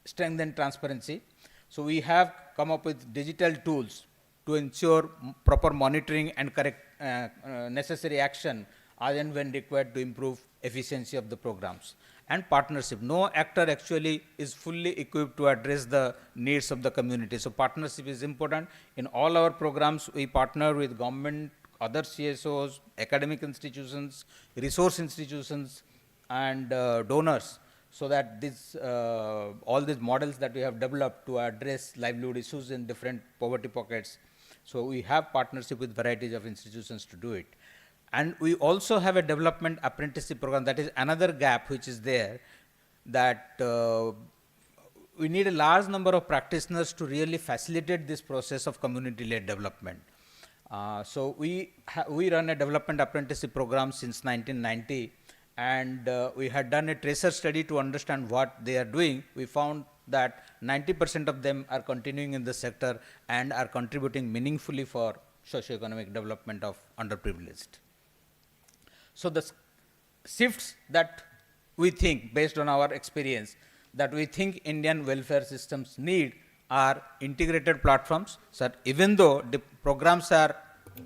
strengthen transparency. So we have come up with digital tools to ensure proper monitoring and correct necessary action as and when required to improve efficiency of the programs. And partnership. No actor actually is fully equipped to address the needs of the community. So partnership is important. In all our programs, we partner with government, other CSOs, academic institutions, resource institutions, and donors, so that this, all these models that we have developed to address livelihood issues in different poverty pockets. So we have partnership with varieties of institutions to do it. And we also have a development apprenticeship program. That is another gap which is there, that we need a large number of practitioners to really facilitate this process of community-led development. So we run a development apprenticeship program since 1990, and we had done a tracer study to understand what they are doing. We found that 90% of them are continuing in the sector and are contributing meaningfully for socio-economic development of underprivileged. So the shifts that we think, based on our experience, that we think Indian welfare systems need are integrated platforms. So even though the programs are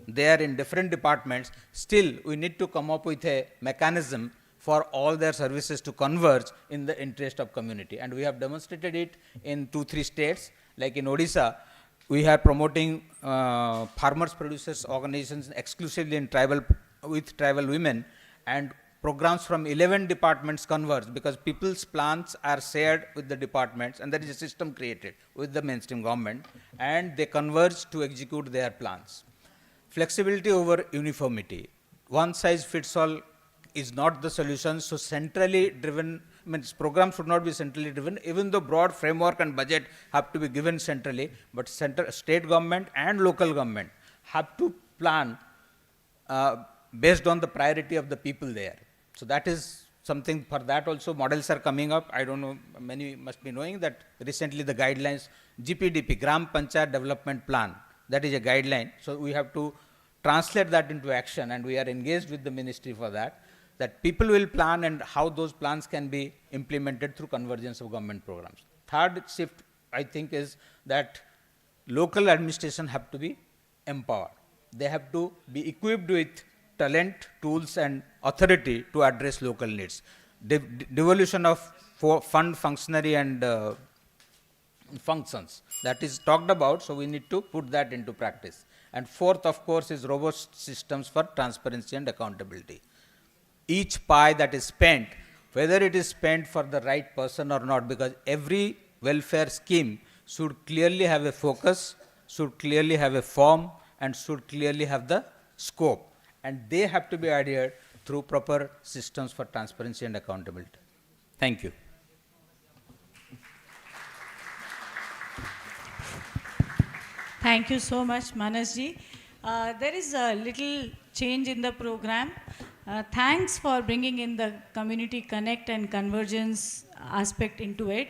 there in different departments, still we need to come up with a mechanism for all their services to converge in the interest of community. And we have demonstrated it in 2-3 states, like in Odisha. We are promoting farmers producers organizations exclusively in with tribal women, and programs from 11 departments converge because people's plans are shared with the departments, and there is a system created with the mainstream government, and they converge to execute their plans. Flexibility over uniformity. One size fits all is not the solution. So centrally driven, means programs should not be centrally driven, even though broad framework and budget have to be given centrally, but state government and local government have to plan based on the priority of the people there. So that is something. For that also models are coming up. I don't know, many must be knowing that recently the guidelines, GPDP, Gram Panchayat Development Plan, that is a guideline. So we have to translate that into action, and we are engaged with the ministry for that, that people will plan and how those plans can be implemented through convergence of government programs. Third shift, I think, is that local administration have to be empowered. They have to be equipped with talent, tools, and authority to address local needs. Devolution of fund functionary and functions, that is talked about, so we need to put that into practice. And fourth, of course, is robust systems for transparency and accountability. Each pie that is spent, whether it is spent for the right person or not, because every welfare scheme should clearly have a focus, should clearly have a form, and should clearly have the scope. And they have to be adhered through proper systems for transparency and accountability. Thank you. Thank you so much, Manasji. There is a little change in the program. Thanks for bringing in the community connect and convergence aspect into it.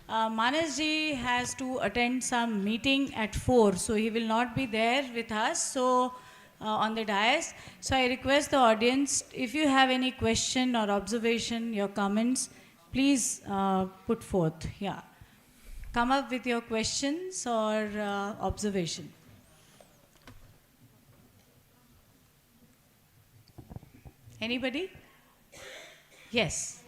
Manasji has to attend some meeting at 4, so he will not be there with us. So on the dais. So I request the audience, if you have any question or observation, your comments, please put forth. Yeah. Come up with your questions or observation. Anybody? Yes.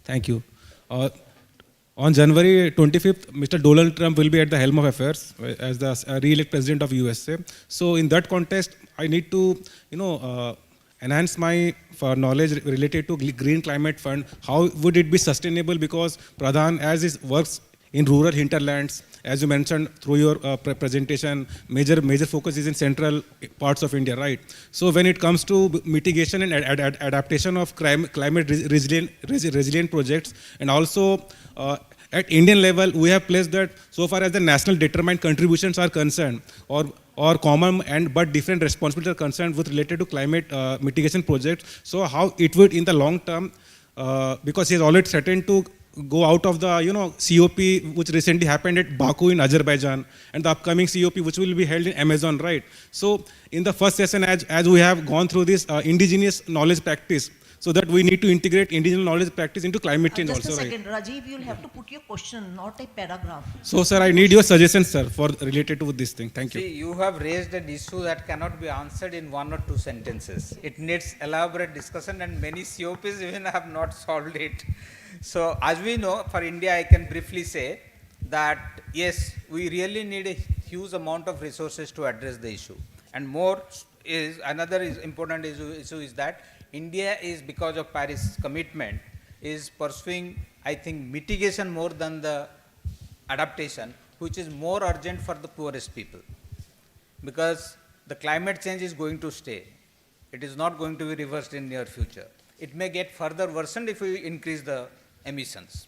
Thank you. On January 25th, Mr. Donald Trump will be at the helm of affairs as the re-elect president of USA. So in that context, I need to, enhance my knowledge related to Green Climate Fund. How would it be sustainable? Because Pradhan, as it works in rural hinterlands, as you mentioned through your presentation, major focus is in central parts of India, right? So when it comes to mitigation and adaptation of climate resilient projects, and also at Indian level, we have placed that so far as the national determined contributions are concerned, or common but different responsibilities are concerned with related to climate mitigation projects. So how it would in the long term, because he has already threatened to go out of the, COP which recently happened at Baku in Azerbaijan, and the upcoming COP which will be held in Amazon, right? So in the first session, as we have gone through this indigenous knowledge practice, so that we need to integrate indigenous knowledge practice into climate change just also, a right? second, Rajiv, you'll have to put your question, not a paragraph. So, sir, I need your suggestions, sir, for related to this thing. Thank you. See, you have raised an issue that cannot be answered in 1 or 2 sentences. It needs elaborate discussion, and many COPs even have not solved it. So, as we know, for India, I can briefly say that yes, we really need a huge amount of resources to address the issue. And more is another important issue is that India is, because of Paris commitment, is pursuing, I think, mitigation more than the adaptation, which is more urgent for the poorest people. Because the climate change is going to stay. It is not going to be reversed in near future. It may get further worsened if we increase the emissions.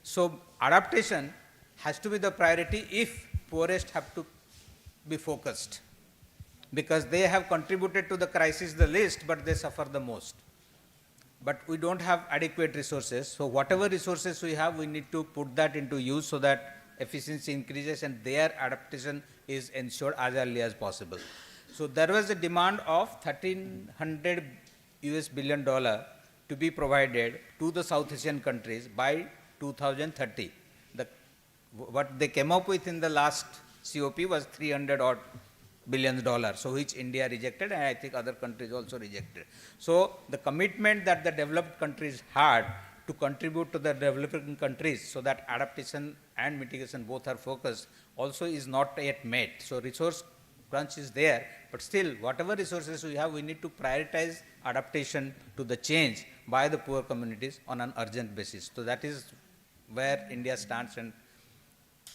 So adaptation has to be the priority if poorest have to be focused, because they have contributed to the crisis the least, but they suffer the most. But we don't have adequate resources, so whatever resources we have, we need to put that into use so that efficiency increases and their adaptation is ensured as early as possible. So there was a demand of $1,300 billion to be provided to the South Asian countries by 2030. What they came up with in the last COP was $300 billion, so which India rejected, and I think other countries also rejected. So the commitment that the developed countries had to contribute to the developing countries so that adaptation and mitigation both are focused also is not yet met. So resource crunch is there, but still whatever resources we have, we need to prioritize adaptation to the change by the poor communities on an urgent basis. So that is where India stands, and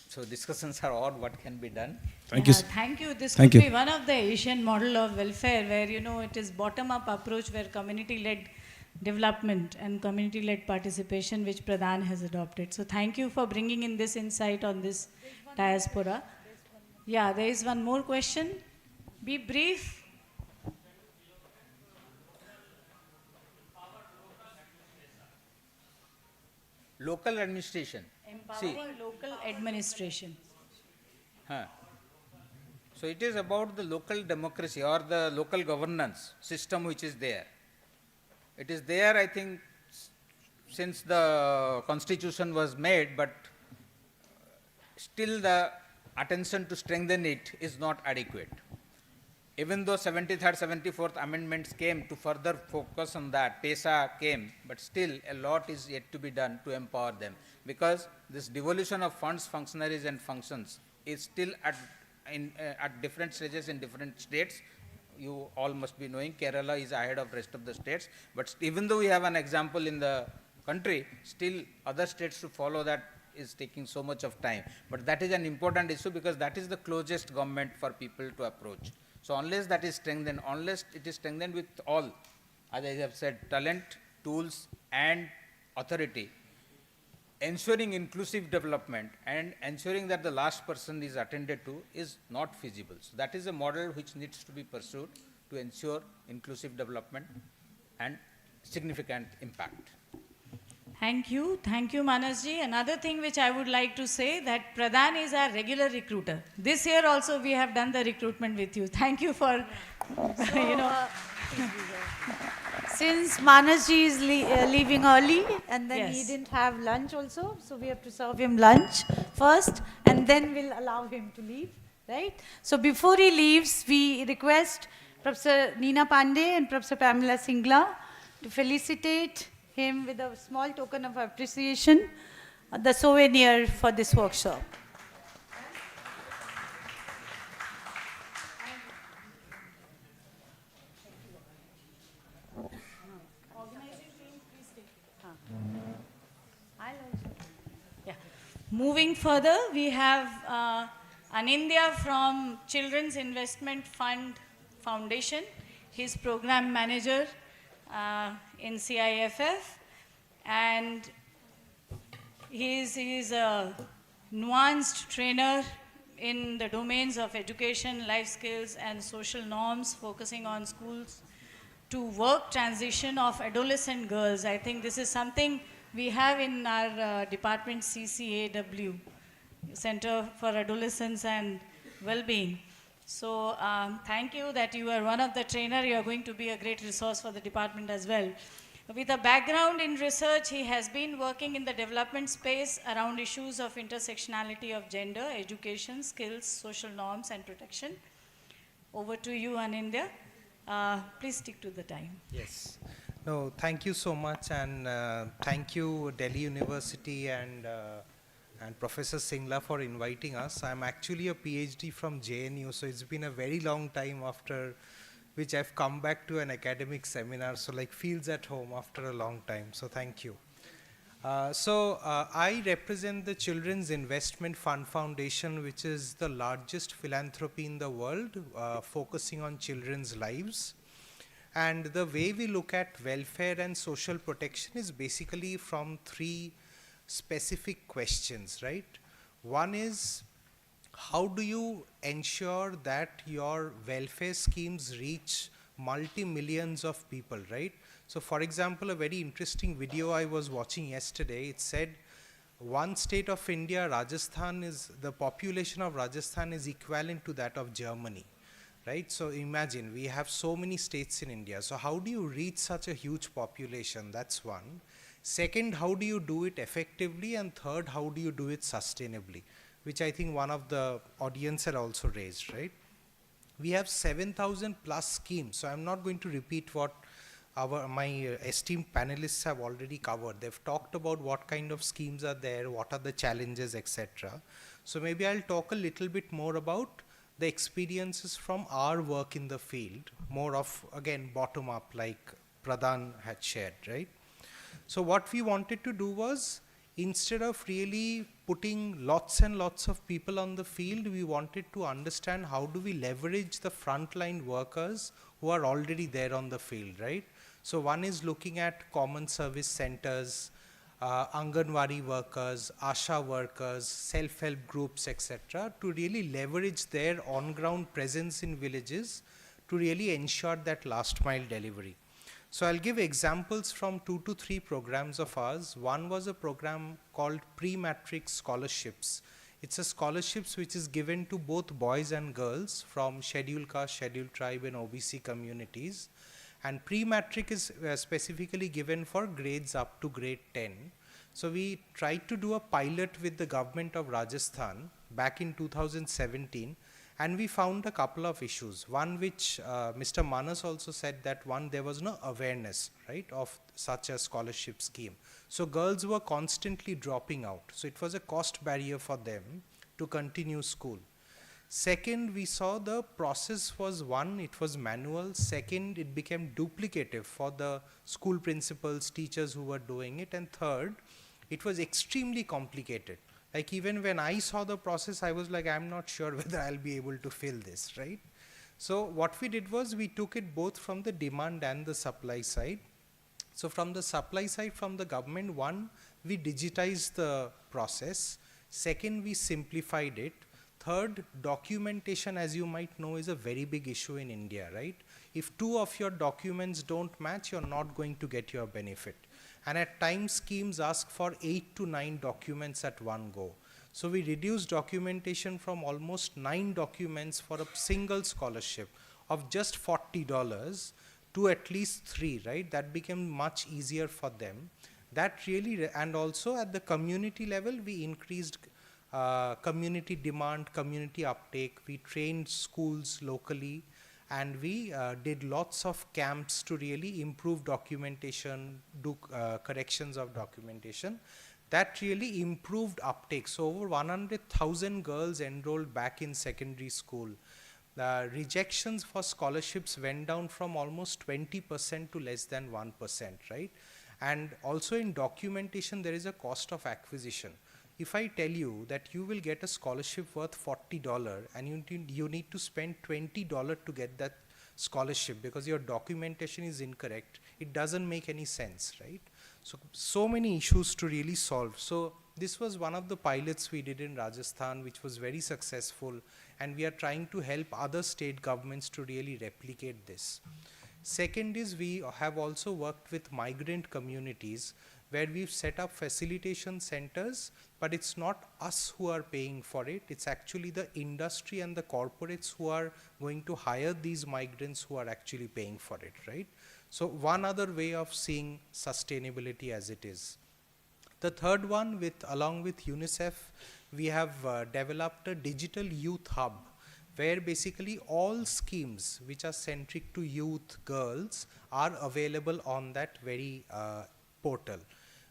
so discussions are on what can be done. Thank you. Thank you. This Thank could you. be one of the Asian model of welfare where, it is bottom-up approach where community-led development and community-led participation which Pradhan has adopted. So thank you for bringing in this insight on this diaspora. Yeah, there is one more question. Be brief. Local administration. Empower local administration. So it is about the local democracy or the local governance system which is there. It is there, I think, since the constitution was made, but still the attention to strengthen it is not adequate. Even though 73rd, 74th amendments came to further focus on that, PESA came, but still a lot is yet to be done to empower them, because this devolution of funds, functionaries and functions is still at different stages in different states. You all must be knowing Kerala is ahead of rest of the states, but even though we have an example in the country, still other states to follow that is taking so much of time. But that is an important issue because that is the closest government for people to approach. So unless that is strengthened, unless it is strengthened with all, as I have said, talent, tools and authority, ensuring inclusive development and ensuring that the last person is attended to is not feasible. So that is a model which needs to be pursued to ensure inclusive development and significant impact. Thank you, Manasji. Another thing which I would like to say that Pradhan is our regular recruiter. This year also we have done the recruitment with you. Thank you for, Since Manasji is leaving early and then he Yes. didn't have lunch also, so we have to serve him lunch first and then we'll allow him to leave, right? So before he leaves, we request Professor Neena Pandey and Professor Pamela Singla to felicitate him with a small token of appreciation, the souvenir for this workshop. Moving further, we have Anindya from Children's Investment Fund Foundation. He's program manager in CIFF, and he's a nuanced trainer in the domains of education, life skills, and social norms, focusing on schools to work transition of adolescent girls. I think this is something we have in our department CCAW, Center for Adolescence and Well-being. So thank you that you are one of the trainer. You are going to be a great resource for the department as well. With a background in research, he has been working in the development space around issues of intersectionality of gender, education, skills, social norms, and protection. Over to you, Anindya. Please stick to the time. Yes. No, thank you so much, and thank you Delhi University and Professor Singla for inviting us. I'm actually a PhD from JNU, so it's been a very long time after which I've come back to an academic seminar, so like feels at home after a long time, so thank you. I represent the Children's Investment Fund Foundation, which is the largest philanthropy in the world, focusing on children's lives. And the way we look at welfare and social protection is basically from three specific questions, right? One is, how do you ensure that your welfare schemes reach multi-millions of people, right? So for example, a very interesting video I was watching yesterday, it said one state of India, Rajasthan, the population of Rajasthan is equivalent to that of Germany. Right? So imagine, we have so many states in India. So how do you reach such a huge population? That's one. Second, how do you do it effectively? And third, how do you do it sustainably? Which I think one of the audience had also raised, right? We have 7,000 plus schemes. So I'm not going to repeat what my esteemed panelists have already covered. They've talked about what kind of schemes are there, what are the challenges, etc. So maybe I'll talk a little bit more about the experiences from our work in the field, more of, again, bottom up, like Pradhan had shared, right? So what we wanted to do was, instead of really putting lots and lots of people on the field, we wanted to understand how do we leverage the frontline workers who are already there on the field, right? So one is looking at common service centers, Anganwadi workers, ASHA workers, self-help groups, etc., to really leverage their on-ground presence in villages to really ensure that last mile delivery. So I'll give examples from 2 to 3 programs of ours. One was a program called Pre-Matric Scholarships. It's a scholarships which is given to both boys and girls from scheduled caste, scheduled tribe and OBC communities. And pre-matric is specifically given for grades up to grade 10. So we tried to do a pilot with the government of Rajasthan back in 2017, and we found a couple of issues. One which Mr. Manas also said that there was no awareness, right, of such a scholarship scheme. So girls were constantly dropping out. So it was a cost barrier for them to continue school. Second, we saw the process was one, it was manual. Second, it became duplicative for the school principals, teachers who were doing it. And third, it was extremely complicated. Like even when I saw the process, I was like, I'm not sure whether I'll be able to fill this, right? So what we did was we took it both from the demand and the supply side. So from the supply side, from the government, one, we digitized the process. Second, we simplified it. Third, documentation, as you might know, is a very big issue in India, right? If 2 of your documents don't match, you're not going to get your benefit. And at times, schemes ask for 8 to 9 documents at one go. So we reduced documentation from almost 9 documents for a single scholarship of just $40 to at least 3, right? That became much easier for them. That really, and also at the community level, we increased community demand, community uptake. We trained schools locally, and we did lots of camps to really improve documentation, do corrections of documentation. That really improved uptake. So over 100,000 girls enrolled back in secondary school. The rejections for scholarships went down from almost 20% to less than 1%, right? And also in documentation, there is a cost of acquisition. If I tell you that you will get a scholarship worth $40 and you need to spend $20 to get that scholarship because your documentation is incorrect, it doesn't make any sense, right? So many issues to really solve. So this was one of the pilots we did in Rajasthan, which was very successful, and we are trying to help other state governments to really replicate this. Second is we have also worked with migrant communities. where we've set up facilitation centers, but it's not us who are paying for it. It's actually the industry and the corporates who are going to hire these migrants who are actually paying for it, right? So one other way of seeing sustainability as it is. The third one, along with UNICEF, we have developed a digital youth hub, where basically all schemes which are centric to youth, girls, are available on that very portal,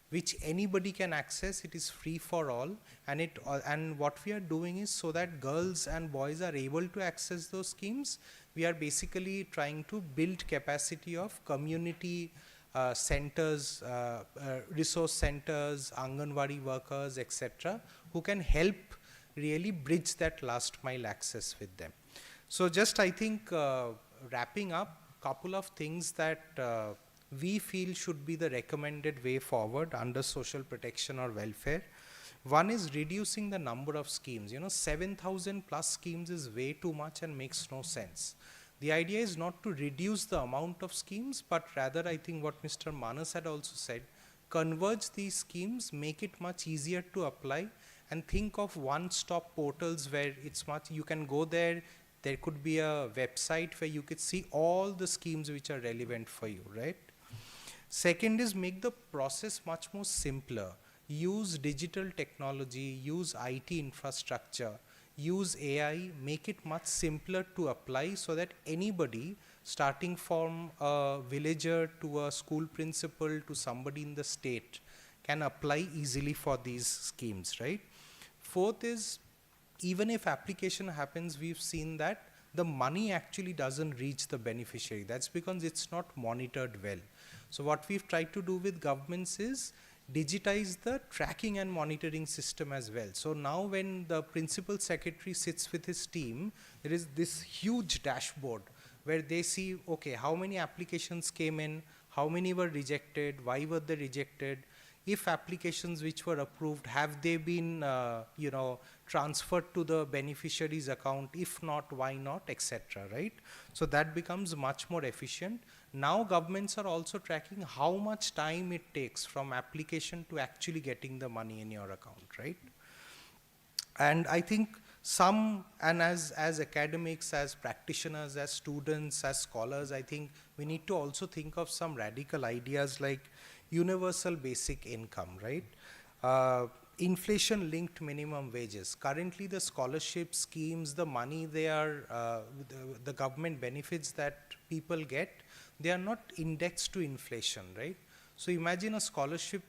which anybody can access. It is free for all, and and what we are doing is, so that girls and boys are able to access those schemes, we are basically trying to build capacity of community centers, resource centers, Anganwadi workers, etc., who can help really bridge that last mile access with them. So just, I think, wrapping up, couple of things that we feel should be the recommended way forward under social protection or welfare. One is reducing the number of schemes. 7,000 plus schemes is way too much and makes no sense. The idea is not to reduce the amount of schemes, but rather, I think what Mr. Manas had also said, converge these schemes, make it much easier to apply, and think of one-stop portals where it's much, you can go there could be a website where you could see all the schemes which are relevant for you, right? Second is make the process much more simpler. Use digital technology, use IT infrastructure, use AI, make it much simpler to apply, so that anybody, starting from a villager to a school principal to somebody in the state, can apply easily for these schemes, right? Fourth is, even if application happens, we've seen that the money actually doesn't reach the beneficiary. That's because it's not monitored well. So what we've tried to do with governments is digitize the tracking and monitoring system as well. So now when the principal secretary sits with his team, there is this huge dashboard where they see, okay, how many applications came in, how many were rejected, why were they rejected, if applications which were approved, have they been transferred to the beneficiary's account, if not, why not, etc., right? So that becomes much more efficient. Now governments are also tracking how much time it takes from application to actually getting the money in your account, right? And I think as academics, as practitioners, as students, as scholars, I think we need to also think of some radical ideas like universal basic income, right? Inflation-linked minimum wages. Currently, the scholarship schemes, the money the government benefits that people get, they are not indexed to inflation, right? So imagine a scholarship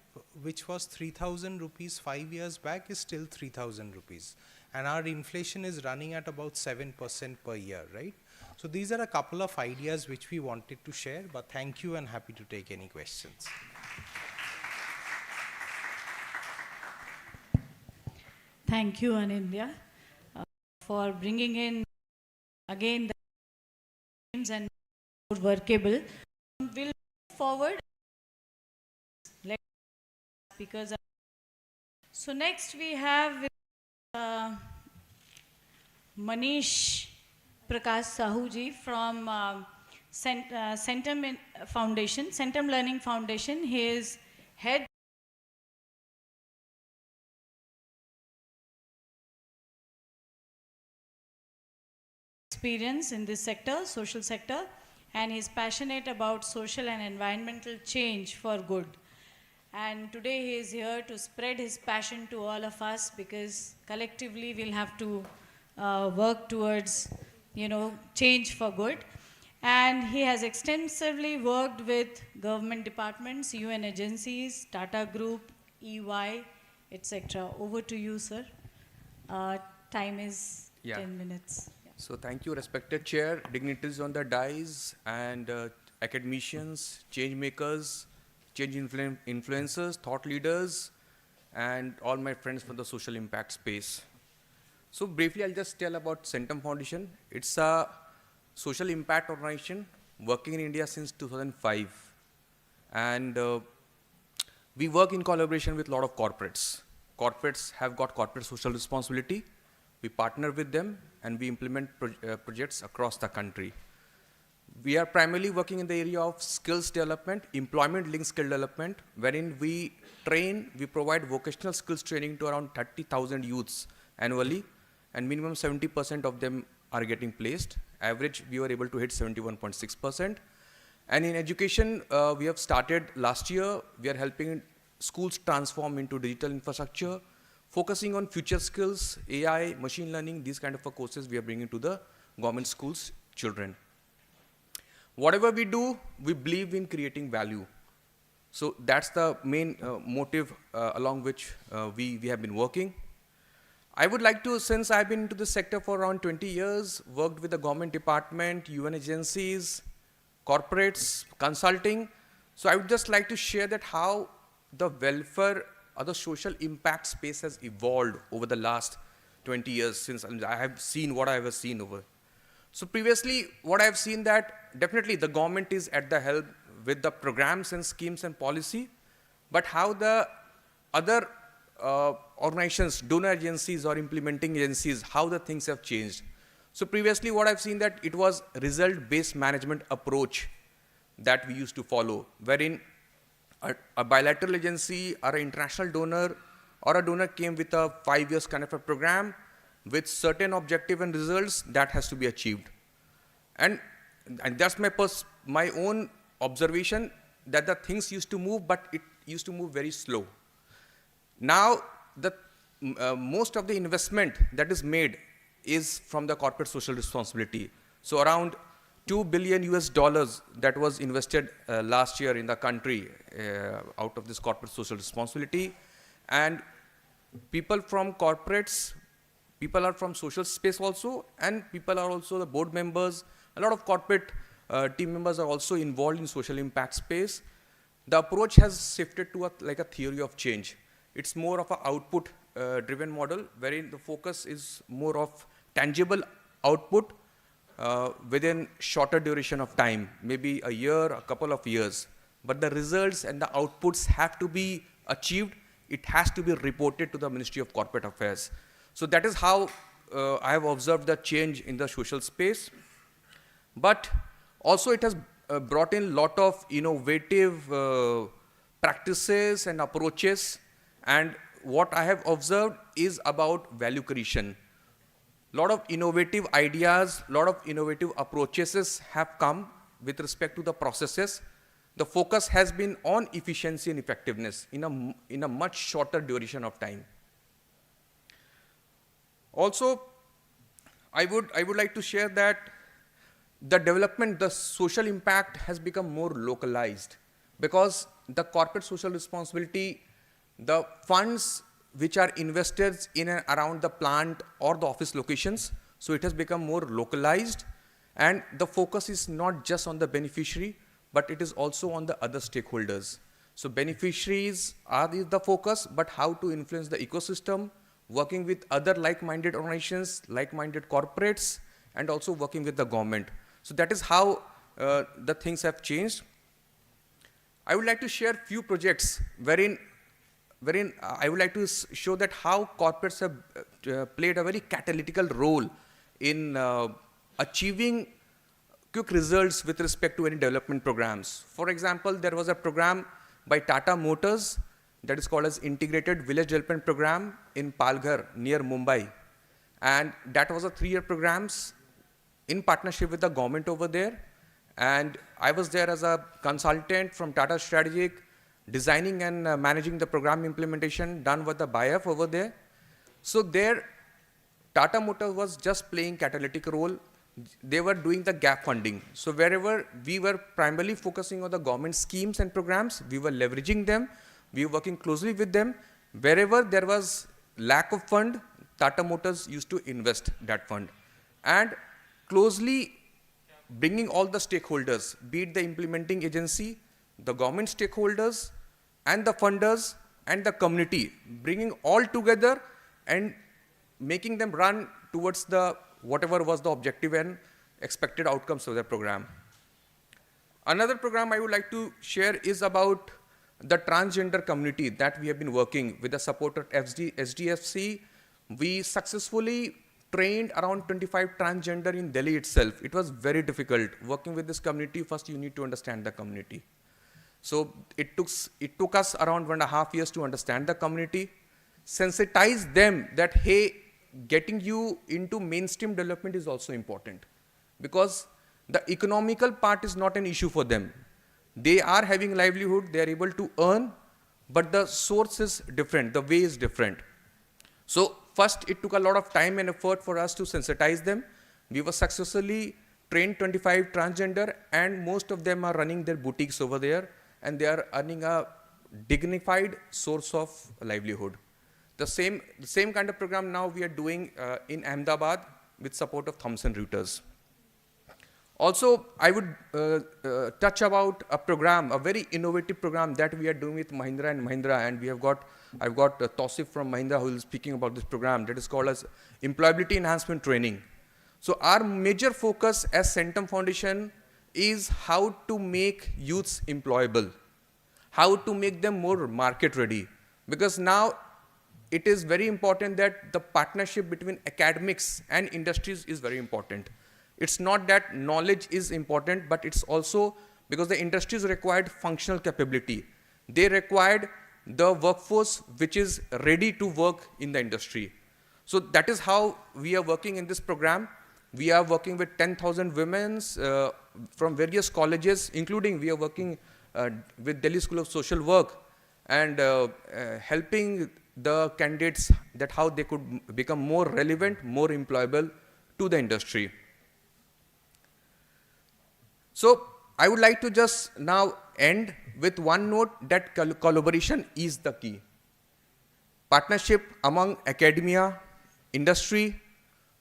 which was 3,000 rupees 5 years back is still 3,000 rupees. And our inflation is running at about 7% per year, right? So these are a couple of ideas which we wanted to share, but thank you and happy to take any questions. Thank you, Anindya, for bringing in again the themes and more workable. We'll move forward. Speakers. So next we have Manish Prakash Sahuji from Centum Foundation, Centum Learning Foundation. He is head experience in this sector, social sector, and he's passionate about social and environmental change for good. And today he is here to spread his passion to all of us, because collectively we'll have to work towards, change for good. And he has extensively worked with government departments, UN agencies, Tata Group, EY, etc. Over to you, sir. Time is 10 minutes. Yeah. So thank you, respected chair, dignitaries on the dais, and academicians, change makers, change influencers, thought leaders, and all my friends from the social impact space. So briefly, I'll just tell about Centum Foundation. It's a social impact organization working in India since 2005. And we work in collaboration with a lot of corporates. Corporates have got corporate social responsibility. We partner with them and we implement projects across the country. We are primarily working in the area of skills development, employment-linked skill development, wherein we provide vocational skills training to around 30,000 youths annually, and minimum 70% of them are getting placed. Average, we were able to hit 71.6%. And in education, we have started last year. We are helping schools transform into digital infrastructure, focusing on future skills, AI, machine learning, these kind of courses we are bringing to the government schools' children. Whatever we do, we believe in creating value. So that's the main motive along which we have been working. I would like to, since I've been into this sector for around 20 years, worked with the government department, UN agencies, corporates, consulting. So I would just like to share that how the welfare or the social impact space has evolved over the last 20 years since I have seen what I have seen over. So previously, what I have seen that definitely the government is at the help with the programs and schemes and policy, but how the other organizations, donor agencies or implementing agencies, how the things have changed. So previously what I've seen that it was result-based management approach that we used to follow, wherein a bilateral agency or an international donor or a donor came with a 5 years kind of a program with certain objective and results that has to be achieved. And that's my own observation that the things used to move, but it used to move very slow. Now, most of the investment that is made is from the corporate social responsibility. So around $2 billion that was invested last year in the country out of this corporate social responsibility. And people from corporates, people are from social space also, and people are also the board members. A lot of corporate team members are also involved in social impact space. The approach has shifted to like a theory of change. It's more of an output-driven model, wherein the focus is more of tangible output within shorter duration of time, maybe a year, a couple of years. But the results and the outputs have to be achieved. It has to be reported to the Ministry of Corporate Affairs. So that is how I have observed the change in the social space. But also it has brought in a lot of innovative practices and approaches. And what I have observed is about value creation. A lot of innovative ideas, a lot of innovative approaches have come with respect to the processes. The focus has been on efficiency and effectiveness in a much shorter duration of time. Also, I would like to share that the development, the social impact has become more localized, because the corporate social responsibility, the funds which are invested in and around the plant or the office locations, so it has become more localized, and the focus is not just on the beneficiary, but it is also on the other stakeholders. So beneficiaries are the focus, but how to influence the ecosystem, working with other like-minded organizations, like-minded corporates, and also working with the government. So that is how the things have changed. I would like to share few projects wherein I would like to show that how corporates have played a very catalytical role in achieving quick results with respect to any development programs. For example, there was a program by Tata Motors that is called as Integrated Village Development Program in Palghar near Mumbai. And that was a 3-year program in partnership with the government over there. And I was there as a consultant from Tata Strategic, designing and managing the program implementation done with the BIF over there. So there, Tata Motors was just playing catalytic role. They were doing the gap funding. So wherever we were primarily focusing on the government schemes and programs, we were leveraging them. We were working closely with them. Wherever there was lack of fund, Tata Motors used to invest that fund. And closely bringing all the stakeholders, be it the implementing agency, the government stakeholders, and the funders, and the community, bringing all together and making them run towards the whatever was the objective and expected outcomes of the program. Another program I would like to share is about the transgender community that we have been working with the support of SDFC. We successfully trained around 25 transgender in Delhi itself. It was very difficult. Working with this community, first you need to understand the community. So it took us around 1.5 years to understand the community, sensitize them that, hey, getting you into mainstream development is also important. Because the economical part is not an issue for them. They are having livelihood, they are able to earn, but the source is different, the way is different. So first, it took a lot of time and effort for us to sensitize them. We were successfully trained 25 transgender, and most of them are running their boutiques over there, and they are earning a dignified source of livelihood. The same kind of program now we are doing in Ahmedabad with support of Thomson Reuters. Also, I would touch about a program, a very innovative program that we are doing with Mahindra & Mahindra, and I've got Tausif from Mahindra who is speaking about this program that is called as Employability Enhancement Training. So our major focus as Centum Foundation is how to make youths employable, how to make them more market ready. Because now it is very important that the partnership between academics and industries is very important. It's not that knowledge is important, but it's also because the industries required functional capability. They required the workforce which is ready to work in the industry. So that is how we are working in this program. We are working with 10,000 women from various colleges, including we are working with Delhi School of Social Work and helping the candidates that how they could become more relevant, more employable to the industry. So I would like to just now end with one note that collaboration is the key. Partnership among academia, industry,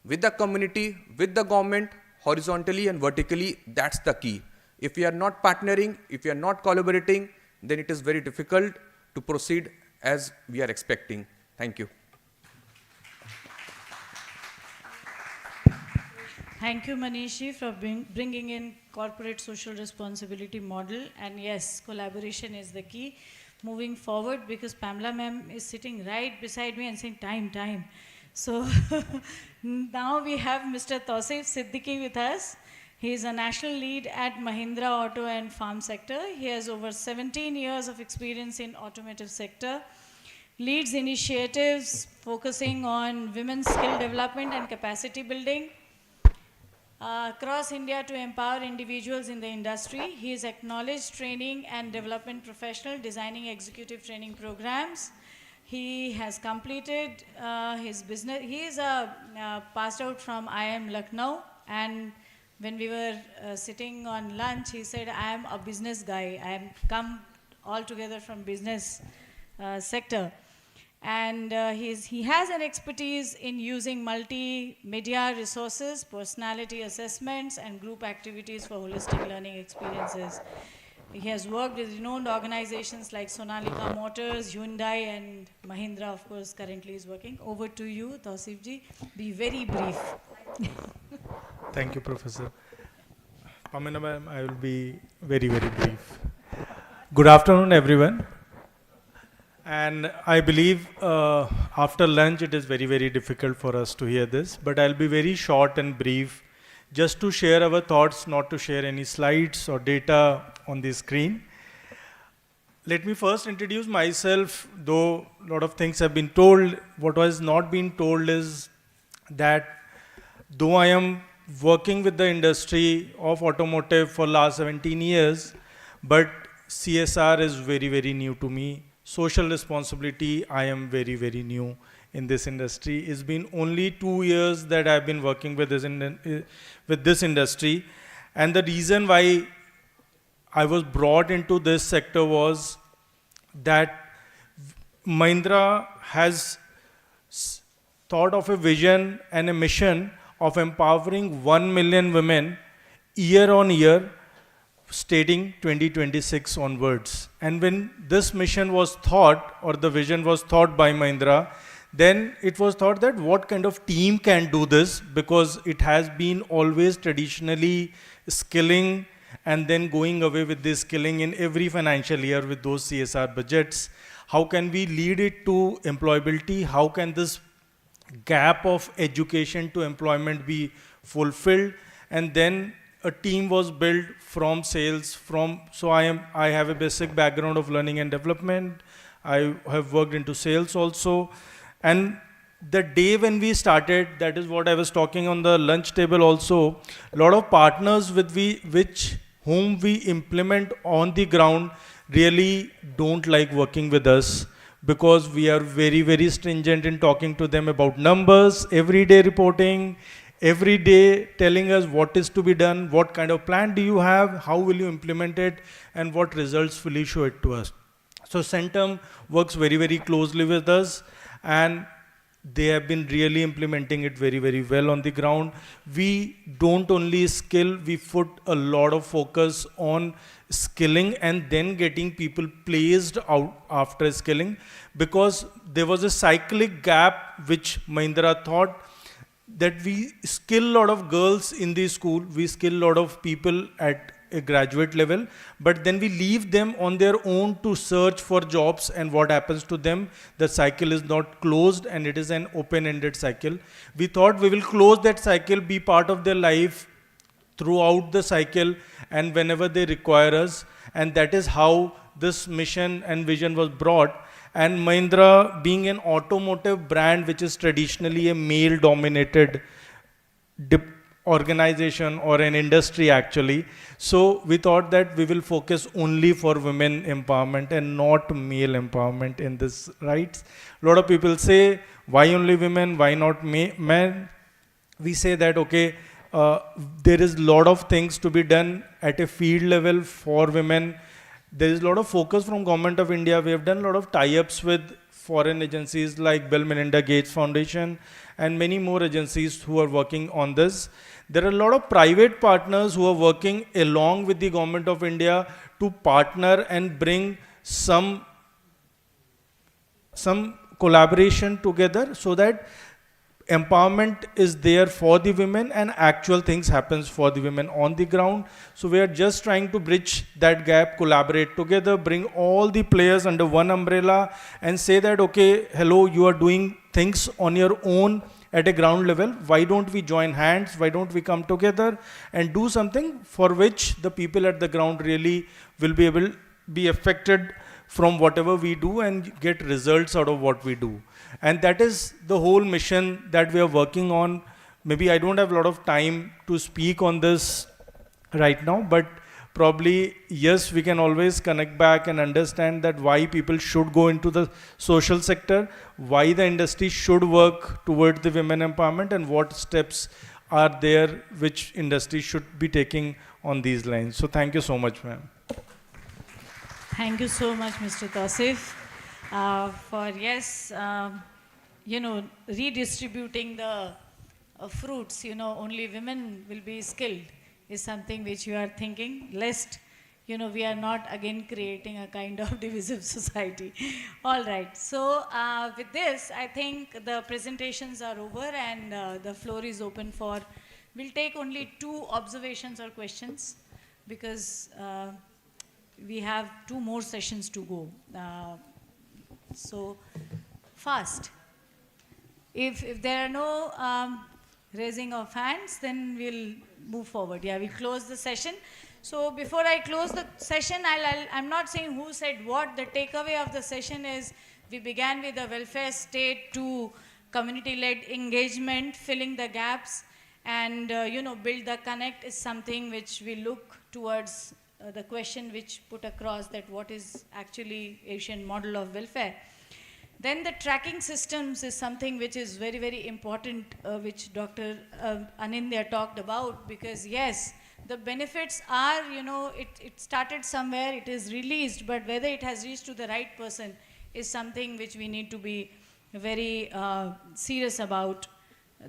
with the community, with the government, horizontally and vertically, that's the key. If we are not partnering, if we are not collaborating, then it is very difficult to proceed as we are expecting. Thank you. Thank you, Manishi, for bringing in corporate social responsibility model. And yes, collaboration is the key. Moving forward, because Pamela ma'am is sitting right beside me and saying, time. So now we have Mr. Tausif Siddiqui with us. He is a national lead at Mahindra Auto and Farm sector. He has over 17 years of experience in automotive sector. Leads initiatives focusing on women's skill development and capacity building across India to empower individuals in the industry. He is acknowledged training and development professional, designing executive training programs. He has completed his business. He is passed out from IIM Lucknow, and when we were sitting on lunch, he said, I am a business guy. I am come all together from business sector. And he has an expertise in using multimedia resources, personality assessments, and group activities for holistic learning experiences. He has worked with renowned organizations like Sonalika Motors, Hyundai, and Mahindra, of course, currently is working. Over to you, Tausif ji. Be very brief. Thank you, Professor. Pamela ma'am, I will be very, very brief. Good afternoon, everyone. And I believe after lunch it is very, very difficult for us to hear this, but I'll be very short and brief, just to share our thoughts, not to share any slides or data on the screen. Let me first introduce myself, though a lot of things have been told. What has not been told is that though I am working with the industry of automotive for last 17 years, but CSR is very, very new to me. Social responsibility, I am very, very new in this industry. It's been only 2 years that I've been working with this industry. And the reason why I was brought into this sector was that Mahindra has thought of a vision and a mission of empowering 1 million women year on year, stating 2026 onwards. And when this mission was thought, or the vision was thought by Mahindra, then it was thought that what kind of team can do this, because it has been always traditionally skilling and then going away with this skilling in every financial year with those CSR budgets. How can we lead it to employability? How can this gap of education to employment be fulfilled. And then a team was built from sales. So I have a basic background of learning and development. I have worked into sales also. And the day when we started, that is what I was talking on the lunch table also, a lot of partners with whom we implement on the ground really don't like working with us, because we are very, very stringent in talking to them about numbers, everyday reporting, every day telling us what is to be done, what kind of plan do you have, how will you implement it, and what results will you show it to us. So Centum works very, very closely with us, and they have been really implementing it very, very well on the ground. We don't only skill, we put a lot of focus on skilling and then getting people placed out after skilling, because there was a cyclic gap which Mahindra thought that we skill a lot of girls in the school, we skill a lot of people at a graduate level, but then we leave them on their own to search for jobs, and what happens to them? The cycle is not closed and it is an open-ended cycle. We thought we will close that cycle, be part of their life throughout the cycle and whenever they require us, and that is how this mission and vision was brought. And Mahindra, being an automotive brand which is traditionally a male-dominated organization or an industry actually, so we thought that we will focus only for women empowerment and not male empowerment in this, right? A lot of people say, why only women, why not men? We say that, okay, there is a lot of things to be done at a field level for women. There is a lot of focus from Government of India. We have done a lot of tie-ups with foreign agencies like Bill Melinda Gates Foundation and many more agencies who are working on this. There are a lot of private partners who are working along with the Government of India to partner and bring some collaboration together so that empowerment is there for the women and actual things happens for the women on the ground. So we are just trying to bridge that gap, collaborate together, bring all the players under one umbrella and say that, okay, hello, you are doing things on your own at a ground level. Why don't we join hands? Why don't we come together and do something for which the people at the ground really will be able to be affected from whatever we do and get results out of what we do. And that is the whole mission that we are working on. Maybe I don't have a lot of time to speak on this right now, but probably, yes, we can always connect back and understand that why people should go into the social sector, why the industry should work towards the women empowerment, and what steps are there which industry should be taking on these lines. So thank you so much, ma'am. Thank you so much, Mr. Tausif, for, yes, redistributing the fruits. Only women will be skilled is something which you are thinking, lest, we are not again creating a kind of divisive society. All right. So with this, I think the presentations are over and the floor is open for, we'll take only 2 observations or questions because we have 2 more sessions to go. So fast. If there are no raising of hands, then we'll move forward. Yeah, we close the session. So before I close the session, I'm not saying who said what. The takeaway of the session is we began with the welfare state to community-led engagement, filling the gaps, and build the connect is something which we look towards the question which put across that what is actually Asian model of welfare. Then the tracking systems is something which is very, very important, which Dr. Anindya talked about, because yes, the benefits are, it started somewhere, it is released, but whether it has reached to the right person is something which we need to be very serious about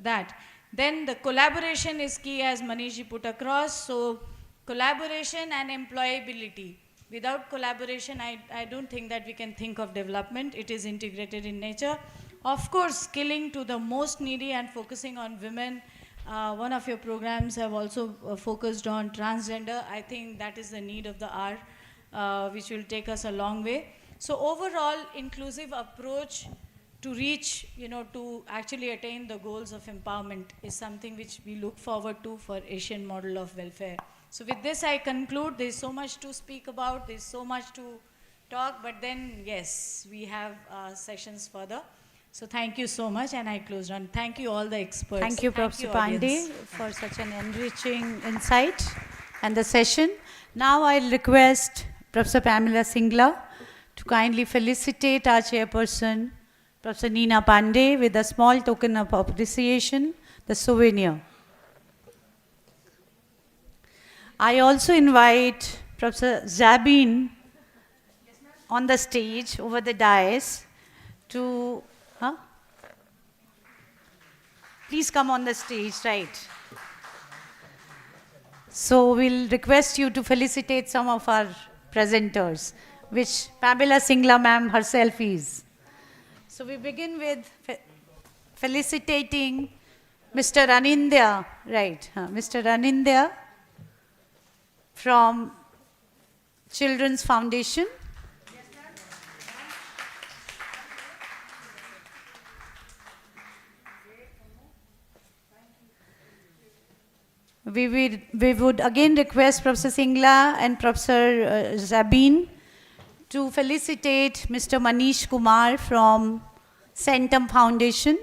that. Then the collaboration is key, as Manishji put across. So collaboration and employability. Without collaboration, I don't think that we can think of development. It is integrated in nature. Of course, skilling to the most needy and focusing on women. One of your programs have also focused on transgender. I think that is the need of the hour, which will take us a long way. So overall, inclusive approach to reach, to actually attain the goals of empowerment is something which we look forward to for Asian model of welfare. So with this I conclude. There's so much to speak about, there's so much to talk, but then yes, we have sessions further. So thank you so much, and I close on. Thank you all the experts. Thank you, Professor Pandey, audience. for such an enriching insight and the session. Now I'll request Professor Pamela Singla to kindly felicitate our chairperson, Professor Neena Pandey, with a small token of appreciation, the souvenir. I also invite Professor Zabin on the stage over the dais to, please come on the stage, right. So we'll request you to felicitate some of our presenters, which Pamela Singla ma'am herself is. So we begin with felicitating Mr. Anindya, right, Mr. Anindya from Children's Foundation. We would again request Professor Singla and Professor Zabin to felicitate Mr. Manish Kumar from Centum Foundation.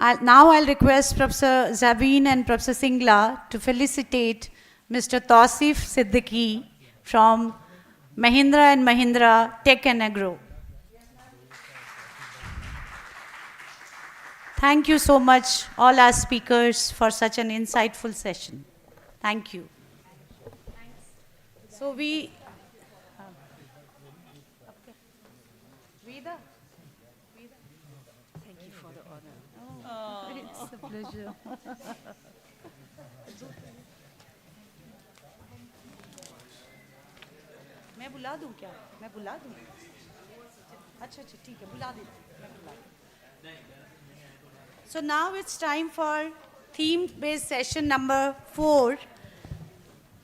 Now I'll request Professor Zabin and Professor Singla to felicitate Mr. Tausif Siddiqui from Mahindra and Mahindra Tech and Agro. Thank you so much, all our speakers, for such an insightful session. Thank you. So we... Vida? Thank you for the honor. It's a pleasure. मैं बुला दूं क्या? मैं बुला दूं? अच्छा अच्छा ठीक है बुला देती हूँ मैं बुला दूं. So now it's time for theme-based session number 4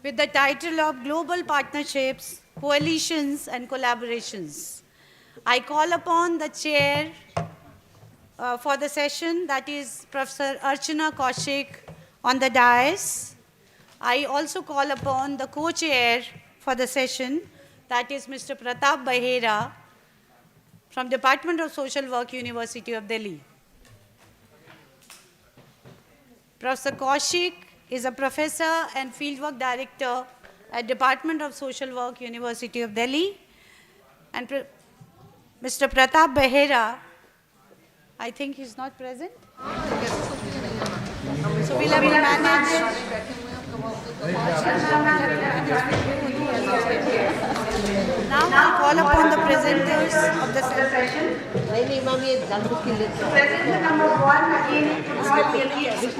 with the title of Global Partnerships, Coalitions and Collaborations. I call upon the chair for the session, that is Professor Archana Kaushik on the dais. I also call upon the co-chair for the session, that is Mr. Pratap Bahera from Department of Social Work, University of Delhi. Professor Kaushik is a professor and fieldwork director at Department of Social Work, University of Delhi. And Mr. Pratap Bahera, I think he's not present. So we'll have to manage. Now I'll call upon the presenters of the session. Presenter number 1 again could not be session.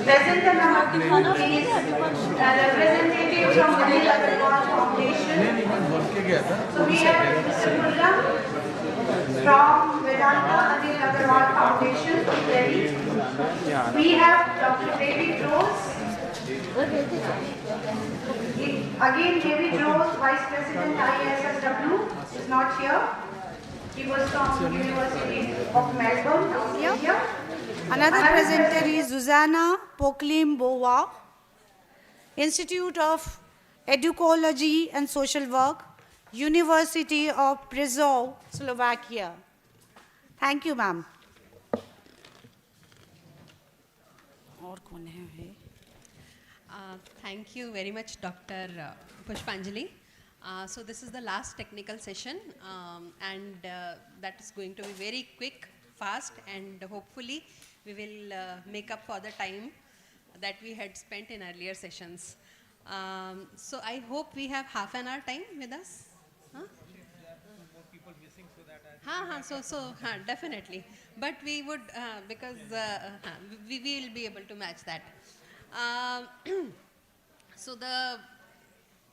Presenter number 2 is a representative from the Anil Agarwal Foundation. So we have Mr. Khurram from Vedanta Anil Agarwal Foundation, Delhi. We have Dr. David Rose. Again, David Rose, Vice President ISSW, is not here. He was from University of Melbourne, India. Another presenter is Zuzana Poklim-Bowa, Institute of Educology and Social Work, University of Prešov, Slovakia. Thank you, ma'am. Thank you very much, Dr. Pushpanjali. So this is the last technical session, and that is going to be very quick, fast, and hopefully we will make up for the time that we had spent in earlier sessions. So I hope we have half an hour time with us. Huh? Definitely. But we would, because we will be able to match that. So the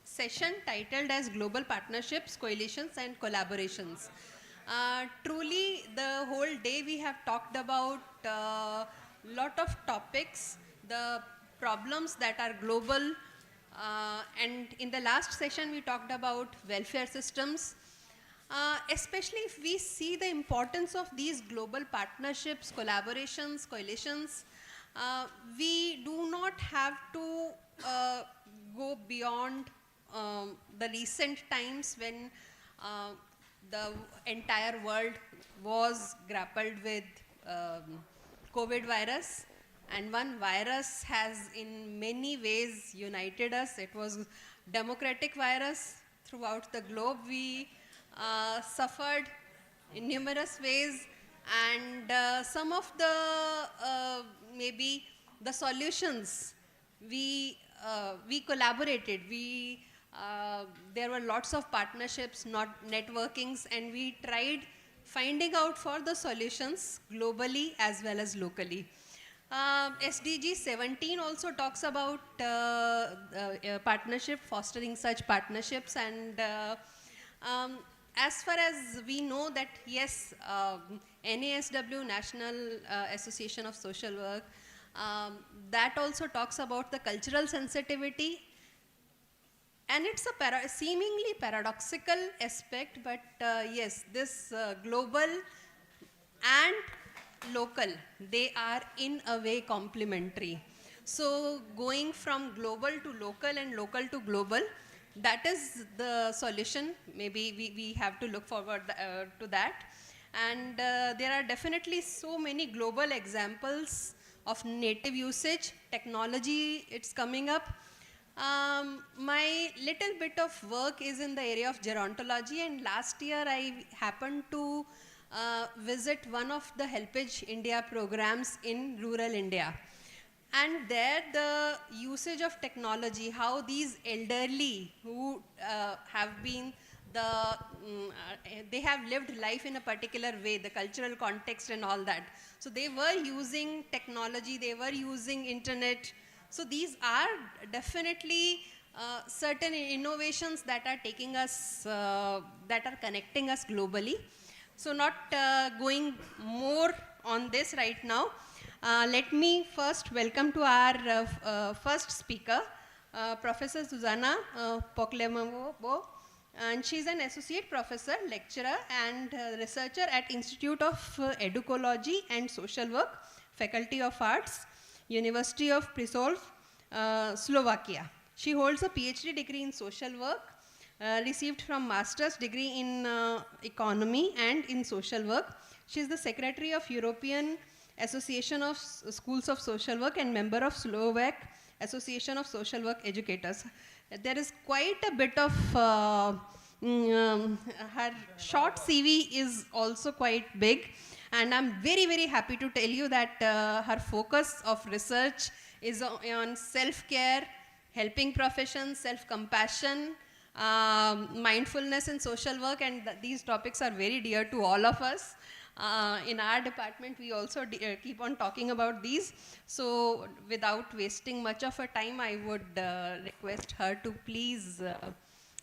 session titled as Global Partnerships, Coalitions and Collaborations. Truly, the whole day we have talked about lot of topics. The problems that are global. And in the last session, we talked about welfare systems. Especially if we see the importance of these global partnerships, collaborations, coalitions, we do not have to go beyond the recent times when the entire world was grappled with COVID virus. And one virus has in many ways united us. It was democratic virus. Throughout the globe, we suffered in numerous ways, and some of the maybe the solutions we collaborated. There were lots of partnerships, not networkings, and we tried finding out for the solutions globally as well as locally. SDG 17 also talks about partnership, fostering such partnerships, and as far as we know that yes, NASW, National Association of Social Work, that also talks about the cultural sensitivity, and it's a seemingly paradoxical aspect, but yes, this global and local, they are in a way complementary. So going from global to local and local to global, that is the solution. Maybe we have to look forward to that. And there are definitely so many global examples of native usage. Technology, it's coming up. My little bit of work is in the area of gerontology, and last year I happened to visit one of the Helpage India programs in rural India. And there the usage of technology, how these elderly who have been they have lived life in a particular way, the cultural context and all that. So they were using technology, they were using internet. So these are definitely certain innovations that are taking us, that are connecting us globally. So not going more on this right now. Let me first welcome to our first speaker, Professor Susanna Poklemabo, and she's an associate professor, lecturer, and researcher at Institute of Educology and Social Work, Faculty of Arts, University of Prešov, Slovakia. She holds a PhD degree in social work, received from master's degree in economy and in social work. She is the secretary of European Association of Schools of Social Work and member of Slovak Association of Social Work Educators. There is quite a bit of, her short CV is also quite big, and I'm very, very happy to tell you that her focus of research is on self-care, helping professions, self-compassion, mindfulness in social work, and these topics are very dear to all of us. In our department, we also keep on talking about these. So without wasting much of her time, I would request her to please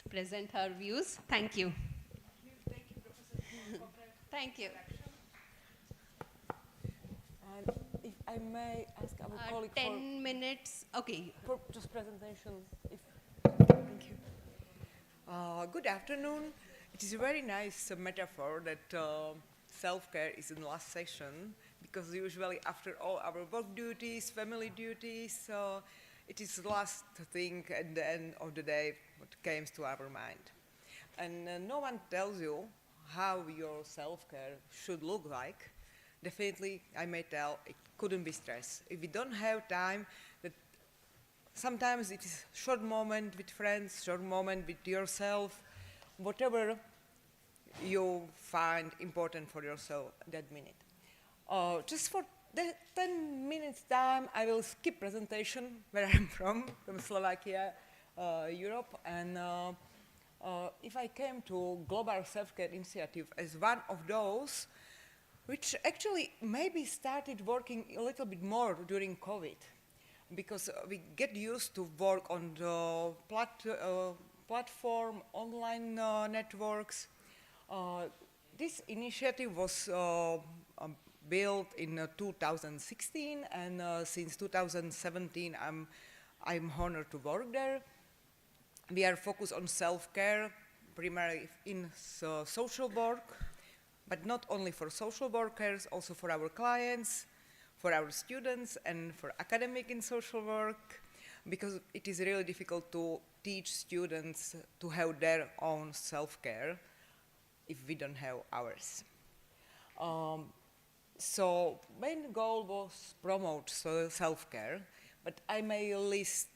present her views. Thank you. Thank you, Professor. Thank you. And if I may ask our colleague 10 minutes, okay. For just presentation. Thank you. Good afternoon. It is a very nice metaphor that self-care is in the last session, because usually after all our work duties, family duties, it is the last thing at the end of the day what comes to our mind. And no one tells you how your self-care should look like. Definitely, I may tell, it couldn't be stress. If you don't have time, that sometimes it is short moment with friends, short moment with yourself, whatever you find important for yourself that minute. Just for the 10 minutes time, I will skip presentation where I'm from Slovakia, Europe, and if I came to Global Self-Care Initiative as one of those, which actually maybe started working a little bit more during COVID, because we get used to work on the platform, online networks. This initiative was built in 2016, and since 2017, I'm honored to work there. We are focused on self-care, primarily in social work, but not only for social workers, also for our clients, for our students, and for academic in social work, because it is really difficult to teach students to have their own self-care if we don't have ours. So main goal was promote self-care, but I may list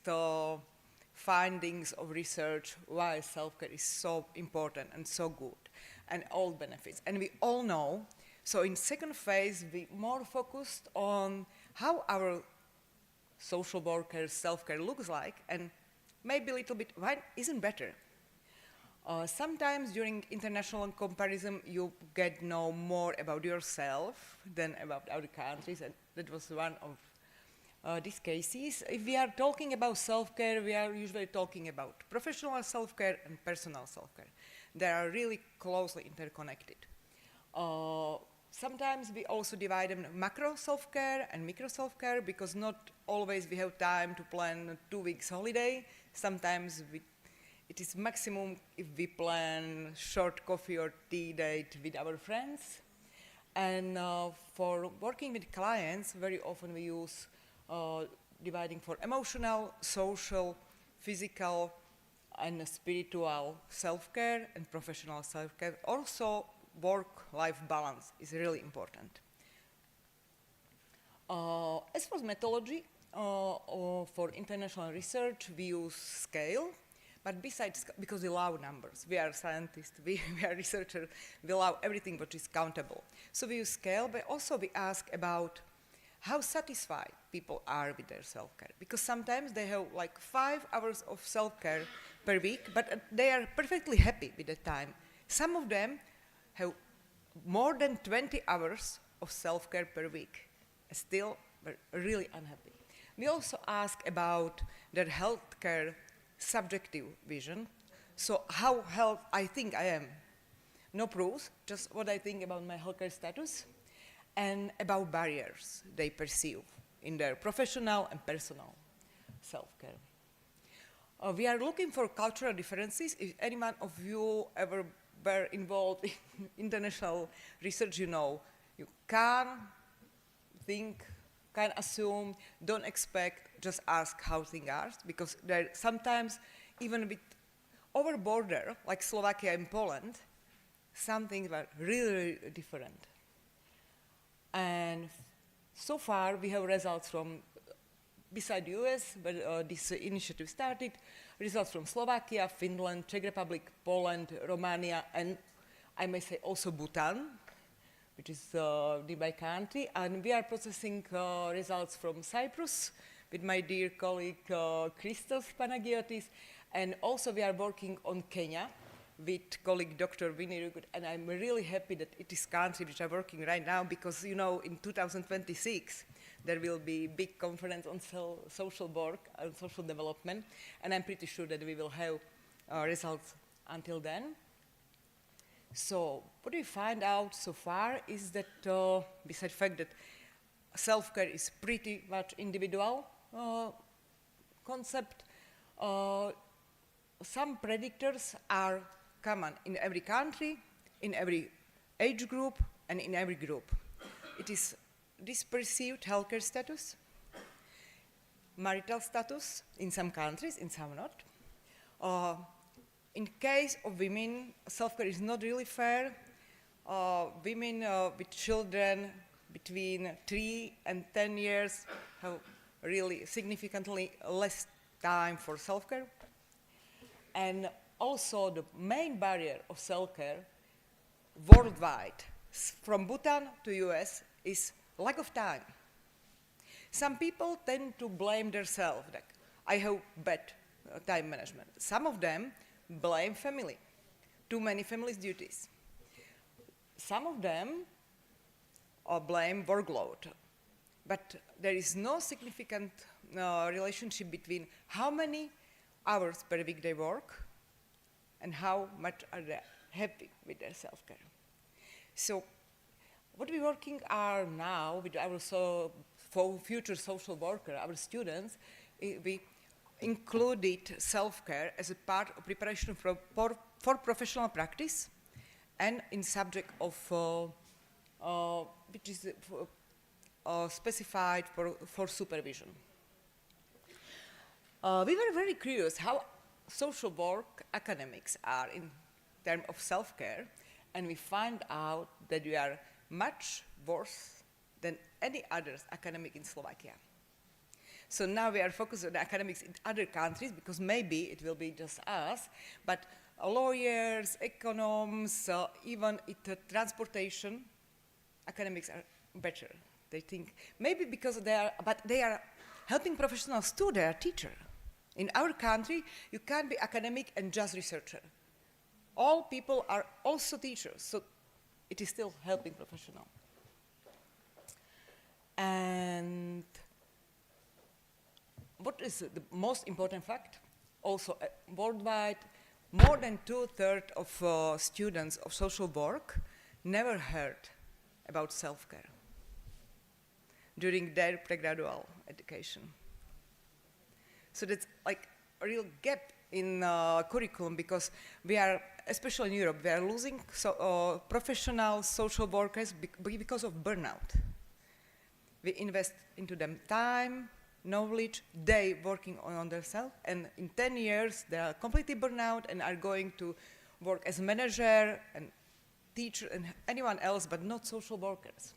findings of research why self-care is so important and so good, and all benefits. And we all know, so in second phase, we more focused on how our social workers' self-care looks like, and maybe a little bit, why isn't better? Sometimes during international comparison, you get to know more about yourself than about other countries, and that was one of these cases. If we are talking about self-care, we are usually talking about professional self-care and personal self-care. They are really closely interconnected. Sometimes we also divide them macro self-care and micro self-care, because not always we have time to plan a 2 weeks holiday. Sometimes it is maximum if we plan short coffee or tea date with our friends. And for working with clients, very often we use dividing for emotional, social, physical, and spiritual self-care and professional self-care. Also, work-life balance is really important. As for methodology, for international research, we use scale. But besides, because we love numbers, we are scientists, we are researchers, we love everything which is countable. So we use scale, but also we ask about how satisfied people are with their self-care. Because sometimes they have like 5 hours of self-care per week, but they are perfectly happy with the time. Some of them have more than 20 hours of self-care per week, still really unhappy. We also ask about their healthcare subjective vision. So how health I think I am. No proofs, just what I think about my healthcare status, and about barriers they perceive in their professional and personal self-care. We are looking for cultural differences. If any one of you ever were involved in international research, you know, you can think, can assume, don't expect, just ask how things are, because there sometimes, even with over border, like Slovakia and Poland, some things were really, really different. And so far, we have results from, beside US, where this initiative started, results from Slovakia, Finland, Czech Republic, Poland, Romania, and I may say also Bhutan, which is a nearby country. And we are processing results from Cyprus with my dear colleague Christos Panagiotis. And also we are working on Kenya with colleague Dr. Vinny Rugut. And I'm really happy that it is country which are working right now, because, you know, in 2026, there will be big conference on social work and social development. And I'm pretty sure that we will have results until then. So what we find out so far is that, besides the fact that self-care is pretty much individual concept, some predictors are common in every country, in every age group, and in every group. It is this perceived healthcare status, marital status in some countries, in some not. In case of women, self-care is not really fair. Women with children between 3 and 10 years have really significantly less time for self-care. And also the main barrier of self-care worldwide, from Bhutan to US, is lack of time. Some people tend to blame themselves, like, I have bad time management. Some of them blame family, too many family's duties. Some of them blame workload, but there is no significant relationship between how many hours per week they work and how much are they happy with their self-care. So what we're working are now with our for future social worker, our students, we included self-care as a part of preparation for professional practice and in subject of which is specified for supervision. We were very curious how social work academics are in terms of self-care, and we find out that we are much worse than any other academic in Slovakia. So now we are focused on academics in other countries because maybe it will be just us, but lawyers, economists, even transportation, academics are better. They think maybe because they are helping professionals too, they are teachers. In our country, you can't be academic and just researcher. All people are also teachers, so it is still helping professional. And what is the most important fact? Also, worldwide, more than 2/3 of students of social work never heard about self-care during their pregraduate education. So that's like a real gap in curriculum because we are, especially in Europe, we are losing professional social workers because of burnout. We invest into them time, knowledge, they working on themselves, and in 10 years they are completely burnout and are going to work as a manager and teacher and anyone else, but not social workers.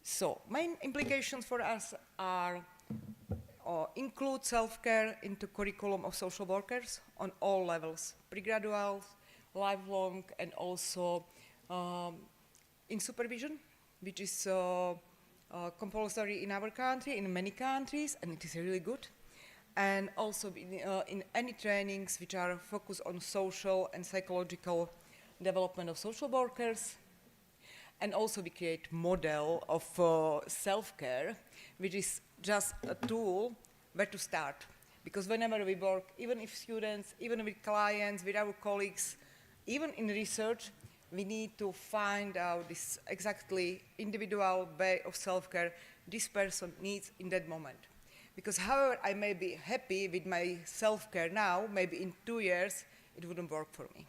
So main implications for us are include self-care into curriculum of social workers on all levels, pre-graduate, lifelong, and also in supervision, which is compulsory in our country, in many countries, and it is really good. And also in any trainings which are focused on social and psychological development of social workers. And also we create model of self-care, which is just a tool where to start. Because whenever we work, even if students, even with clients, with our colleagues, even in research, we need to find out this exactly individual way of self-care this person needs in that moment. Because however I may be happy with my self-care now, maybe in 2 years, it wouldn't work for me.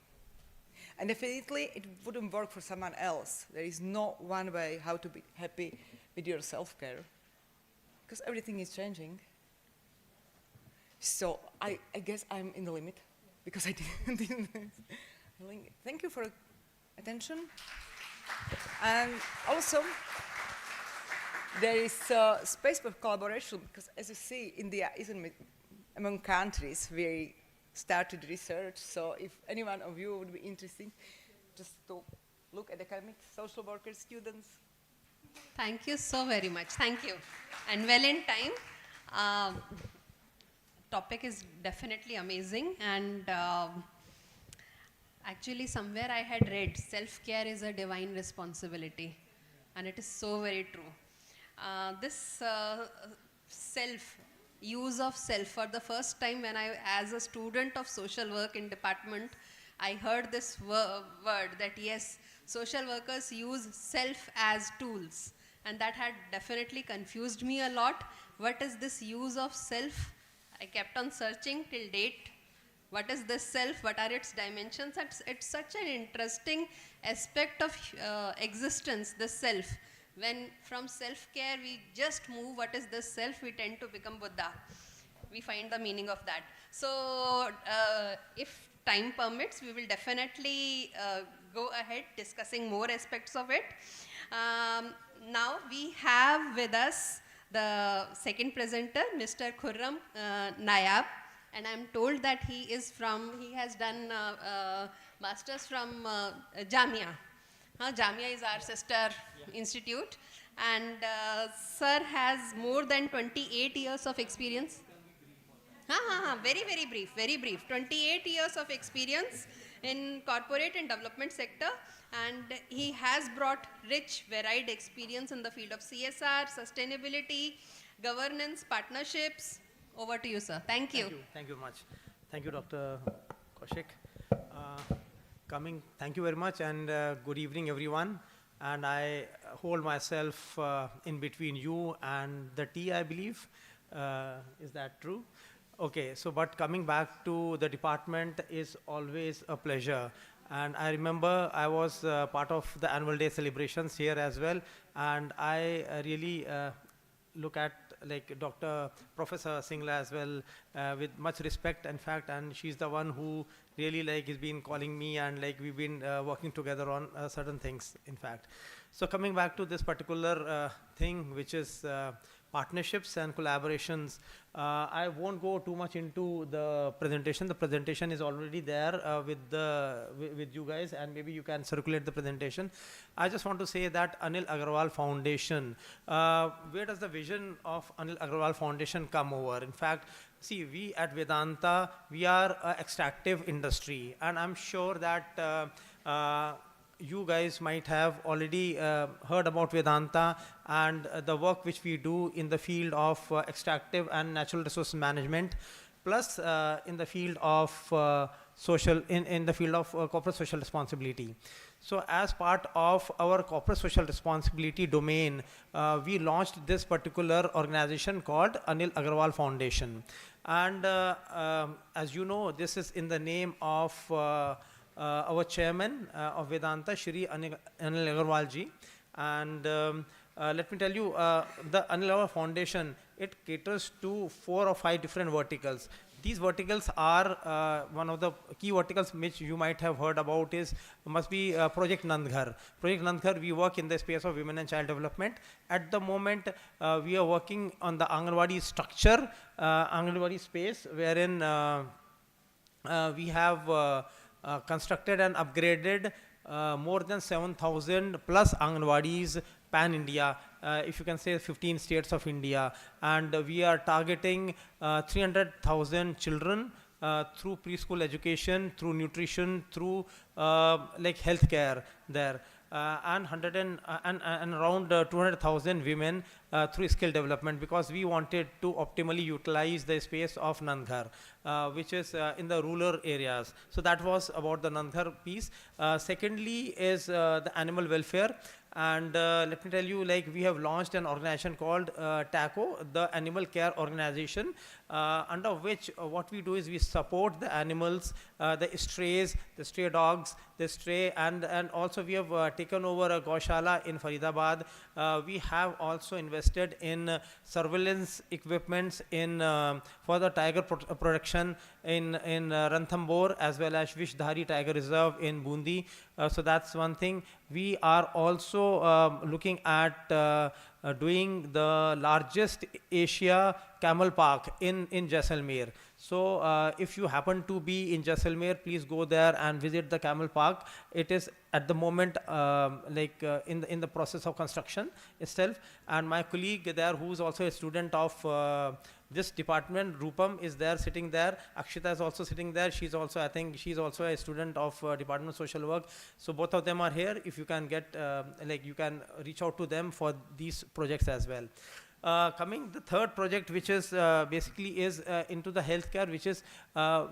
And definitely, it wouldn't work for someone else. There is no one way how to be happy with your self-care, because everything is changing. So I guess I'm in the limit, because I didn't. Thank you for attention. And also, there is space for collaboration, because as you see, India isn't among countries where started research, so if any one of you would be interested, just to look at academics, social workers, students. Thank you so very much. Thank you. And well in time. Topic is definitely amazing, and actually somewhere I had read self-care is a divine responsibility, and it is so very true. This use of self, for the first time when I, as a student of social work in department, I heard this word that yes, social workers use self as tools, and that had definitely confused me a lot. What is this use of self? I kept on searching till date. What is this self? What are its dimensions? It's such an interesting aspect of existence, the self. When from self-care we just move, what is this self, we tend to become Buddha. We find the meaning of that. So if time permits, we will definitely go ahead discussing more aspects of it. Now we have with us the second presenter, Mr. Khurram Nayab, and I'm told that he has done masters from Jamia. Jamia is our sister institute, and sir has more than 28 years of experience. Very, very brief. 28 years of experience in corporate and development sector, and he has brought rich, varied experience in the field of CSR, sustainability, governance, partnerships. Over to you, sir. Thank you. Thank you much. Thank you, Dr. Kaushik. coming. Thank you very much, and good evening, everyone. And I hold myself in between you and the tea, I believe. Is that true? Okay, so but coming back to the department is always a pleasure. And I remember I was part of the annual day celebrations here as well, and I really look at like Dr. Professor Singla as well with much respect, in fact, and she's the one who really like has been calling me, and like we've been working together on certain things, in fact. So coming back to this particular thing, which is partnerships and collaborations, I won't go too much into the presentation. The presentation is already there with you guys, and maybe you can circulate the presentation. I just want to say that Anil Agarwal Foundation, where does the vision of Anil Agarwal Foundation come over? In fact, see, we at Vedanta, we are an extractive industry, and I'm sure that you guys might have already heard about Vedanta and the work which we do in the field of extractive and natural resource management, plus in the field of in the field of corporate social responsibility. So as part of our corporate social responsibility domain, we launched this particular organization called Anil Agarwal Foundation. And as you know, this is in the name of our chairman of Vedanta, Shri Anil Agarwal ji. And let me tell you, the Anil Agarwal Foundation, it caters to 4 or 5 different verticals. These verticals are one of the key verticals which you might have heard about must be Project Nandghar. Project Nandghar, we work in the space of women and child development. At the moment, we are working on the Anganwadi structure, Anganwadi space, wherein we have constructed and upgraded more than 7,000 plus Anganwadis pan-India, if you can say 15 states of India. And we are targeting 300,000 children through preschool education, through nutrition, through like healthcare there. And around 200,000 women through skill development, because we wanted to optimally utilize the space of Nandghar, which is in the rural areas. So that was about the Nandghar piece. Secondly is the animal welfare. And let me tell you, like we have launched an organization called TACO, the Animal Care Organization, under which what we do is we support the animals, the strays, the stray dogs, the stray, and also we have taken over a Gaushala in Faridabad. We have also invested in surveillance equipments in for the tiger protection in Ranthambore, as well as Vishdhari Tiger Reserve in Bundi. So that's one thing. We are also looking at doing the largest Asia camel park in Jaisalmer. So if you happen to be in Jaisalmer, please go there and visit the camel park. It is at the moment in the process of construction itself. And my colleague there, who is also a student of this department, Rupam, is there sitting there. Akshita is also sitting there. She's also, I think, she's also a student of Department of Social Work. So both of them are here. If you can get, you can reach out to them for these projects as well. Coming the third project, which is basically is into the healthcare, which is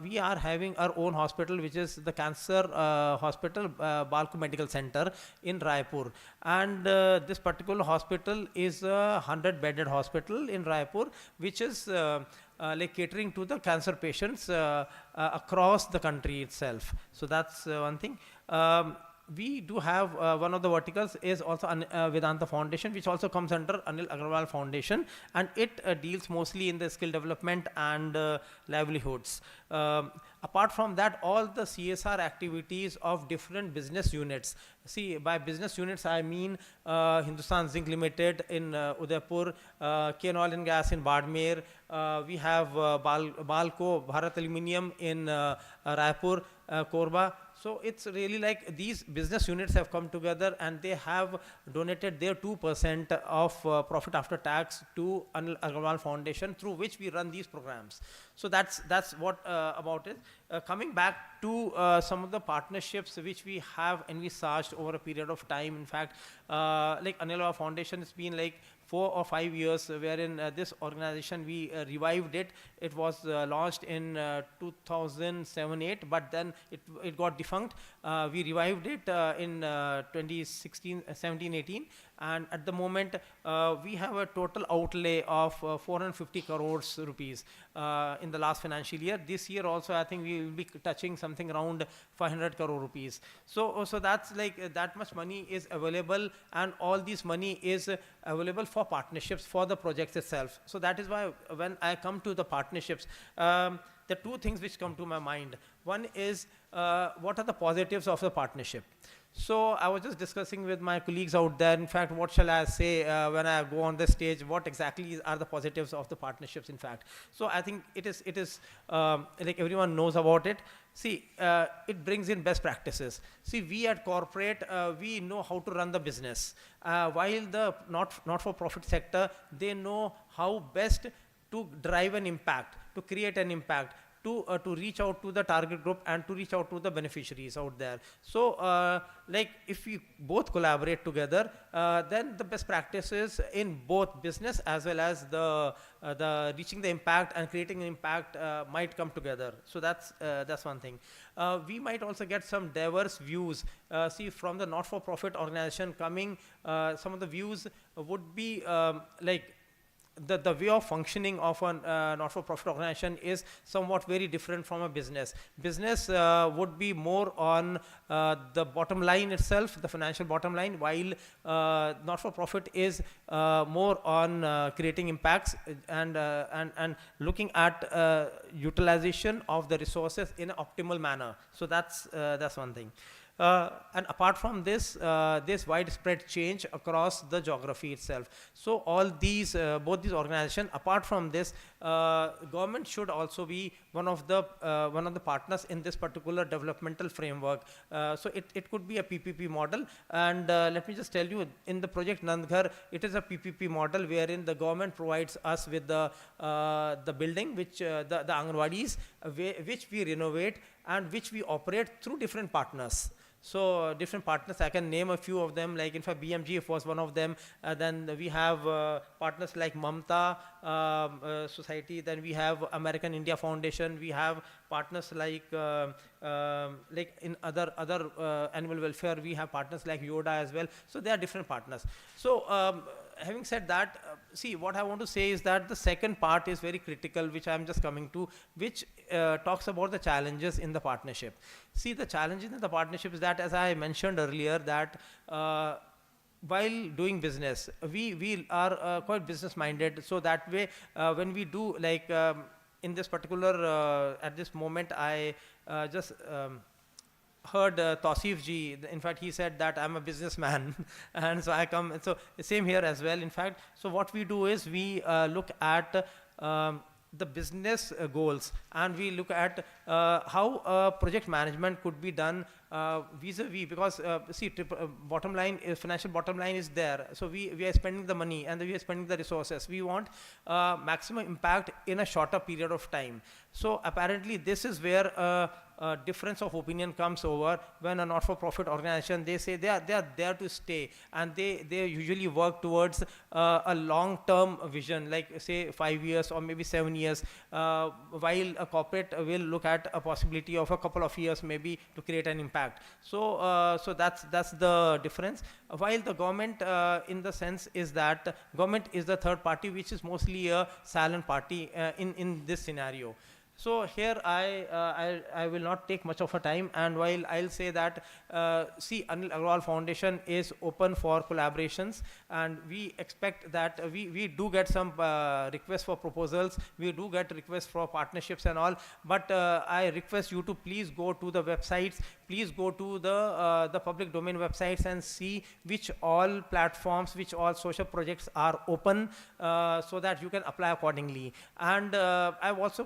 we are having our own hospital, which is the cancer hospital, Balco Medical Center in Raipur. And this particular hospital is a 100-bedded hospital in Raipur, which is like catering to the cancer patients across the country itself. So that's one thing. We do have one of the verticals is also Vedanta Foundation, which also comes under Anil Agarwal Foundation, and it deals mostly in the skill development and livelihoods. Apart from that, all the CSR activities of different business units. See, by business units, I mean Hindustan Zinc Limited in Udaipur, Kain Oil and Gas in Badmer. We have Balco, Bharat Aluminium in Raipur, Korba. So it's really like these business units have come together and they have donated their 2% of profit after tax to Anil Agarwal Foundation, through which we run these programs. So that's what about it. Coming back to some of the partnerships which we have envisaged over a period of time. In fact, like Anil Agarwal Foundation has been like 4 or 5 years, wherein this organization, we revived it. It was launched in 2007-8, but then it got defunct. We revived it in 2016, 17-18, and at the moment we have a total outlay of 450 crores rupees in the last financial year. This year also I think we will be touching something around 500 crore rupees. So that's like that much money is available, and all this money is available for partnerships for the projects itself. So that is why when I come to the partnerships, the two things which come to my mind. One is what are the positives of the partnership? So I was just discussing with my colleagues out there, in fact, what shall I say when I go on the stage, what exactly are the positives of the partnerships, in fact. So I think it is like everyone knows about it. See, it brings in best practices. See, we at corporate, we know how to run the business. While the not-for-profit sector, they know how best to drive an impact, to create an impact, to reach out to the target group and to reach out to the beneficiaries out there. So like if we both collaborate together, then the best practices in both business as well as the reaching the impact and creating an impact might come together. So that's one thing. We might also get some diverse views. See, from the not-for-profit organization coming, some of the views would be like the way of functioning of a not-for-profit organization is somewhat very different from a business. Business would be more on the bottom line itself, the financial bottom line, while not-for-profit is more on creating impacts and looking at utilization of the resources in an optimal manner. So that's one thing. And apart from this, there's widespread change across the geography itself. So all these, both these organizations, apart from this, government should also be one of the partners in this particular developmental framework. So it could be a PPP model. And let me just tell you, in the project Nandghar, it is a PPP model wherein the government provides us with the building, which the Anganwadis, which we renovate and which we operate through different partners. So different partners, I can name a few of them, like in fact BMGF was one of them. Then we have partners like Mamta Society, then we have American India Foundation, we have partners like in other animal welfare, we have partners like Yoda as well. So they are different partners. So having said that, see, what I want to say is that the second part is very critical, which I'm just coming to, which talks about the challenges in the partnership. See, the challenges in the partnership is that, as I mentioned earlier, that while doing business, we are quite business minded. So that way, when we do, like in this particular, at this moment, I just heard Tausif ji, in fact he said that I'm a businessman and so I come, so same here as well, in fact. So what we do is we look at the business goals, and we look at how project management could be done vis-a-vis, because see, bottom line is, financial bottom line is there. So we are spending the money and we are spending the resources. We want maximum impact in a shorter period of time. So apparently this is where difference of opinion comes over when a not-for-profit organization, they say they are there to stay, and they usually work towards a long-term vision, like say 5 years or maybe 7 years, while a corporate will look at a possibility of a couple of years maybe to create an impact. So so that's the difference. While the government in the sense is that government is the third party, which is mostly a silent party in this scenario. So here I will not take much of a time, and while I'll say that see, Anil Agarwal Foundation is open for collaborations, and we expect that we do get some requests for proposals, we do get requests for partnerships and all, but I request you to please go to the websites, please go to the public domain websites and see which all platforms, which all social projects are open, so that you can apply accordingly. And I've also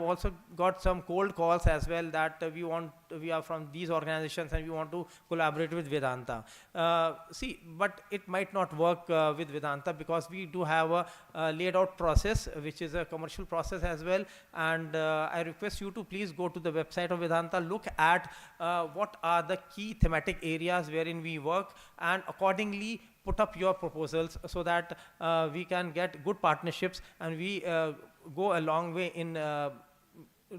also got some cold calls as well that we are from these organizations and we want to collaborate with Vedanta. See, but it might not work with Vedanta because we do have a laid out process, which is a commercial process as well. And I request you to please go to the website of Vedanta, look at what are the key thematic areas wherein we work, and accordingly put up your proposals so that we can get good partnerships and we go a long way in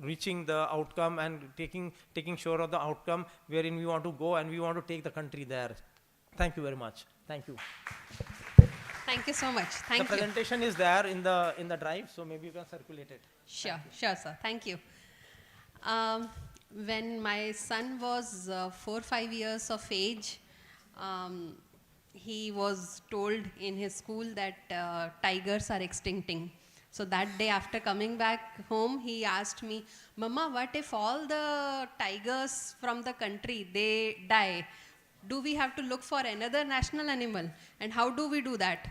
reaching the outcome and taking sure of the outcome wherein we want to go, and we want to take the country there. Thank you very much. Thank you. Thank you so much. Thank you. The presentation is there in the drive, so maybe you can circulate it. Sure, sure, sir. Thank you. When my son was 4 or 5 years of age, he was told in his school that tigers are extincting. So that day after coming back home, he asked me, "Mama, what if all the tigers from the country, they die? Do we have to look for another national animal? And how do we do that?"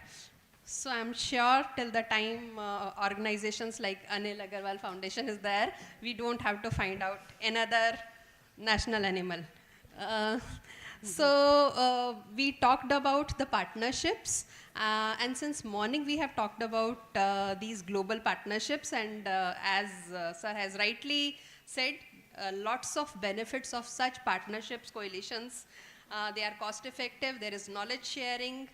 So I'm sure till the time organizations like Anil Agarwal Foundation is there, we don't have to find out another national animal. So we talked about the partnerships, and since morning we have talked about these global partnerships, and as sir has rightly said, lots of benefits of such partnerships, coalitions. They are cost effective, there is knowledge sharing,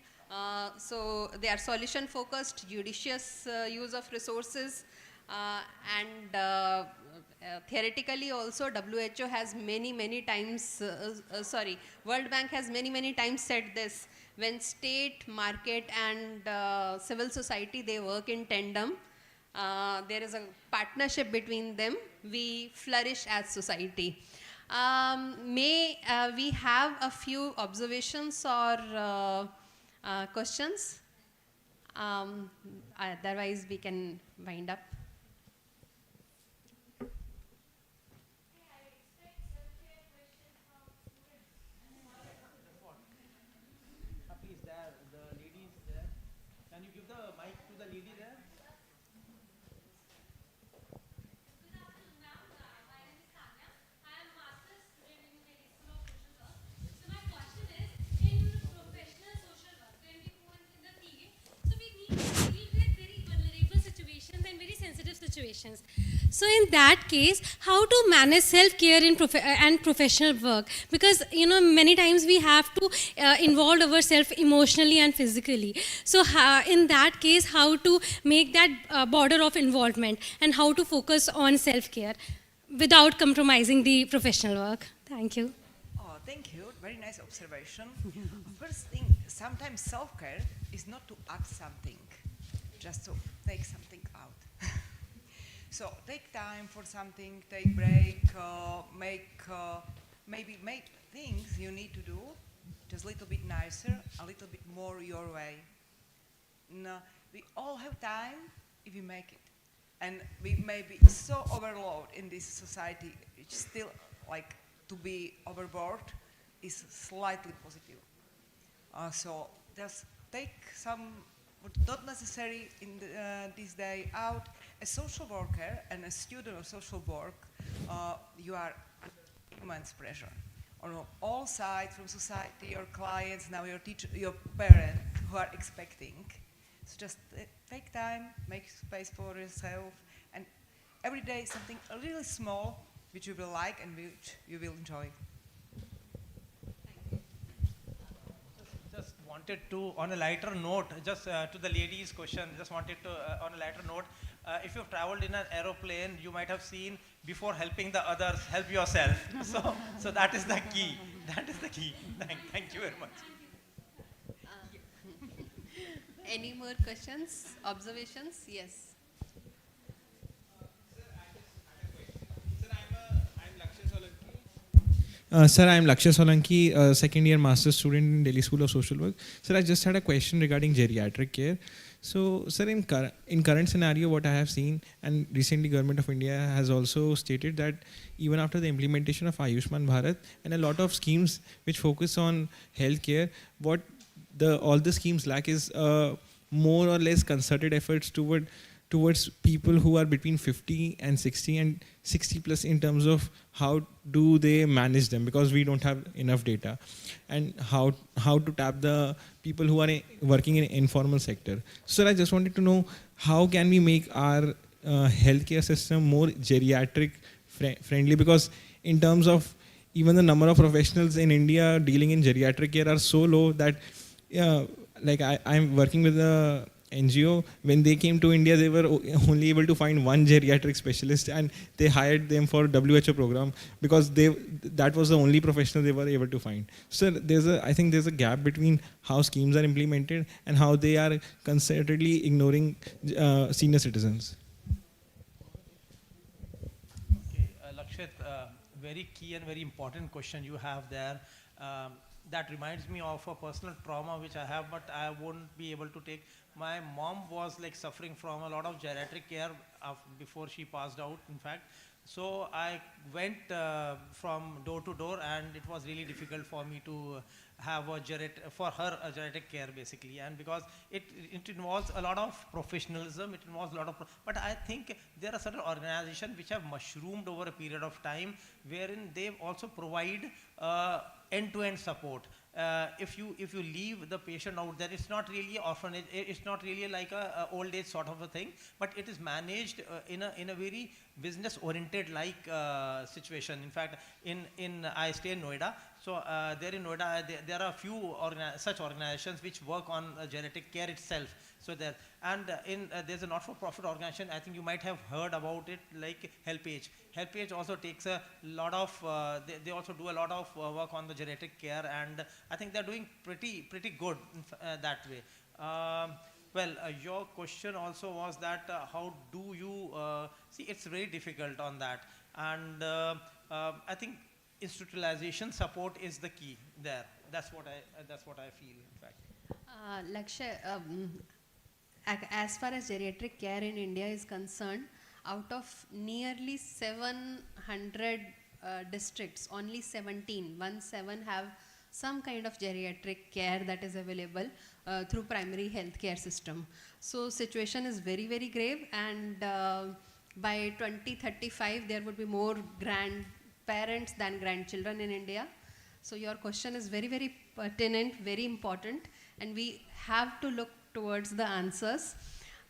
so they are solution focused, judicious use of resources, and theoretically also WHO has many times, World Bank has many times said this: when state, market and civil society, they work in tandem, there is a partnership between them, we flourish as society. May we have a few observations or questions? Otherwise we can wind up. Can you give the mic to the lady there? Situations. So in that case, how to manage self-care in and professional work? Because many times we have to involve ourselves emotionally and physically. So in that case, how to make that border of involvement and how to focus on self-care without compromising the professional work? Thank you. Oh, thank you. Very nice observation. First thing, sometimes self-care is not to add something, just to take something out. So take time for something, take break, maybe make things you need to do just a little bit nicer, a little bit more your way. No, we all have time if we make it. And we may be so overloaded in this society, it's still like to be overboard is slightly positive. So just take some, not necessary in this day out. A social worker and a student of social work, you are under immense pressure on all sides, from society, your clients, now your teacher, your parents who are expecting. So just take time, make space for yourself, and every day something really small which you will like and which you will enjoy. Just wanted to, on a lighter note, just to the lady's question, just wanted to, on a lighter note, if you've traveled in an aeroplane, you might have seen, before helping the others, help yourself. So that is the key. That is the key. Thank you very much. Any more questions, observations? Yes. Sir, I am Lakshya Solanki, second year master's student in Delhi School of Social Work. Sir, I just had a question regarding geriatric care. So, sir, in current scenario, what I have seen, and recently Government of India has also stated that even after the implementation of Ayushman Bharat and a lot of schemes which focus on healthcare, what all the schemes lack is more or less concerted efforts toward towards people who are between 50 and 60 and 60 plus in terms of how do they manage them, because we don't have enough data, and how to tap the people who are working in informal sector. So I just wanted to know, how can we make our healthcare system more geriatric friendly, because in terms of even the number of professionals in India dealing in geriatric care are so low that like I'm working with a NGO. When they came to India, they were only able to find one geriatric specialist, and they hired them for WHO program because that was the only professional they were able to find. So I think there's a gap between how schemes are implemented and how they are concertedly ignoring senior citizens. Okay, Lakshit, very key and very important question you have there. That reminds me of a personal trauma which I have, but I won't be able to take. My mom was like suffering from a lot of geriatric care before she passed out, in fact. So I went from door to door, and it was really difficult for me to have for her a geriatric care basically, and because it involves a lot of professionalism, it involves a lot of, but I think there are certain organizations which have mushroomed over a period of time, wherein they also provide end-to-end support. If you leave the patient out there, it's not really orphanage, it's not really like a old age sort of a thing, but it is managed in a very business oriented like situation. In fact, I stay in Noida, so there in Noida there are a few such organizations which work on genetic care itself. So there, and there's a not-for-profit organization, I think you might have heard about it, like HelpAge. HelpAge also takes a lot of, they also do a lot of work on the genetic care, and I think they're doing pretty good that way. Well, your question also was that how do you, see, it's very difficult on that, and I think institutionalization support is the key there. That's what I feel, in fact. Lakshay, as far as geriatric care in India is concerned, out of nearly 700 districts, only 17 have some kind of geriatric care that is available through primary health care system. So situation is very, very grave, and by 2035 there would be more grandparents than grandchildren in India. So your question is very, very pertinent, very important, and we have to look towards the answers.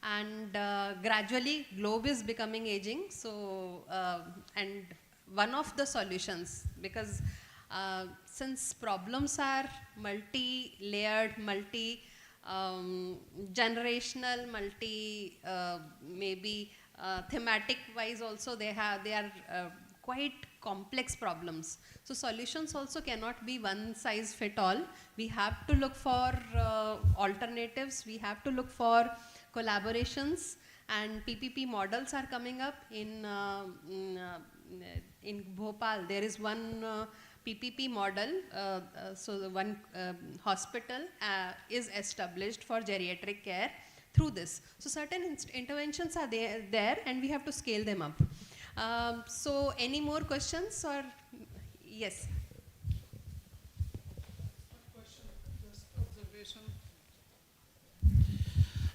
And gradually globe is becoming aging, so and one of the solutions, because since problems are multi-layered, generational, maybe thematic wise also, they are quite complex problems. So solutions also cannot be one size fit all. We have to look for alternatives, we have to look for collaborations, and PPP models are coming up in Bhopal. There is one PPP model, so one hospital is established for geriatric care through this. So certain interventions are there, and we have to scale them up. So any more questions, or yes?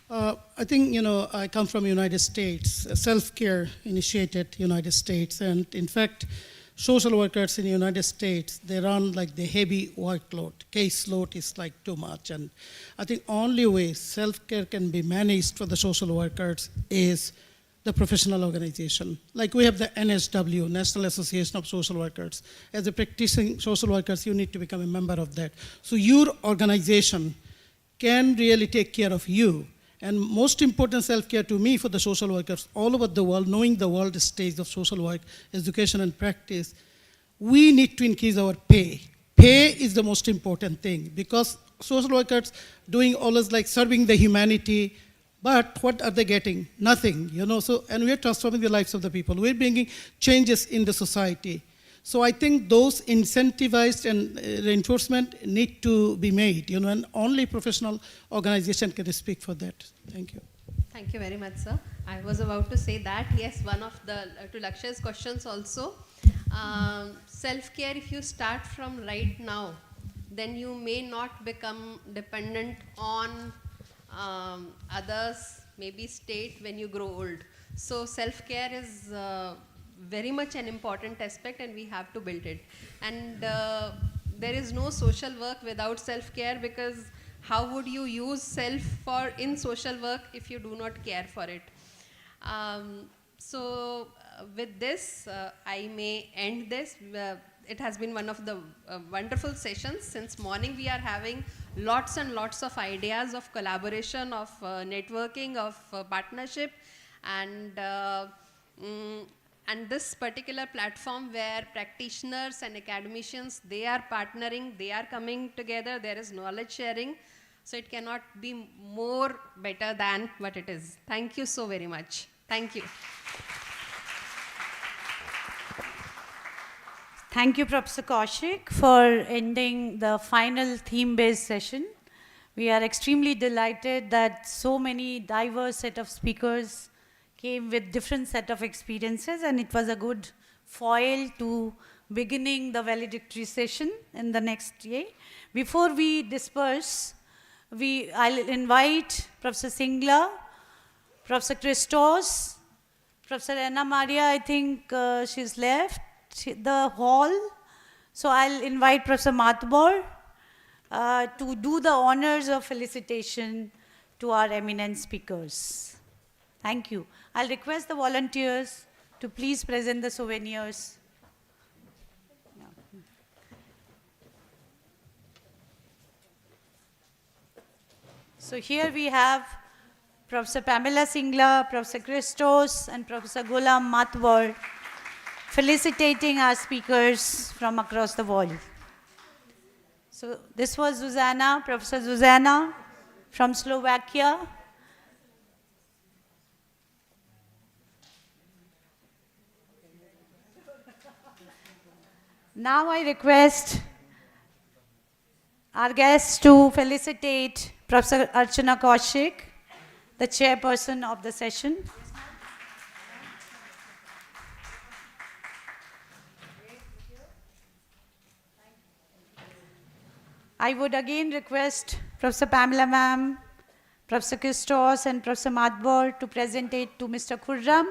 I think, I come from United States, self-care initiated United States, and in fact, social workers in the United States, they run like the heavy workload. Caseload is like too much, and I think only way self-care can be managed for the social workers is the professional organization. Like we have the NSW, National Association of Social Workers. As a practicing social workers, you need to become a member of that. So your organization can really take care of you. And most important self-care to me for the social workers all over the world, knowing the world stage of social work, education and practice, we need to increase our pay. Pay is the most important thing, because social workers doing always like serving the humanity, but what are they getting? Nothing, So, and we're transforming the lives of the people. We're bringing changes in the society. So I think those incentivized and reinforcement need to be made, and only professional organization can speak for that. Thank you. Thank you very much, sir. I was about to say that, yes, one of the, to Lakshya's questions also, self-care, if you start from right now, then you may not become dependent on others maybe state when you grow old. So self-care is very much an important aspect, and we have to build it. And there is no social work without self-care, because how would you use self for in social work if you do not care for it? With this, I may end this. It has been one of the wonderful sessions. Since morning we are having lots and lots of ideas of collaboration, of networking, of partnership, and this particular platform where practitioners and academicians, they are partnering, they are coming together, there is knowledge sharing. So it cannot be more better than what it is. Thank you so very much. Thank you. Thank you, Professor Kaushik, for ending the final theme-based session. We are extremely delighted that so many diverse set of speakers came with different set of experiences, and it was a good foil to beginning the valedictory session in the next year. Before we disperse, I'll invite Professor Singla, Professor Christos, Professor Anna Maria, I think she's left the hall. So I'll invite Professor Matbor to do the honors of felicitation to our eminent speakers. Thank you. I'll request the volunteers to please present the souvenirs. So here we have Professor Pamela Singla, Professor Christos, and Professor Ghulam Matwar felicitating our speakers from across the world. So this was Zuzana, Professor Zuzana from Slovakia. Now I request our guests to felicitate Professor Archana Kaushik, the chairperson of the session. I would again request Professor Pamela ma'am, Professor Christos, and Professor Matbor to present it to Mr. Khurram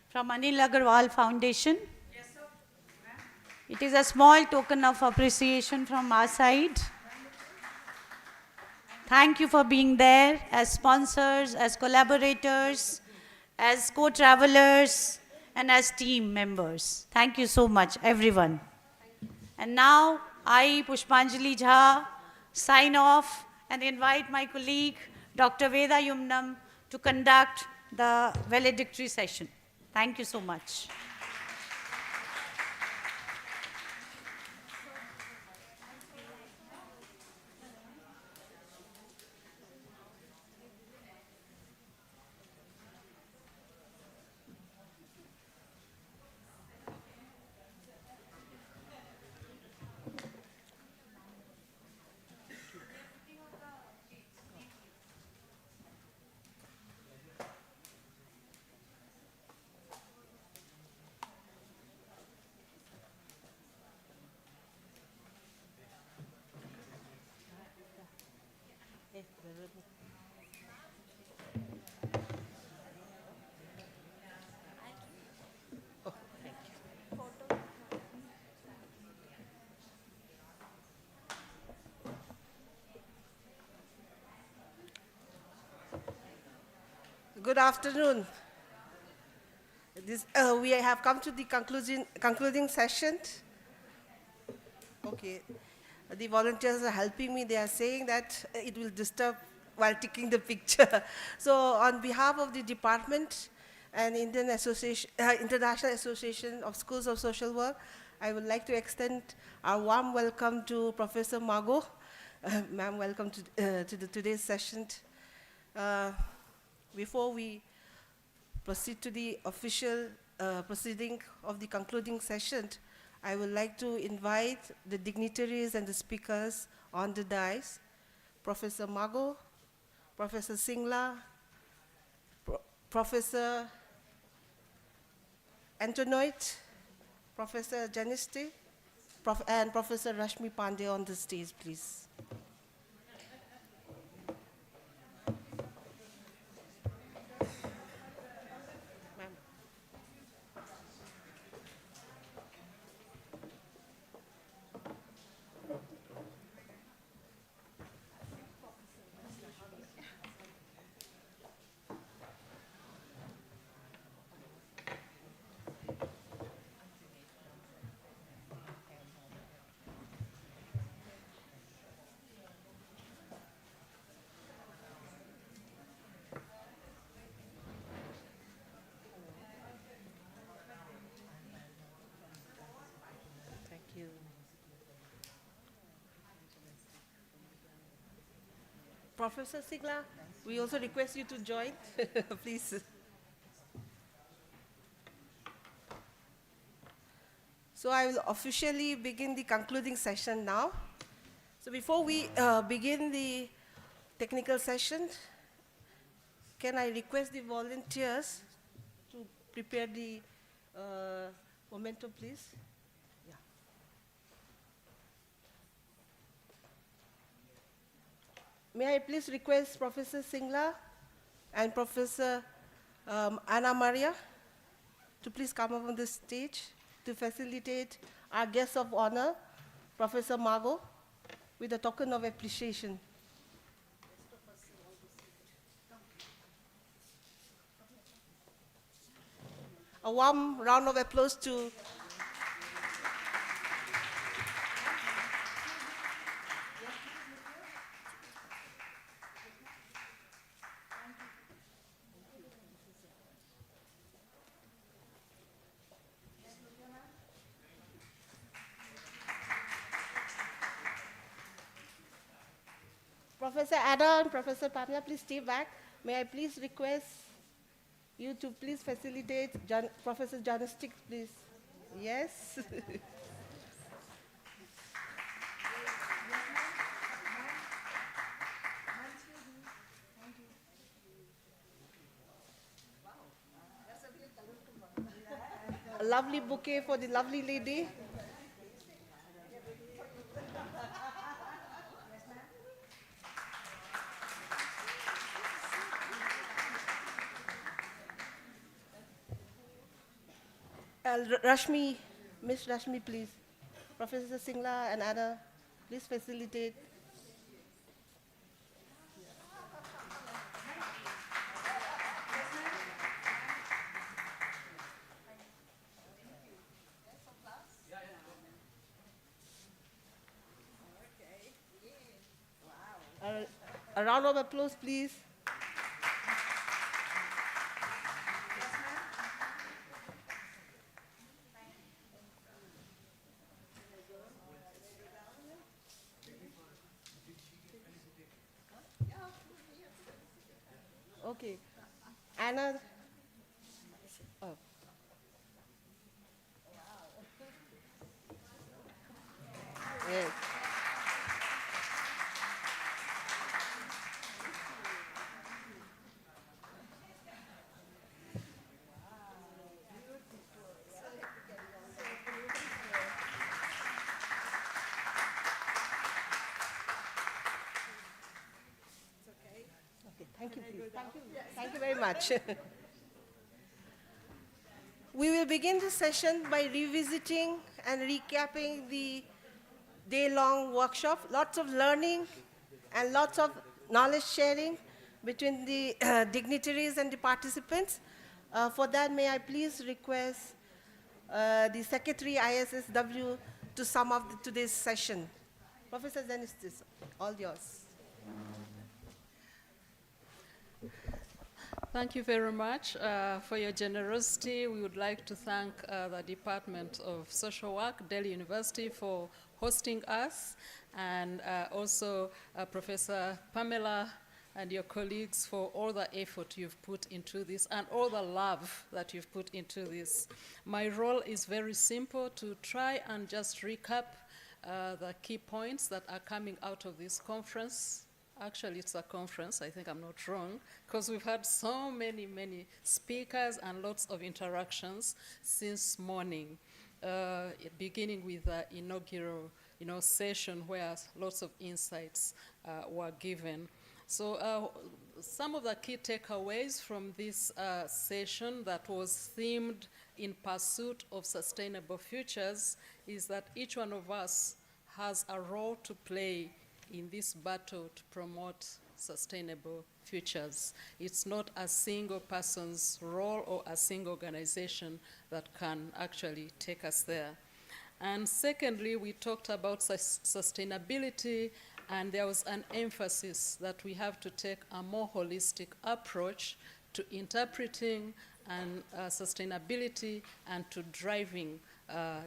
from Anil Agarwal Foundation. Yes, sir. It is a small token of appreciation from our side. Thank you for being there as sponsors, as collaborators, as co-travelers, and as team members. Thank you so much, everyone. And now, I, Pushpanjali Jha, sign off and invite my colleague, Dr. Veda Yumnam, to conduct the valedictory session. Thank you so much. Good afternoon. We have come to the concluding session. Okay. The volunteers are helping me. They are saying that it will disturb while taking the picture. So on behalf of the department and International Association of Schools of Social Work, I would like to extend our warm welcome to Professor Mago. Ma'am, welcome to today's session. Before we proceed to the official proceeding of the concluding session, I would like to invite the dignitaries and the speakers on the dais, Professor Mago, Professor Singla, Professor Antonoit, Professor Janisti, and Professor Rashmi Pandey on the stage, please. Professor Sigla, we also request you to join, please. So I will officially begin the concluding session now. So before we begin the technical session, can I request the volunteers to prepare the memento, please? Yeah. May I please request Professor Singla and Professor Anna Maria to please come up on the stage to facilitate our guest of honor, Professor Margot, with a token of appreciation. A warm round of applause to Professor Ada and Professor Pamela, please stay back. May I please request you to please facilitate Professor Journalistic, please. Yes. A lovely bouquet for the lovely lady. Rashmi, Miss Rashmi, please. Professor Singla and Anna, please facilitate. A round of applause, please. Okay. Anna. Oh. Yes. Thank you, please. Thank you. Thank you very much. We will begin the session by revisiting and recapping the day-long workshop. Lots of learning and lots of knowledge sharing between the dignitaries and the participants. For that, may I please request the Secretary ISSW to sum up today's session. Professor Zenistis, all yours. Thank you very much for your generosity. We would like to thank the Department of Social Work, Delhi University, for hosting us, and also Professor Pamela and your colleagues for all the effort you've put into this and all the love that you've put into this. My role is very simple, to try and just recap the key points that are coming out of this conference. Actually, it's a conference, I think I'm not wrong, because we've had so many speakers and lots of interactions since morning, beginning with the inaugural session where lots of insights were given. So some of the key takeaways from this session that was themed in pursuit of sustainable futures is that each one of us has a role to play in this battle to promote sustainable futures. It's not a single person's role or a single organization that can actually take us there. And secondly, we talked about sustainability, and there was an emphasis that we have to take a more holistic approach to interpreting and sustainability and to driving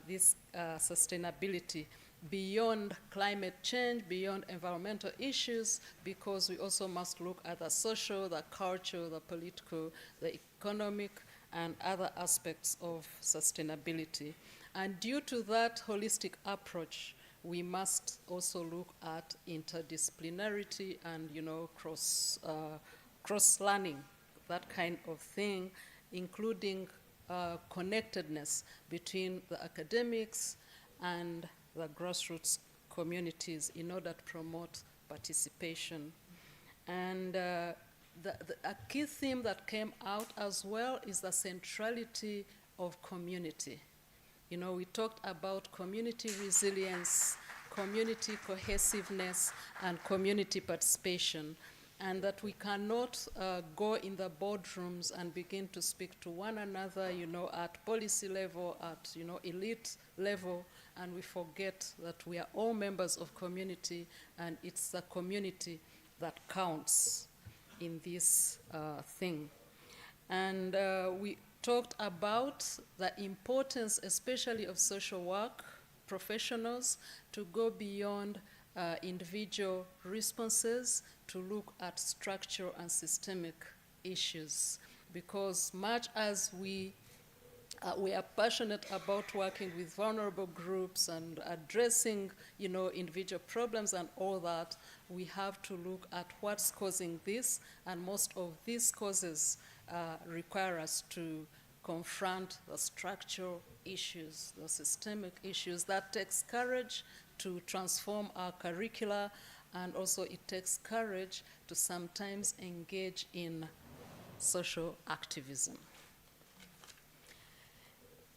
this sustainability. beyond climate change, beyond environmental issues, because we also must look at the social, the cultural, the political, the economic, and other aspects of sustainability. And due to that holistic approach, we must also look at interdisciplinarity and, cross-learning, that kind of thing, including connectedness between the academics and the grassroots communities in order to promote participation. And a key theme that came out as well is the centrality of community. We talked about community resilience, community cohesiveness, and community participation, and that we cannot go in the boardrooms and begin to speak to one another, at policy level, at, elite level, and we forget that we are all members of community, and it's the community that counts in this thing. And we talked about the importance, especially of social work professionals, to go beyond individual responses to look at structural and systemic issues. Because much as we are passionate about working with vulnerable groups and addressing, individual problems and all that, we have to look at what's causing this, and most of these causes require us to confront the structural issues, the systemic issues. That takes courage to transform our curricula, and also it takes courage to sometimes engage in social activism.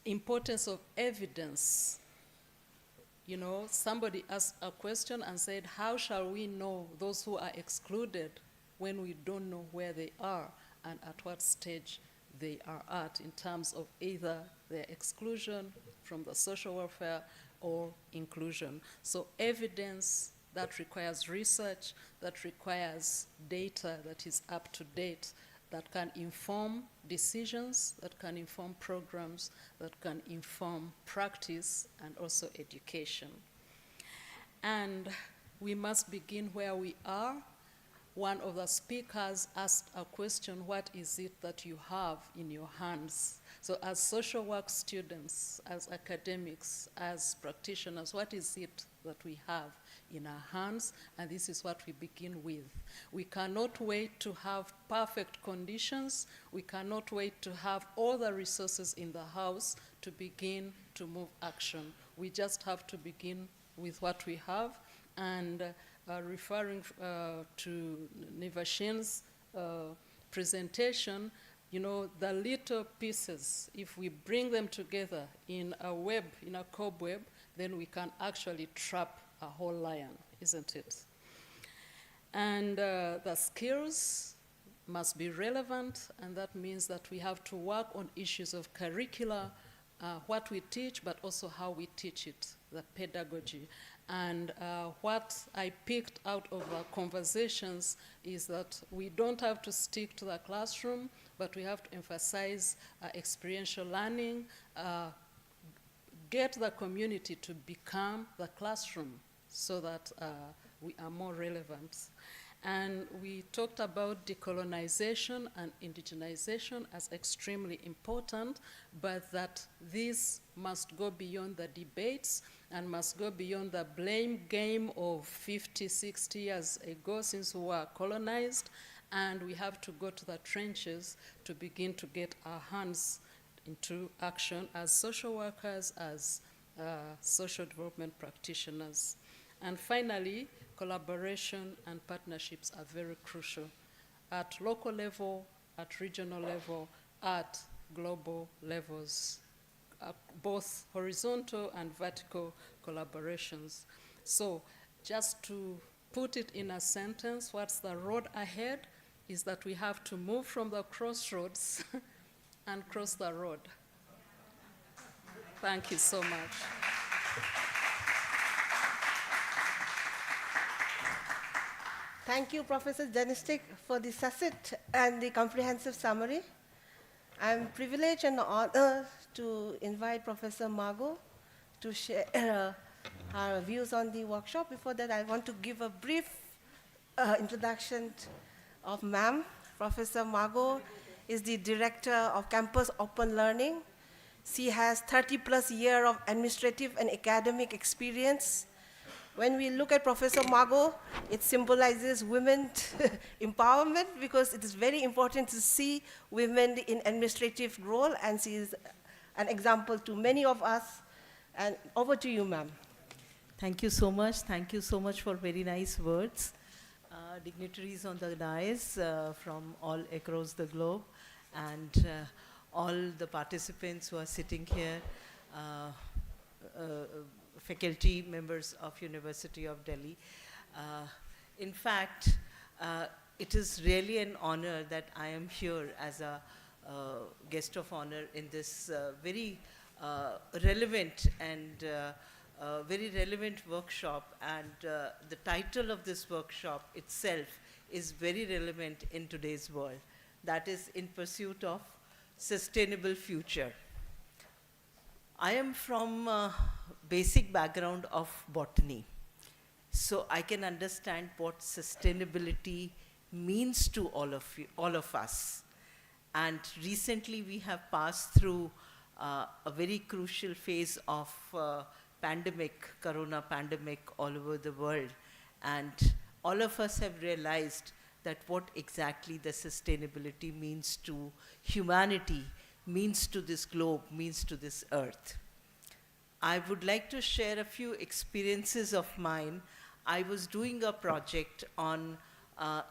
Importance of evidence. Somebody asked a question and said, how shall we know those who are excluded when we don't know where they are and at what stage they are at in terms of either their exclusion from the social welfare or inclusion? So evidence that requires research, that requires data that is up to date, that can inform decisions, that can inform programs, that can inform practice and also education. And we must begin where we are. One of the speakers asked a question, what is it that you have in your hands? So as social work students, as academics, as practitioners, what is it that we have in our hands? And this is what we begin with. We cannot wait to have perfect conditions. We cannot wait to have all the resources in the house to begin to move action. We just have to begin with what we have. And referring to Nivashin's presentation, the little pieces, if we bring them together in a web, in a cobweb, then we can actually trap a whole lion, isn't it? And the skills must be relevant, and that means that we have to work on issues of curricula, what we teach, but also how we teach it, the pedagogy. And what I picked out of our conversations is that we don't have to stick to the classroom, but we have to emphasize experiential learning, get the community to become the classroom so that we are more relevant. And we talked about decolonization and indigenization as extremely important, but that this must go beyond the debates and must go beyond the blame game of 50, 60 years ago since we were colonized, and we have to go to the trenches to begin to get our hands into action as social workers, as social development practitioners. And finally, collaboration and partnerships are very crucial at local level, at regional level, at global levels, both horizontal and vertical collaborations. So just to put it in a sentence, what's the road ahead is that we have to move from the crossroads and cross the road. Thank you so much. Thank you, Professor Janistic, for the succinct and the comprehensive summary. I'm privileged and honored to invite Professor Margot to share her views on the workshop. Before that, I want to give a brief introduction of ma'am. Professor Margot is the Director of Campus Open Learning. She has 30+ years of administrative and academic experience. When we look at Professor Margot, it symbolizes women empowerment because it is very important to see women in administrative role, and she is an example to many of us. And over to you, ma'am. Thank you so much. Thank you so much for very nice words. Dignitaries on the dais from all across the globe, and all the participants who are sitting here, faculty members of University of Delhi. In fact, it is really an honor that I am here as a guest of honor in this very relevant and very relevant workshop, and the title of this workshop itself is very relevant in today's world. That is In Pursuit of Sustainable Future. I am from basic background of botany, so I can understand what sustainability means to all of us. And recently we have passed through a very crucial phase of pandemic, corona pandemic all over the world. And all of us have realized that what exactly the sustainability means to humanity, means to this globe, means to this earth. I would like to share a few experiences of mine. I was doing a project on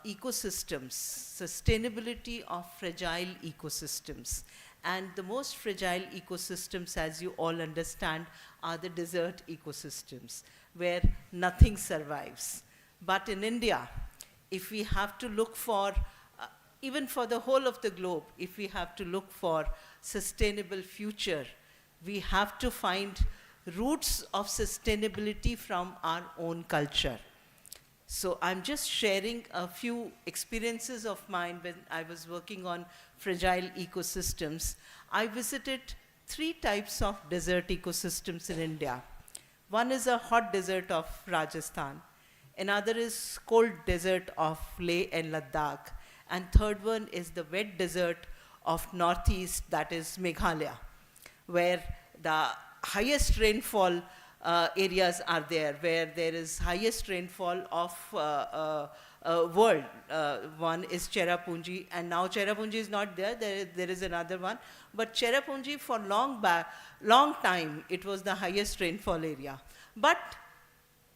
ecosystems, sustainability of fragile ecosystems. And the most fragile ecosystems, as you all understand, are the desert ecosystems, where nothing survives. But in India, if we have to look for, even for the whole of the globe, if we have to look for sustainable future, we have to find roots of sustainability from our own culture. So I'm just sharing a few experiences of mine when I was working on fragile ecosystems. I visited 3 types of desert ecosystems in India. One is a hot desert of Rajasthan. Another is cold desert of Leh and Ladakh. And third one is the wet desert of Northeast, that is Meghalaya, where the highest rainfall areas are there, where there is highest rainfall of world. One is Cherrapunji, and now Cherrapunji is not there, there is another one. But Cherrapunji, for long time, it was the highest rainfall area. But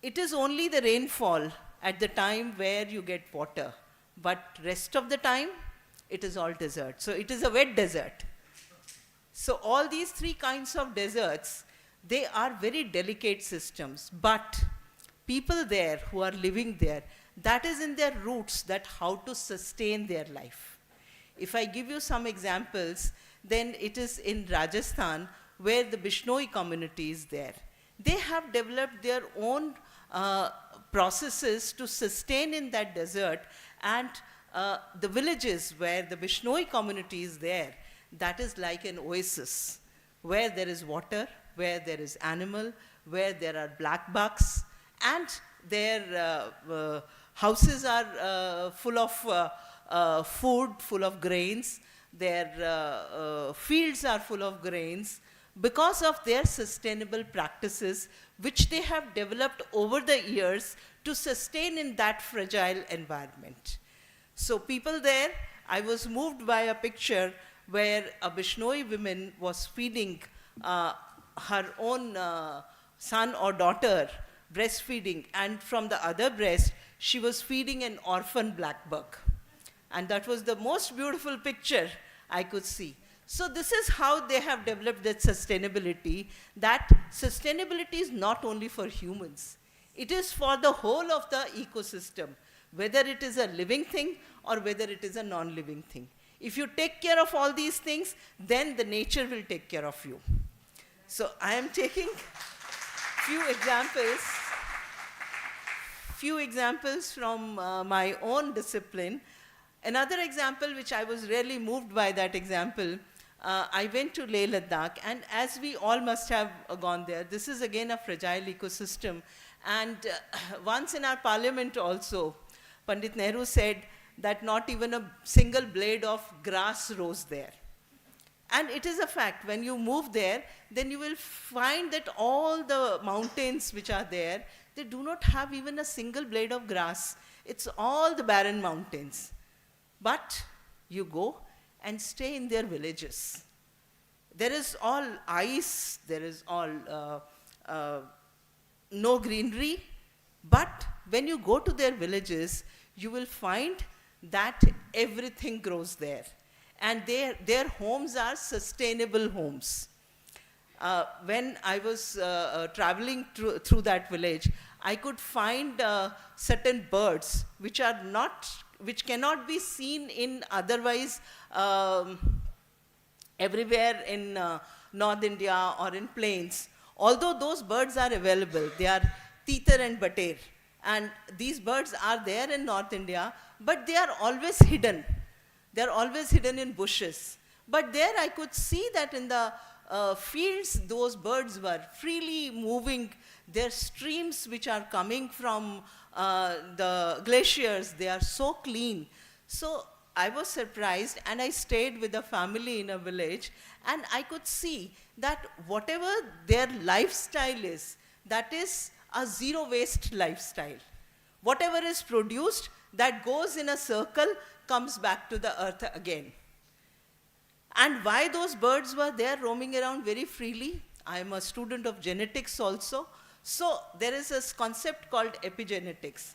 it is only the rainfall at the time where you get water. But rest of the time, it is all desert. So it is a wet desert. So all these 3 kinds of deserts, they are very delicate systems, but people there who are living there, that is in their roots, that how to sustain their life. If I give you some examples, then it is in Rajasthan, where the Bishnoi community is there. They have developed their own processes to sustain in that desert, and the villages where the Bishnoi community is there, that is like an oasis, where there is water, where there is animal, where there are black bucks, and their houses are full of food, full of grains, their fields are full of grains, because of their sustainable practices, which they have developed over the years to sustain in that fragile environment. So people there, I was moved by a picture where a Bishnoi woman was feeding her own son or daughter, breastfeeding, and from the other breast, she was feeding an orphan black buck. And that was the most beautiful picture I could see. So this is how they have developed that sustainability, that sustainability is not only for humans, it is for the whole of the ecosystem, whether it is a living thing or whether it is a non-living thing. If you take care of all these things, then the nature will take care of you. So I am taking few examples from my own discipline. Another example which I was really moved by that example, I went to Leh Ladakh, and as we all must have gone there, this is again a fragile ecosystem. And once in our parliament also, Pandit Nehru said that not even a single blade of grass rose there. And it is a fact, when you move there, then you will find that all the mountains which are there, they do not have even a single blade of grass. It's all the barren mountains. But you go and stay in their villages. There is all ice, there is all no greenery, but when you go to their villages, you will find that everything grows there. And their homes are sustainable homes. When I was traveling through that village, I could find certain birds which cannot be seen in otherwise everywhere in North India or in plains. Although those birds are available, they are teeter and bater, and these birds are there in North India, but they are always hidden. They are always hidden in bushes. But there I could see that in the fields, those birds were freely moving. Their streams which are coming from the glaciers, they are so clean. So I was surprised, and I stayed with a family in a village, and I could see that whatever their lifestyle is, that is a zero waste lifestyle. Whatever is produced, that goes in a circle, comes back to the earth again. And why those birds were there roaming around very freely? I am a student of genetics also. So there is this concept called epigenetics.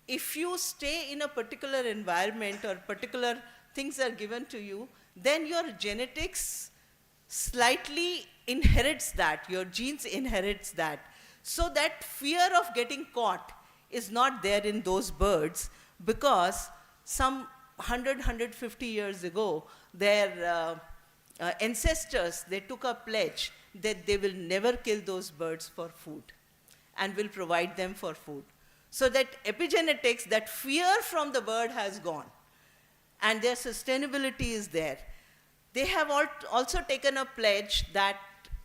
If you stay in a particular environment or particular things are given to you, then your genetics slightly inherits that, your genes inherits that. So that fear of getting caught is not there in those birds, because some 150 years ago, their ancestors, they took a pledge that they will never kill those birds for food and will provide them for food. So that epigenetics, that fear from the bird has gone, and their sustainability is there. They have also taken a pledge that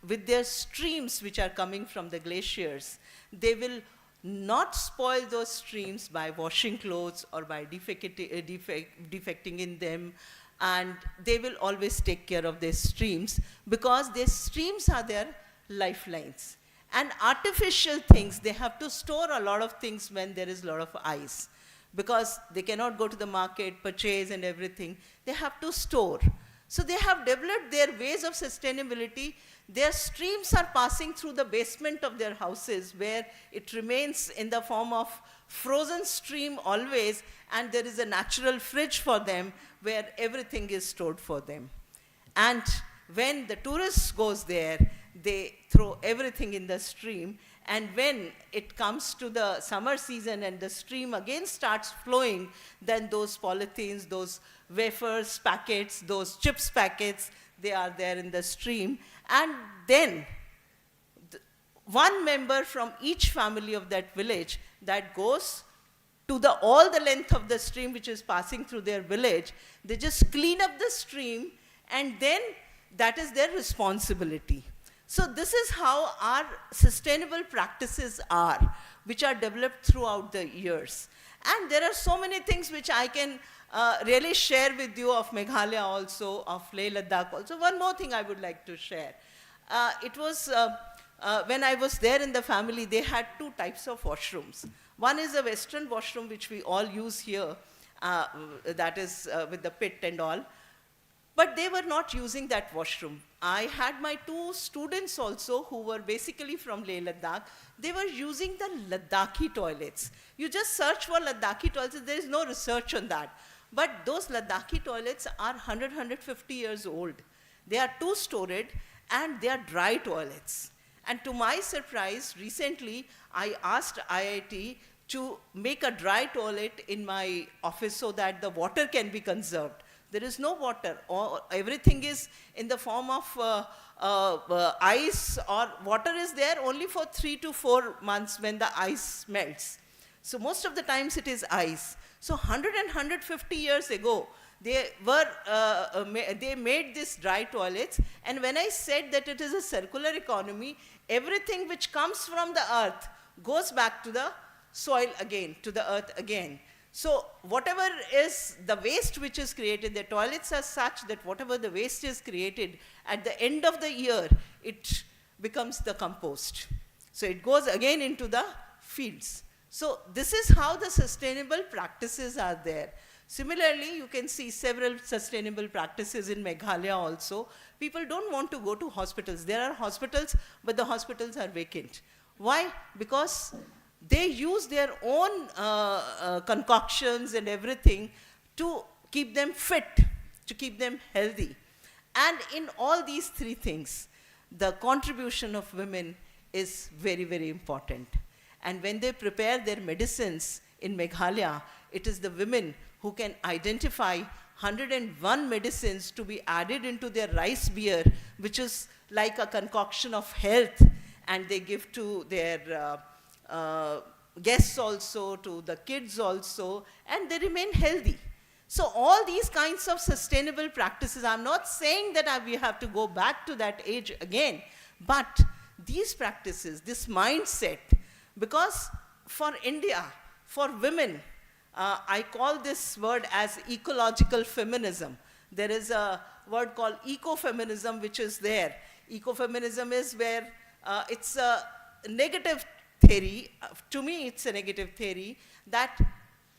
with their streams which are coming from the glaciers, they will not spoil those streams by washing clothes or by defecting in them, and they will always take care of their streams, because their streams are their lifelines. And artificial things, they have to store a lot of things when there is a lot of ice, because they cannot go to the market, purchase and everything. They have to store. So they have developed their ways of sustainability. Their streams are passing through the basement of their houses, where it remains in the form of frozen stream always, and there is a natural fridge for them where everything is stored for them. And when the tourists goes there, they throw everything in the stream, and when it comes to the summer season and the stream again starts flowing, then those polythenes, those wafers packets, those chips packets, they are there in the stream. And then one member from each family of that village that goes to all the length of the stream which is passing through their village, they just clean up the stream, and then that is their responsibility. So this is how our sustainable practices are, which are developed throughout the years. And there are so many things which I can really share with you of Meghalaya also, of Leh Ladakh also. One more thing I would like to share. It was when I was there in the family, they had two types of washrooms. One is a Western washroom, which we all use here, that is with the pit and all. But they were not using that washroom. I had my two students also who were basically from Leh Ladakh. They were using the Ladakhi toilets. You just search for Ladakhi toilets, there is no research on that. But those Ladakhi toilets are 100, 150 years old. They are two-storied, and they are dry toilets. And to my surprise, recently I asked IIT to make a dry toilet in my office so that the water can be conserved. There is no water. Everything is in the form of ice, or water is there only for 3 to 4 months when the ice melts. So most of the times it is ice. So 100 and 150 years ago, they made these dry toilets. And when I said that it is a circular economy, everything which comes from the earth goes back to the soil again, to the earth again. So whatever is the waste which is created, the toilets are such that whatever the waste is created, at the end of the year, it becomes the compost. So it goes again into the fields. So this is how the sustainable practices are there. Similarly, you can see several sustainable practices in Meghalaya also. People don't want to go to hospitals. There are hospitals, but the hospitals are vacant. Why? Because they use their own concoctions and everything to keep them fit, to keep them healthy. And in all these three things, the contribution of women is very, very important. And when they prepare their medicines in Meghalaya, it is the women who can identify 101 medicines to be added into their rice beer, which is like a concoction of health, and they give to their guests also, to the kids also, and they remain healthy. So all these kinds of sustainable practices, I'm not saying that we have to go back to that age again, but these practices, this mindset, because for India, for women, I call this word as ecological feminism. There is a word called ecofeminism which is there. Ecofeminism is where it's a negative theory, to me it's a negative theory, that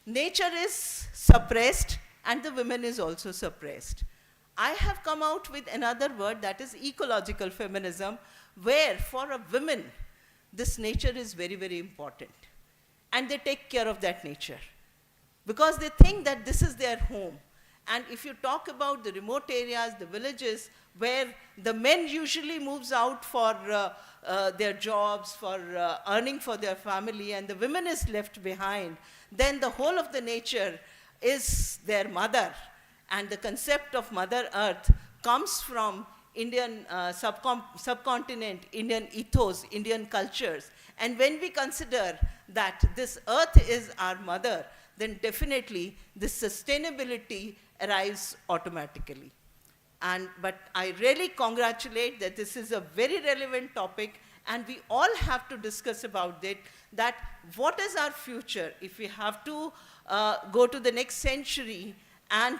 nature is suppressed and the women is also suppressed. I have come out with another word, that is ecological feminism, where for a woman, this nature is very, very important. And they take care of that nature, because they think that this is their home. And if you talk about the remote areas, the villages, where the men usually moves out for their jobs, for earning for their family, and the women is left behind, then the whole of the nature is their mother. And the concept of Mother Earth comes from Indian subcontinent, Indian ethos, Indian cultures. And when we consider that this earth is our mother, then definitely this sustainability arrives automatically. But I really congratulate that this is a very relevant topic, and we all have to discuss about it, that what is our future if we have to go to the next century, and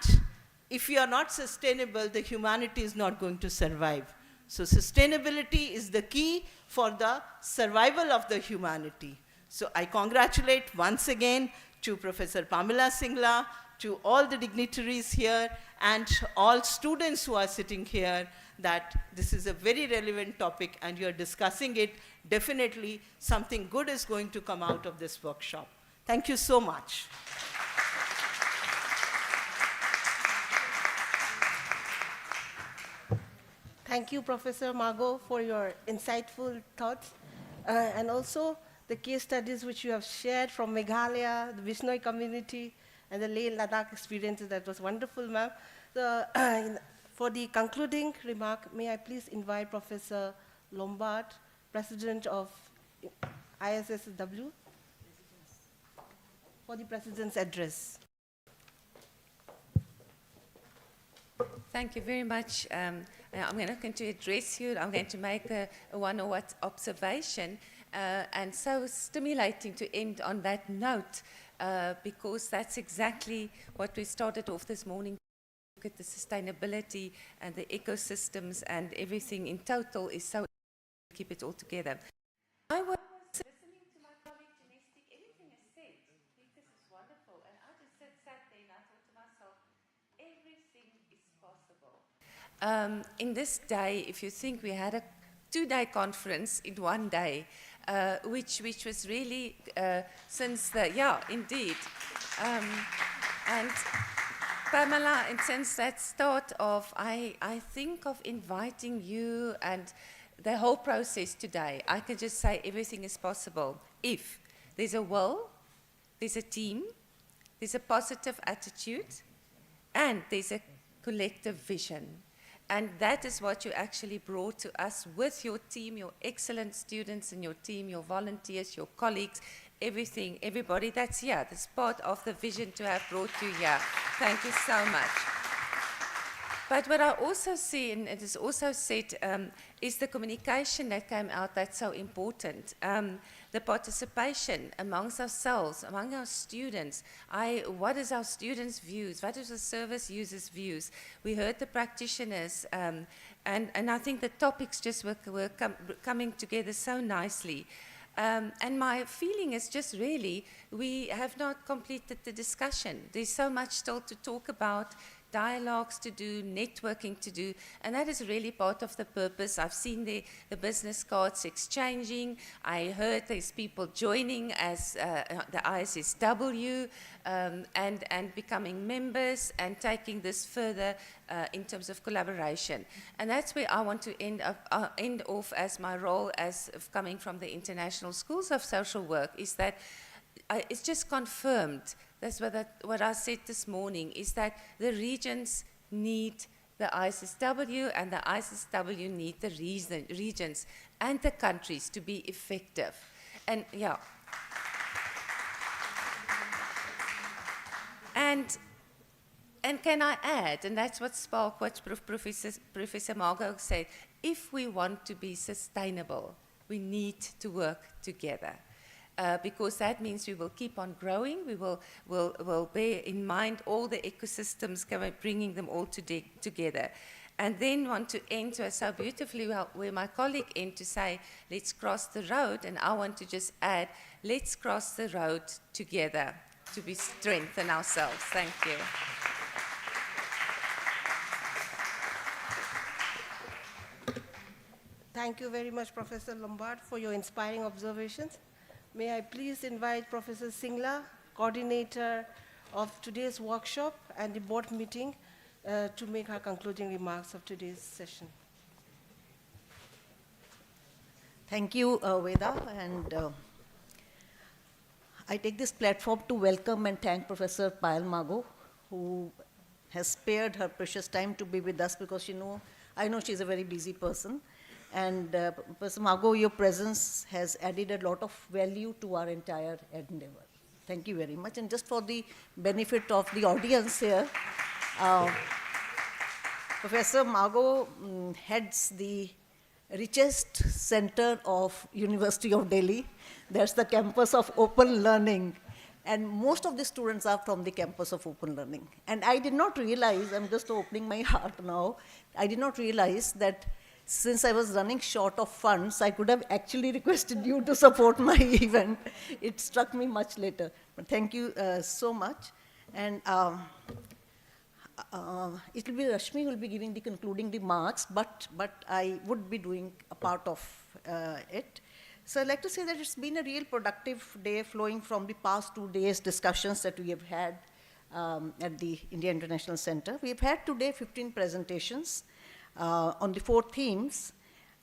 if we are not sustainable, the humanity is not going to survive. So sustainability is the key for the survival of the humanity. So I congratulate once again to Professor Pamela Singla, to all the dignitaries here, and all students who are sitting here, that this is a very relevant topic and you're discussing it. Definitely something good is going to come out of this workshop. Thank you so much. Thank you, Professor Margot, for your insightful thoughts, and also the case studies which you have shared from Meghalaya, the Vishnoi community, and the Leh Ladakh experiences. That was wonderful, ma'am. So, for the concluding remark, may I please invite Professor Lombard, President of ISSW, for the President's address. Thank you very much. I'm not going to address you. I'm going to make a one-or-one observation, and so stimulating to end on that note, because that's exactly what we started off this morning. Look at the sustainability and the ecosystems and everything in total is so to keep it all together. I was listening to my colleague Genestic, everything is said. This is wonderful, and I just sat there and I thought to myself, everything is possible. In this day, if you think we had a 2-day conference in one day, which was really since the, yeah, indeed. And Pamela, and since that start of, I think of inviting you and the whole process today, I can just say everything is possible if there's a will, there's a team, there's a positive attitude, and there's a collective vision. And that is what you actually brought to us with your team, your excellent students and your team, your volunteers, your colleagues. everything, everybody that's here. That's part of the vision to have brought you here. Thank you so much. But what I also see, and it is also said, is the communication that came out that's so important. The participation amongst ourselves, among our students. What is our students' views? What is the service users' views? We heard the practitioners, and I think the topics just were coming together so nicely. And my feeling is just really, we have not completed the discussion. There's so much still to talk about, dialogues to do, networking to do, and that is really part of the purpose. I've seen the business cards exchanging. I heard there's people joining as the ISSW and becoming members and taking this further in terms of collaboration. And that's where I want to end off as my role as coming from the International Schools of Social Work, is that it's just confirmed. That's what I said this morning, is that the regions need the ISSW and the ISSW need the regions and the countries to be effective. And yeah. And can I add, and that's what sparked what Professor Margot said, if we want to be sustainable, we need to work together. Because that means we will keep on growing. We will bear in mind all the ecosystems, bringing them all together. And then want to end so beautifully where my colleague ended to say, let's cross the road, and I want to just add, let's cross the road together to strengthen ourselves. Thank you. Thank you very much, Professor Lombard, for your inspiring observations. May I please invite Professor Singla, coordinator of today's workshop and the board meeting, to make her concluding remarks of today's session. Thank you, Veda, and I take this platform to welcome and thank Professor Payal Mago, who has spared her precious time to be with us, because I know she's a very busy person. And Professor Mago, your presence has added a lot of value to our entire endeavor. Thank you very much. And just for the benefit of the audience here, Professor Mago heads the richest center of University of Delhi. That's the campus of open learning. And most of the students are from the campus of open learning. And I did not realize, I'm just opening my heart now, I did not realize that since I was running short of funds, I could have actually requested you to support my event. It struck me much later. But thank you so much. And it will be Rashmi who will be giving the concluding remarks, but I would be doing a part of it. So I'd like to say that it's been a real productive day, flowing from the past 2 days' discussions that we have had at the India International Center. We have had today 15 presentations on the 4 themes,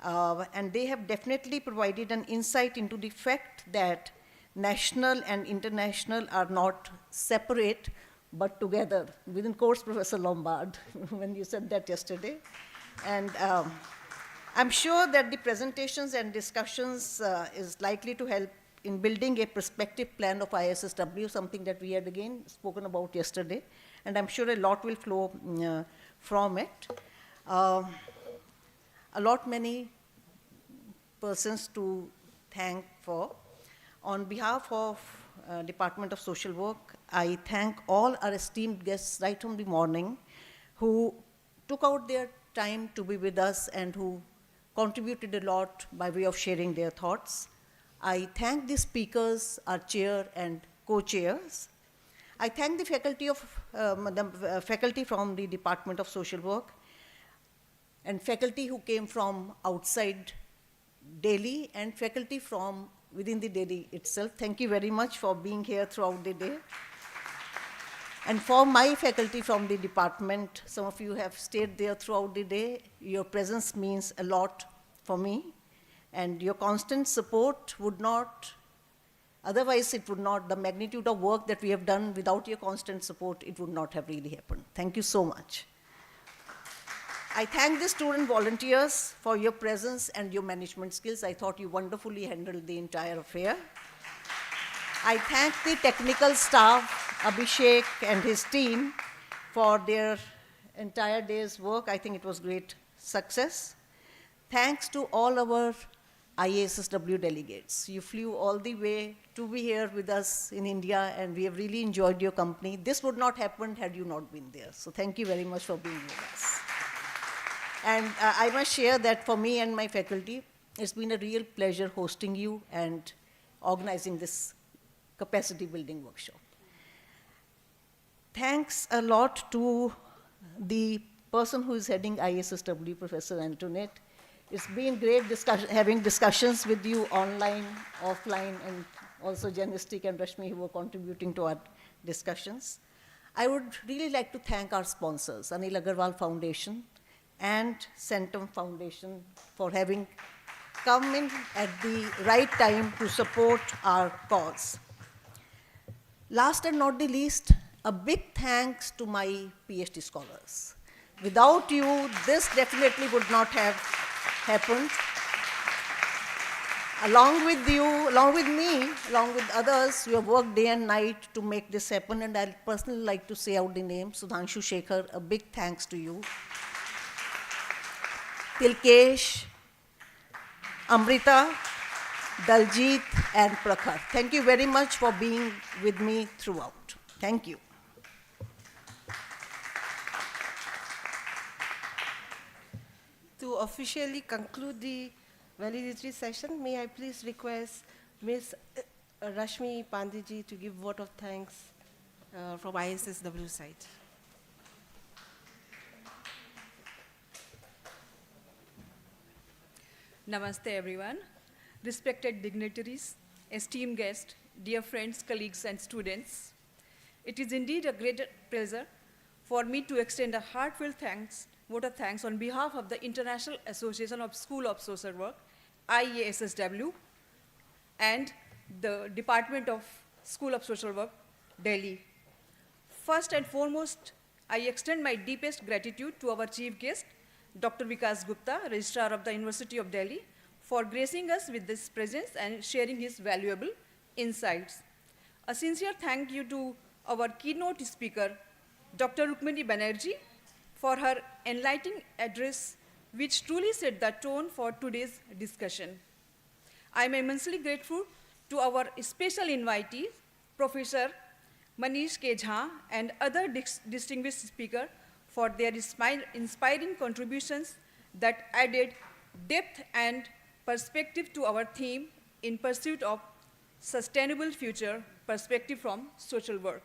and they have definitely provided an insight into the fact that national and international are not separate, but together. Within course, Professor Lombard, when you said that yesterday. And I'm sure that the presentations and discussions is likely to help in building a prospective plan of ISSW, something that we had again spoken about yesterday. And I'm sure a lot will flow from it. Many persons to thank for. On behalf of Department of Social Work, I thank all our esteemed guests right from the morning who took out their time to be with us and who contributed a lot by way of sharing their thoughts. I thank the speakers, our chair and co-chairs. I thank the faculty from the Department of Social Work and faculty who came from outside Delhi and faculty from within the Delhi itself. Thank you very much for being here throughout the day. And for my faculty from the department, some of you have stayed there throughout the day. Your presence means a lot for me. And your constant support would not, otherwise it would not, the magnitude of work that we have done without your constant support, it would not have really happened. Thank you so much. I thank the student volunteers for your presence and your management skills. I thought you wonderfully handled the entire affair. I thank the technical staff, Abhishek and his team, for their entire day's work. I think it was great success. Thanks to all our IASSW delegates. You flew all the way to be here with us in India, and we have really enjoyed your company. This would not happen had you not been there. So thank you very much for being with us. And I must share that for me and my faculty, it's been a real pleasure hosting you and organizing this capacity building workshop. Thanks a lot to the person who is heading ISSW, Professor Antoinette. It's been great having discussions with you online, offline, and also Janistic and Rashmi who were contributing to our discussions. I would really like to thank our sponsors, Anil Agarwal Foundation and Centum Foundation, for having come in at the right time to support our cause. Last and not the least, a big thanks to my PhD scholars. Without you, this definitely would not have happened. Along with you, along with me, along with others, you have worked day and night to make this happen, and I'd personally like to say out the name, Sudhanshu Shekhar, a big thanks to you. Tilkesh, Amrita, Daljit, and Prakhar. Thank you very much for being with me throughout. Thank you. To officially conclude the valedictory session, may I please request Ms. Rashmi Pandeyji to give vote of thanks from ISSW side. Namaste everyone. Respected dignitaries, esteemed guests, dear friends, colleagues and students. It is indeed a great pleasure for me to extend a heartfelt vote of thanks on behalf of the International Association of School of Social Work, IASSW, and the Department of School of Social Work, Delhi. First and foremost, I extend my deepest gratitude to our chief guest, Dr. Vikas Gupta, Registrar of the University of Delhi, for gracing us with this presence and sharing his valuable insights. A sincere thank you to our keynote speaker, Dr. Rukmini Banerjee, for her enlightening address, which truly set the tone for today's discussion. I am immensely grateful to our special invitees, Professor Manish K. Jha and other distinguished speakers for their inspiring contributions that added depth and perspective to our theme in pursuit of sustainable future perspective from social work.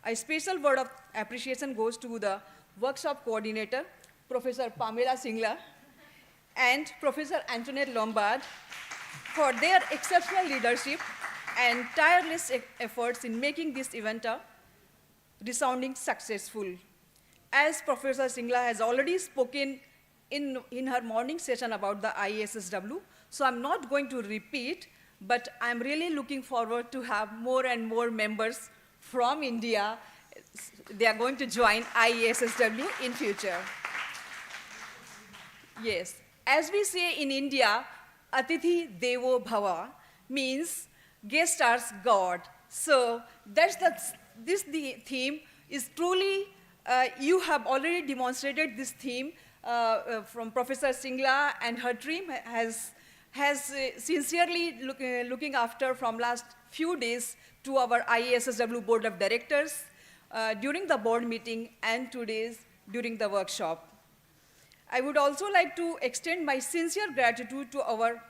A special word of appreciation goes to the workshop coordinator, Professor Pamela Singla, and Professor Antoinette Lombard for their exceptional leadership and tireless efforts in making this event a resounding successful. As Professor Singla has already spoken in her morning session about the IASSW, so I'm not going to repeat, but I'm really looking forward to have more and more members from India. They are going to join IASSW in future. Yes, as we say in India, Atithi Devo Bhava means guest stars God. So that's the theme is truly, you have already demonstrated this theme from Professor Singla, and her team has sincerely looking after from last few days to our IASSW Board of Directors during the board meeting and today's during the workshop. I would also like to extend my sincere gratitude to our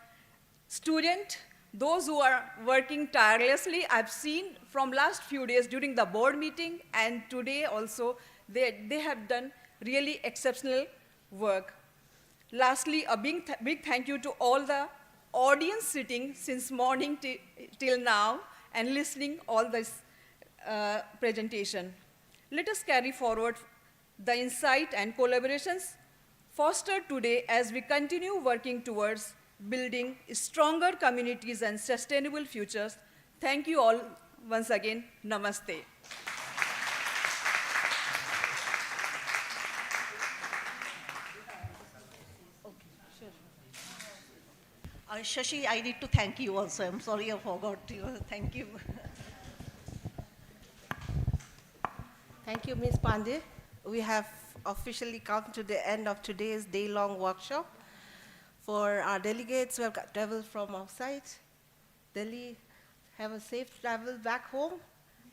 students, those who are working tirelessly. I've seen from last few days during the board meeting and today also, they have done really exceptional work. Lastly, a big thank you to all the audience sitting since morning till now and listening all this presentation. Let us carry forward the insight and collaborations fostered today as we continue working towards building stronger communities and sustainable futures. Thank you all once again. Namaste. Shashi, I need to thank you also. I'm sorry I forgot you. Thank you. Thank you, Ms. Pandey. We have officially come to the end of today's day-long workshop. For our delegates who have traveled from outside Delhi, have a safe travel back home.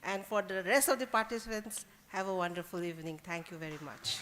And for the rest of the participants, have a wonderful evening. Thank you very much.